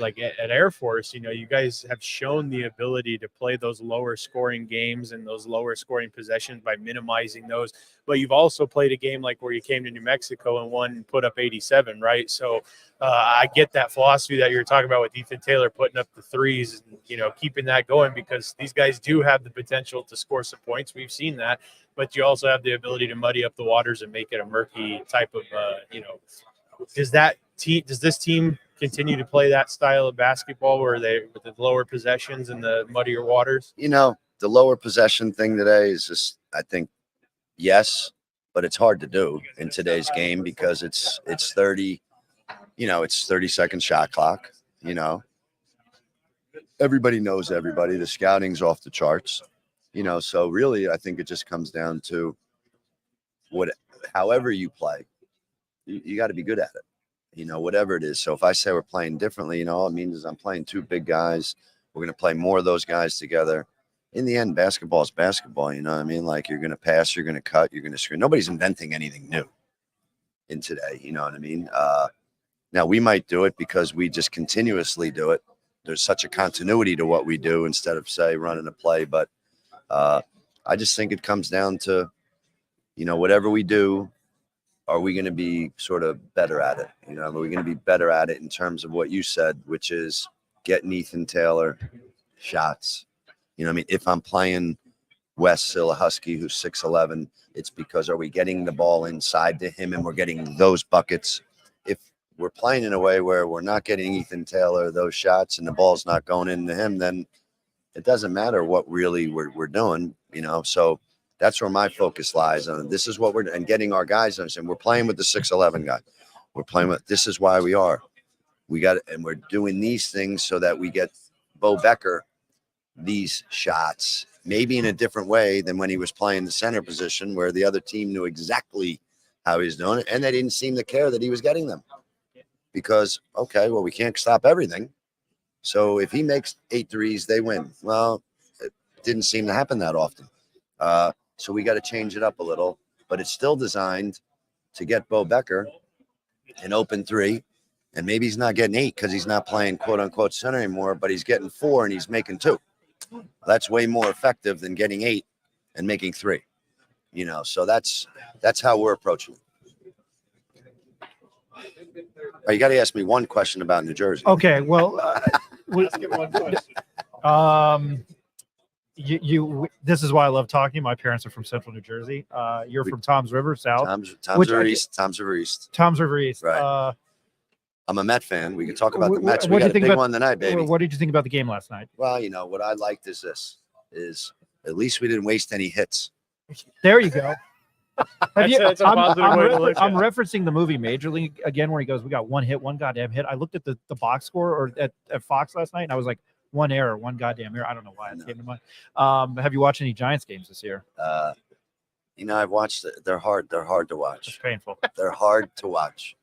like at Air Force, you guys have shown the ability to play those lower scoring games and those lower scoring possessions by minimizing those. But you've also played a game like where you came to New Mexico and won and put up 87, right? So I get that philosophy that you're talking about with Ethan Taylor putting up the threes, and, keeping that going, because these guys do have the potential to score some points. We've seen that, but you also have the ability to muddy up the waters and make it a murky type of, does this team continue to play that style of basketball where they with the lower possessions and the muddier waters? The lower possession thing today is just, I think, yes, but it's hard to do in today's game because it's 30, it's 30-second shot clock. Everybody knows everybody. The scouting's off the charts. So really, I think it just comes down to however you play, you got to be good at it. Whatever it is. So if I say we're playing differently, all it means is I'm playing two big guys. We're going to play more of those guys together. In the end, basketball is basketball. You know what I mean? Like, you're going to pass, you're going to cut, you're going to screen. Nobody's inventing anything new in today. You know what I mean? Now, we might do it because we just continuously do it. There's such a continuity to what we do instead of, say, running a play. But I just think it comes down to, whatever we do, are we going to be sort of better at it? Are we going to be better at it in terms of what you said, which is getting Ethan Taylor shots? If I'm playing Wes Silahusky, who's 6'11", it's because are we getting the ball inside to him and we're getting those buckets? If we're playing in a way where we're not getting Ethan Taylor those shots and the ball's not going into him, then it doesn't matter what really we're doing, So that's where my focus lies on. This is what and getting our guys understand. We're playing with the 6'11" guy. We're playing with, this is why we are. And we're doing these things so that we get Bo Becker these shots, maybe in a different way than when he was playing the center position where the other team knew exactly how he was doing it. And they didn't seem to care that he was getting them because, okay, well, we can't stop everything. So if he makes 8 threes, they win. Well, it didn't seem to happen that often. So we got to change it up a little, but it's still designed to get Bo Becker an open 3. And maybe he's not getting 8 because he's not playing quote unquote center anymore, but he's getting 4 and he's making 2. That's way more effective than getting 8 and making 3, so that's how we're approaching it. You got to ask me one question about New Jersey. Okay. Well, Let's get one question. This is why I love talking. My parents are from Central New Jersey. You're from Toms River, South. Toms River East. Toms River East. Toms River East. Right. I'm a Met fan. We can talk about the Mets. What We got a big one tonight, baby. What did you think about the game last night? Well, what I liked is at least we didn't waste any hits. There you go. That's a positive way to look at it. I'm referencing the movie Major League again, where he goes, "We got one hit, one goddamn hit." I looked at the box score or at Fox last night, and I was like, one error, one goddamn error. I don't know why it came to mind. Have you watched any Giants games this year? I've watched it. They're hard to watch. It's painful. They're hard to watch.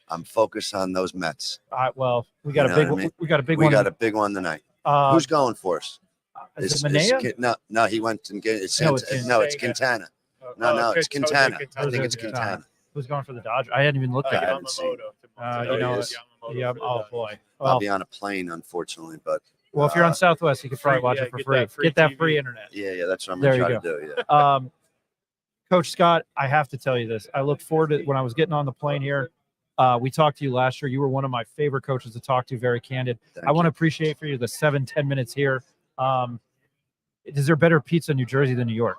I'm focused on those Mets. Well, we got a big one. We got a big one. We got a big one tonight. Who's going for us? Is it Manea? No, he went and get it's Quintana. No, it's Quintana. I think it's Quintana. Who's going for the Dodgers? I hadn't even looked at it. Yeah. Oh boy. I'll be on a plane, unfortunately, but. Well, if you're on Southwest, you could probably watch it for free. Get that free internet. Yeah, that's what I'm going to try to do. Yeah. Coach Scott, I have to tell you this. I look forward to when I was getting on the plane here. We talked to you last year. You were one of my favorite coaches to talk to, very candid. I want to appreciate for you the 7-10 minutes here. Is there better pizza in New Jersey than New York?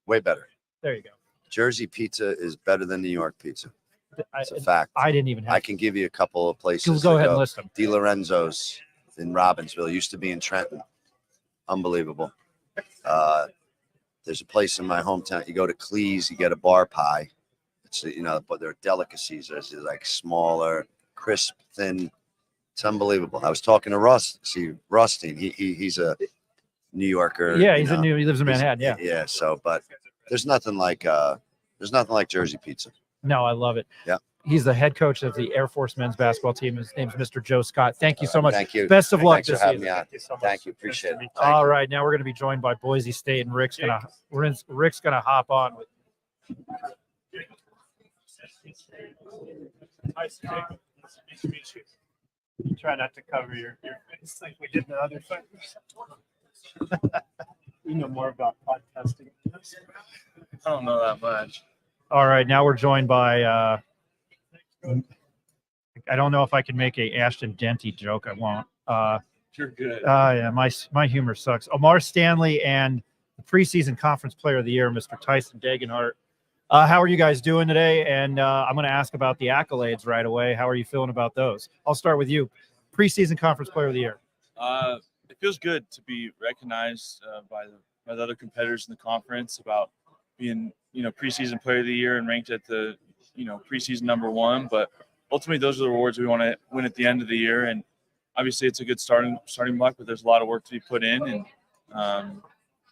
Way better. There you go. Jersey pizza is better than New York pizza. It's a fact. I didn't even have I can give you a couple of places. Go ahead and list them. Di Lorenzo's in Robbinsville. Used to be in Trenton. Unbelievable. There's a place in my hometown. You go to Cleese, you get a bar pie. It's but they're delicacies. It's like smaller, crisp, thin. It's unbelievable. I was talking to Rothstein. He's a New Yorker. Yeah, he lives in Manhattan. Yeah. Yeah. So, but there's nothing like Jersey pizza. No, I love it. Yeah. He's the head coach of the Air Force men's basketball team. His name's Mr. Joe Scott. Thank you so much. Thank you. Best of luck Thanks this for having season. me on. Thank you. Appreciate it. All right, now we're going to be joined by Boise State, and Rick's gonna hop on with. Nice to meet you. You try not to cover your face like we did the other fighters. You know more about podcasting than us. I don't know that much. All right, now we're joined by I don't know if I can make a Ashton Denty joke. I won't. You're good. Yeah, my humor sucks. Omar Stanley and the preseason conference player of the year, Mr. Tyson Dagenhart. How are you guys doing today? And I'm going to ask about the accolades right away. How are you feeling about those? I'll start with you. Preseason conference player of the year. It feels good to be recognized by the other competitors in the conference about being, preseason player of the year and ranked at the, preseason #1. But ultimately, those are the awards we want to win at the end of the year. And obviously, it's a good starting block, but there's a lot of work to be put in. And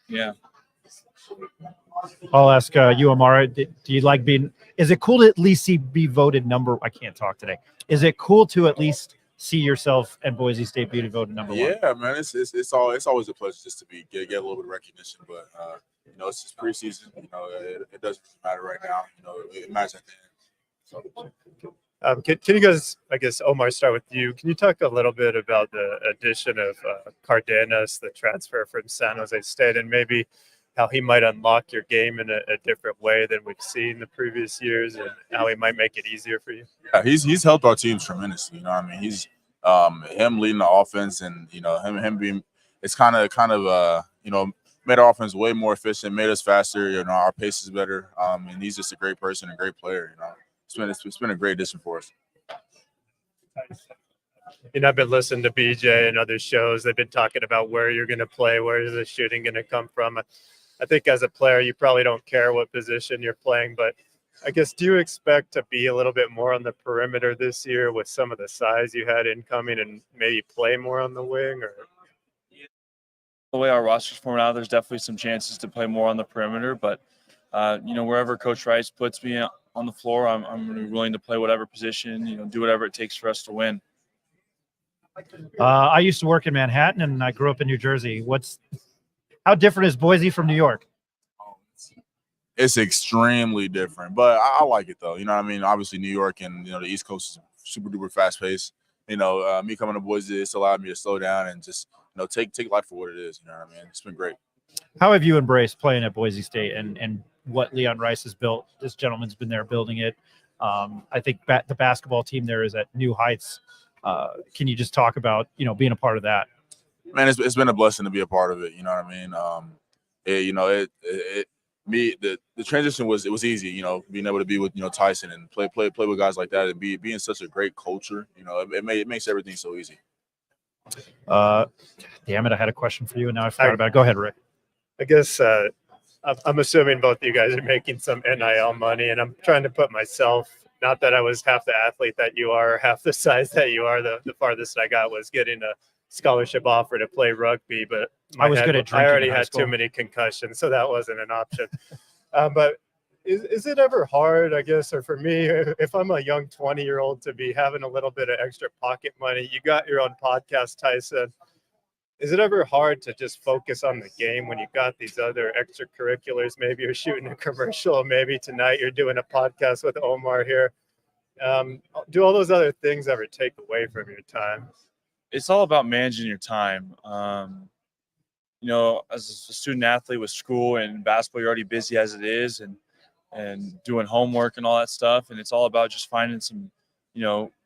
yeah. I'll ask you, Amara. Do you like being? Is it cool to at least be voted number? I can't talk today. Is it cool to at least see yourself and Boise State being voted #1? Yeah, man. It's always a pleasure just to get a little bit of recognition. But it's just preseason. It doesn't matter right now. It matters at the end. So. Can you guys, I guess, Omar, start with you. Can you talk a little bit about the addition of Cardenas, the transfer from San Jose State, and maybe how he might unlock your game in a different way than we've seen the previous years, and how he might make it easier for you? Yeah, he's helped our teams tremendously. He's him leading the offense, and him being, it's kind of made our offense way more efficient, made us faster. Our pace is better, and he's just a great person, a great player. It's been a great addition for us. I've been listening to BJ and other shows. They've been talking about where you're going to play, where is the shooting going to come from. I think as a player, you probably don't care what position you're playing, but I guess, do you expect to be a little bit more on the perimeter this year with some of the size you had incoming, and maybe play more on the wing? Or the way our roster's formed out, there's definitely some chances to play more on the perimeter, but wherever Coach Rice puts me on the floor, I'm willing to play whatever position, do whatever it takes for us to win. I used to work in Manhattan, and I grew up in New Jersey. How different is Boise from New York? It's extremely different, but I like it though. Obviously New York and the East Coast is super duper fast paced. Me coming to Boise, it's allowed me to slow down and just take life for what it is. It's been great. How have you embraced playing at Boise State and what Leon Rice has built? This gentleman's been there building it. I think the basketball team there is at new heights. Can you just talk about being a part of that? Man, it's been a blessing to be a part of it. The transition was easy. Being able to be with Tyson and play with guys like that and be in such a great culture. It makes everything so easy. Damn it! I had a question for you, and now I forgot about it. Go ahead, Rick. I guess I'm assuming both of you guys are making some NIL money, and I'm trying to put myself. Not that I was half the athlete that you are, or half the size that you are. The farthest I got was getting a scholarship offer to play rugby, but I was good at drinking. I already had too many concussions, so that wasn't an option. But is it ever hard, I guess, or for me, if I'm a young 20-year-old, to be having a little bit of extra pocket money? You got your own podcast, Tyson. Is it ever hard to just focus on the game when you've got these other extracurriculars? Maybe you're shooting a commercial. Maybe tonight you're doing a podcast with Omar here. Do all those other things ever take away from your time? It's all about managing your time. As a student athlete with school and basketball, you're already busy as it is, and doing homework and all that stuff. And it's all about just finding some,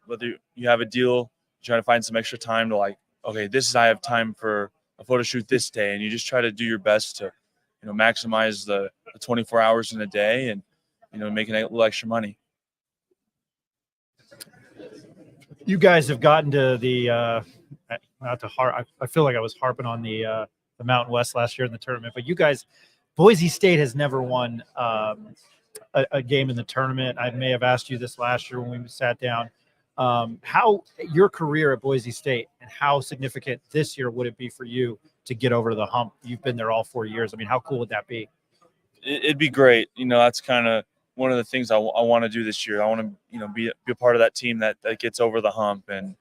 whether you have a deal, trying to find some extra time to okay, I have time for a photo shoot this day. And you just try to do your best to, maximize the 24 hours in a day and, making a little extra money. You guys have gotten to the I feel like I was harping on the Mountain West last year in the tournament, but you guys, Boise State has never won a game in the tournament. I may have asked you this last year when we sat down. How your career at Boise State and how significant this year would it be for you to get over the hump? You've been there all 4 years. How cool would that be? It'd be great. That's kind of one of the things I want to do this year. I want to, be a part of that team that gets over the hump. And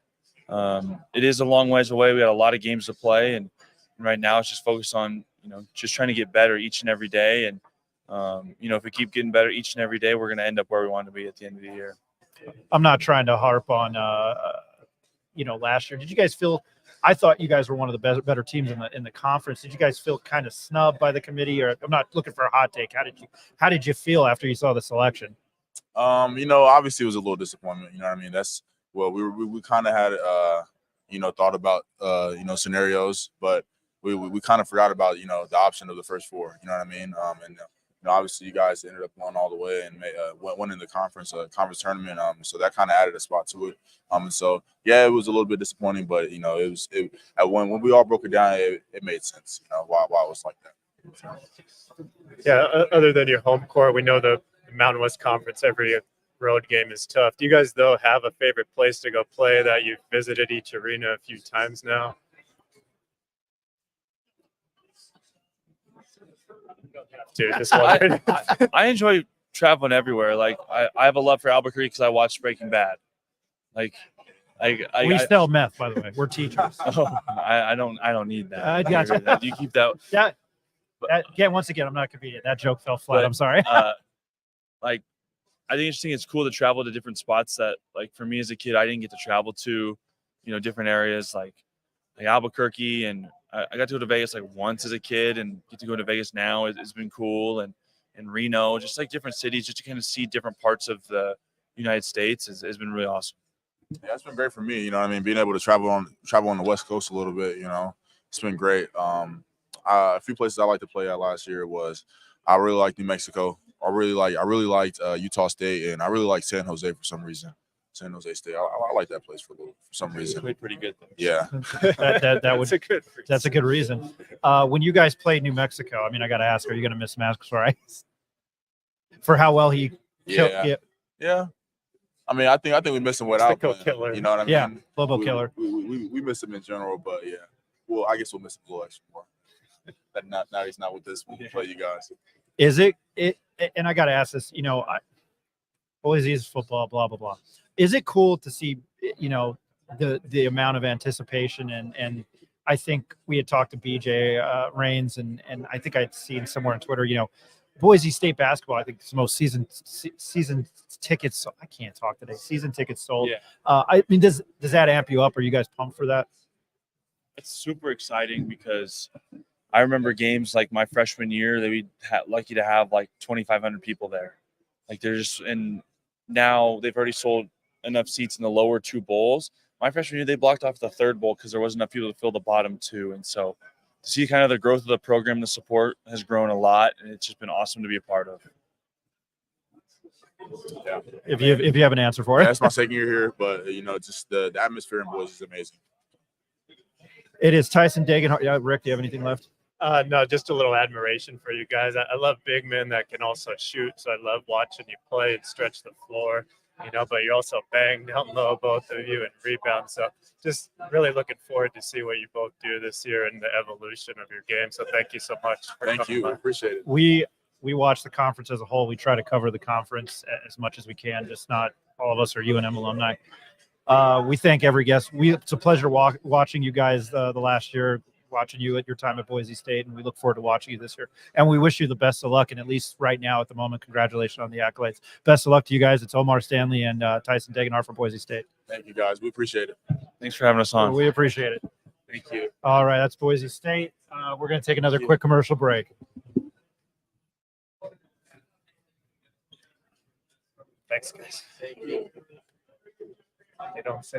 it is a long ways away. We got a lot of games to play. And right now it's just focused on, just trying to get better each and every day. And, if we keep getting better each and every day, we're going to end up where we want to be at the end of the year. I'm not trying to harp on, last year. Did you guys feel? I thought you guys were one of the better teams in the conference. Did you guys feel kind of snubbed by the committee? Or I'm not looking for a hot take. How did you feel after you saw the selection? Obviously it was a little disappointment. You know what I mean? We kind of had thought about scenarios, but we kind of forgot about the option of the first four. You know what I mean? Obviously you guys ended up going all the way and went in the conference tournament. So that kind of added a spot to it. So yeah, it was a little bit disappointing, but when we all broke it down, it made sense. Why it was like that. Yeah. Other than your home court, we know the Mountain West Conference, every road game is tough. Do you guys though have a favorite place to go play that you've visited each arena a few times now? Dude, just wondering. I enjoy traveling everywhere. Like I have a love for Albuquerque because I watched Breaking Bad. We sell meth, by the way. We're teachers. I don't need that. I got you. Do you keep that? Again, once again, I'm not convenient. That joke fell flat. I'm sorry. I think it's interesting. It's cool to travel to different spots that, like, for me as a kid, I didn't get to travel to, different areas like Albuquerque, and I got to go to Vegas like once as a kid, and get to go to Vegas now. It's been cool, and Reno, just like different cities, just to kind of see different parts of the United States has been really awesome. Yeah, it's been great for me. Being able to travel on the West Coast a little bit. It's been great. A few places I liked to play at last year was I really liked New Mexico. I really liked Utah State, and I really liked San Jose for some reason. San Jose State. I like that place for some reason. Played pretty good though. Yeah. That's a good reason. When you guys played New Mexico, I mean, I got to ask, are you going to miss Max for how well he killed? Yeah. I mean, I think we miss him without him. Killer. You know what I mean? Yeah, Lobo killer. We miss him in general, but yeah. Well, I guess we'll miss him a little extra more. Now he's not with us. We'll play you guys. Is it? And I got to ask this. Boise is football. Blah blah blah. Is it cool to see, the amount of anticipation and I think we had talked to BJ Rains and I think I'd seen somewhere on Twitter, Boise State basketball, I think it's the most season tickets. I can't talk today. Season tickets sold. Yeah. I mean, does that amp you up? Are you guys pumped for that? It's super exciting because I remember games like my freshman year, they would lucky to have like 2,500 people there. Like and now they've already sold enough seats in the lower two bowls. My freshman year, they blocked off the third bowl because there wasn't enough people to fill the bottom two. And so to see kind of the growth of the program, the support has grown a lot, and it's just been awesome to be a part of. Yeah. If you have an answer for it. That's my second year here, but just the atmosphere in Boise is amazing. It is. Tyson Dagan. Yeah, Rick, do you have anything left? No, just a little admiration for you guys. I love big men that can also shoot, so I love watching you play and stretch the floor. But you're also bang down low, both of you, and rebound. So just really looking forward to see what you both do this year and the evolution of your game. So thank you so much. Thank you. I appreciate it. We watch the conference as a whole. We try to cover the conference as much as we can. Just not all of us are UNM alumni. We thank every guest. It's a pleasure watching you guys the last year, watching you at your time at Boise State, and we look forward to watching you this year. And we wish you the best of luck. And at least right now, at the moment, congratulations on the accolades. Best of luck to you guys. It's Omar Stanley and Tyson Dagan from Boise State. Thank you, guys. We appreciate it. Thanks for having us on. We appreciate it. Thank you. All right, that's Boise State. We're going to take another quick commercial break. Thanks, guys. Thank you. I dropped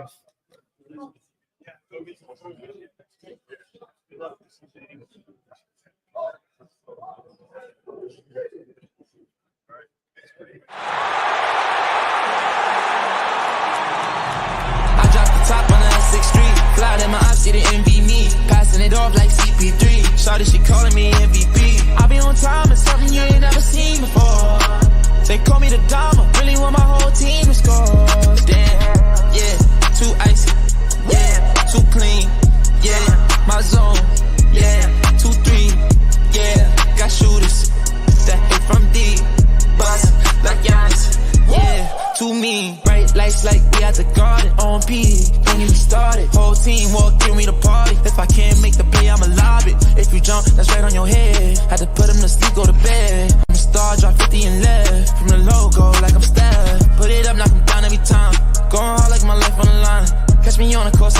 the top on the 6th Street. Fly in my ops, didn't envy me. Passing it off like CP3. Shawty, she calling me MVP. I be on time, it's something you ain't never seen before. They call me the Dama, really want my whole team to score. Damn, yeah, too icy, yeah, too clean, yeah, my zone, yeah, 2-3, yeah, got shooters that hit from deep, bust like Giannis, yeah, too mean, bright lights like we at the garden, on P, don't get me started, whole team walk through me to party, if I can't make the play, I'ma lob it, if you jump, that's right on your head, had to put him to sleep, go to bed, I'm a star, drop 50 and left, from the logo like I'm Steph, put it up, knock him down every time, going hard like my life on the line, catch me on the course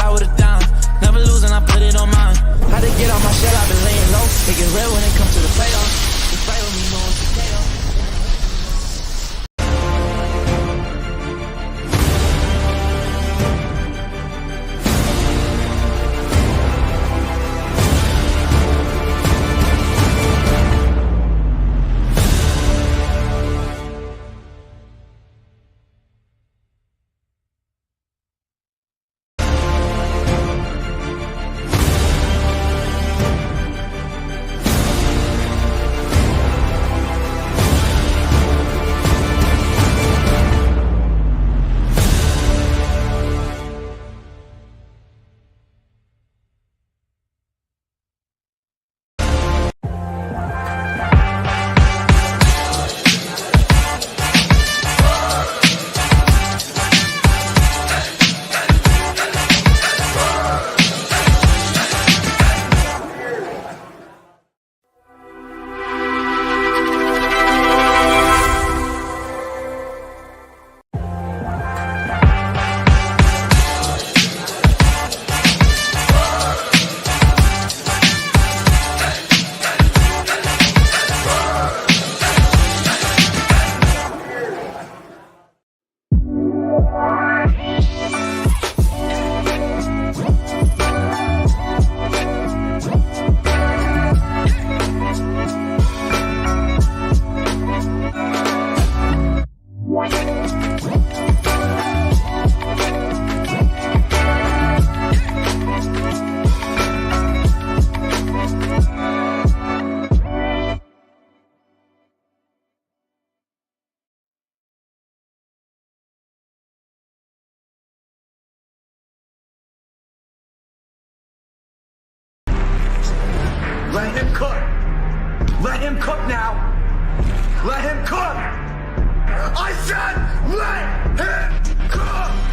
Let him cook! I said let him cook!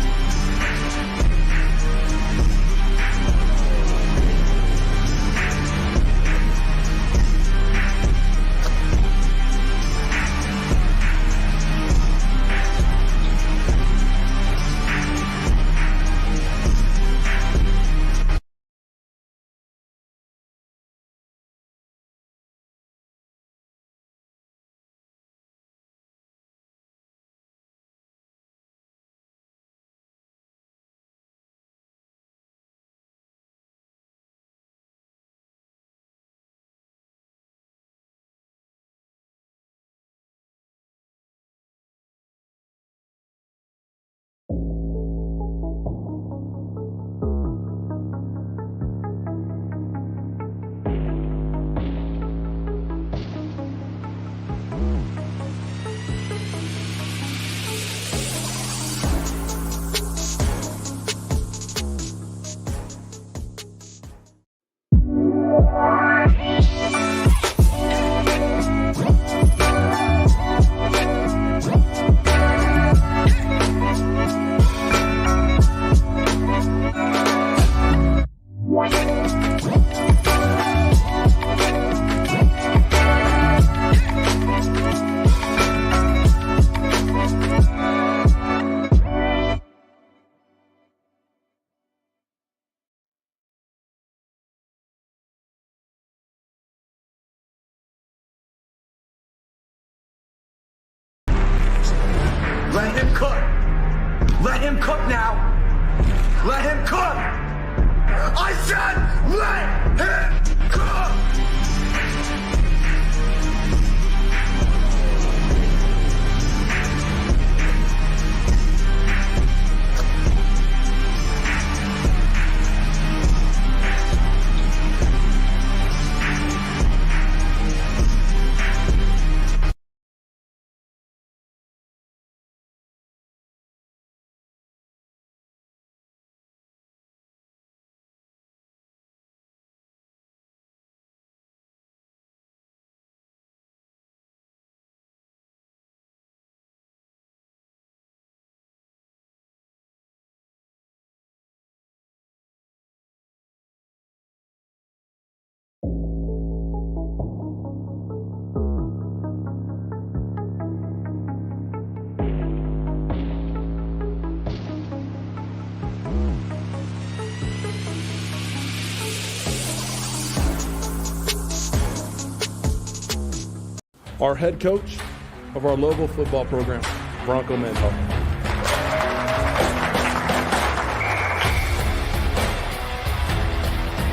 Let him cook! Let him cook now! Let him cook! I said let him cook! Our head coach of our local football program, Bronco Mental.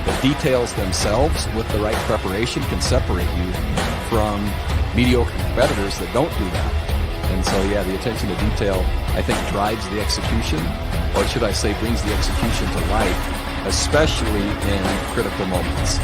The details themselves, with the right preparation, can separate you from mediocre competitors that don't do that. And so, yeah, the attention to detail, I think, drives the execution, or should I say brings the execution to life, especially in critical moments.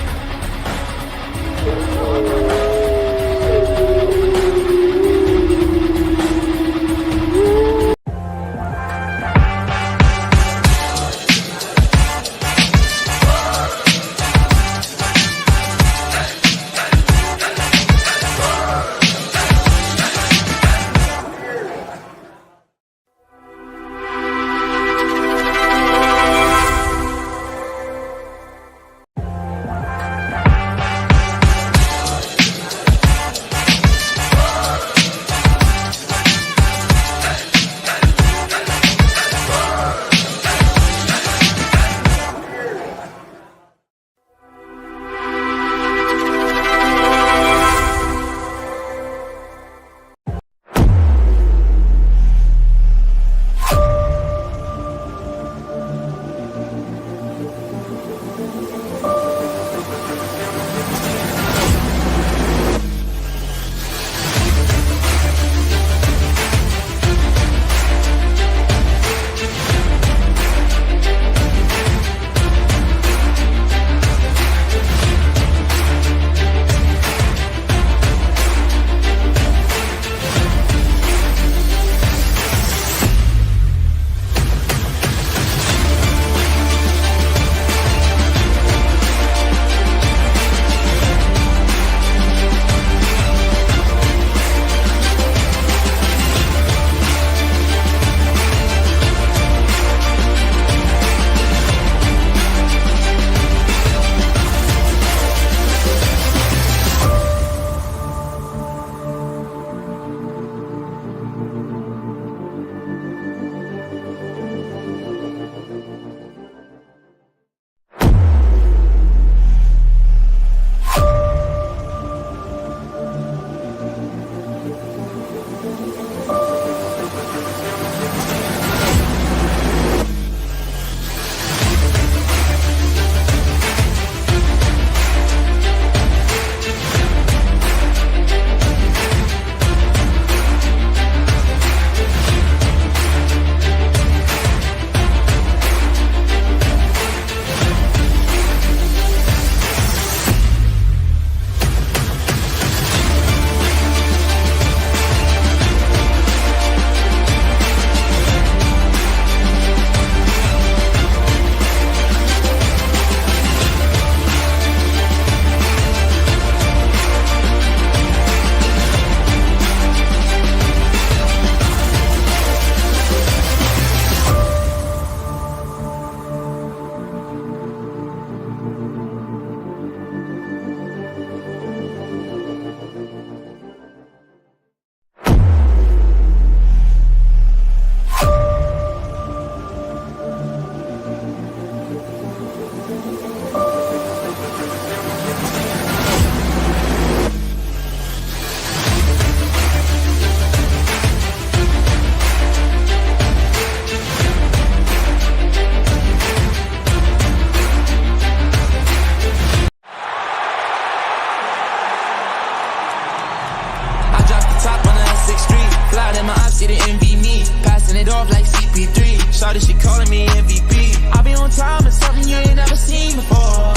see the envy me, passing it off like CP3. Shawty, she calling me MVP. I be on time and something you ain't never seen before.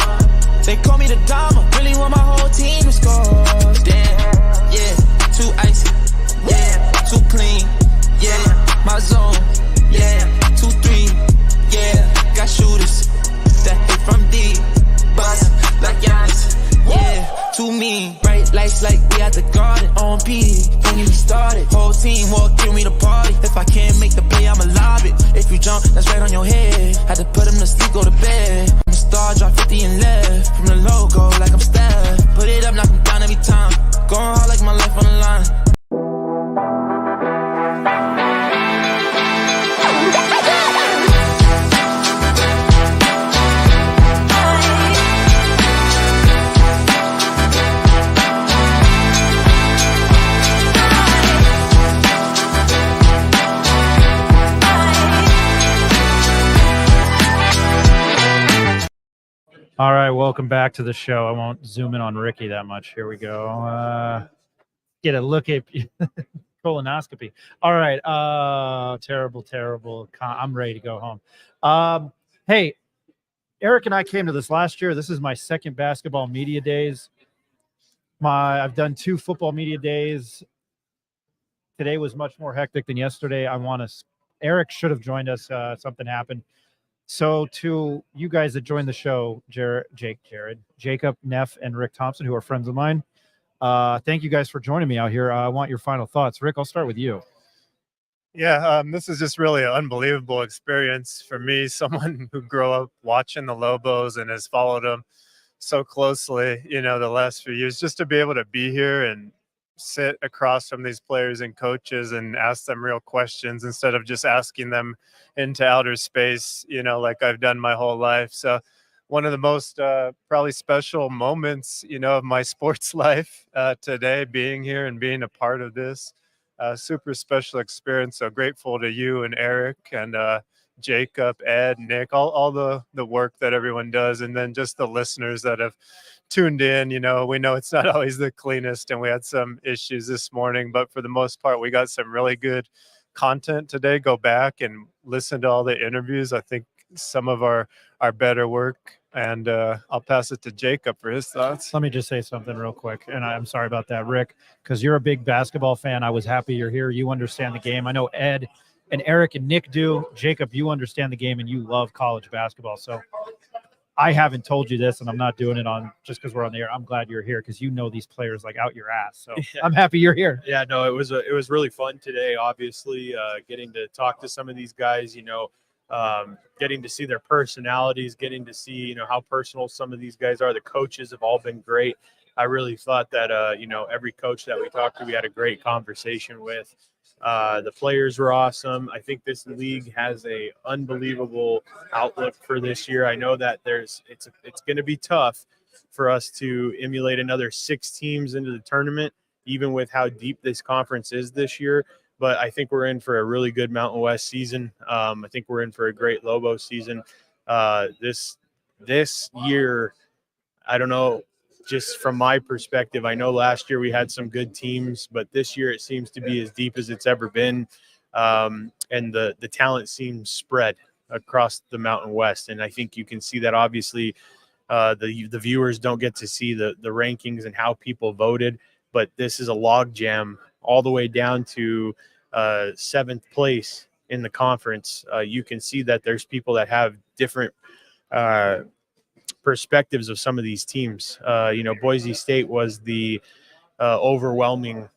They call me the Dama, really want my whole team to score. Damn, yeah, too icy, yeah, too clean, yeah, my zone, yeah, 2-3, yeah, got shooters that hit from deep, bust like Giannis, yeah, too mean. Bright lights like we at the garden, on P, don't even started. Whole team walk in, we the party. If I can't make the play, I'ma lob it. If you jump, that's right on your head. Had to put him to sleep, go to bed. I'm a star, drop 50 and left. From the logo, like I'm Steph. Put it up, knock him down every time. Going hard like my life on the line. All right, welcome back to the show. I won't zoom in on Ricky that much. Here we go. Get a look at colonoscopy. All right. Terrible. I'm ready to go home. Hey, Eric and I came to this last year. This is my second basketball media days. I've done 2 football media days. Today was much more hectic than yesterday. Eric should have joined us. Something happened. So to you guys that joined the show, Jared, Jacob, Neff, and Rick Thompson, who are friends of mine, thank you guys for joining me out here. I want your final thoughts. Rick, I'll start with you. Yeah, this is just really an unbelievable experience for me, someone who grew up watching the Lobos and has followed them so closely, the last few years, just to be able to be here and sit across from these players and coaches and ask them real questions instead of just asking them into outer space, like I've done my whole life. So one of the most probably special moments, of my sports life today, being here and being a part of this super special experience. So grateful to you and Eric and Jacob, Ed, Nick, all the work that everyone does. And then just the listeners that have tuned in. We know it's not always the cleanest and we had some issues this morning, but for the most part, we got some really good content today. Go back and listen to all the interviews. I think some of our better work, and I'll pass it to Jacob for his thoughts. Let me just say something real quick, and I'm sorry about that, Rick, because you're a big basketball fan. I was happy you're here. You understand the game. I know Ed and Eric and Nick do. Jacob, you understand the game and you love college basketball. So I haven't told you this, and I'm not doing it on just because we're on the air. I'm glad you're here because you know these players like out your ass. So yeah. I'm happy you're here. Yeah, no, it was really fun today. Obviously, getting to talk to some of these guys, getting to see their personalities, getting to see how personal some of these guys are. The coaches have all been great. I really thought that every coach that we talked to, we had a great conversation with. The players were awesome. I think this league has a unbelievable outlook for this year. I know that it's going to be tough for us to emulate another 6 teams into the tournament, even with how deep this conference is this year. But I think we're in for a really good Mountain West season. I think we're in for a great Lobo season. This year, I don't know. Just from my perspective, I know last year we had some good teams, but this year it seems to be as deep as it's ever been. And the talent seems spread across the Mountain West. And I think you can see that obviously the viewers don't get to see the rankings and how people voted, but this is a log jam all the way down to 7th place in the conference. You can see that there's people that have different perspectives of some of these teams. Boise State was the overwhelming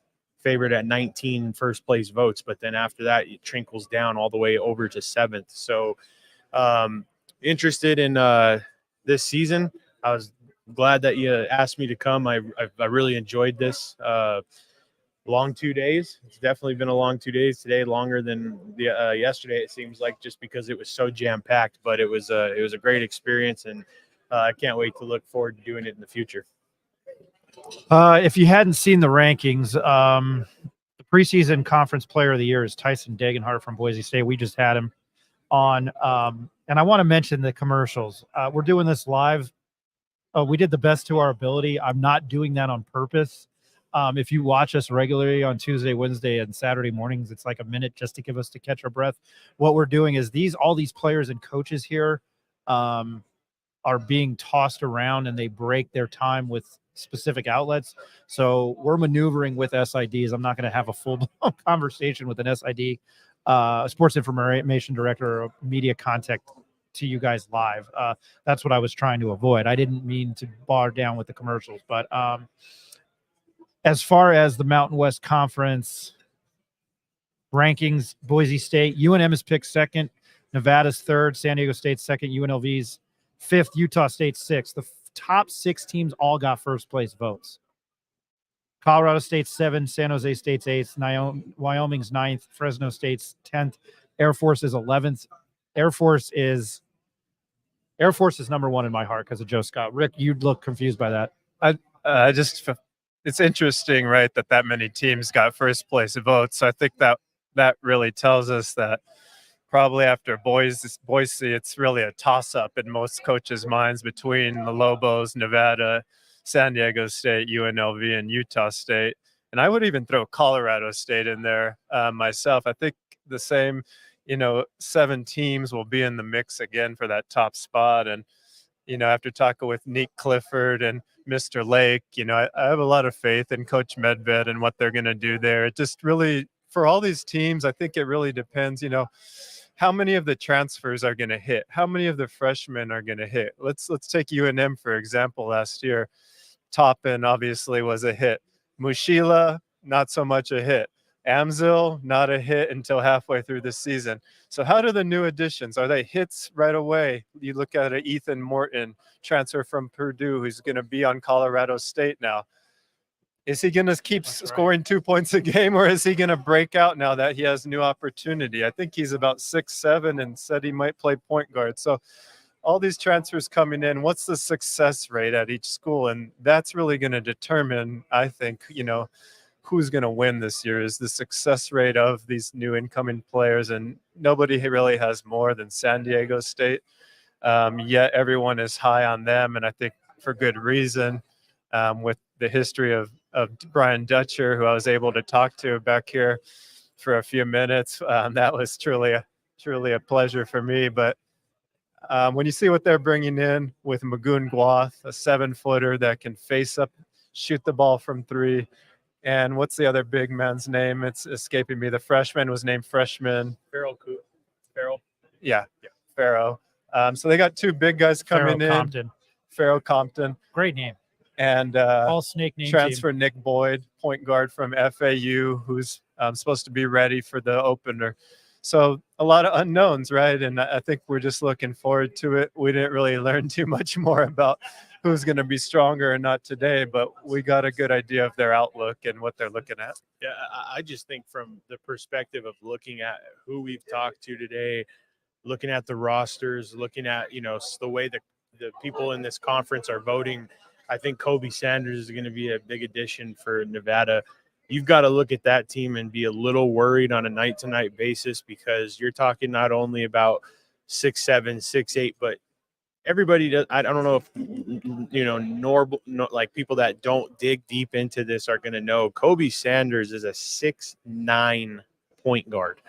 favorite at 19 first place votes, but then after that it trickles down all the way over to 7th. So interested in this season. I was glad that you asked me to come. I really enjoyed this. Long 2 days. It's definitely been a long 2 days. Today longer than yesterday, it seems like, just because it was so jam-packed, but it was a great experience, and I can't wait to look forward to doing it in the future. If you hadn't seen the rankings, the preseason conference player of the year is Tyson Degenhart from Boise State. We just had him on. And I want to mention the commercials. We're doing this live. We did the best to our ability. I'm not doing that on purpose. If you watch us regularly on Tuesday, Wednesday, and Saturday mornings, it's like a minute just to give us to catch our breath. What we're doing is all these players and coaches here are being tossed around, and they break their time with specific outlets. So we're maneuvering with SIDs. I'm not going to have a full-blown conversation with an SID, sports information director, or media contact to you guys live. That's what I was trying to avoid. I didn't mean to bar down with the commercials, but as far as the Mountain West Conference rankings, Boise State, UNM is picked second, Nevada's third, San Diego State's second, UNLV's fifth, Utah State's sixth. The top 6 teams all got first place votes. Colorado State's 7th, San Jose State's 8th, Wyoming's 9th, Fresno State's 10th, Air Force is 11th. Air Force is number 1 in my heart because of Joe Scott. Rick, you'd look confused by that. It's interesting, right, that many teams got first place votes. So I think that really tells us that probably after Boise, it's really a toss-up in most coaches' minds between the Lobos, Nevada, San Diego State, UNLV, and Utah State. And I would even throw Colorado State in there myself. I think the same, 7 teams will be in the mix again for that top spot. And, after talking with Nick Clifford and Mr. Lake, I have a lot of faith in Coach Medved and what they're going to do there. It just really, for all these teams, I think it really depends, how many of the transfers are going to hit? How many of the freshmen are going to hit? Let's take UNM, for example, last year. Toppin obviously was a hit. Mushila, not so much a hit. Amzil, not a hit until halfway through the season. So how do the new additions? Are they hits right away? You look at an Ethan Morton, transfer from Purdue, who's going to be on Colorado State now. Is he going to keep scoring 2 points a game, or is he going to break out now that he has new opportunity? I think he's about 6'7" and said he might play point guard. So all these transfers coming in, what's the success rate at each school? And that's really going to determine, I think, who's going to win this year is the success rate of these new incoming players. And nobody really has more than San Diego State. Yet everyone is high on them. And I think for good reason, with the history of Brian Dutcher, who I was able to talk to back here for a few minutes. That was truly a pleasure for me. But when you see what they're bringing in with Magoon Gwath, a 7-footer that can face up, shoot the ball from 3. And what's the other big man's name? It's escaping me. The freshman was named Freshman. Farrell. Yeah. Farrell. So they got 2 big guys coming in. Farrell Compton. Great name. And all snake name transfer team. Nick Boyd, point guard from FAU, who's supposed to be ready for the opener. So a lot of unknowns, right? And I think we're just looking forward to it. We didn't really learn too much more about who's going to be stronger or not today, but we got a good idea of their outlook and what they're looking at. Yeah, I just think from the perspective of looking at who we've talked to today, looking at the rosters, looking at, the way the people in this conference are voting, I think Kobe Sanders is going to be a big addition for Nevada. You've got to look at that team and be a little worried on a night-to-night basis because you're talking not only about 6'7", 6'8", but everybody does. I don't know if like people that don't dig deep into this are going to know Kobe Sanders is a 6'9" point guard.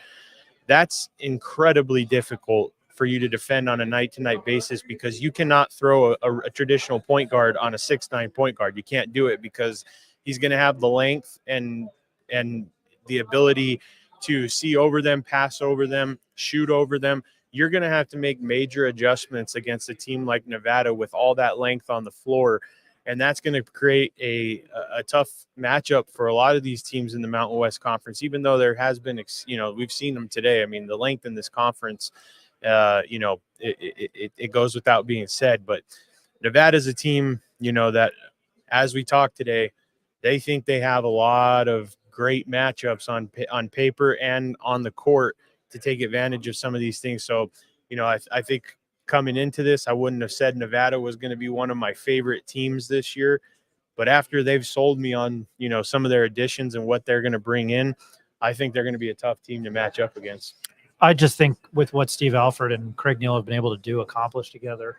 That's incredibly difficult for you to defend on a night-to-night basis because you cannot throw a traditional point guard on a 6'9" point guard. You can't do it because he's going to have the length and the ability to see over them, pass over them, shoot over them. You're going to have to make major adjustments against a team like Nevada with all that length on the floor. And that's going to create a tough matchup for a lot of these teams in the Mountain West Conference, even though there has been, we've seen them today. I mean, the length in this conference, it goes without being said. But Nevada's a team, that as we talk today, they think they have a lot of great matchups on paper and on the court to take advantage of some of these things. So, I think coming into this, I wouldn't have said Nevada was going to be one of my favorite teams this year. But after they've sold me on, some of their additions and what they're going to bring in, I think they're going to be a tough team to match up against. I just think with what Steve Alford and Craig Neal have been able to accomplish together,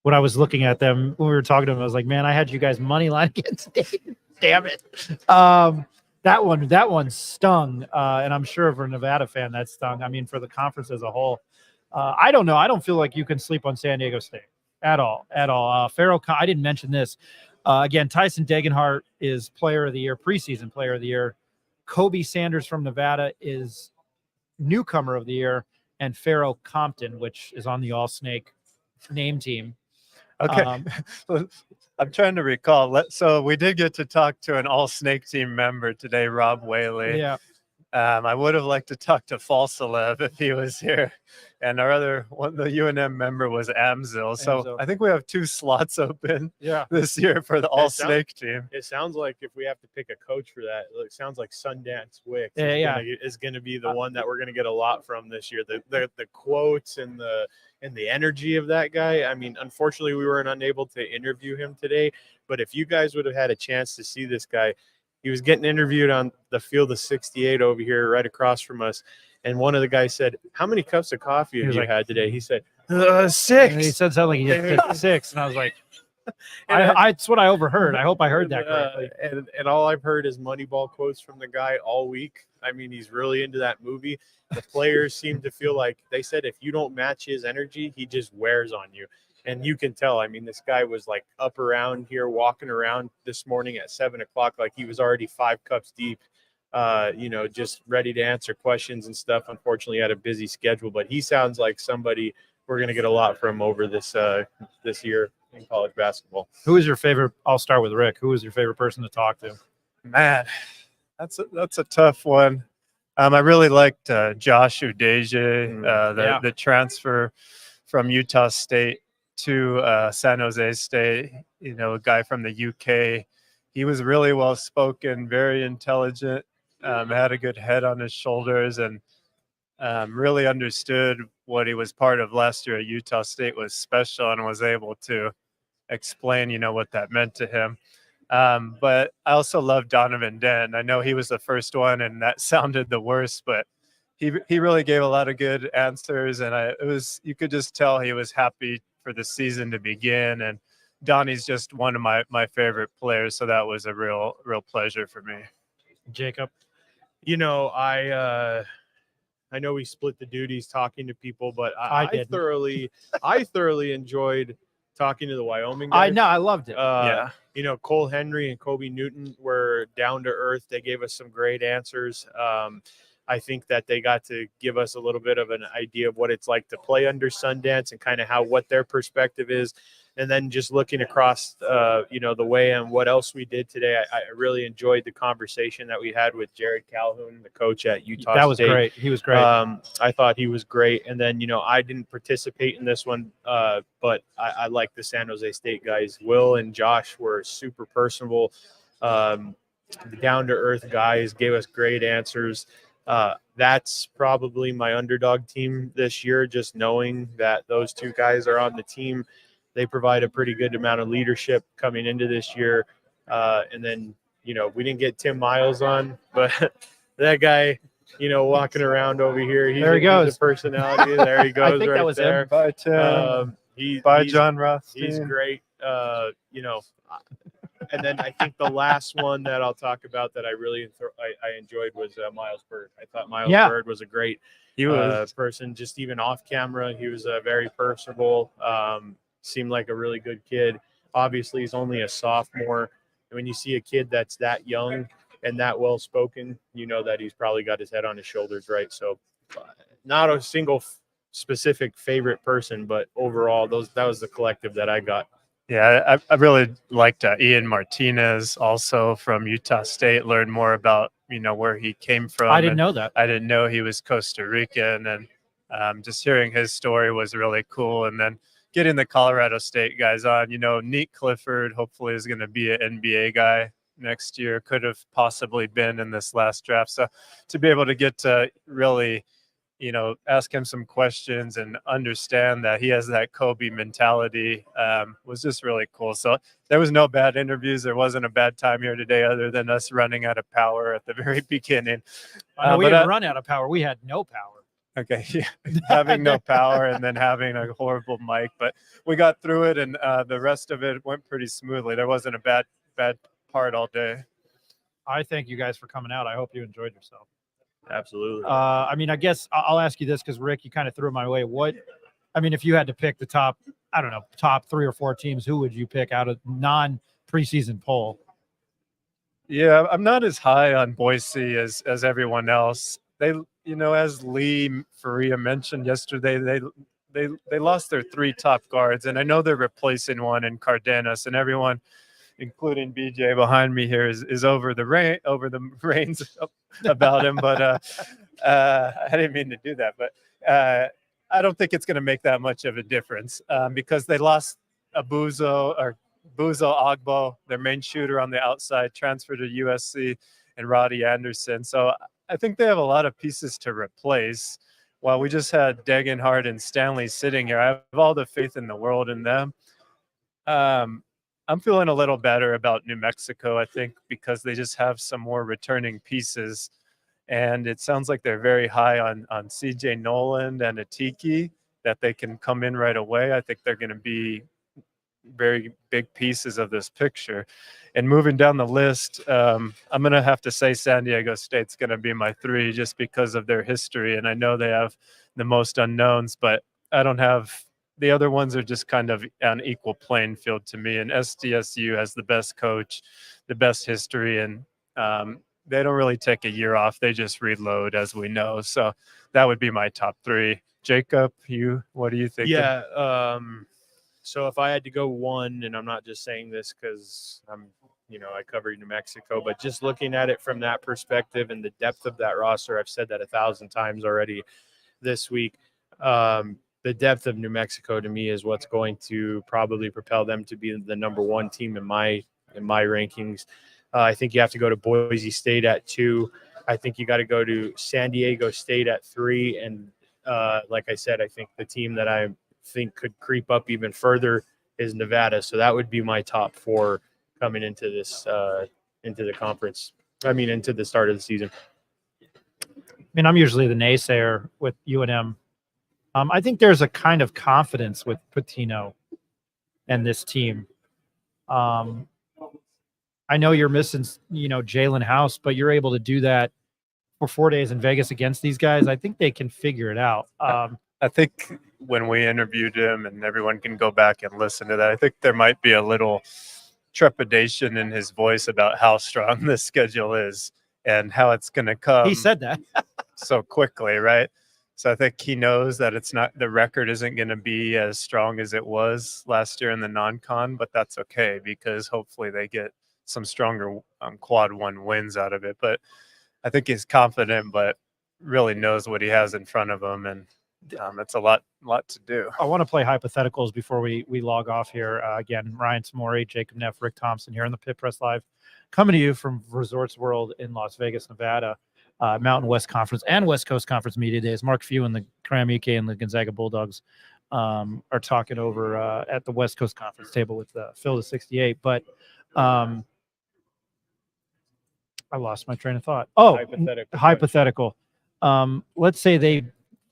when I was looking at them, when we were talking to them, I was like, man, I had you guys money line against Dayton. Damn it. That one stung, and I'm sure for a Nevada fan that stung. I mean, for the conference as a whole, I don't know. I don't feel like you can sleep on San Diego State at all. I didn't mention this. Again, Tyson Degenhart is Player of the Year, preseason Player of the Year. Kobe Sanders from Nevada is Newcomer of the Year, and Pharaoh Compton, which is on the All Snake name team. Okay. I'm trying to recall. So we did get to talk to an all snake team member today, Rob Whaley. Yeah. I would have liked to talk to Falsalev if he was here. And our other one, the UNM member, was Amzil. So I think we have 2 slots open this year for the all snake team. It sounds like if we have to pick a coach for that, it sounds like Sundance Wicks is going to be the one that we're going to get a lot from this year. The quotes and the energy of that guy. I mean, unfortunately, we weren't unable to interview him today. But if you guys would have had a chance to see this guy, he was getting interviewed on the field of 68 over here, right across from us. And one of the guys said, "How many cups of coffee have you had today?" He said, 6. And he said something like he had 6. And I was like, it's what I overheard. I hope I heard that correctly. And all I've heard is Moneyball quotes from the guy all week. I mean, he's really into that movie. The players seem to feel like they said if you don't match his energy, he just wears on you. And you can tell. I mean, this guy was like up around here, walking around this morning at 7 o'clock, like he was already 5 cups deep, just ready to answer questions and stuff. Unfortunately, he had a busy schedule, but he sounds like somebody we're going to get a lot from over this year in college basketball. Who is your favorite? I'll start with Rick. Who is your favorite person to talk to? Man, that's a tough one. I really liked Josh Udeje, the transfer from Utah State to San Jose State, a guy from the UK. He was really well spoken, very intelligent, had a good head on his shoulders, and really understood what he was part of last year at Utah State was special, and was able to explain, what that meant to him. But I also love Donovan Dent. I know he was the first one, and that sounded the worst, but he really gave a lot of good answers, and you could just tell he was happy for the season to begin. And Donnie's just one of my favorite players, so that was a real pleasure for me. Jacob, I know we split the duties talking to people, but I thoroughly enjoyed talking to the Wyoming guys. I know, I loved it. Cole Henry and Kobe Newton were down to earth. They gave us some great answers. I think that they got to give us a little bit of an idea of what it's like to play under Sundance and kind of what their perspective is. And then just looking across, the way and what else we did today, I really enjoyed the conversation that we had with Jared Calhoun, the coach at Utah State. That was great. He was great. I thought he was great. And then, I didn't participate in this one, but I like the San Jose State guys. Will and Josh were super personable, down-to-earth guys, gave us great answers. That's probably my underdog team this year, just knowing that those 2 guys are on the team. They provide a pretty good amount of leadership coming into this year. And then, we didn't get Tim Miles on, but that guy, walking around over here, there he goes. He's a personality. There he goes. I think right that was there. him. Bye, Tim. Bye, John Rothstein. He's great. And then I think the last one that I'll talk about that I really I enjoyed was Miles Bird. I thought Miles Bird was a great person. Just even off camera, he was very personable. Seemed like a really good kid. Obviously, he's only a sophomore. And when you see a kid that's that young and that well spoken, you know that he's probably got his head on his shoulders, right? So, not a single specific favorite person, but overall, that was the collective that I got. Yeah, I really liked Ian Martinez, also from Utah State. Learned more about where he came from. I didn't know that. I didn't know he was Costa Rican, and just hearing his story was really cool. And then getting the Colorado State guys on, Nate Clifford hopefully is going to be an NBA guy next year. Could have possibly been in this last draft. So to be able to get to really, ask him some questions and understand that he has that Kobe mentality was just really cool. So there was no bad interviews. There wasn't a bad time here today other than us running out of power at the very beginning. We didn't run out of power. We had no power. Okay, yeah, having no power and then having a horrible mic, but we got through it, and the rest of it went pretty smoothly. There wasn't a bad part all day. I thank you guys for coming out. I hope you enjoyed yourself. Absolutely. I mean, I guess I'll ask you this because Rick, you kind of threw it my way. If you had to pick the top 3 or 4 teams, who would you pick out of non-preseason poll? Yeah, I'm not as high on Boise as everyone else. They, as Lee Faria mentioned yesterday, they lost their 3 top guards, and I know they're replacing one in Cardenas, and everyone, including BJ behind me here, is over the reins about him. But I didn't mean to do that. But I don't think it's going to make that much of a difference because they lost Buzo Agbo, their main shooter on the outside, transferred to USC, and Roddy Anderson. So I think they have a lot of pieces to replace. While we just had Degenhardt and Stanley sitting here, I have all the faith in the world in them. I'm feeling a little better about New Mexico, I think, because they just have some more returning pieces. And it sounds like they're very high on CJ Noland and Atiki, that they can come in right away. I think they're going to be very big pieces of this picture. And moving down the list, I'm going to have to say San Diego State's going to be my 3 just because of their history. And I know they have the most unknowns, but I don't have the other ones are just kind of on equal playing field to me. And SDSU has the best coach, the best history, and they don't really take a year off. They just reload, as we know. So that would be my top 3. Jacob, what do you think? Yeah. So if I had to go one, and I'm not just saying this because I cover New Mexico, but just looking at it from that perspective and the depth of that roster, I've said that 1,000 times already this week. The depth of New Mexico to me is what's going to probably propel them to be the number 1 team in my rankings. I think you have to go to Boise State at 2. I think you got to go to San Diego State at 3. And like I said, I think the team that I think could creep up even further is Nevada. So that would be my top 4 coming into this into the conference. Into the start of the season. I'm usually the naysayer with UNM. I think there's a kind of confidence with Pitino and this team. I know you're missing, Jalen House, but you're able to do that for 4 days in Vegas against these guys. I think they can figure it out. I think when we interviewed him, and everyone can go back and listen to that, I think there might be a little trepidation in his voice about how strong this schedule is and how it's going to come. He said that so quickly, right? So I think he knows that the record isn't going to be as strong as it was last year in the non-con, but that's okay because hopefully they get some stronger quad 1 wins out of it. But I think he's confident, but really knows what he has in front of him, and it's a lot to do. I want to play hypotheticals before we log off here. Again, Ryan Samori, Jacob Neff, Rick Thompson here on the Pit Press Live, coming to you from Resorts World in Las Vegas, Nevada. Mountain West Conference and West Coast Conference Media Days. Mark Few and the Cram UK and the Gonzaga Bulldogs are talking over at the West Coast Conference table with Phil the 68. But I lost my train of thought. Oh, hypothetical. Let's say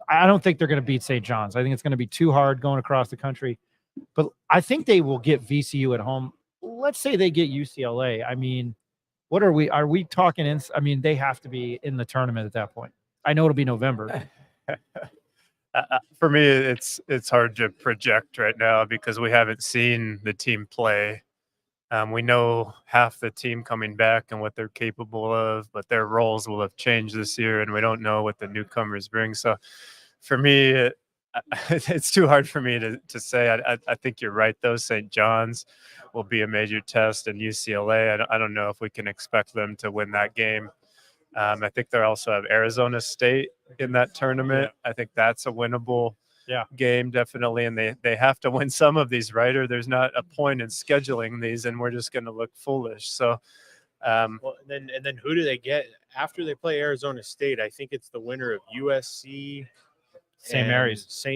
I don't think they're going to beat St. John's. I think it's going to be too hard going across the country. But I think they will get VCU at home. Let's say they get UCLA. What are we talking? They have to be in the tournament at that point. I know it'll be November. For me, it's hard to project right now because we haven't seen the team play. We know half the team coming back and what they're capable of, but their roles will have changed this year, and we don't know what the newcomers bring. So for me, it's too hard for me to say. I think you're right, though. St. John's will be a major test, and UCLA, I don't know if we can expect them to win that game. I think they also have Arizona State in that tournament. Yeah. I think that's a winnable game, definitely, and they have to win some of these, right? Or there's not a point in scheduling these, and we're just going to look foolish. So, and then who do they get after they play Arizona State? I think it's the winner of USC, St.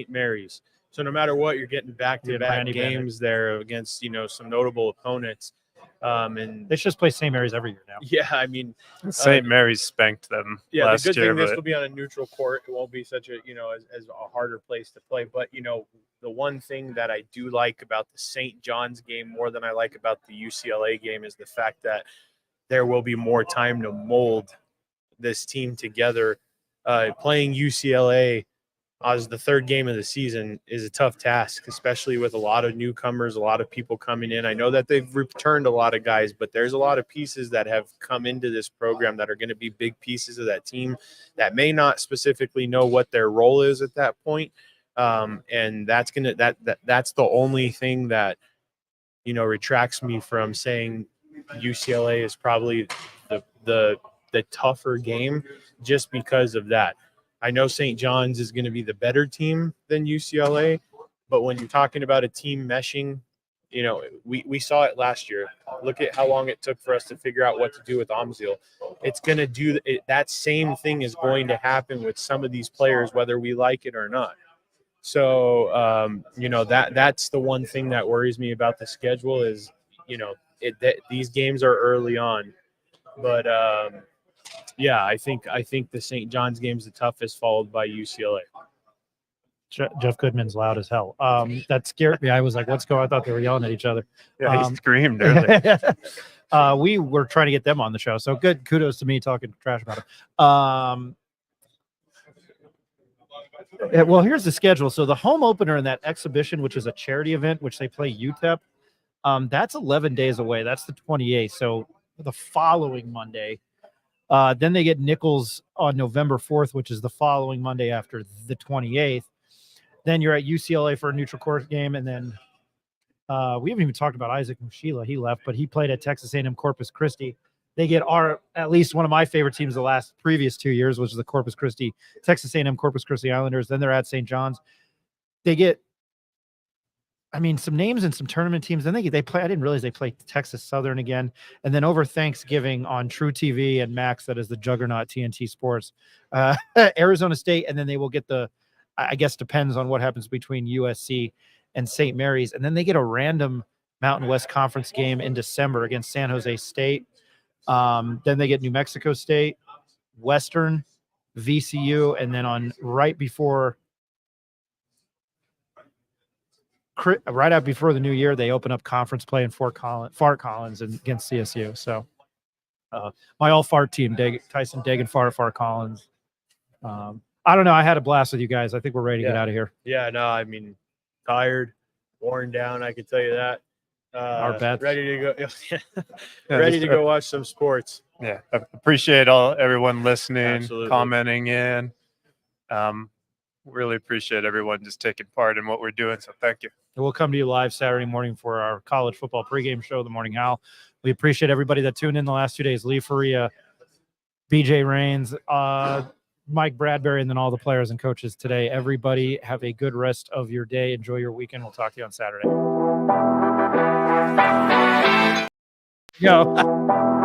Mary's. So no matter what, you're getting back-to-back games there against some notable opponents. And they just play St. Mary's every year now. Yeah, St. Mary's spanked them. Yeah, last the good year, thing this will be on a neutral court. It won't be such a as a harder place to play. But the one thing that I do like about the St. John's game more than I like about the UCLA game is the fact that there will be more time to mold this team together. Playing UCLA as the third game of the season is a tough task, especially with a lot of newcomers, a lot of people coming in. I know that they've returned a lot of guys, but there's a lot of pieces that have come into this program that are going to be big pieces of that team that may not specifically know what their role is at that point. And that's that's the only thing that, retracts me from saying UCLA is probably the tougher game, just because of that. I know St. John's is going to be the better team than UCLA, but when you're talking about a team meshing, we saw it last year. Look at how long it took for us to figure out what to do with Omzil. It's going to do that same thing is going to happen with some of these players, whether we like it or not. So, that's the one thing that worries me about the schedule is, these games are early on, but yeah, I think the St. John's game is the toughest, followed by UCLA. Jeff Goodman's loud as hell. That scared me. I was like, "What's going on?" I thought they were yelling at each other. Yeah, he screamed earlier. We were trying to get them on the show, so good. Kudos to me talking trash about it. Well, here's the schedule. So the home opener in that exhibition, which is a charity event, which they play UTEP, that's 11 days away. That's the 28th. So the following Monday. Then they get Nichols on November 4th, which is the following Monday after the 28th. Then you're at UCLA for a neutral court game. And then we haven't even talked about Isaac Mushila. He left, but he played at Texas A&M Corpus Christi. They get at least one of my favorite teams the previous 2 years, which is the Texas A&M Corpus Christi Islanders. Then they're at St. John's. They get, some names and some tournament teams. Then they play. I didn't realize they play Texas Southern again. And then over Thanksgiving on True TV and Max, that is the juggernaut TNT Sports, Arizona State. And then they will get I guess depends on what happens between USC and St. Mary's. And then they get a random Mountain West Conference game in December against San Jose State. Then they get New Mexico State, Western, VCU, and then right out before the new year, they open up conference play in Fart Collins against CSU. So my all fart team, Tyson Dagan Fart Collins. I don't know. I had a blast with you guys. I think we're ready to get out of here. Yeah, no, tired, worn down. I can tell you that. Our bets. Ready to go. Ready to go watch some sports. Yeah, I appreciate everyone listening, Absolutely. Commenting in. Really appreciate everyone just taking part in what we're doing. So thank you. We'll come to you live Saturday morning for our college football pregame show, The Morning Howl. We appreciate everybody that tuned in the last 2 days. Lee Faria, BJ Rains, Mike Bradbury, and then all the players and coaches today. Everybody have a good rest of your day. Enjoy your weekend. We'll talk to you on Saturday. Yo.